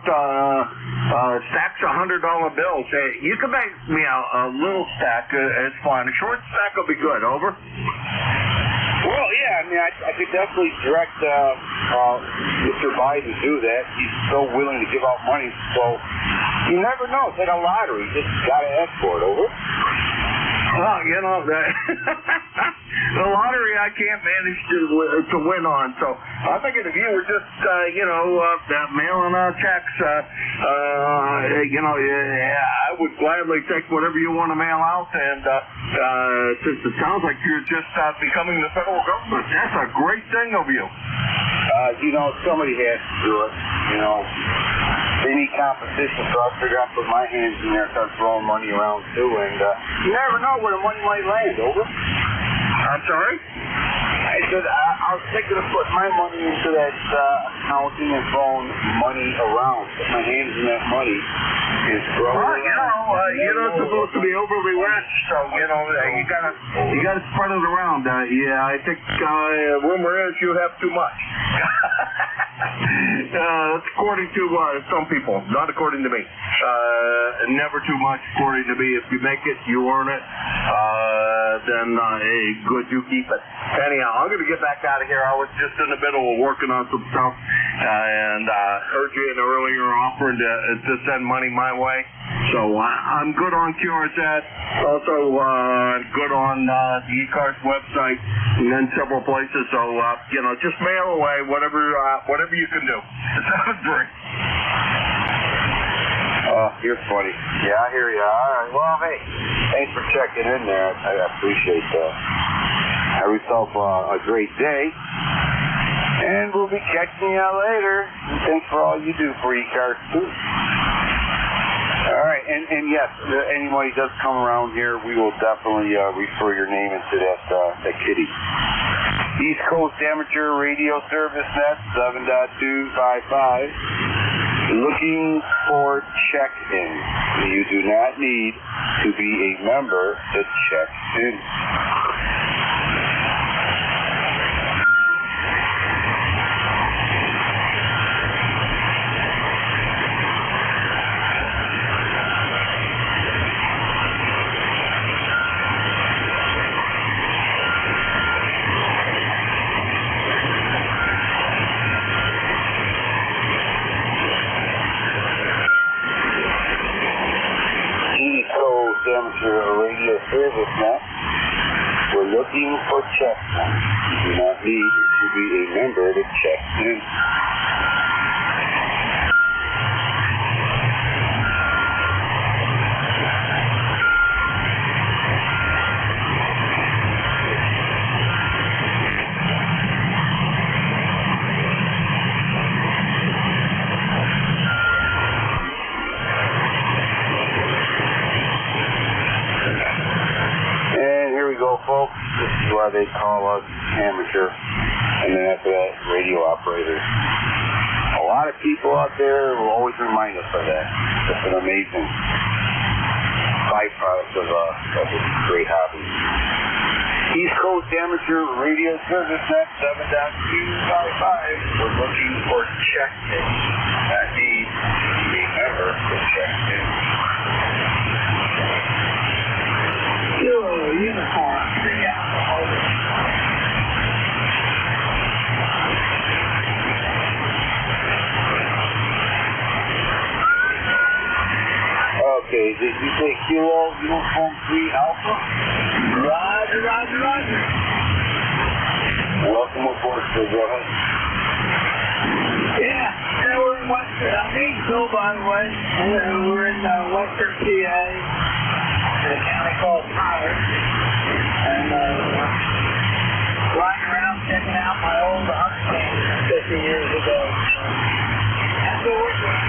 stacks of $100 bills. Hey, you can make me a little stack. It's fine. A short stack will be good. Over. Well, yeah, I mean, I could definitely direct Mr. Biden to do that. He's so willing to give out money, so you never know. It's like a lottery. You just got to ask for it. Over. Well, the lottery I can't manage to win on. So I'm thinking if you were just, mailing out checks, I would gladly take whatever you want to mail out. And since it sounds like you're just becoming the federal government, that's a great thing of you. Somebody has to do it. They need competition, so I figure I'll put my hands in there and start throwing money around too. And you never know where the money might land. Over. I'm sorry? I said I was thinking of putting my money into that accounting and throwing money around. Put my hands in that money is growing. Well, you're not supposed to be overly rich, so you gotta spread it around. I think rumor is you have too much. That's according to some people, not according to me. Never too much, according to me. If you make it, you earn it. Then good, you keep it. Anyhow, I'm going to get back out of here. I was just in the middle of working on some stuff, and heard you in earlier offering to send money my way. So I'm good on QRZ, also good on the ECARS website, and then several places. So just mail away whatever you can do. 7-3. Oh, you're funny. Yeah, I hear you. All right. Well, hey, thanks for checking in there. I appreciate that. Have yourself a great day, and we'll be checking you out later. And thanks for all you do for ECARS too. All right, and yes, anybody does come around here, we will definitely refer your name into that kitty. East Coast Amateur Radio Service Net 7.255. Looking for check-in. You do not need to be a member to check in. Amateur Radio Service Net. We're looking for check-in. You do not need to be a member to check in. folks, this is why they call us amateur. And then after that, radio operators. A lot of people out there will always remind us of that. It's an amazing byproduct of this great hobby. East Coast Amateur Radio Service Net 7.255. We're looking for check in. That needs a member to check in. Uniform. Okay, did you say Kilo Uniform 3 Alpha? Roger, roger, roger. Welcome aboard, sir. Go ahead. Yeah, we're in Western. I'm Hill, by the way. We're in Western PA, in a county called Tyler. And riding around checking out my old hunting camp 50 years ago. That's what we're doing.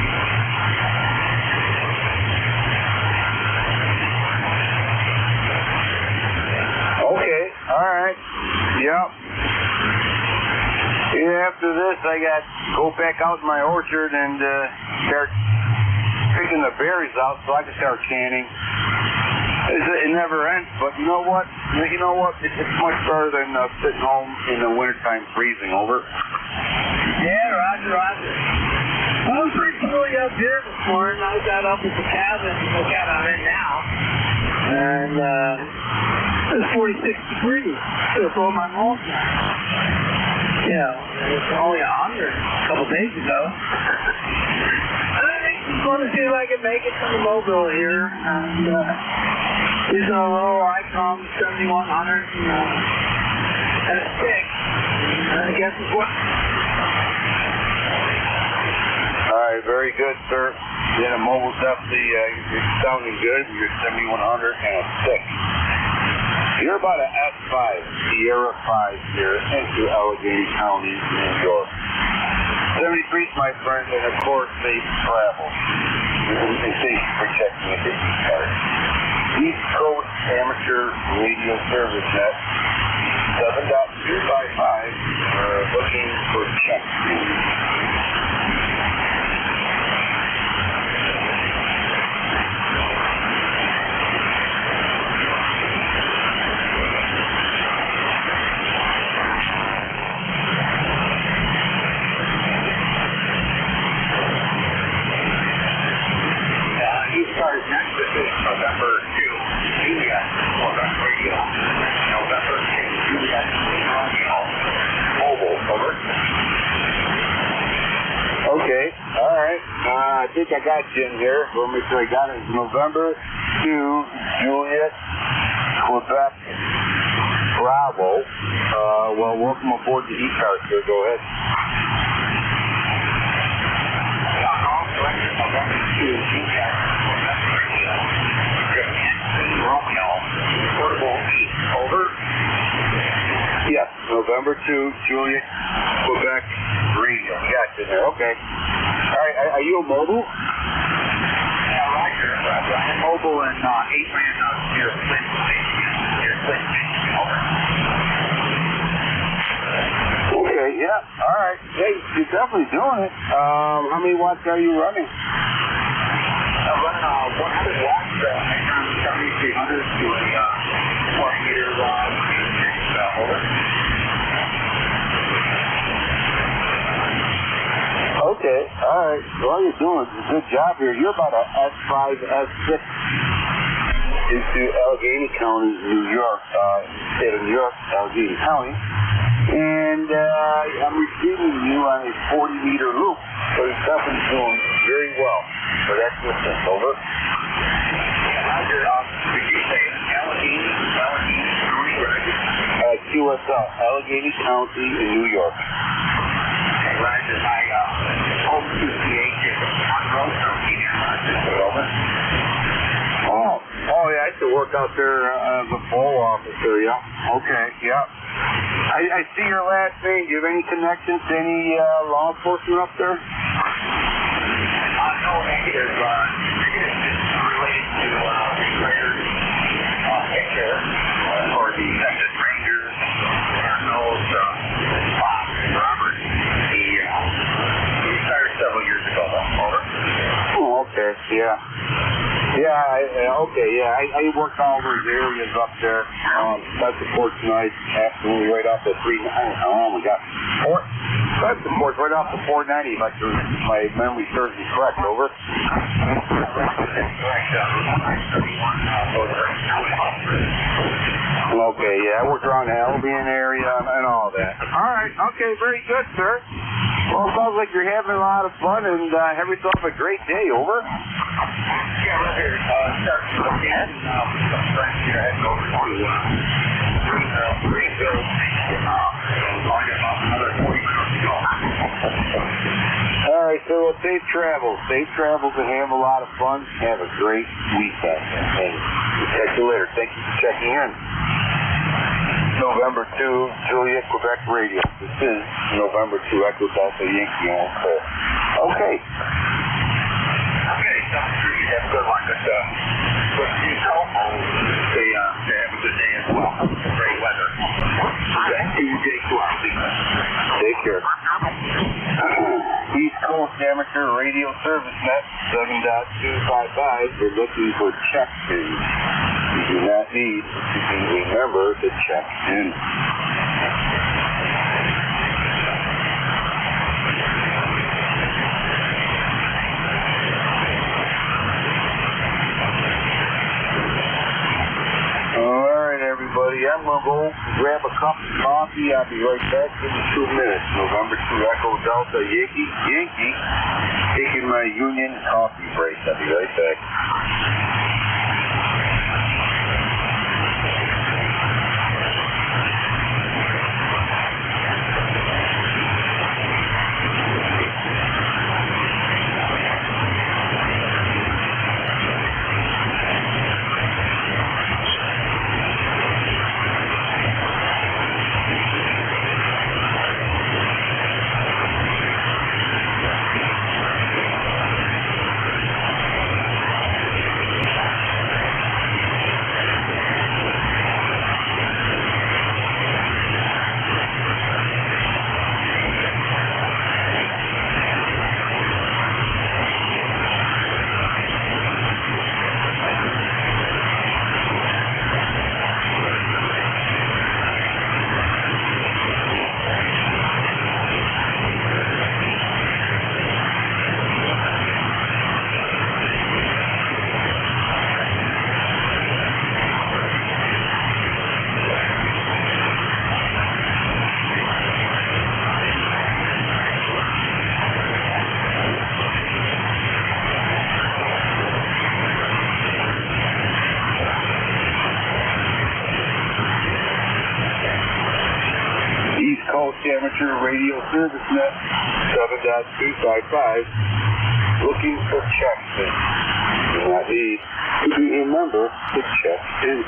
Okay, all right. Yep. Yeah, after this, I got to go back out in my orchard and start picking the berries out so I can start canning. It never ends, but you know what? It's much better than sitting home in the wintertime freezing. Over. Yeah, roger, roger. I was pretty chilly up here this morning. I got up at the cabin, the cabin I'm in now, and it was 46 degrees. So I pulled my mulch down. Yeah, it was only 100 a couple days ago. I just want to see if I can make it from the mobile here, and using a little ICOM 7100 and a stick. I guess it's what. All right, very good, sir. Yeah, the mobile's definitely you're sounding good. You're 7100 and a stick. You're about an S5, Sierra 5 here into Allegheny County, New York. 73's my friend, and of course, safe travel. And thank you for checking into ECARS. East Coast Amateur Radio Service Net 7.255. We're looking for check. ECARS next. This is November 2, Juliet, Quebec Radio. November 2, Juliet, Romeo. Mobile, over. Okay, all right. I think I got you in here. Let me make sure I got it. It's November 2, Juliet, Quebec, Bravo. Well, welcome aboard the ECARS, sir. Go ahead. November 2, Juliet. Romeo, portable 8, over. Yes, November 2, Juliet, Quebec, Radio. Gotcha there, okay. All right, are you a mobile? Yeah, Roger. I'm mobile in 8 man near Flint Station. Over. Okay, yeah, all right. Hey, you're definitely doing it. How many watts are you running? I'm running 100 watts, 7300 to a 20 meter rod. Over. Okay, all right. Well, you're doing a good job here. You're about a S5, S6 into Allegheny County, New York, state of New York, Allegheny County. And I'm receiving you on a 40-meter loop. So you're definitely doing very well for that distance. Over. Roger. Did you say Allegheny County, Roger? QSL, Allegheny County in New York. Okay, Roger. My home QCH is on road from here, Roger. Over. Oh, yeah, I used to work out there as a poll officer, yeah. Okay, yeah. I see your last name. Do you have any connections to any law enforcement up there? No, negative. Negative is related to repairs, picture, or the we worked all those areas up there. That support's nice. Absolutely right off the 390. Oh my God. That support's right off the 490. If my memory serves me correct. Over. Okay, yeah, I worked around the Albion area and all that. All right, okay, very good, sir. Well, it sounds like you're having a lot of fun and have yourself a great day. Over. Yeah, right here. Start looking at some friends here heading over to Greenville. I got about another 40 minutes to go. All right, so well, safe travels. Safe travels and have a lot of fun. Have a great weekend. And we'll catch you later. Thank you for checking in. November 2, Juliet, Quebec Radio. This is November 2, Echo Delta Yankee on call. Okay. Okay, sounds good. Have a good one. But you telephone, they have a good day as well. Great weather. Okay. Take care. East Coast Amateur Radio Service Net 7.255. We're looking for check ins. You do not need to remember to check in. Alright, everybody, I'm going to go grab a cup of coffee. I'll be right back in 2 minutes. November 2 Echo Delta Yankee. Taking my Union coffee break. I'll be right back. Amateur Radio Service Net 7.255. Looking for checks in. Do not need to remember to check in.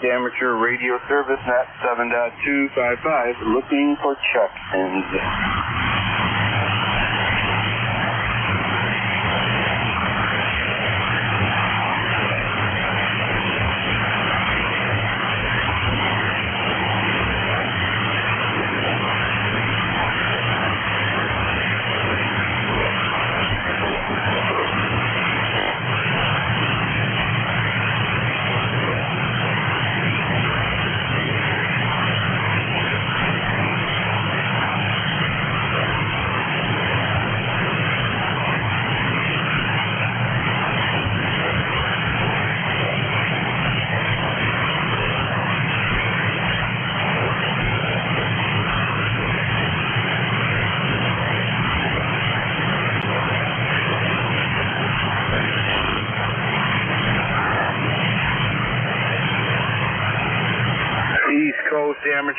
Amateur Radio Service Net 7.255. Looking for check-ins.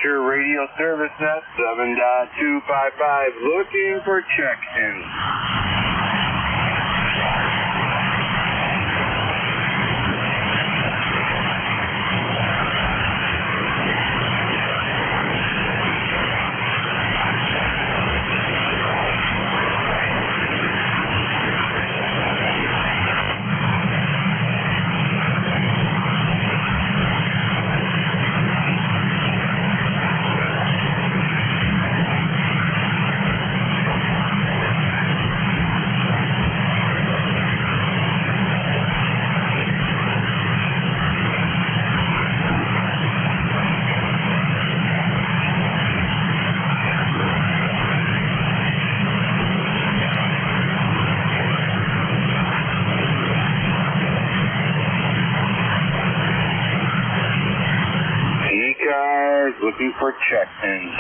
Amateur Radio Service Net 7.255, looking for check-ins. ECARS looking for check-ins.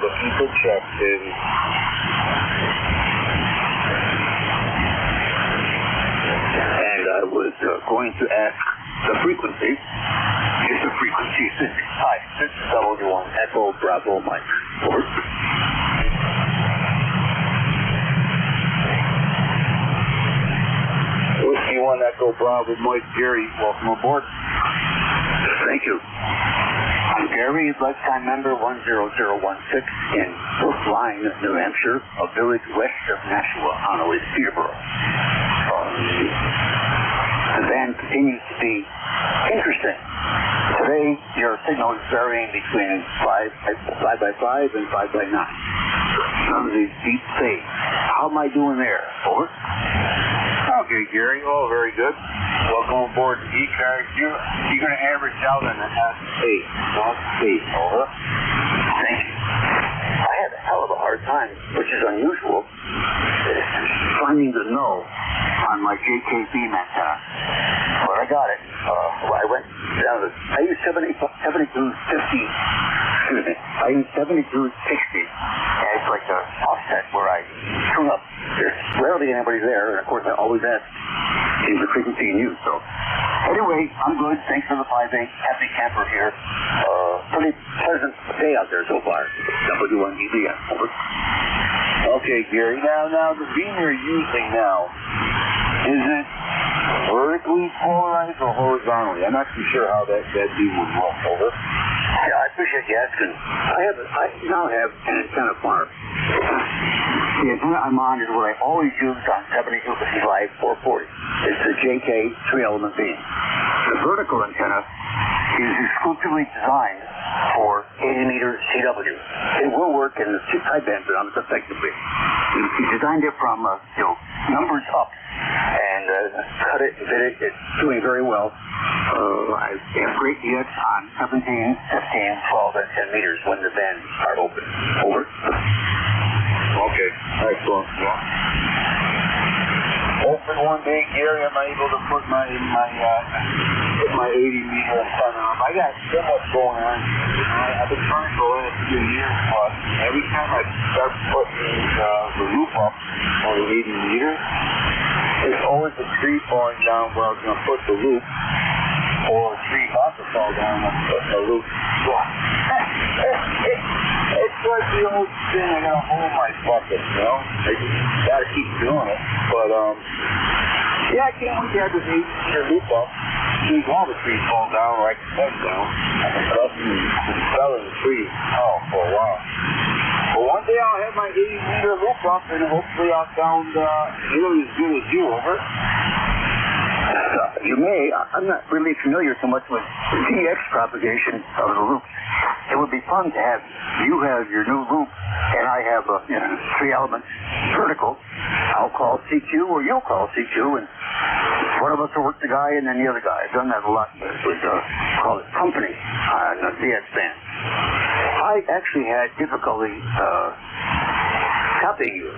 Looking for check-ins. And I was going to ask the frequency. Is the frequency 6? Hi, this is W1 Echo Bravo Mike. Over. Whiskey 1 Echo Bravo Mike, Gary, welcome aboard. Thank you. I'm Gary, lifetime member 10016 in Brookline, New Hampshire, a village west of Nashua on the way to Peterborough. The band continues to be interesting. Today, your signal is varying between 5x5 and 5x9. Some of these deep fades. How am I doing there? Over. Okay, Gary. Oh, very good. Welcome aboard the ECARS. You're going to average out on an S8, not 8. Over. Thank you. I had a hell of a hard time, which is unusual, finding the no on my JK beam antenna. But I got it. I went down to, I used 7250, excuse me, I used 7260 as like an offset where I tune up. There's rarely anybody there, and of course I always ask, is the frequency in use? So anyway, I'm good. Thanks for the 5-8. Happy camper here. Pretty pleasant day out there so far. W1EBN. Over. Okay, Gary. Now the beam you're using now, is it vertically polarized or horizontally? I'm not too sure how that beam would work. Over. Yeah, I appreciate you asking. I now have an antenna farm. The antenna I'm on is what I always use on 7255 440. It's the JK 3-element beam. The vertical antenna is exclusively designed for 80 meter CW. It will work in the sideband bands effectively. He designed it from numbers up and cut it and fit it. It's doing very well. I have great DX on 17, 15, 12, and 10 meters when the bands are open. Over. Okay, excellent. Open one day, Gary, I'm able to put my put my 80-meter antenna up. I got so much going on. I've been trying to go in a few years plus. Every time I start putting the loop up on the 80-meter, there's always a tree falling down where I was going to put the loop, or a tree about to fall down and put the loop. It's like the old thing, I gotta hold my bucket, you know? I just gotta keep doing it. But, yeah, I can't wait to have this 80-meter loop up. See all the trees fall down or I can cut down. I've been felling the trees for a while. But one day I'll have my 80-meter loop up and hopefully I'll sound nearly as good as you, over. You may. I'm not really familiar so much with DX propagation of the loop. It would be fun to have you have your new loop and I have 3 elements vertical. I'll call CQ or you'll call CQ, and one of us will work the guy and then the other guy. I've done that a lot with call it company on the DX band. I actually had difficulty copying you.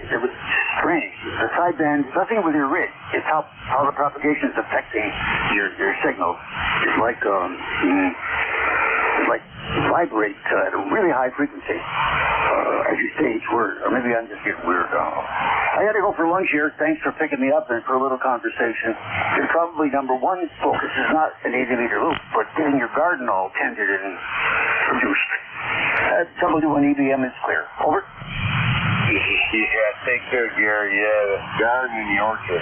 It was strange. The sideband, nothing with your rig. It's how the propagation is affecting your signal. It's like vibrate at a really high frequency as you say each word. Or maybe I'm just getting weird. I had to go for lunch here. Thanks for picking me up and for a little conversation. And probably number one focus is not an 80-meter loop, but getting your garden all tended and produced. W1 EBM is clear. Over. Yeah, take care, Gary. Yeah, the garden in the orchard.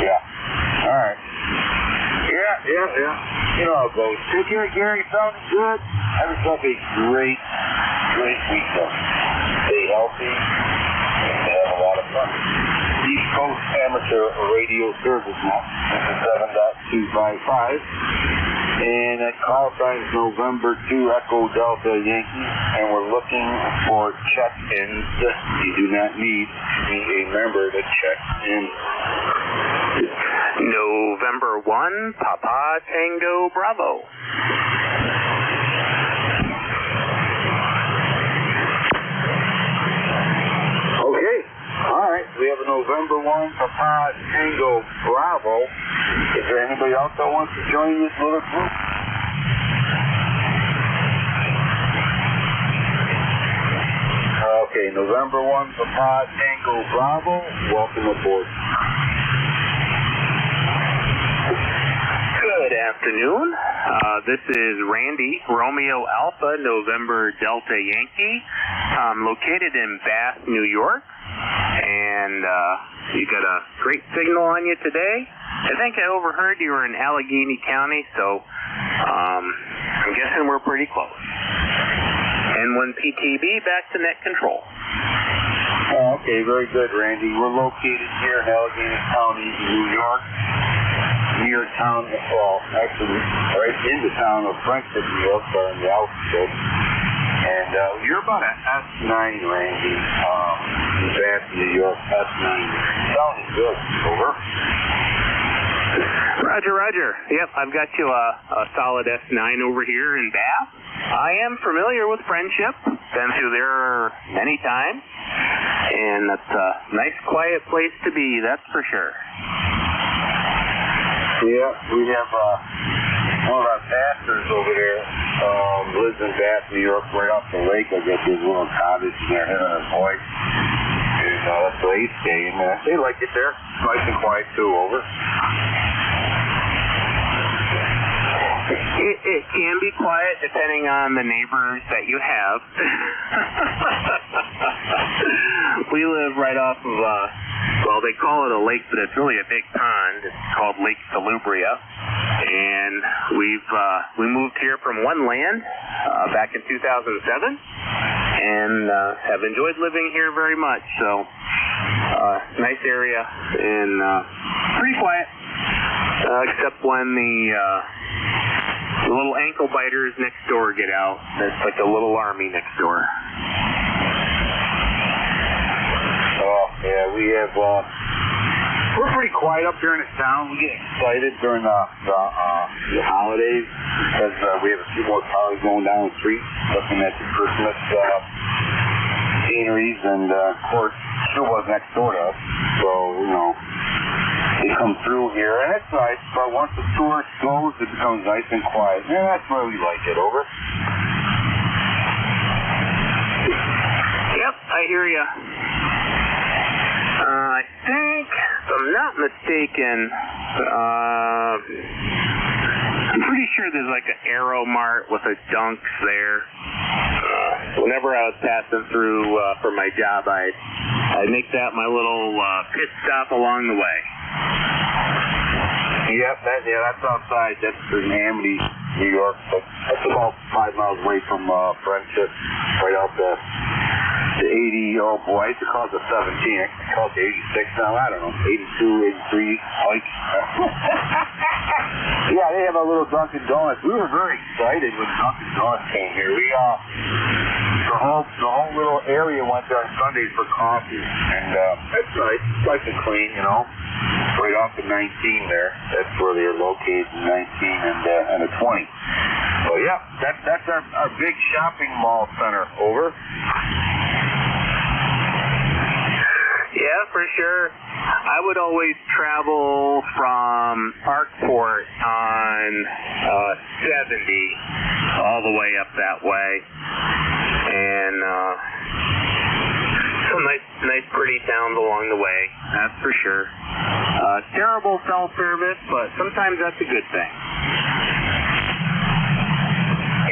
Yeah. All right. Yeah. You know how it goes. Take care, Gary. Sounding good. Have yourself a great weekend. Stay healthy and have a lot of fun. East Coast Amateur Radio Service now. This is 7.255. And that call sign is November 2 Echo Delta Yankee. And we're looking for check-ins. You do not need to be a member to check in. November 1, Papa Tango Bravo. Okay. All right. We have a November 1, Papa Tango Bravo. Is there anybody else that wants to join this little group? Okay, November 1, Papa Tango Bravo. Welcome aboard. Good afternoon. This is Randy, Romeo Alpha, November Delta Yankee. I'm located in Bath, New York. And you got a great signal on you today. I think I overheard you were in Allegheny County, so I'm guessing we're pretty close. N1 PTB, back to net control. Oh, okay, very good, Randy. We're located here in Allegheny County, New York. Near town, well, actually, right in the town of Frankfort, New York, but on the outskirts. And you're about an S9, Randy. Bath, New York, S9. Sounding good. Over. Roger. Yep, I've got you a solid S9 over here in Bath. I am familiar with Friendship. Been through there many times. And it's a nice, quiet place to be, that's for sure. Yeah, we have one of our pastors over there, lives in Bath, New York, right off the lake. I guess his little cottage near him and his wife. And that's where they stay. And they like it there. It's nice and quiet too, over. It can be quiet depending on the neighbors that you have. We live right off of, well, they call it a lake, but it's really a big pond. It's called Lake Salubria. And we moved here from one land back in 2007 and have enjoyed living here very much. So, nice area and pretty quiet, except when the little ankle biters next door get out. It's like a little army next door. Oh, yeah, we have, we're pretty quiet up here in this town. We get excited during the holidays because we have a few more cars going down the street looking at the Christmas sceneries, and of course, Sue was next door to us, so, you know, they come through here, and it's nice, but once the tourist goes, it becomes nice and quiet. And that's why we like it. Over. Yep, I hear you. I think, if I'm not mistaken, I'm pretty sure there's like an Aero Mart with a Dunks there. Whenever I was passing through for my job, I'd make that my little pit stop along the way. Yep, that's outside. That's in Amity, New York. But that's about 5 miles away from Friendship, right out the 80. Oh boy, I used to call it the 17. I call it the 86 now. I don't know, 82, 83. Like, yeah, they have a little Dunkin' Donuts. We were very excited when Dunkin' Donuts came here. We the whole little area went there on Sundays for coffee, and it's nice. It's nice and clean, you know. Right off the 19 there. That's where they're located, 19 and a 20. So yeah, that's our big shopping mall center. Over. Yeah, for sure. I would always travel from Parkport on 70 all the way up that way, and some nice pretty towns along the way, that's for sure. Terrible cell service, but sometimes that's a good thing.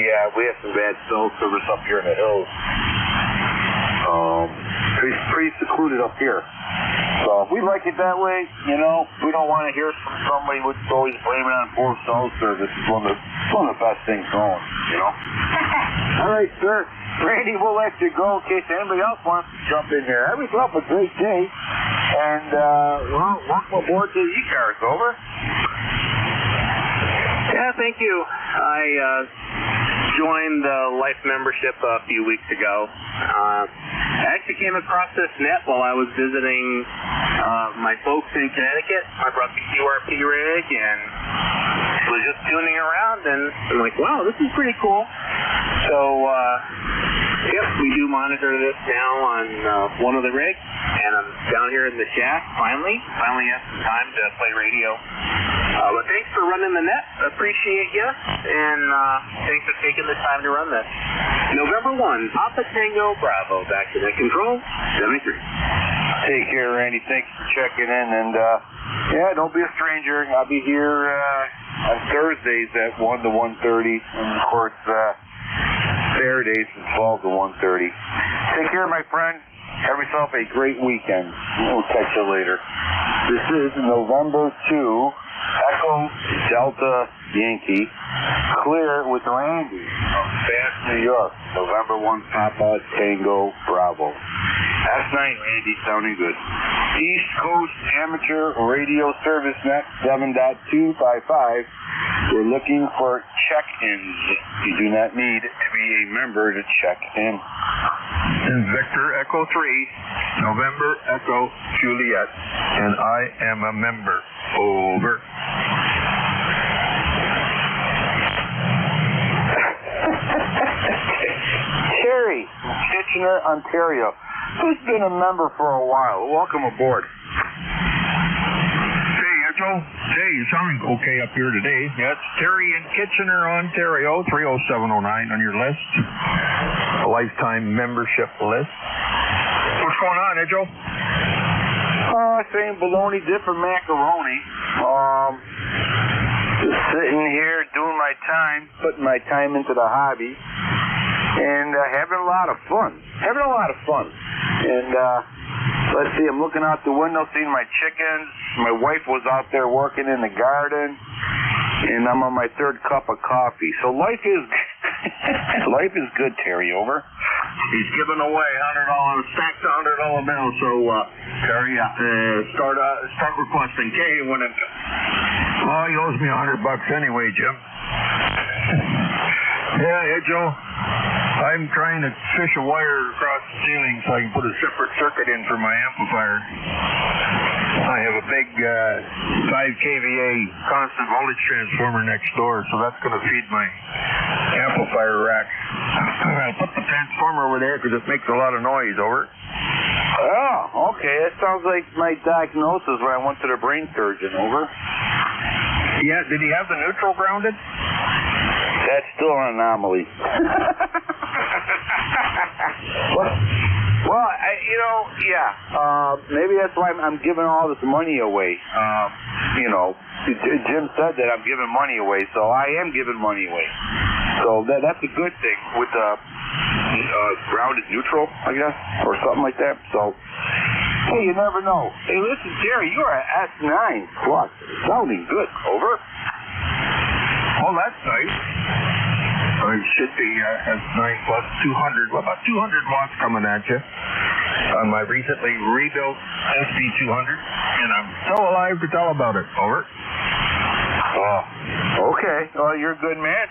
Yeah, we have some bad cell service up here in the hills. Pretty secluded up here. So we like it that way, you know. We don't want to hear from somebody who's always blaming on poor cell service. It's one of the best things going, you know. All right, sir. Randy, we'll let you go in case anybody else wants to jump in here. Have yourself a great day. And, welcome aboard to the ECARS. Over. Yeah, thank you. I joined the Life membership a few weeks ago. I actually came across this net while I was visiting my folks in Connecticut. I brought the QRP rig and was just tuning around, and I'm like, wow, this is pretty cool. So, yep, we do monitor this now on one of the rigs, and I'm down here in the shack, finally have some time to play radio. But thanks for running the net. Appreciate you, and thanks for taking the time to run this. November 1, Papa Tango Bravo, back to net control, 73. Take care, Randy. Thanks for checking in, and yeah, don't be a stranger. I'll be here on Thursdays at 1 to 1:30, and of course Saturdays from 12 to 1:30. Take care, my friend. Have yourself a great weekend. We'll catch you later. This is November 2, Echo Delta Yankee, clear with Randy from Fast New York. November 1, Papa Tango Bravo. S9 Randy, sounding good. East Coast Amateur Radio Service Net 7.255. We're looking for check-ins. You do not need to be a member to check in. And Victor Echo 3, November Echo Juliet, and I am a member. Over. Terry, Kitchener, Ontario, who's been a member for a while. Welcome aboard. Hey, you sound okay up here today. Yeah, it's Terry in Kitchener, Ontario, 30709 on your list. A lifetime membership list. What's going on, Edjo? Same baloney, different macaroni. Just sitting here doing my time, putting my time into the hobby, and having a lot of fun. And let's see, I'm looking out the window, seeing my chickens. My wife was out there working in the garden, and I'm on my third cup of coffee. So life is good, Terry. Over. He's giving away $100, stacks of $100 bills. So Terry, start requesting. Okay, when it. Oh, he owes me $100 anyway, Jim. Yeah, Joe. I'm trying to fish a wire across the ceiling so I can put a separate circuit in for my amplifier. I have a big 5 kVA constant voltage transformer next door, so that's going to feed my amplifier rack. I'll put the transformer over there because it makes a lot of noise. Over. Oh, okay. That sounds like my diagnosis when I went to the brain surgeon. Over. Yeah, did he have the neutral grounded? That's still an anomaly. Well, maybe that's why I'm giving all this money away. Jim said that I'm giving money away, so I am giving money away. So that's a good thing with grounded neutral, I guess, or something like that. So, hey, you never know. Hey, listen, Jerry, you are at S9 plus, sounding good. Over. Oh, that's nice. It should be S9 plus 200. Well, about 200 watts coming at you on my recently rebuilt SB200, and I'm still alive to tell about it. Over. Oh, okay. Well, you're a good man.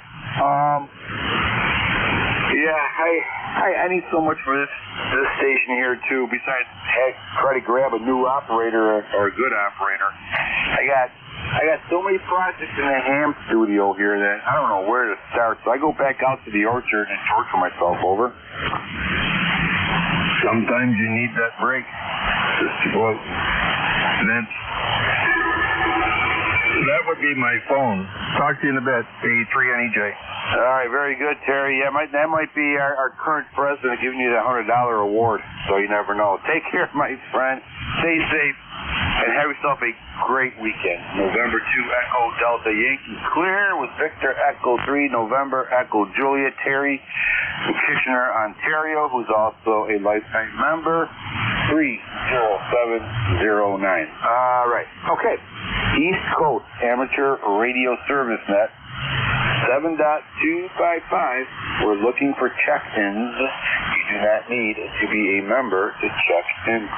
I need so much for this station here too. Besides, try to grab a new operator or a good operator. I got so many projects in the ham studio here that I don't know where to start. So I go back out to the orchard and torture myself. Over. Sometimes you need that break. Just to go out. Vince. That would be my phone. Talk to you in a bit. 83NEJ. All right, very good, Terry. Yeah, that might be our current president giving you the $100 award, so you never know. Take care, my friend. Stay safe, and have yourself a great weekend. November 2 Echo Delta Yankee clear with Victor Echo 3 November Echo Juliet. Terry from Kitchener, Ontario, who's also a lifetime member. 30709. All right. Okay. East Coast Amateur Radio Service Net. 7.255. We're looking for check-ins. You do not need to be a member to check in.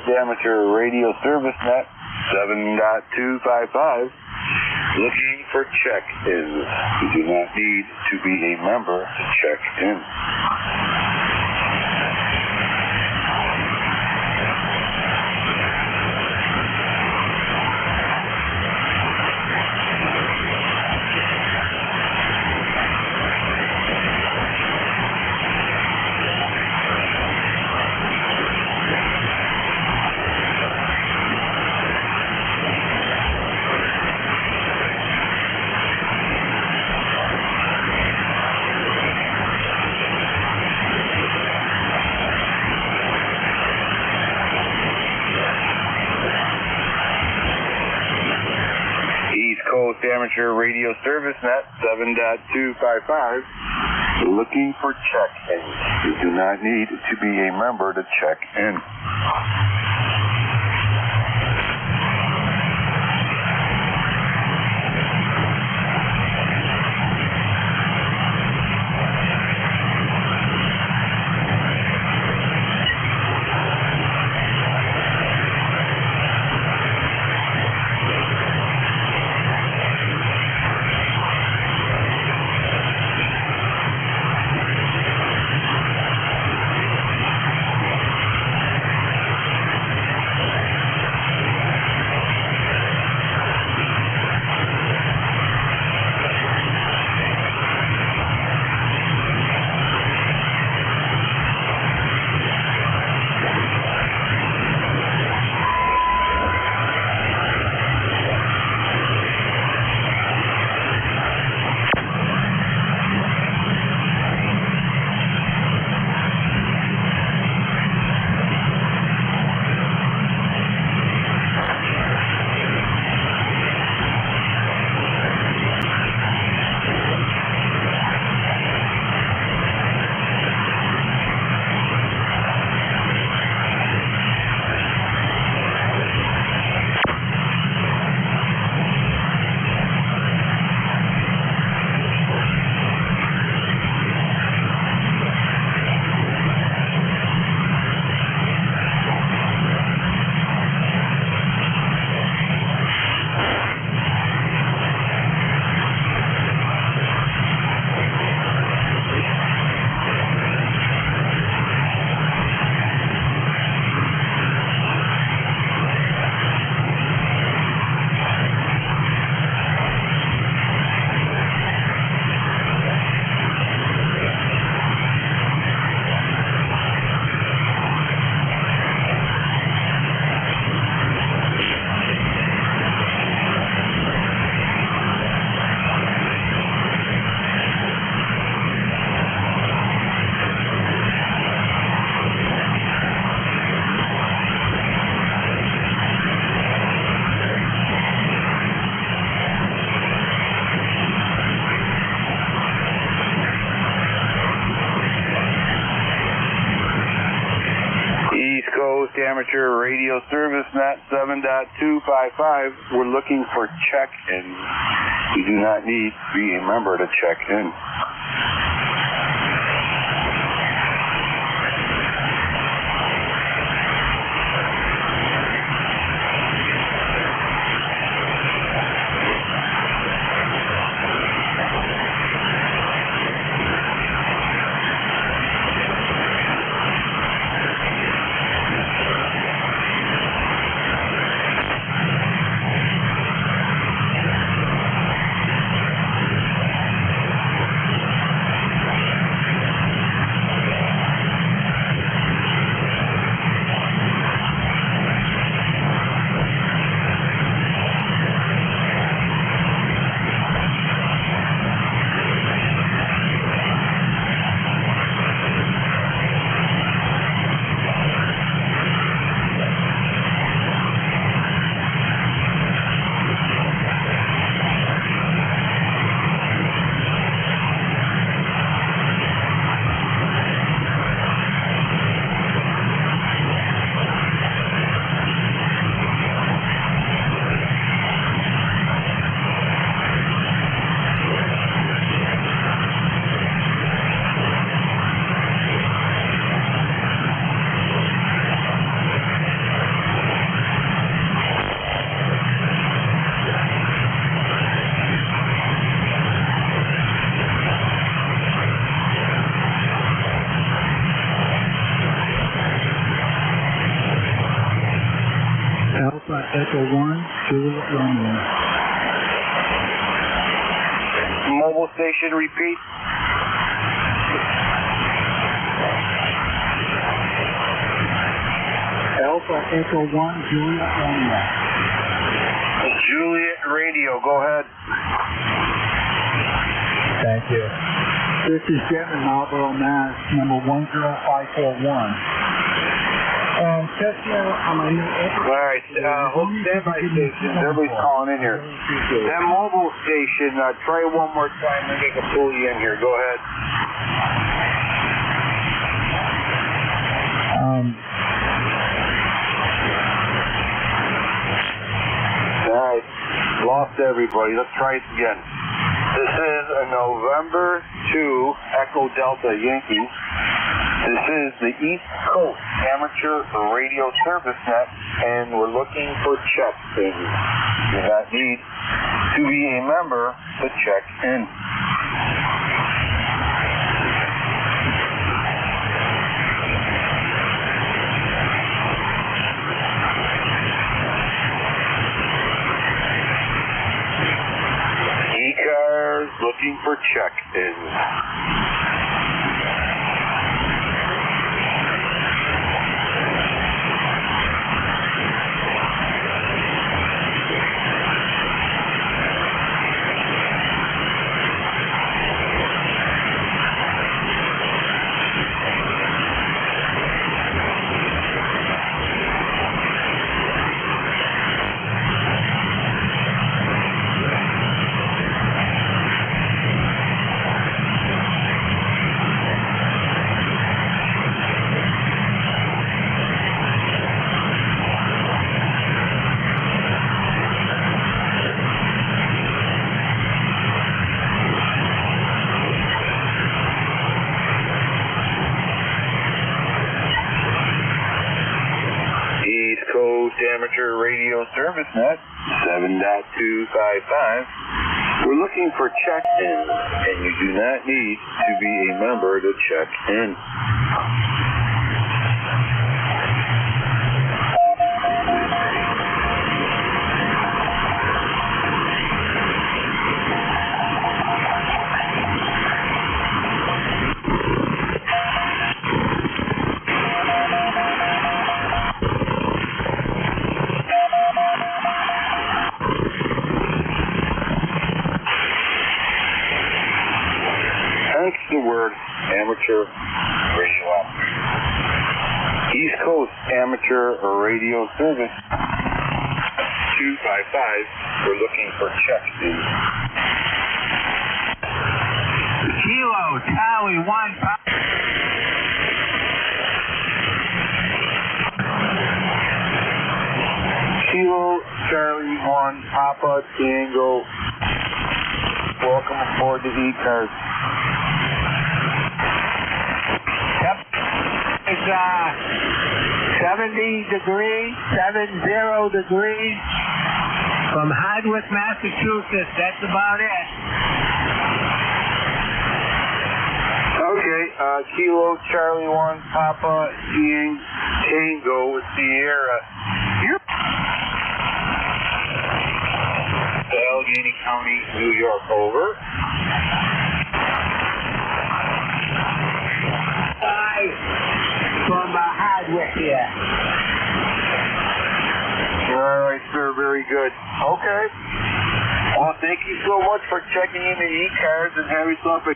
Amateur Radio Service Net 7.255. Looking for check-ins. You do not need to be a member to check in. Amateur Radio Service Net 7.255. Looking for check-ins. You do not need to be a member to check in. Coast Amateur Radio Service Net 7.255. We're looking for check-in. You do not need to be a member to check in. Echo 1, Juliet Romeo. Mobile station, repeat. Alpha Echo 1, Juliet Romeo. Juliet Radio, go ahead. Thank you. This is Jim in Marlboro, Mass, number 10541. And Cessna, I'm a new... Alright, hold standby stations. Everybody's calling in here. That mobile station, try it one more time, then they can pull you in here. Go ahead. Alright, lost everybody. Let's try it again. This is a November 2 Echo Delta Yankee. This is the East Coast Amateur Radio Service Net, and we're looking for check-in. You do not need to be a member to check in. ECARS looking for check-in. Amateur Radio Service Net 7.255. We're looking for check-in, and you do not need to be a member to check in. The word amateur radio operator. East Coast Amateur Radio Service 255. We're looking for check-in. Kilo, Tally, 1. 1, Papa Tango. Welcome aboard the ECARS. Yep. It's 70 degrees, 70 degrees from Hardwick, Massachusetts. That's about it. Okay, Kilo Charlie 1, Papa Tango with Sierra. Allegheny County, New York, over. Hi, from Hardwick here. All right, sir, very good. Okay. Well, thank you so much for checking in the ECARS and have yourself a...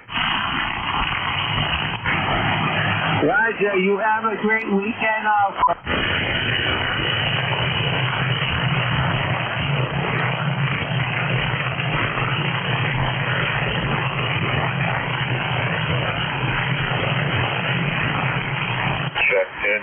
Roger, you have a great weekend also. Checked in.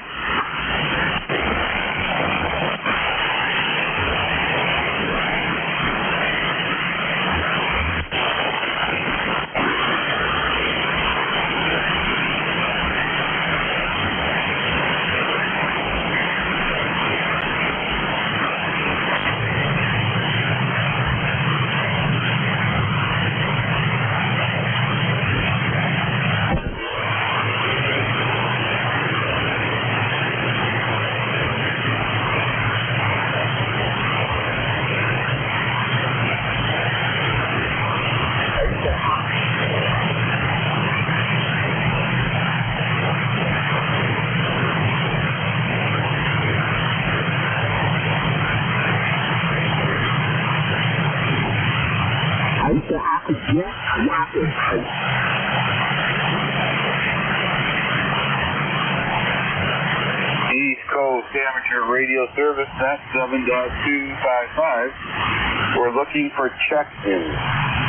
East Coast Amateur Radio Service, that's 7.255. We're looking for check-in.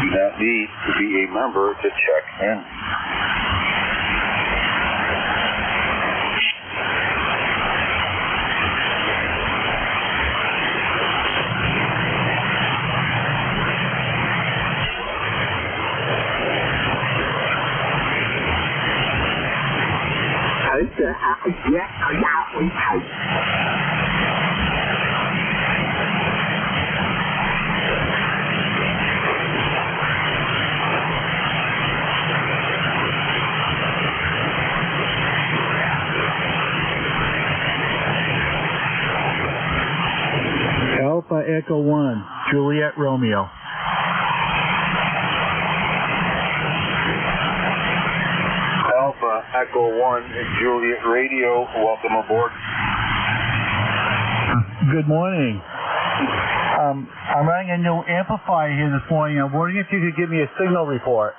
You do not need to be a member to check in. Alpha Echo 1, Juliet Romeo. Alpha Echo 1 Juliet Radio, welcome aboard. Good morning. I'm running a new amplifier here this morning. I'm wondering if you could give me a signal report.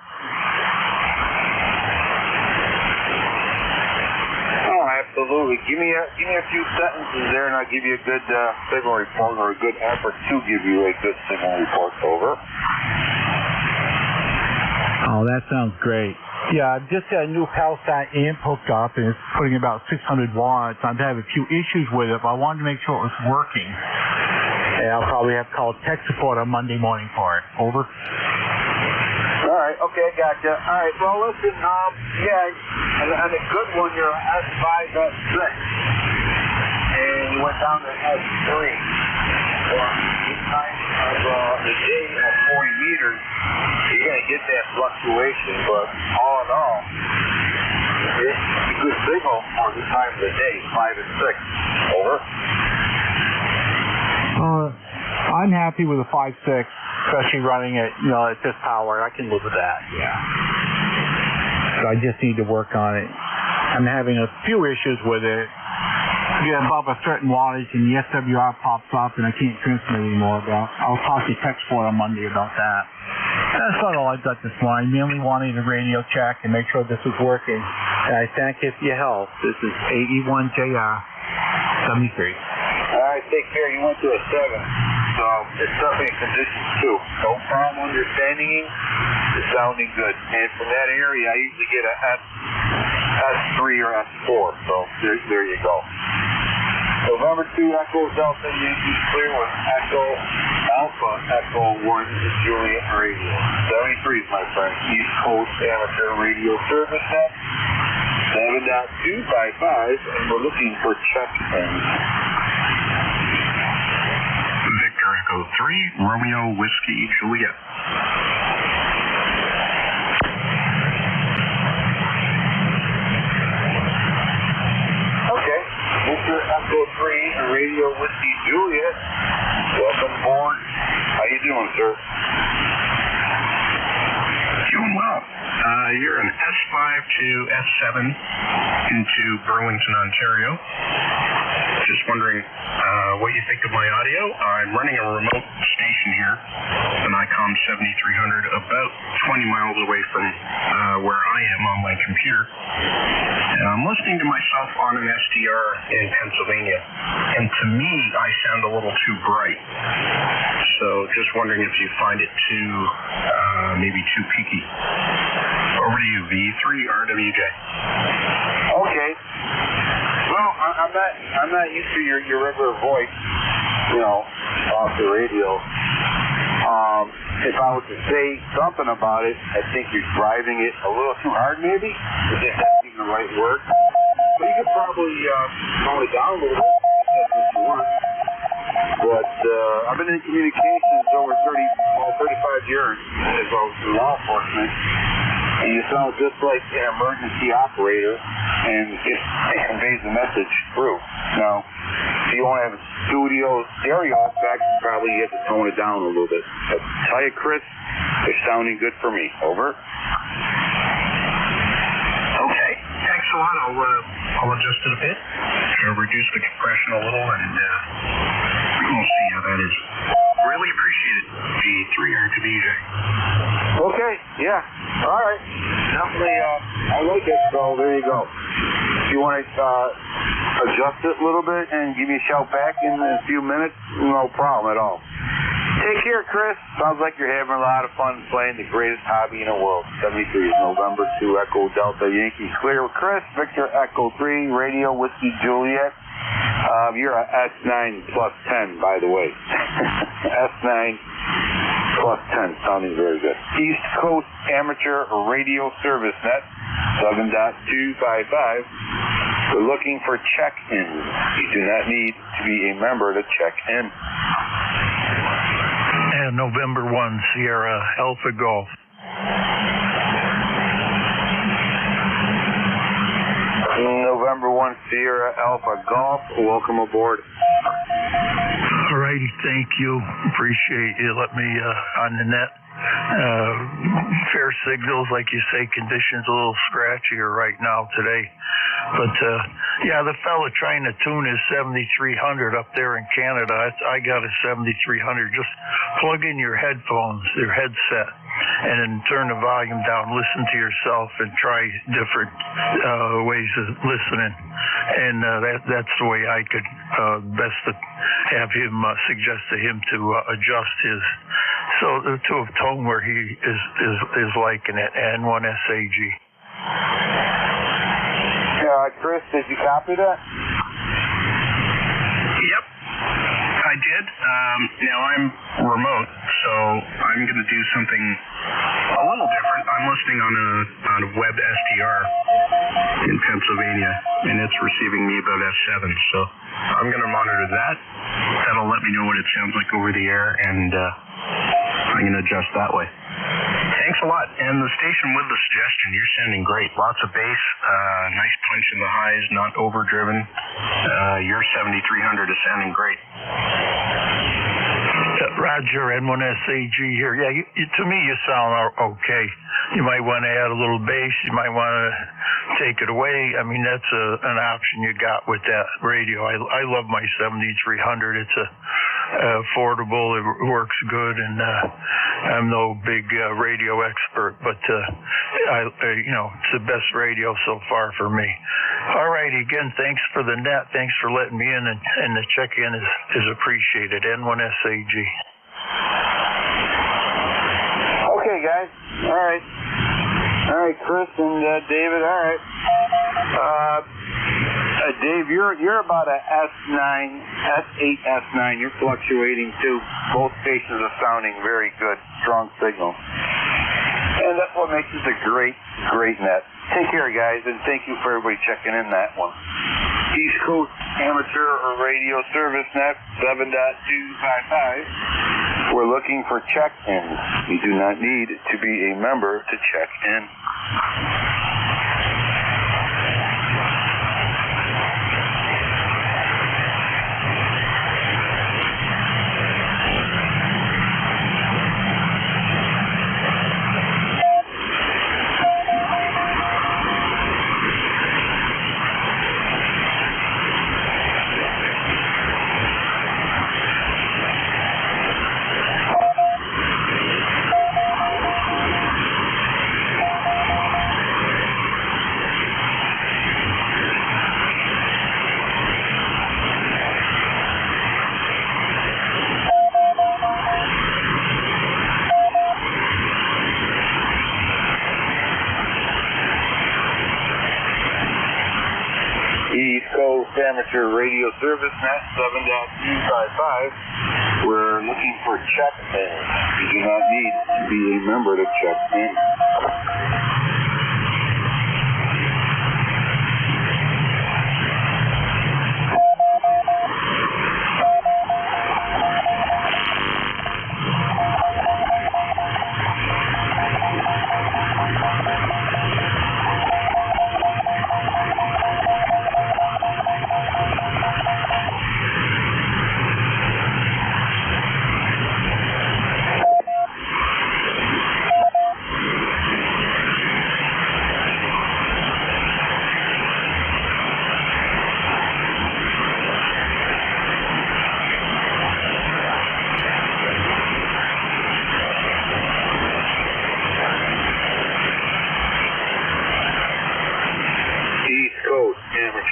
Oh, absolutely. Give me a few sentences there, and I'll give you a good signal report, or a good effort to give you a good signal report. Over. Oh, that sounds great. Yeah, I've just got a new Palsat amp hooked up, and it's putting about 600 watts. I've had a few issues with it, but I wanted to make sure it was working. And I'll probably have to call tech support on Monday morning for it. Over. All right, okay, gotcha. All right, well, listen, and a good one, you're S5, S6, and you went down to S3. For each time of the day at 40 meters, you're going to get that fluctuation, but all in all, it's a good signal for the time of the day, 5 and 6. Over. I'm happy with a 5.6, especially running it, at this power. I can live with that. Yeah. So I just need to work on it. I'm having a few issues with it. Get above a certain wattage and the SWR pops up and I can't transmit anymore. But I'll talk to tech support on Monday about that. That's not all I've got this morning. Mainly wanting to radio check and make sure this is working. And I thank you for your help. This is AE1JR 73. All right, take care. You went to a 7. So it's definitely conditions too. No problem understanding you. It's sounding good. And from that area, I usually get a S3 or S4. So there you go. November 2 Echo Delta Yankee clear with Echo Alpha Echo 1 Juliet Radio. 73 is my friend. East Coast Amateur Radio Service Net. 7.255, and we're looking for check-ins. Victor Echo 3, Romeo Whiskey Juliet. Okay, Victor Echo 3, Radio Whiskey Juliet. Welcome aboard. How you doing, sir? Doing well. You're an S5 to S7 into Burlington, Ontario. Just wondering what you think of my audio. I'm running a remote station here, an ICOM 7300, about 20 miles away from where I am on my computer. And I'm listening to myself on an SDR in Pennsylvania. And to me, I sound a little too bright. So just wondering if you find it too, maybe too peaky. Over to you, V3 RWJ. Okay. Well, I'm not used to your regular voice, off the radio. If I was to say something about it, I think you're driving it a little too hard, maybe. Is that even the right word? But you could probably tone it down a little bit if you want. But I've been in communications over 35 years as well as law enforcement. And you sound just like an emergency operator, and it conveys the message through. Now, if you want to have a studio stereo effect, probably you have to tone it down a little bit. But tell you, Chris, you're sounding good for me. Over. Okay, thanks a lot. I'll adjust it a bit. Reduce the compression a little, and we'll see how that is. Really appreciate it, V3 RWJ. Okay, yeah. All right. Definitely, I like it, so there you go. If you want to adjust it a little bit and give me a shout back in a few minutes, no problem at all. Take care, Chris. Sounds like you're having a lot of fun playing the greatest hobby in the world. 73 is November 2 Echo Delta Yankee. Clear with Chris. Victor Echo 3, Radio Whiskey Juliet. You're a S9 plus 10, by the way. S9 plus 10, sounding very good. East Coast Amateur Radio Service Net, 7.255. We're looking for check-ins. You do not need to be a member to check in. And November 1, Sierra Alpha Golf. November 1, Sierra Alpha Golf. Welcome aboard. All righty, thank you. Appreciate you letting me on the net. Fair signals, like you say, conditions a little scratchier right now today. But, yeah, the fella trying to tune his 7300 up there in Canada, I got a 7300. Just plug in your headphones, your headset, and then turn the volume down, listen to yourself, and try different ways of listening. And that's the way I could best have him suggest to him to adjust his to a tone where he is liking it. N1SAG. Chris, did you copy that? Yep, I did. Now I'm remote, so I'm going to do something a little different. I'm listening on a web SDR in Pennsylvania, and it's receiving me about S7. So I'm going to monitor that. That'll let me know what it sounds like over the air, and I'm going to adjust that way. Thanks a lot. And the station with the suggestion, you're sounding great. Lots of bass, nice punch in the highs, not overdriven. Your 7300 is sounding great. Roger, N1SAG here. Yeah, to me you sound okay. You might want to add a little bass. You might want to take it away. I mean, that's an option you got with that radio. I love my 7300. It's affordable. It works good, and I'm no big radio expert, but it's the best radio so far for me. All right, again, thanks for the net. Thanks for letting me in, and the check-in is appreciated. N1SAG. Okay, guys. All right, Chris and David. All right. Dave, you're about a S9, S8, S9. You're fluctuating too. Both stations are sounding very good, strong signal. And that's what makes this a great net. Take care, guys, and thank you for everybody checking in that one. East Coast Amateur Radio Service Net 7.255. We're looking for check-ins. You do not need to be a member to check in. Amateur Radio Service Net 7.255. We're looking for check-ins. You do not need to be a member to check in.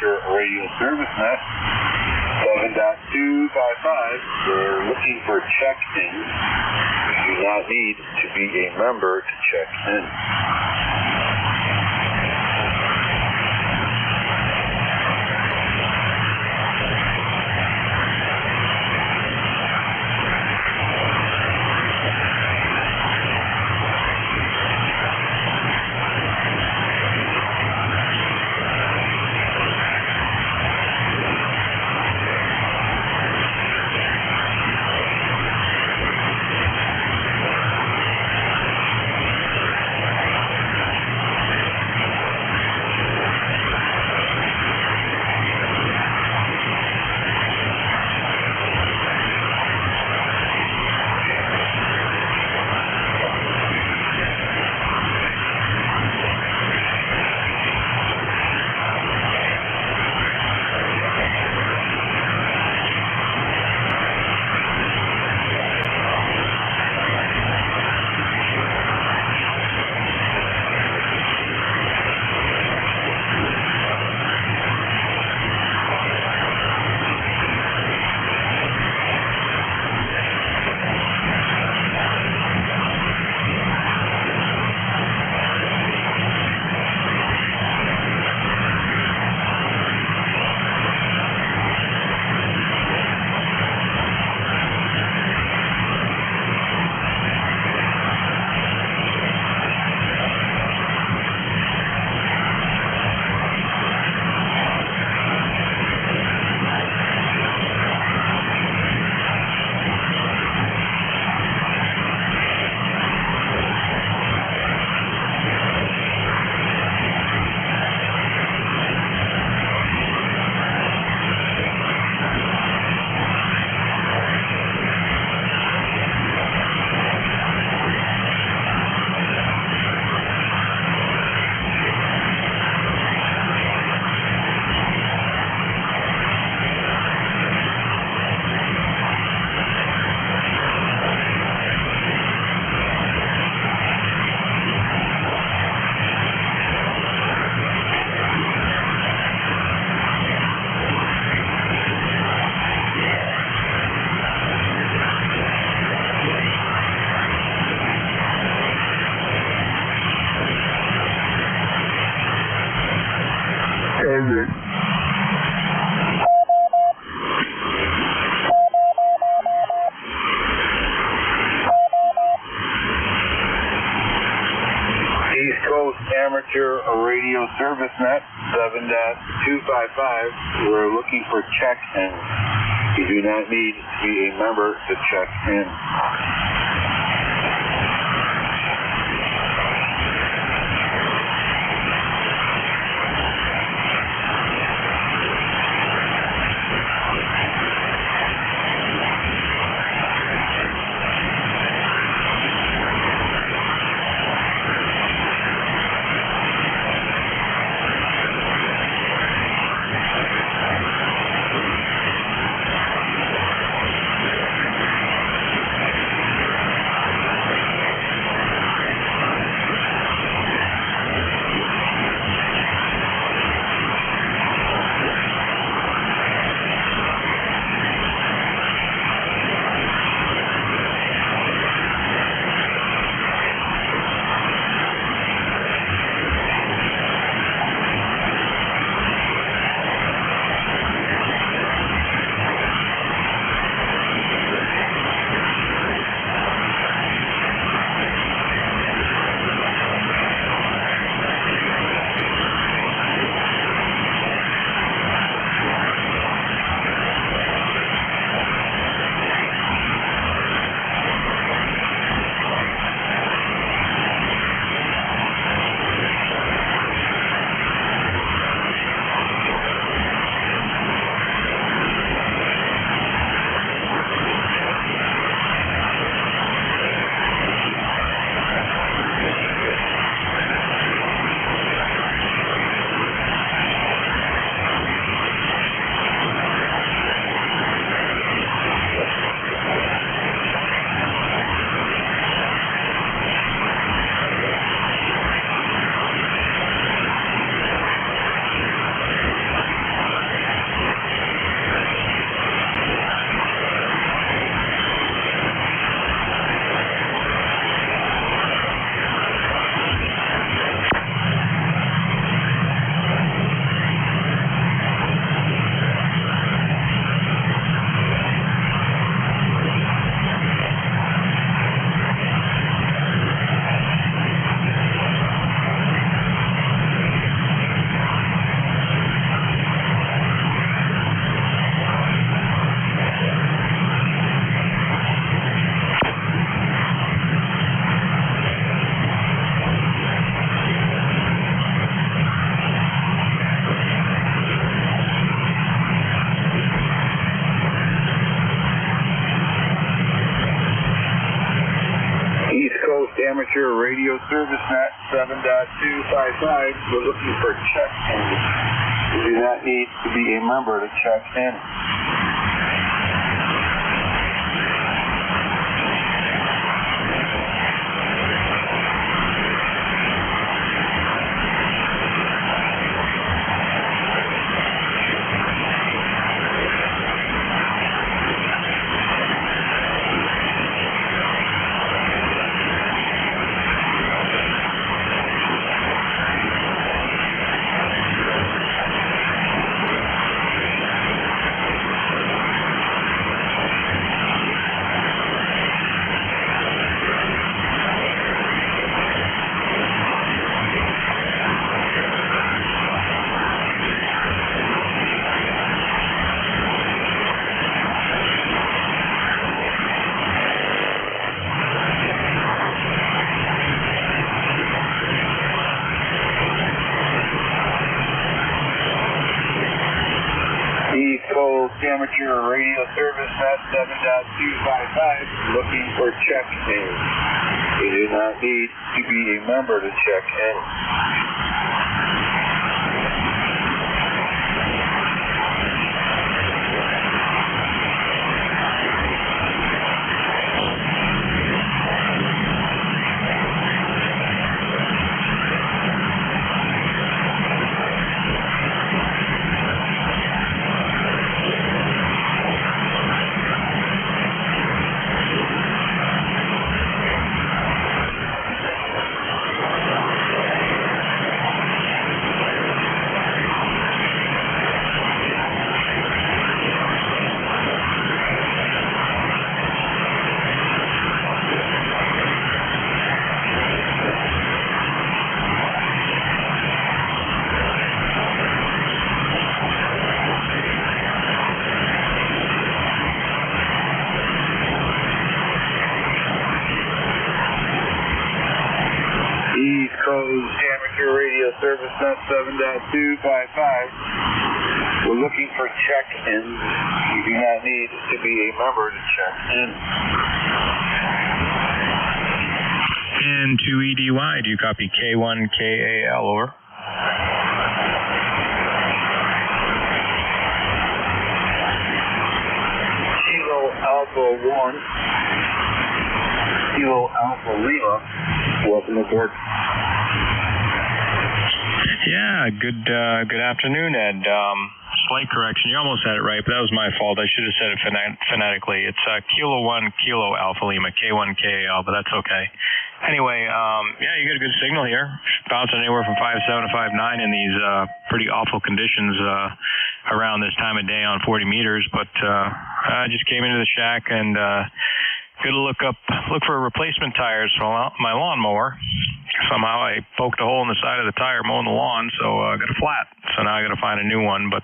Radio Service Net 7.255. We're looking for check-ins. You do not need to be a member to check in. ServiceNet 7.255. We're looking for check-in. You do not need to be a member to check in. Amateur Radio ServiceNet 7.255. We're looking for check-in. You do not need to be a member to check in. Amateur Radio ServiceNet 7.255, looking for check-in. You do not need to be a member to check in. Cessna 7.255. We're looking for check-ins. You do not need to be a member to check in. And 2EDY, do you copy K1KAL, over? Kilo Alpha 1. Kilo Alpha Lima. Welcome aboard. Yeah, good afternoon, Ed. Slight correction. You almost had it right, but that was my fault. I should have said it phonetically. It's Kilo 1, Kilo Alpha Lima, K1KAL, but that's okay. Anyway, yeah, you got a good signal here. Bouncing anywhere from 5.7 to 5.9 in these pretty awful conditions around this time of day on 40 meters. But I just came into the shack and gonna look for replacement tires for my lawnmower. Somehow I poked a hole in the side of the tire mowing the lawn, so I got a flat. So now I got to find a new one. But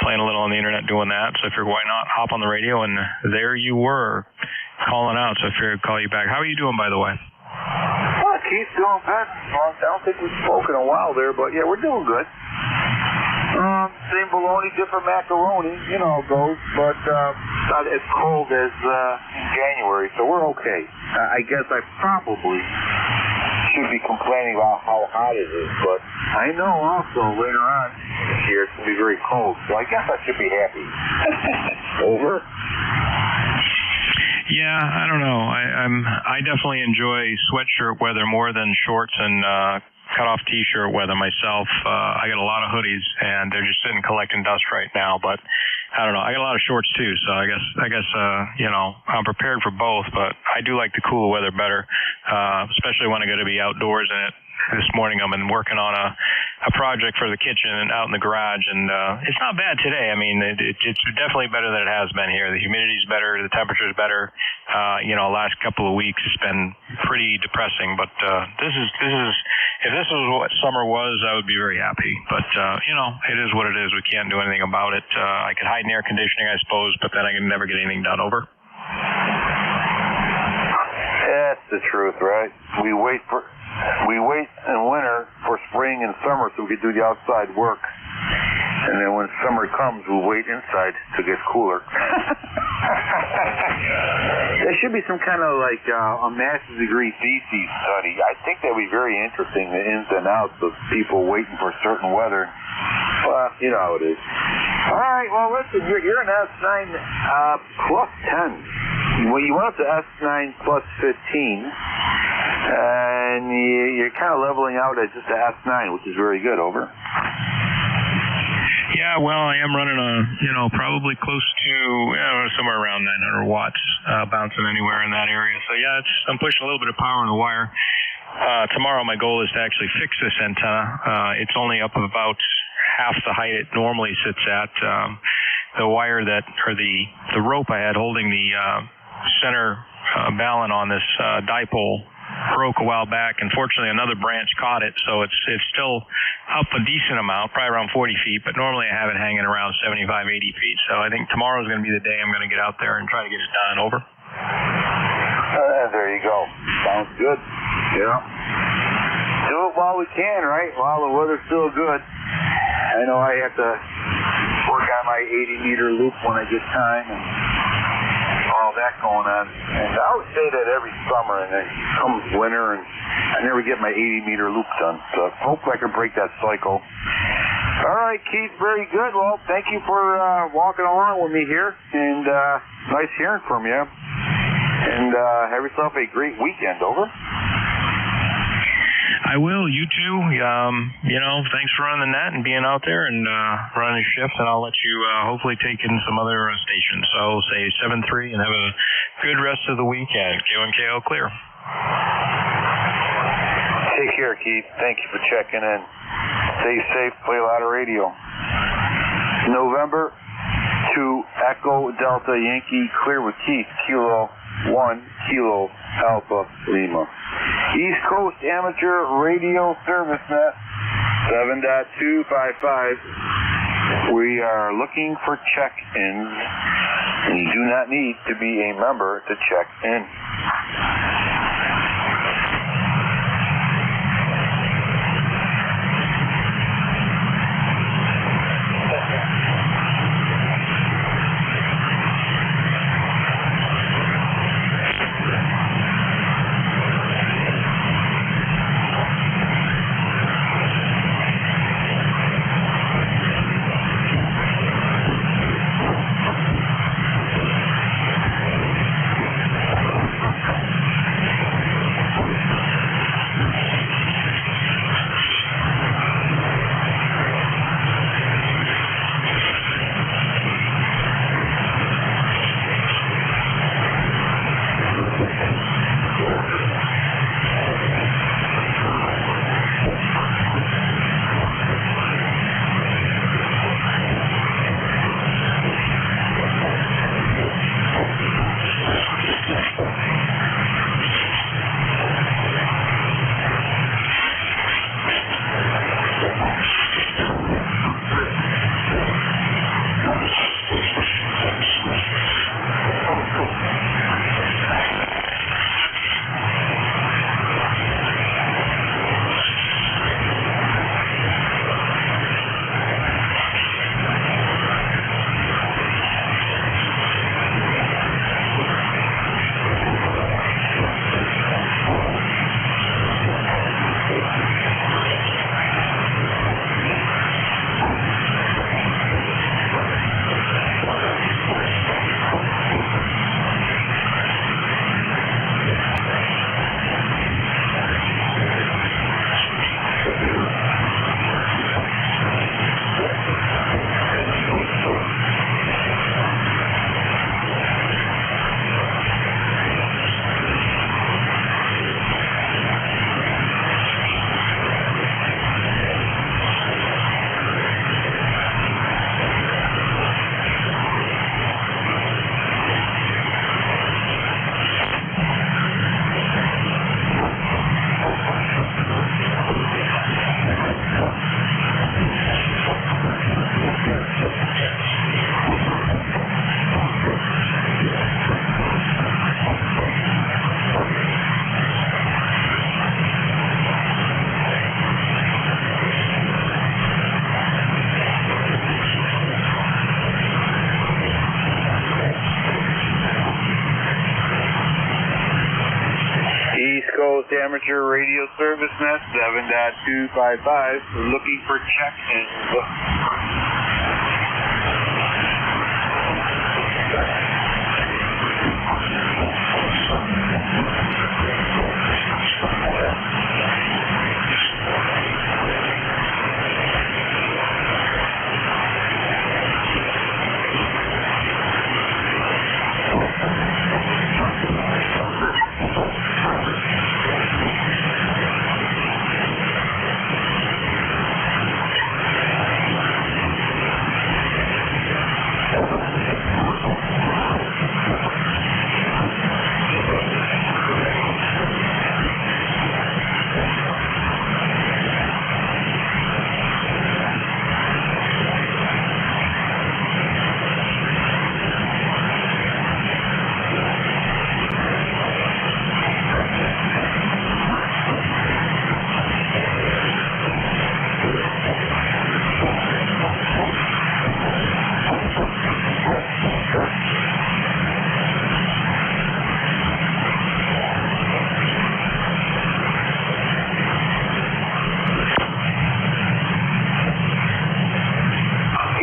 playing a little on the internet doing that. So I figured why not hop on the radio, and there you were calling out. So I figured I'd call you back. How are you doing, by the way? Well, Keith's doing good. I don't think we've spoken in a while there, but yeah, we're doing good. Same bologna, different macaroni, you know how it goes, but not as cold as in January, so we're okay. I guess I probably should be complaining about how hot it is, but I know also later on this year it's going to be very cold, so I guess I should be happy. Over? Yeah, I don't know. I definitely enjoy sweatshirt weather more than shorts and cut-off T-shirt weather myself. I got a lot of hoodies, and they're just sitting collecting dust right now. But I don't know. I got a lot of shorts too, so I guess you know, I'm prepared for both. But I do like the cool weather better, especially when I got to be outdoors in it. This morning I've been working on a project for the kitchen and out in the garage, and it's not bad today. I mean, it's definitely better than it has been here. The humidity's better, the temperature's better. You know, last couple of weeks it's been pretty depressing, but this is if this was what summer was, I would be very happy. But you know, it is what it is. We can't do anything about it. I could hide in air conditioning, I suppose, but then I can never get anything done. Over. That's the truth, right? We wait in winter for spring and summer so we can do the outside work. And then when summer comes, we'll wait inside to get cooler. There should be some kind of like a master's degree thesis study. I think that would be very interesting, the ins and outs of people waiting for certain weather. Well, you know how it is. All right, well, listen, you're an S9 plus 10. Well, you went up to S9 plus 15. And you're kind of leveling out at just a S9, which is very good. Over. Yeah, well, I am running probably close to somewhere around 900 watts, bouncing anywhere in that area. So yeah, I'm pushing a little bit of power on the wire. Tomorrow my goal is to actually fix this antenna. It's only up about half the height it normally sits at. The wire the rope I had holding the center balun on this dipole broke a while back. Unfortunately, another branch caught it, so it's still up a decent amount, probably around 40 feet, but normally I have it hanging around 75, 80 feet. So I think tomorrow's going to be the day I'm going to get out there and try to get it done. Over. There you go. Sounds good. Yeah. Do it while we can, right? While the weather's still good. I know I have to work on my 80-meter loop when I get time and all that going on. And I would say that every summer, and then comes winter, and I never get my 80-meter loop done. So hopefully I can break that cycle. All right, Keith, very good. Well, thank you for walking along with me here, and nice hearing from you. And have yourself a great weekend. Over. I will. You too. Thanks for running the net and being out there and running a shift, and I'll let you hopefully take in some other stations. So I'll say 7-3 and have a good rest of the weekend. K1KL clear. Take care, Keith. Thank you for checking in. Stay safe. Play a lot of radio. November 2 Echo Delta Yankee clear with Keith. Kilo 1 Kilo Alpha Lima. East Coast Amateur Radio Service Net 7.255. We are looking for check-ins, and you do not need to be a member to check in. Departure radio service net 7.255, looking for check-ins.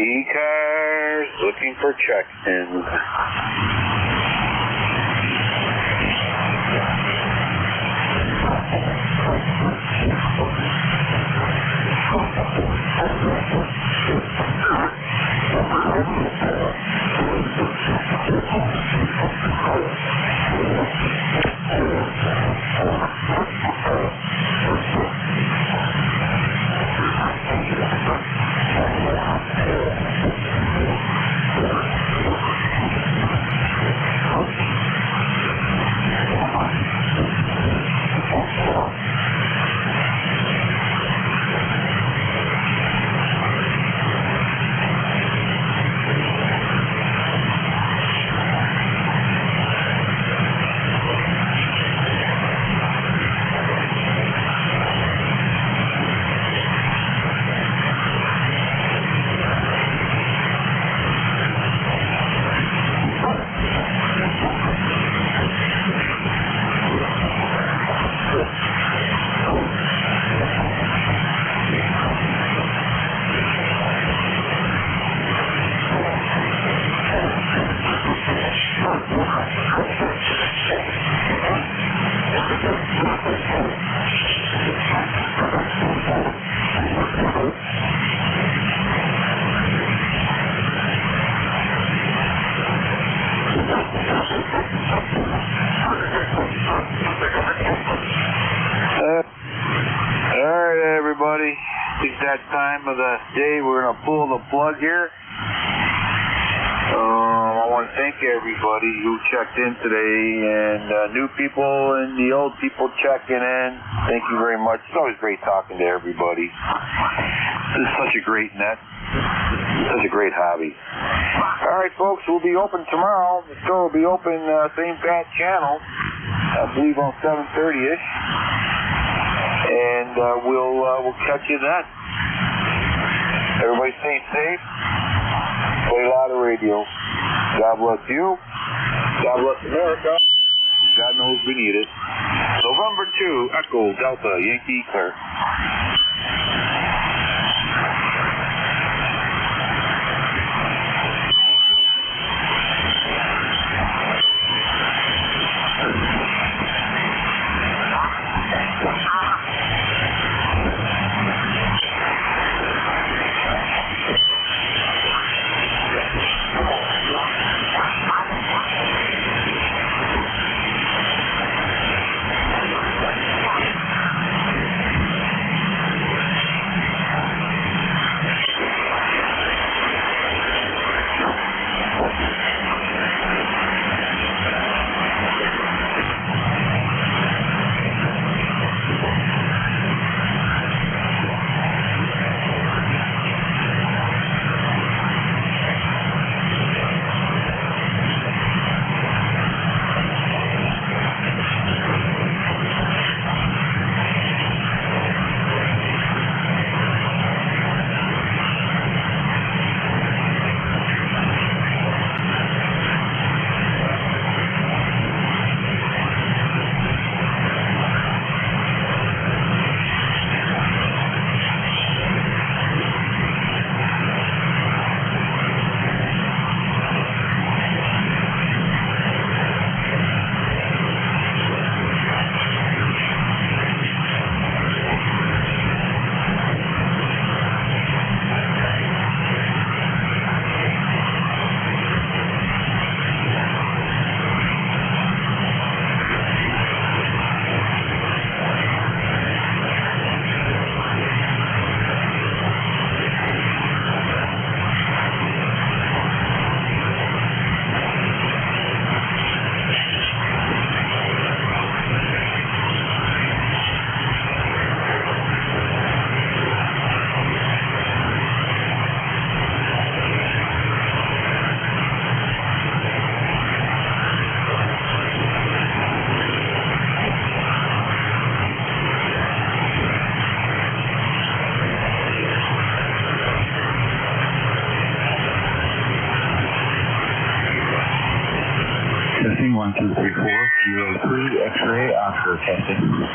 ECARS, looking for check-ins. Alright, everybody. It's that time of the day. We're going to pull the plug here. I want to thank everybody who checked in today, and new people and the old people checking in. Thank you very much. It's always great talking to everybody. This is such a great net. Such a great hobby. All right, folks, we'll be open tomorrow. The store will be open, same fat channel, I believe on 7:30ish, and we'll catch you then. Everybody stay safe. Play a lot of radio. God bless you. God bless America. God knows we need it. November 2, Echo Delta Yankee clear. testing, 1, 2, 3, 4, 03, X-ray, Oscar testing.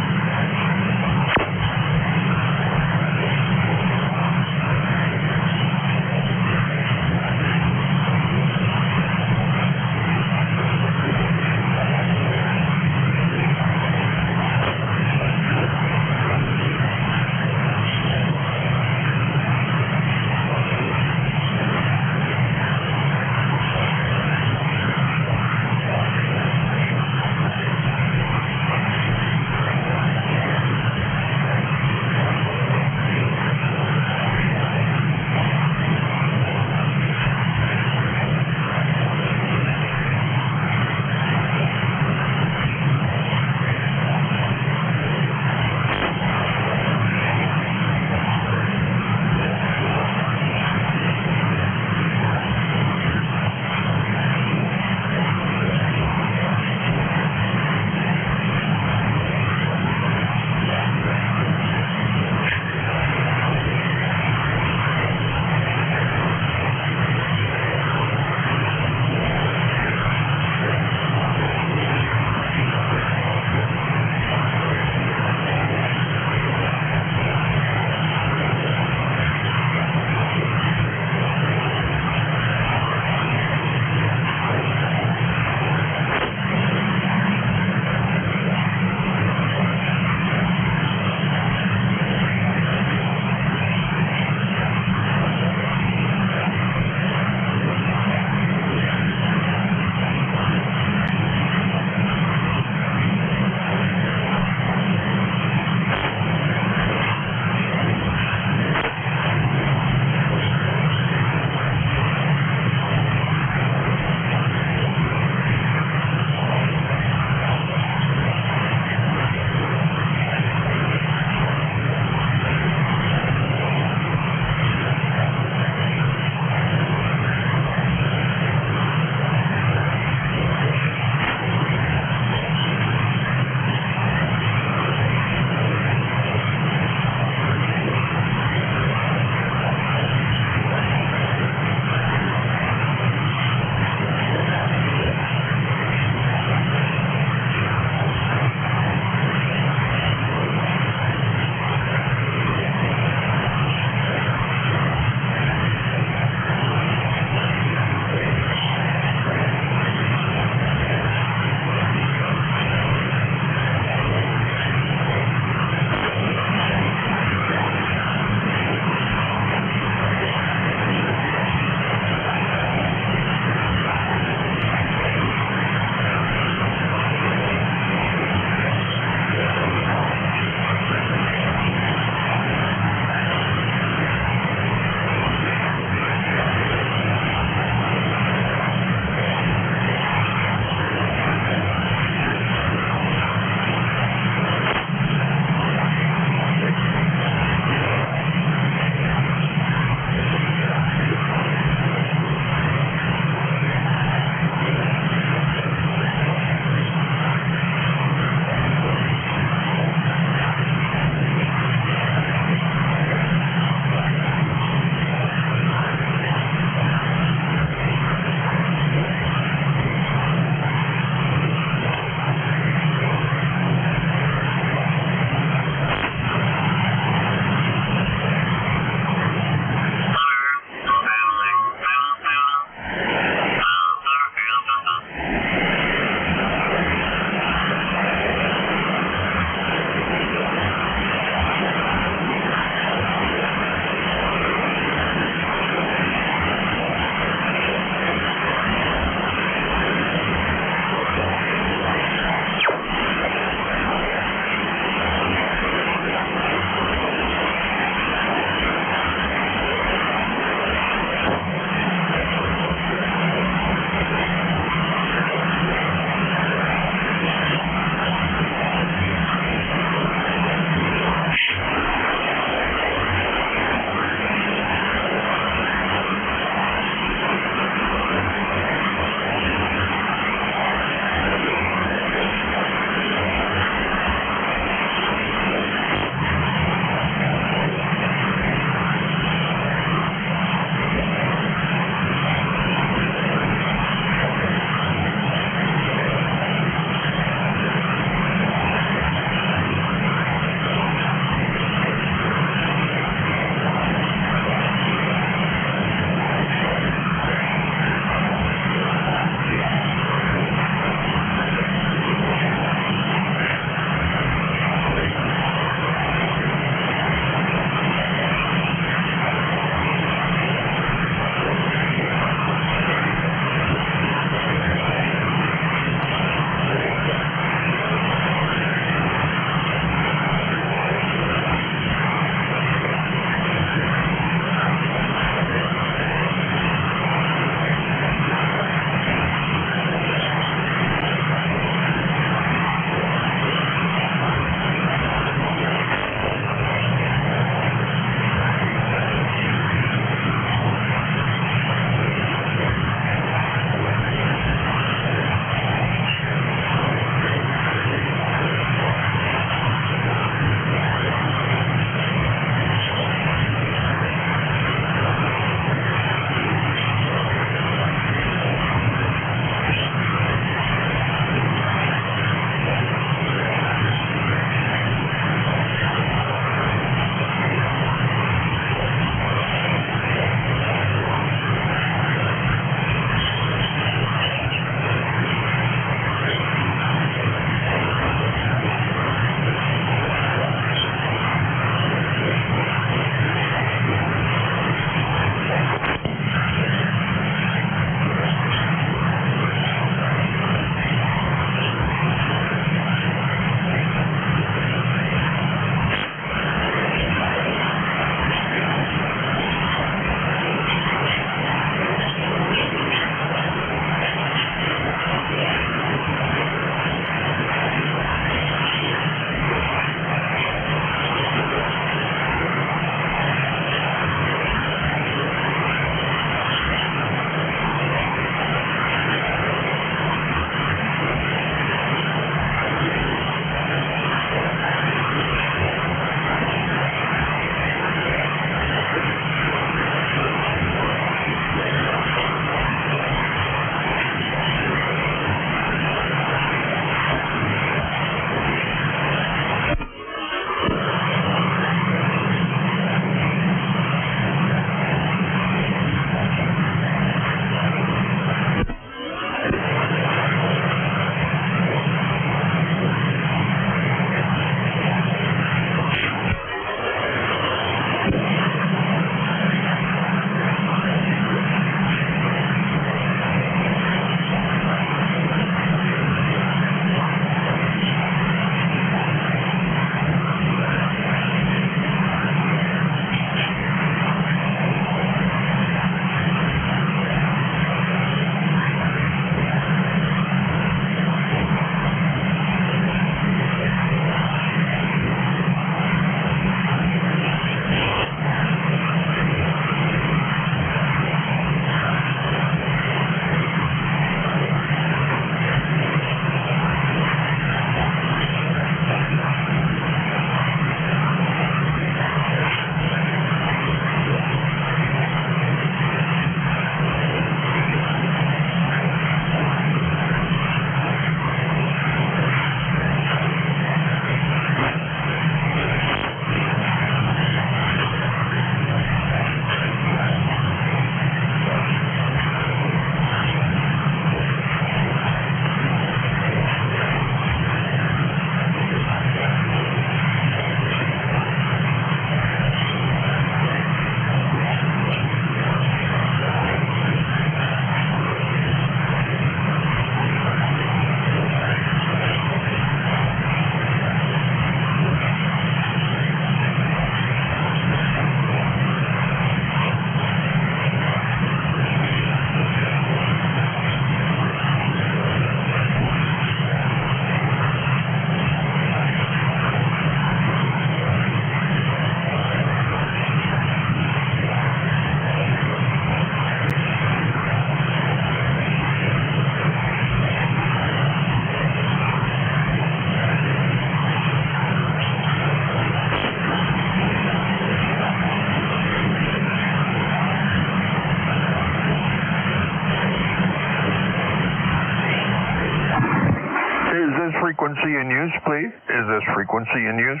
this frequency in use, please? Is this frequency in use?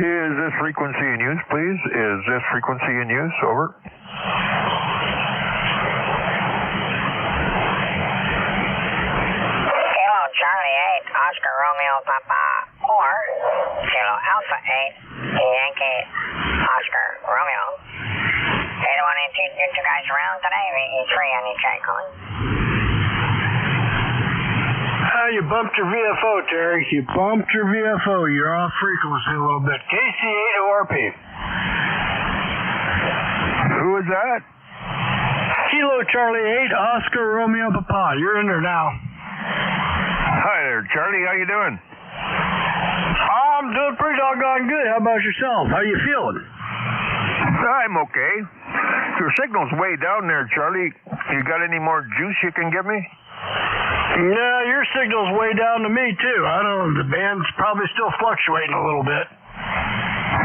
Is this frequency in use, please? Is this frequency in use? Over. Kilo Charlie 8, Oscar Romeo Papa, or Kilo Alpha 8, Yankee Oscar Romeo. Hey, the one you guys around today, VE3 on each calling. You bumped your VFO, Terry. You bumped your VFO. You're off frequency a little bit. KC8 ORP. Who is that? Kilo Charlie 8, Oscar Romeo Papa. You're in there now. Hi there, Charlie. How you doing? I'm doing pretty doggone good. How about yourself? How you feeling? I'm okay. Your signal's way down there, Charlie. You got any more juice you can give me? Yeah, your signal's way down to me, too. I don't know. The band's probably still fluctuating a little bit.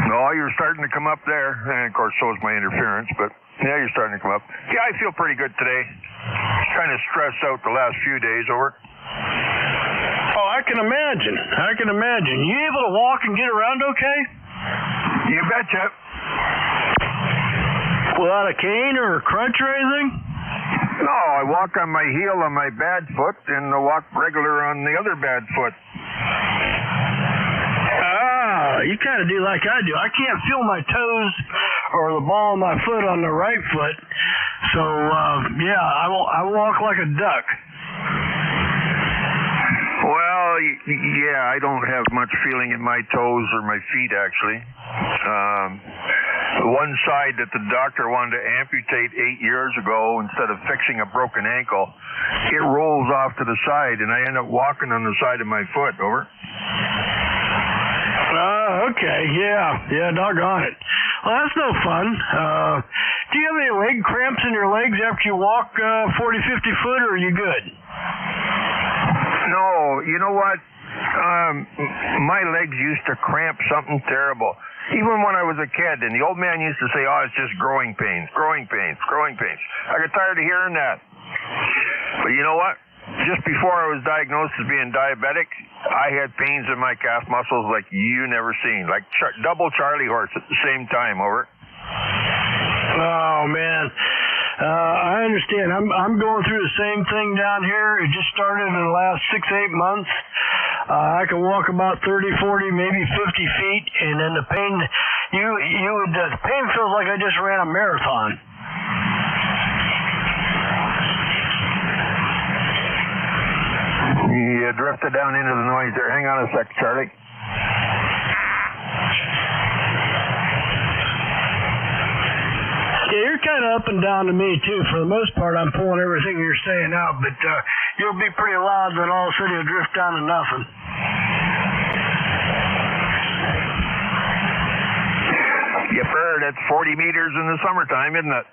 No, you're starting to come up there. And, of course, so is my interference, but yeah, you're starting to come up. Yeah, I feel pretty good today. Kind of stressed out the last few days, over. Oh, I can imagine. I can imagine. You able to walk and get around okay? You betcha. Without a cane or a crutch or anything? No, I walk on my heel on my bad foot and I walk regular on the other bad foot. Ah, you kind of do like I do. I can't feel my toes or the ball of my foot on the right foot. So, yeah, I walk like a duck. Well, yeah, I don't have much feeling in my toes or my feet, actually. The one side that the doctor wanted to amputate 8 years ago, instead of fixing a broken ankle, it rolls off to the side, and I end up walking on the side of my foot, over. Okay, yeah, doggone it. Well, that's no fun. Do you have any leg cramps in your legs after you walk 40, 50 foot, or are you good? No, you know what? My legs used to cramp something terrible. Even when I was a kid, and the old man used to say, oh, it's just growing pains. I got tired of hearing that. But you know what? Just before I was diagnosed as being diabetic, I had pains in my calf muscles like you never seen. Like double Charlie horse at the same time, over. Oh, man. I understand. I'm going through the same thing down here. It just started in the last 6-8 months. I can walk about 30, 40, maybe 50 feet, and then the pain, the pain feels like I just ran a marathon. You drifted down into the noise there. Hang on a sec, Charlie. Yeah, you're kind of up and down to me, too. For the most part, I'm pulling everything you're saying out, but you'll be pretty loud, then all of a sudden you'll drift down to nothing. Yipper, that's 40 meters in the summertime, isn't it?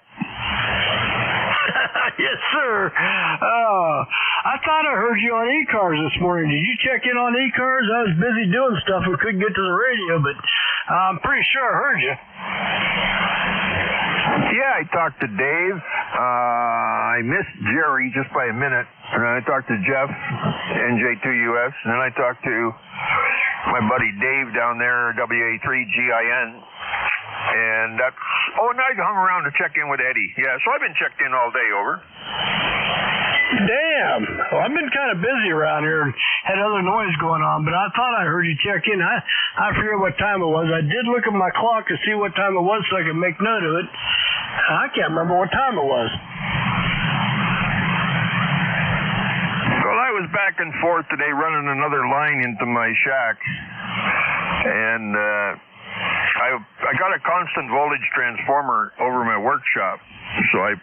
Yes, sir. I thought I heard you on ECARS this morning. Did you check in on ECARS? I was busy doing stuff and couldn't get to the radio, but I'm pretty sure I heard you. Yeah, I talked to Dave. I missed Jerry just by a minute. And then I talked to Jeff, NJ2US. And then I talked to my buddy Dave down there, WA3GIN. And and I hung around to check in with Eddie. Yeah, so I've been checked in all day, over. Damn. Well, I've been kind of busy around here and had other noise going on, but I thought I heard you check in. I forget what time it was. I did look at my clock to see what time it was so I could make note of it. I can't remember what time it was. Well, I was back and forth today running another line into my shack, and I got a constant voltage transformer over my workshop, so I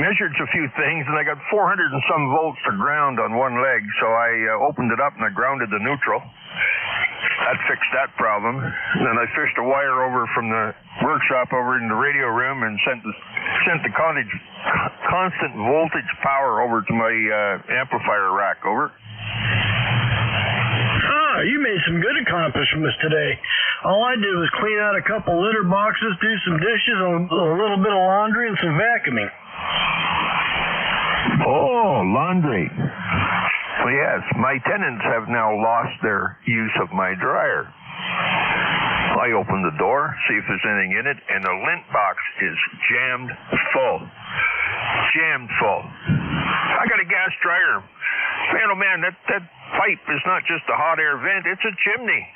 measured a few things, and I got 400 and some volts to ground on one leg, so I opened it up and I grounded the neutral. that fixed that problem. And then I fished a wire over from the workshop over in the radio room and sent the constant voltage power over to my amplifier rack. Over. You made some good accomplishments today. All I did was clean out a couple litter boxes, do some dishes, a little bit of laundry, and some vacuuming. Oh, laundry. Well, yes, my tenants have now lost their use of my dryer. I open the door, see if there's anything in it, and the lint box is jammed full. Jammed full. I got a gas dryer. Man, oh man, that pipe is not just a hot air vent, it's a chimney.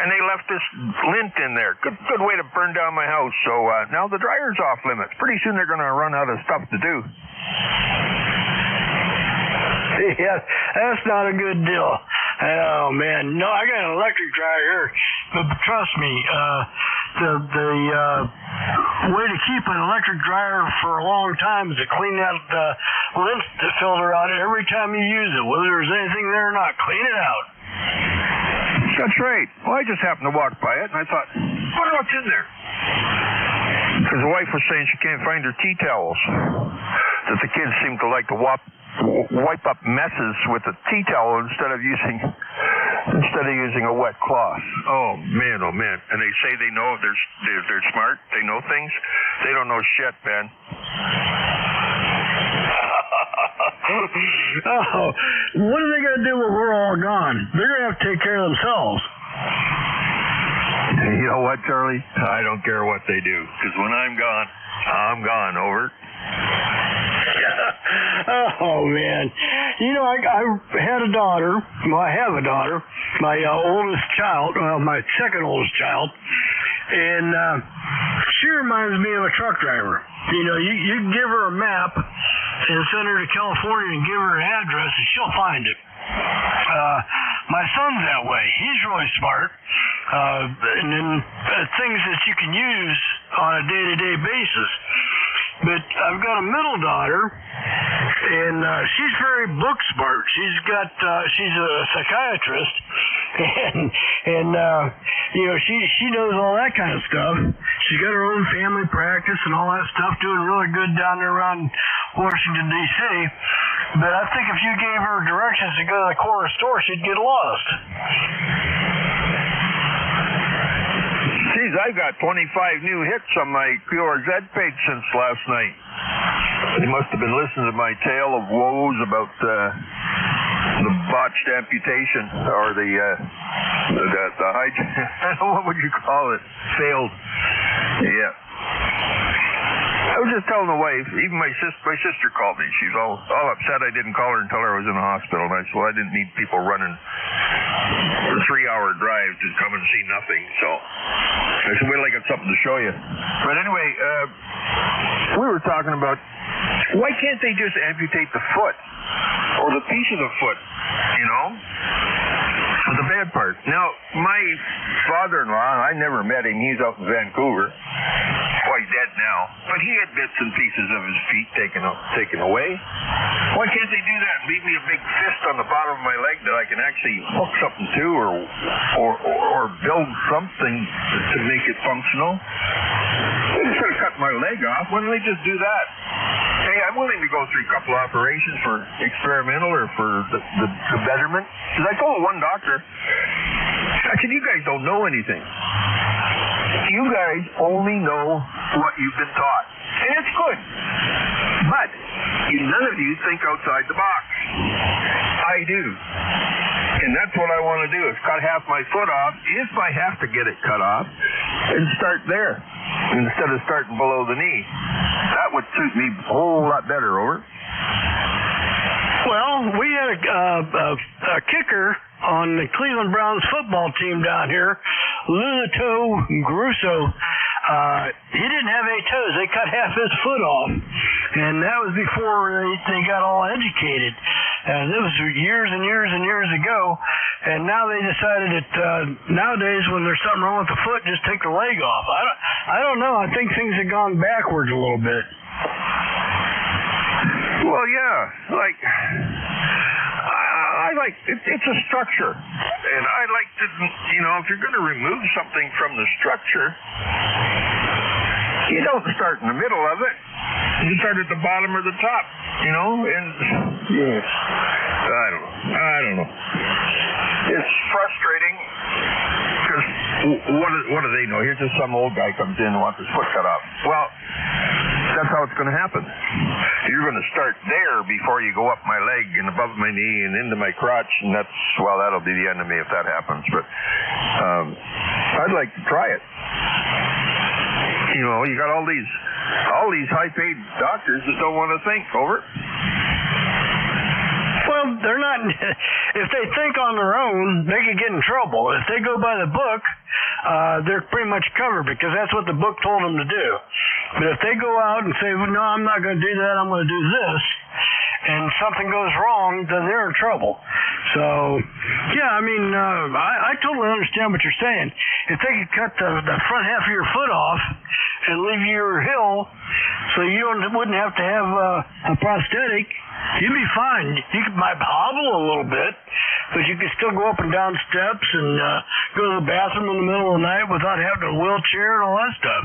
And they left this lint in there. Good way to burn down my house. So now the dryer's off limits. Pretty soon they're going to run out of stuff to do. Yeah, that's not a good deal. Oh man, no, I got an electric dryer here, but trust me, the way to keep an electric dryer for a long time is to clean that lint filter out every time you use it, whether there's anything there or not. Clean it out. That's right. Well, I just happened to walk by it, and I thought, wonder what's in there. Because the wife was saying she can't find her tea towels. That the kids seem to like to wipe up messes with a tea towel instead of using a wet cloth. Oh man, and they say they know, they're smart, they know things. They don't know shit, man. Oh, what are they gonna do when we're all gone? They're gonna have to take care of themselves. You know what, Charlie? I don't care what they do, because when I'm gone. Over. Oh man, you know, I had a daughter. Well, I have a daughter, my oldest child, my second oldest child, and she reminds me of a truck driver. You know, you give her a map and send her to California and give her an address, and she'll find it. My son's that way. He's really smart, and then things that you can use on a day-to-day basis. But I've got a middle daughter, and she's very book smart. She's a psychiatrist, and you know, she knows all that kind of stuff. She's got her own family practice and all that stuff, doing really good down there around Washington, D.C. But I think if you gave her directions to go to the corner store, she'd get lost. Geez, I've got 25 new hits on my QRZ page since last night. They must have been listening to my tale of woes about the botched amputation, or the what would you call it? Failed. Yeah. I was just telling the wife, even my sister called me. She's all upset I didn't call her and tell her I was in the hospital. And I said, well, I didn't need people running a 3-hour drive to come and see nothing. So I said, wait till I got something to show you. But anyway, we were talking about, why can't they just amputate the foot or the piece of the foot, you know? The bad part. Now, my father-in-law, I never met him. He's out in Vancouver. Well, he's dead now. But he had bits and pieces of his feet taken away. Why can't they do that? Leave me a big fist on the bottom of my leg that I can actually hook something to, or build something to make it functional. They just could have cut my leg off. Why don't they just do that? Hey, I'm willing to go through a couple operations for experimental or for the betterment. Because I told one doctor, I said, you guys don't know anything. You guys only know what you've been taught. And it's good. But none of you think outside the box. I do. And that's what I want to do, is cut half my foot off, if I have to get it cut off, and start there instead of starting below the knee. That would suit me a whole lot better. Over. Well, we had a kicker on the Cleveland Browns football team down here, Lulato Grusso. He didn't have any toes. They cut half his foot off. And that was before they got all educated. And it was years and years and years ago. And now they decided that nowadays when there's something wrong with the foot, just take the leg off. I don't know. I think things have gone backwards a little bit. Well, yeah. Like, I like, it's a structure. And I like to, if you're going to remove something from the structure, you don't start in the middle of it. You start at the bottom or the top, and I don't know. It's frustrating because what do they know? Here's just some old guy comes in and wants his foot cut off. Well, that's how it's going to happen. You're going to start there before you go up my leg and above my knee and into my crotch, and that'll be the end of me if that happens. But I'd like to try it. You got all these high-paid doctors that don't want to think. Over. Well, they're not. If they think on their own, they could get in trouble. If they go by the book, they're pretty much covered because that's what the book told them to do. But if they go out and say, well, no, I'm not going to do that, I'm going to do this, and something goes wrong, then they're in trouble. So, yeah, I mean, I totally understand what you're saying. If they could cut the front half of your foot off and leave your heel so you wouldn't have to have a prosthetic, you'd be fine. You might hobble a little bit, but you could still go up and down steps and go to the bathroom in the middle of the night without having a wheelchair and all that stuff.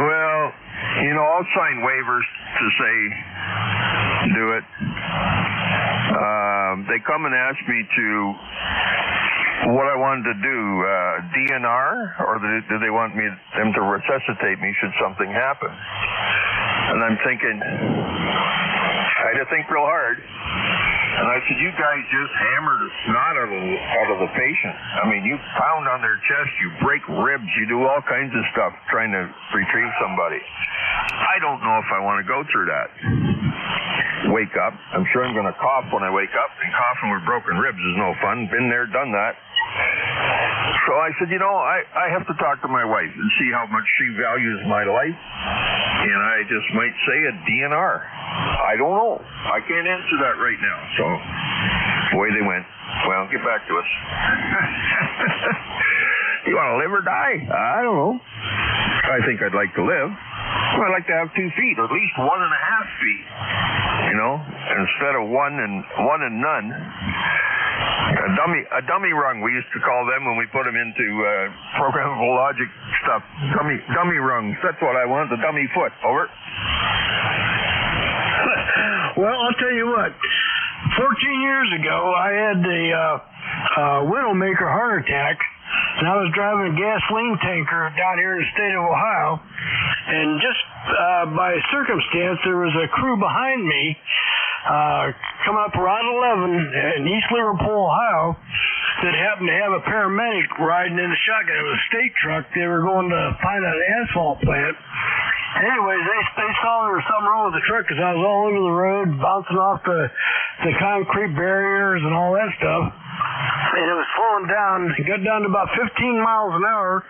Well, I'll sign waivers to say do it. They come and ask me to what I wanted to do, DNR, or do they want them to resuscitate me should something happen? And I'm thinking, I had to think real hard. And I said, you guys just hammered the snot out of the patient. I mean, you pound on their chest, you break ribs, you do all kinds of stuff trying to retrieve somebody. I don't know if I want to go through that. Wake up. I'm sure I'm going to cough when I wake up, and coughing with broken ribs is no fun. Been there, done that. So I said, I have to talk to my wife and see how much she values my life. And I just might say a DNR. I don't know. I can't answer that right now. So away they went. Well, get back to us. You want to live or die? I don't know. I think I'd like to live. I'd like to have 2 feet, or at least 1.5 feet. Instead of one and none. A dummy rung, we used to call them when we put them into programmable logic stuff. Dummy rungs. That's what I want, a dummy foot. Over. Well, I'll tell you what. 14 years ago, I had the Widowmaker heart attack, and I was driving a gasoline tanker down here in the state of Ohio, and just by circumstance, there was a crew behind me coming up Route 11 in East Liverpool, Ohio, that happened to have a paramedic riding in a shotgun. It was a state truck. They were going to find an asphalt plant. Anyways, they saw there was something wrong with the truck because I was all over the road, bouncing off the concrete barriers and all that stuff. And it was slowing down. It got down to about 15 miles an hour.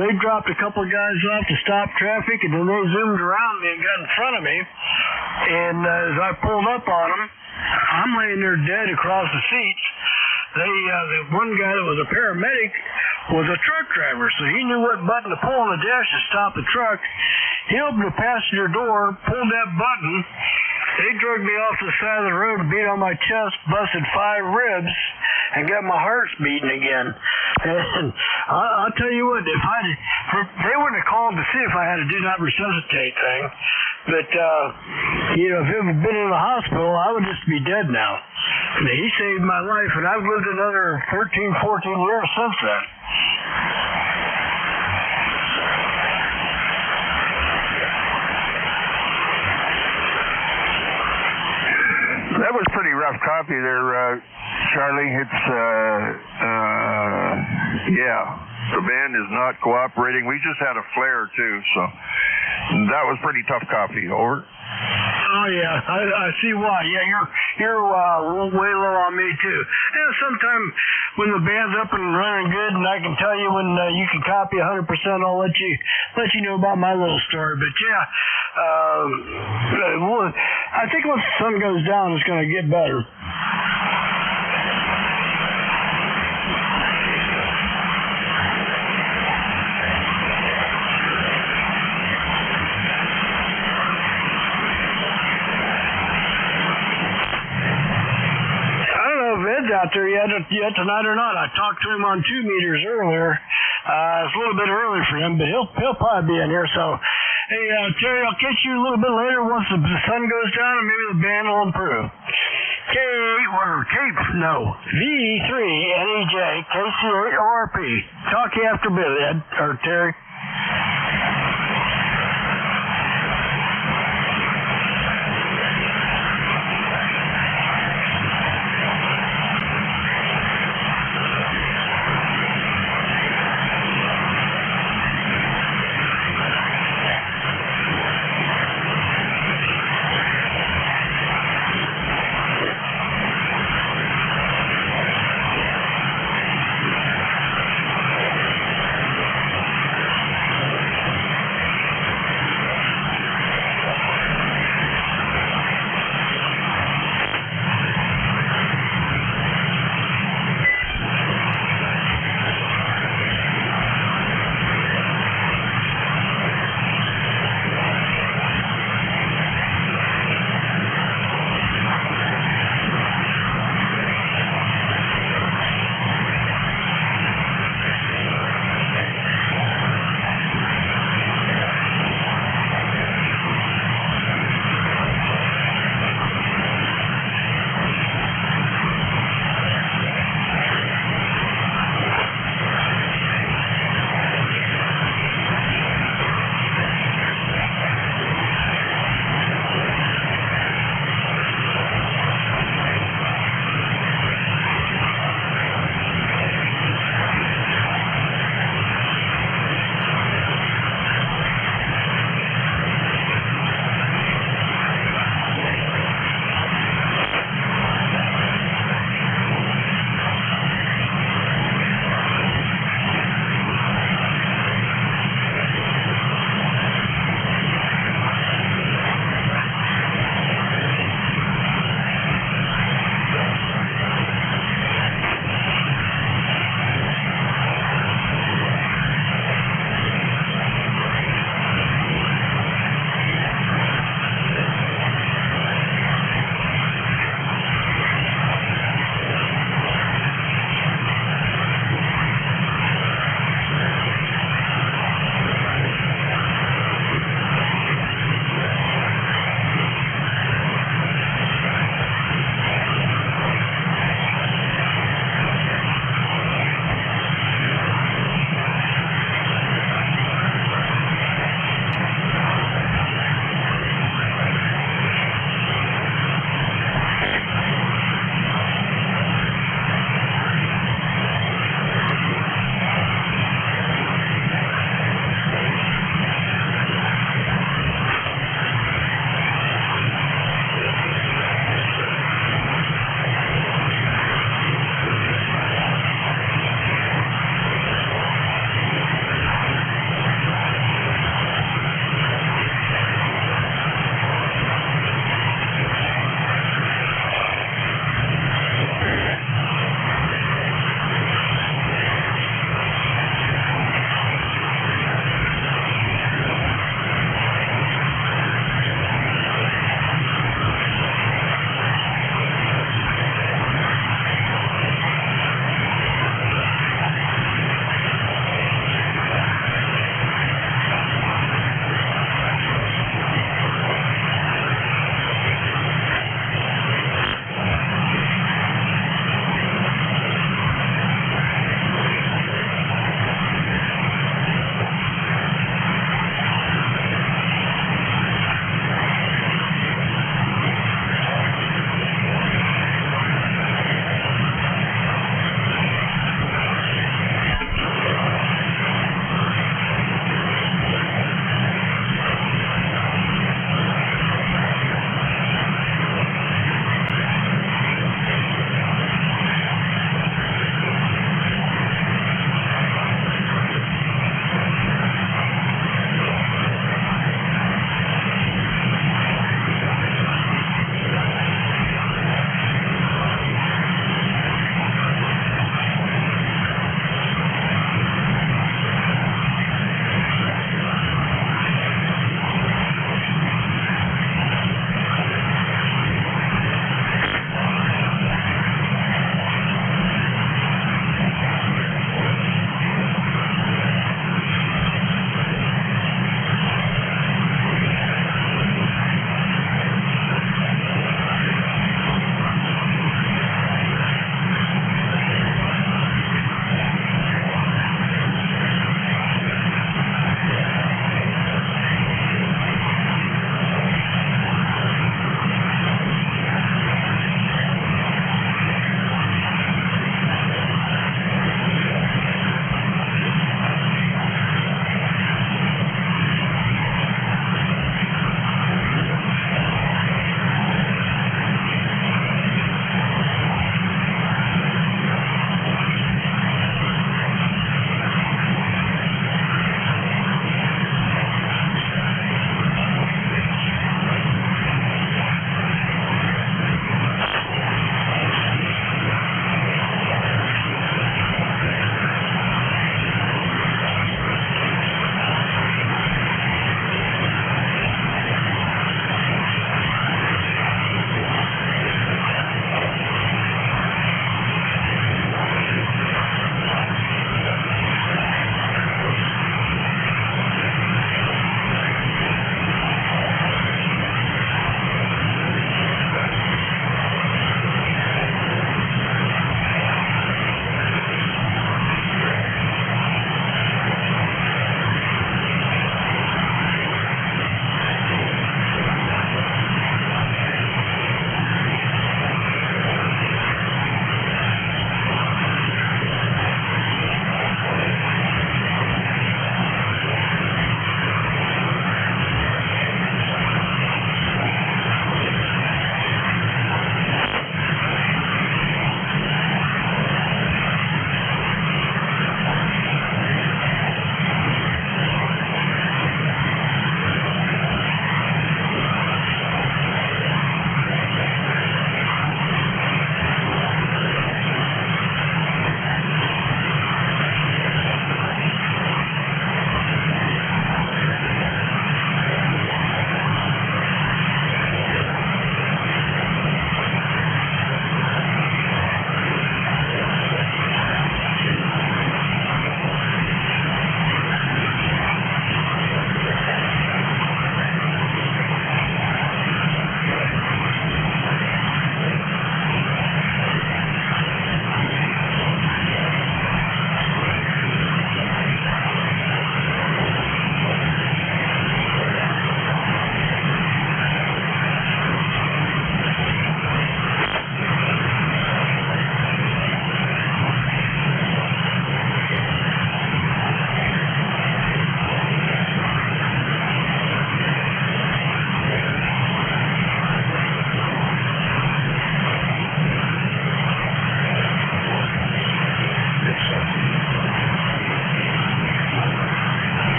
They dropped a couple of guys off to stop traffic, and then they zoomed around me and got in front of me. And as I pulled up on them, I'm laying there dead across the seats. The one guy that was a paramedic was a truck driver, so he knew what button to pull on the dash to stop the truck. He opened the passenger door, pulled that button. They dragged me off the side of the road, beat on my chest, busted 5 ribs, and got my heart beating again. And I'll tell you what, they wouldn't have called to see if I had a do not resuscitate thing. But, if it had been in the hospital, I would just be dead now. And he saved my life, and I've lived another 13, 14 years since then. That was pretty rough copy there, Charlie. It's, the band is not cooperating. We just had a flare, too, so that was pretty tough copy. Over. Oh, yeah, I see why. Yeah, you're way low on me, too. Yeah, sometime when the band's up and running good and I can tell you when you can copy 100%, I'll let you know about my little story. But, yeah, I think once the sun goes down, it's going to get better. out there yet tonight or not. I talked to him on 2 meters earlier. It's a little bit early for him, but he'll probably be in here. So, hey, Terry, I'll catch you a little bit later once the sun goes down, and maybe the band will improve. V3NEJ KC8ORP. Talk to you after a bit, Ed or Terry.